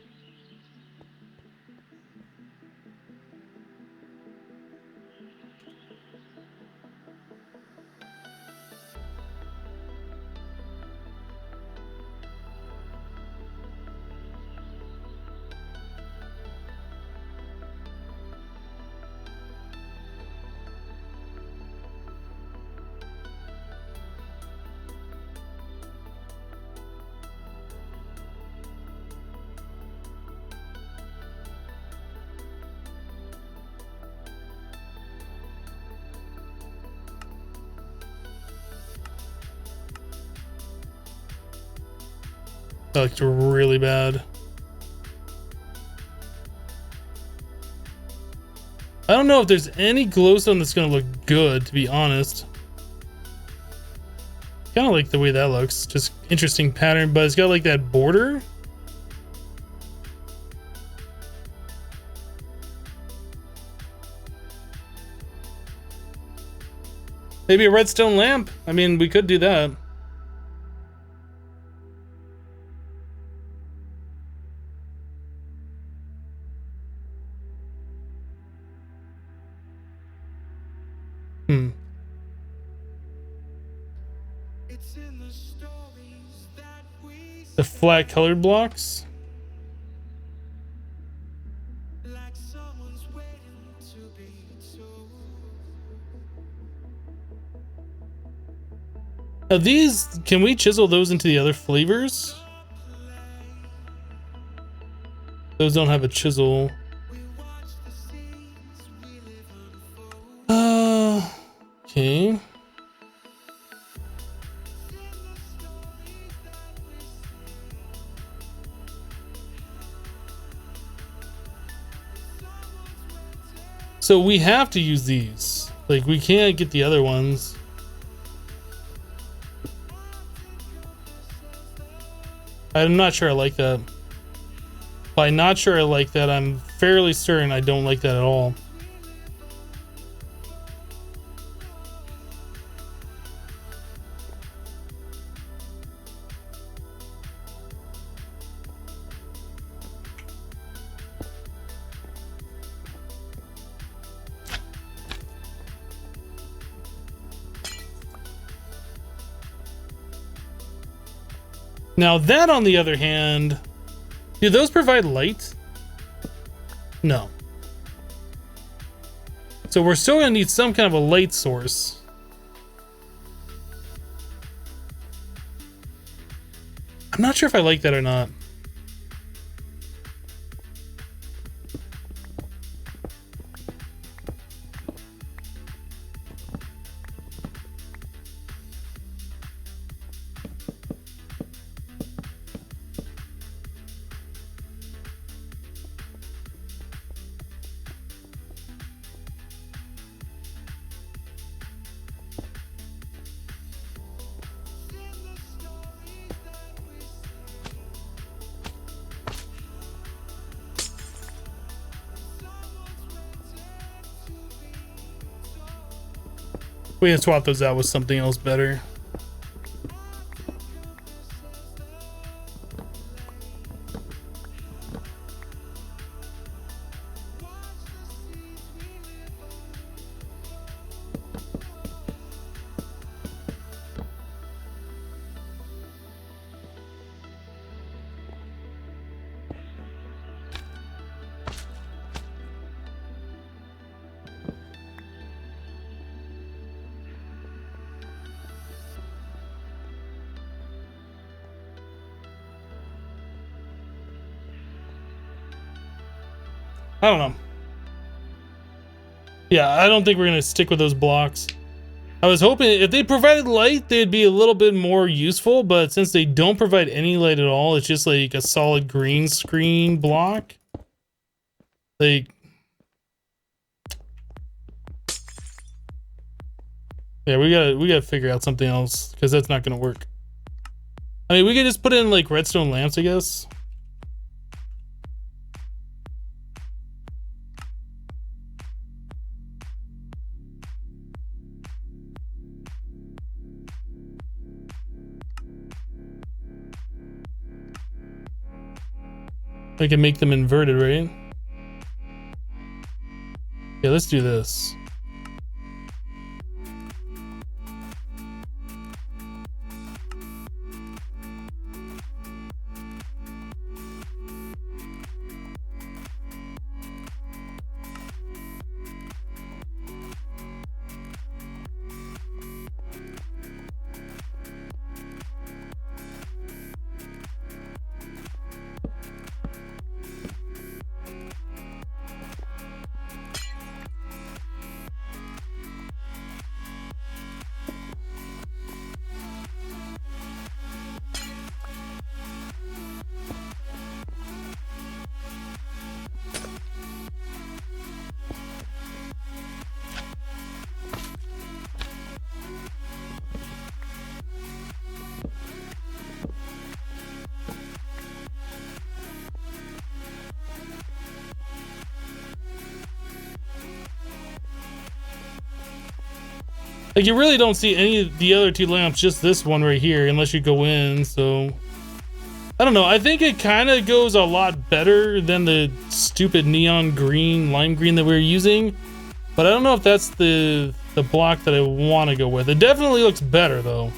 That looked really bad. I don't know if there's any glowstone that's gonna look good, to be honest. Kind of like the way that looks. Just interesting pattern, but it's got like that border. Maybe a redstone lamp. I mean, we could do that. The flat colored blocks. Now these, can we chisel those into the other flavors? Those don't have a chisel. Okay. So we have to use these. Like, we can't get the other ones. I'm not sure I like that. By not sure I like that, I'm fairly certain I don't like that at all. Now that, on the other hand, do those provide light? No. So we're still gonna need some kind of a light source. I'm not sure if I like that or not. We can swap those out with something else better. I don't know. Yeah, I don't think we're gonna stick with those blocks. I was hoping if they provided light, they'd be a little bit more useful, but since they don't provide any light at all, it's just like a solid green screen block. Like, yeah, we gotta figure out something else, because that's not gonna work. I mean, we could just put in like redstone lamps, I guess. I can make them inverted, right? Yeah, let's do this. Like, you really don't see any of the other two lamps, just this one right here, unless you go in, so... I don't know, I think it kind of goes a lot better than the stupid neon green, lime green that we were using. But I don't know if that's the block that I want to go with. It definitely looks better, though.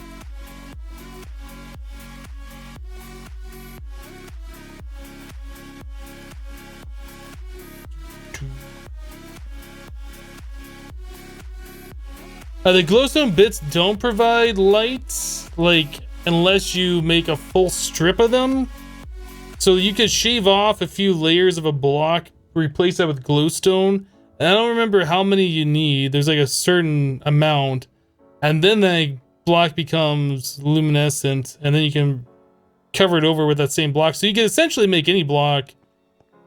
The glowstone bits don't provide lights, like, unless you make a full strip of them. So you could shave off a few layers of a block, replace that with glowstone. And I don't remember how many you need. There's like a certain amount. And then the block becomes luminescent, and then you can cover it over with that same block. So you can essentially make any block,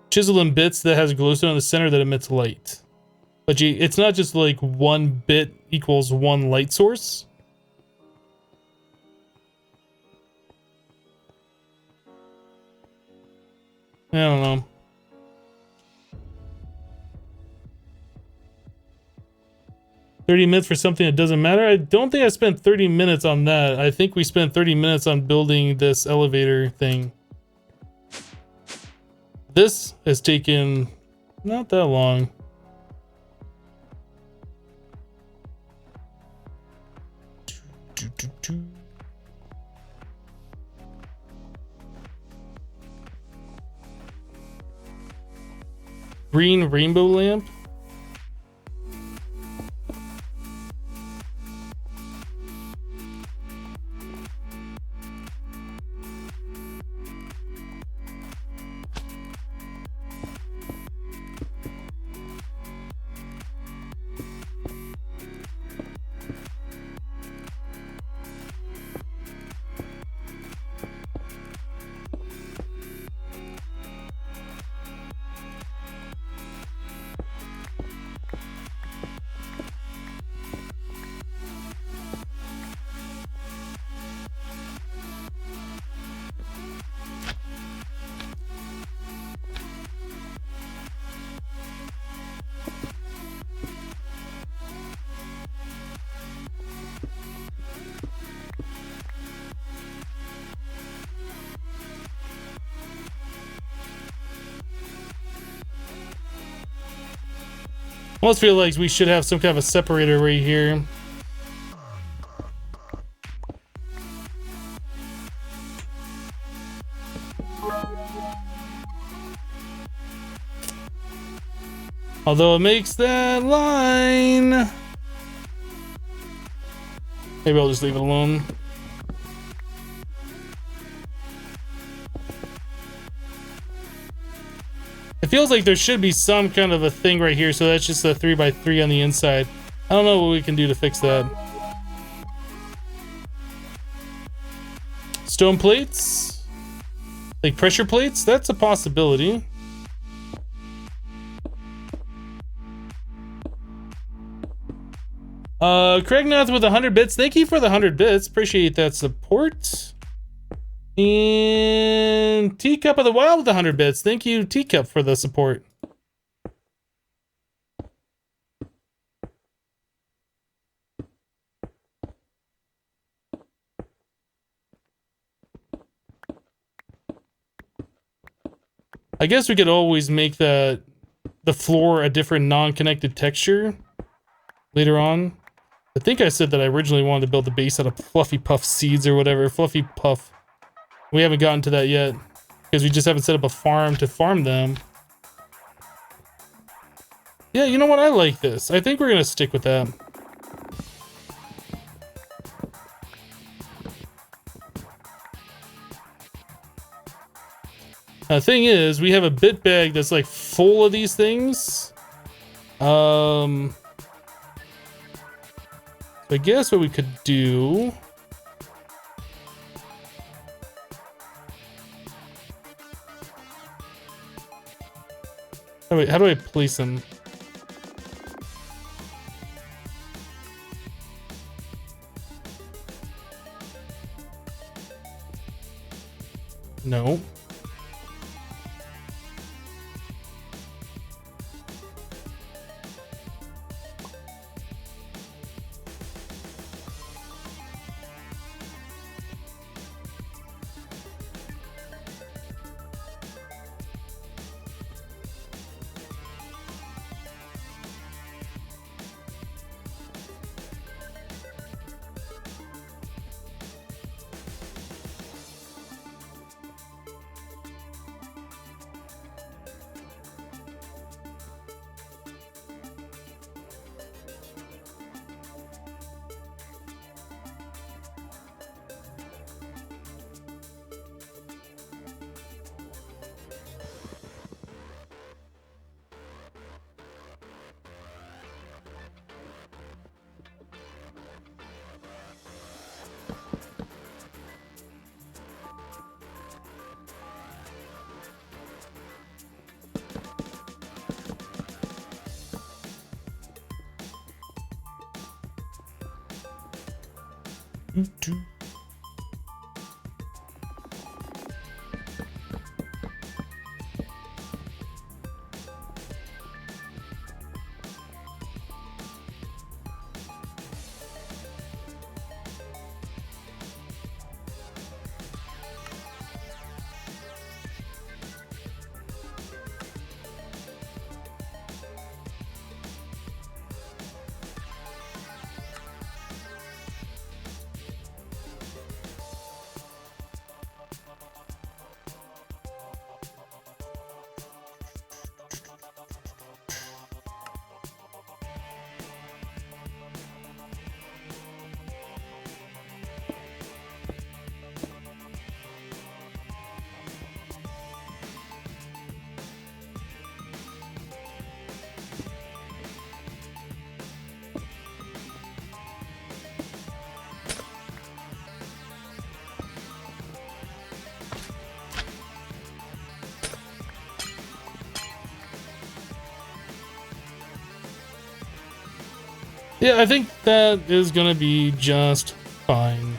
chisel in bits that has glowstone in the center that emits light. But it's not just like one bit equals one light source. I don't know. $30 for something that doesn't matter? I don't think I spent 30 minutes on that. I think we spent 30 minutes on building this elevator thing. This has taken not that long. Green rainbow lamp. Almost feel like we should have some kind of a separator right here. Although it makes that line. Maybe I'll just leave it alone. It feels like there should be some kind of a thing right here, so that's just a 3x3 on the inside. I don't know what we can do to fix that. Stone plates? Like pressure plates? That's a possibility. Craignath with 100 bits. Thank you for the 100 bits. Appreciate that support. And Teacup of the Wild with 100 bits. Thank you, Teacup, for the support. I guess we could always make the floor a different non-connected texture later on. I think I said that I originally wanted to build the base out of Fluffy Puff seeds or whatever. Fluffy Puff. We haven't gotten to that yet because we just haven't set up a farm to farm them. Yeah, you know what? I like this. I think we're going to stick with that. The thing is, we have a bit bag that's like full of these things. So I guess what we could do... Oh, wait, how do I place them? No. Yeah, I think that is gonna be just fine.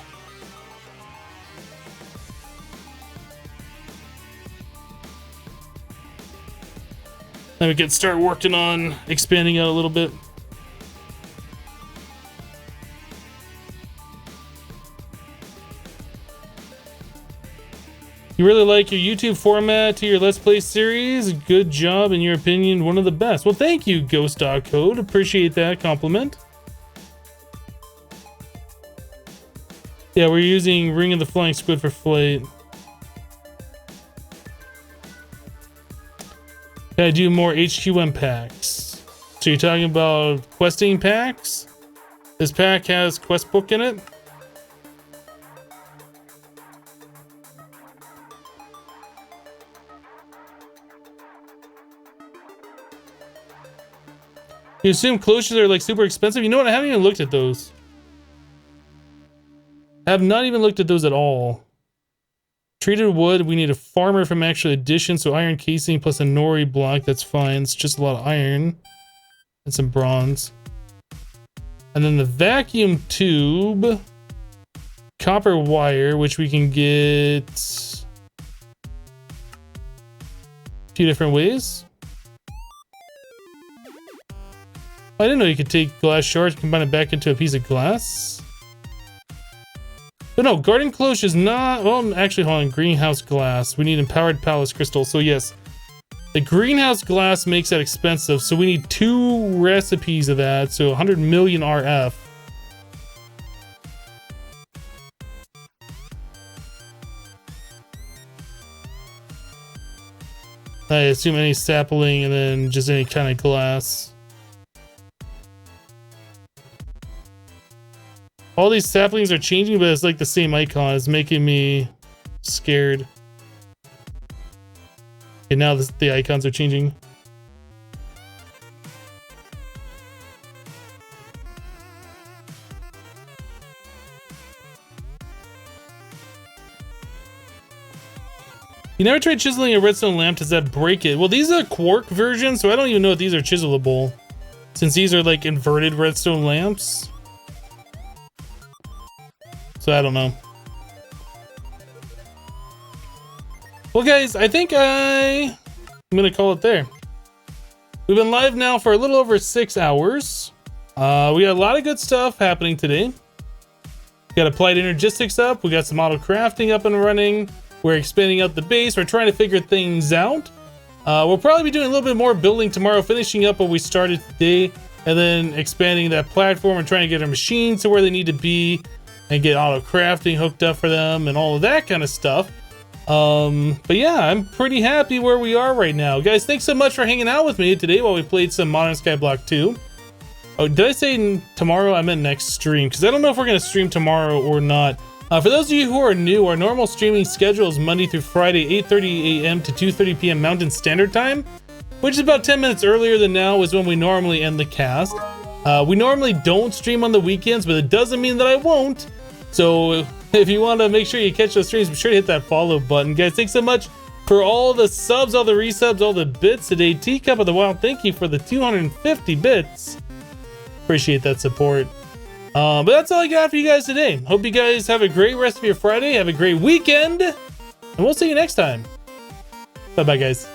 Then we can start working on expanding out a little bit. You really like your YouTube format to your Let's Play series. Good job, in your opinion, one of the best. Well, thank you, Ghost Dog Code. Appreciate that compliment. Yeah, we're using Ring of the Flying Squid for flight. Gotta do more HQM packs. So you're talking about questing packs? This pack has quest book in it? You assume cloches are like super expensive? You know what? I haven't even looked at those. I have not even looked at those at all. Treated wood, we need a farmer from actual addition, so iron casing plus a nori block, that's fine. It's just a lot of iron and some bronze. And then the vacuum tube, copper wire, which we can get a few different ways. I didn't know you could take glass shards, combine it back into a piece of glass. But no, garden cloche is not... Well, actually, hold on. Greenhouse glass. We need empowered palace crystal. So yes, the greenhouse glass makes that expensive. So we need 2 recipes of that. So 100 million RF. I assume any sapling and then just any kind of glass. All these saplings are changing, but it's like the same icon. It's making me scared. Okay, now the icons are changing. You never tried chiseling a redstone lamp? Does that break it? Well, these are quark versions, so I don't even know if these are chiselable, since these are like inverted redstone lamps. So I don't know. Well, guys, I think I'm gonna call it there. We've been live now for a little over 6 hours. We got a lot of good stuff happening today. We got applied energistics up. We got some auto crafting up and running. We're expanding out the base. We're trying to figure things out. We'll probably be doing a little bit more building tomorrow, finishing up what we started today, and then expanding that platform and trying to get our machines to where they need to be, and get auto crafting hooked up for them and all of that kind of stuff. But yeah, I'm pretty happy where we are right now. Guys, thanks so much for hanging out with me today while we played some Modern Skyblock 2. Oh, did I say tomorrow? I meant next stream, because I don't know if we're going to stream tomorrow or not. For those of you who are new, our normal streaming schedule is Monday through Friday, 8:30 a.m. to 2:30 p.m. Mountain Standard Time, which is about 10 minutes earlier than now is when we normally end the cast. We normally don't stream on the weekends, but it doesn't mean that I won't. So if you want to make sure you catch those streams, be sure to hit that follow button. Guys, thanks so much for all the subs, all the resubs, all the bits today. Teacup of the Wild, thank you for the 250 bits. Appreciate that support. But that's all I got for you guys today. Hope you guys have a great rest of your Friday. Have a great weekend. And we'll see you next time. Bye-bye, guys.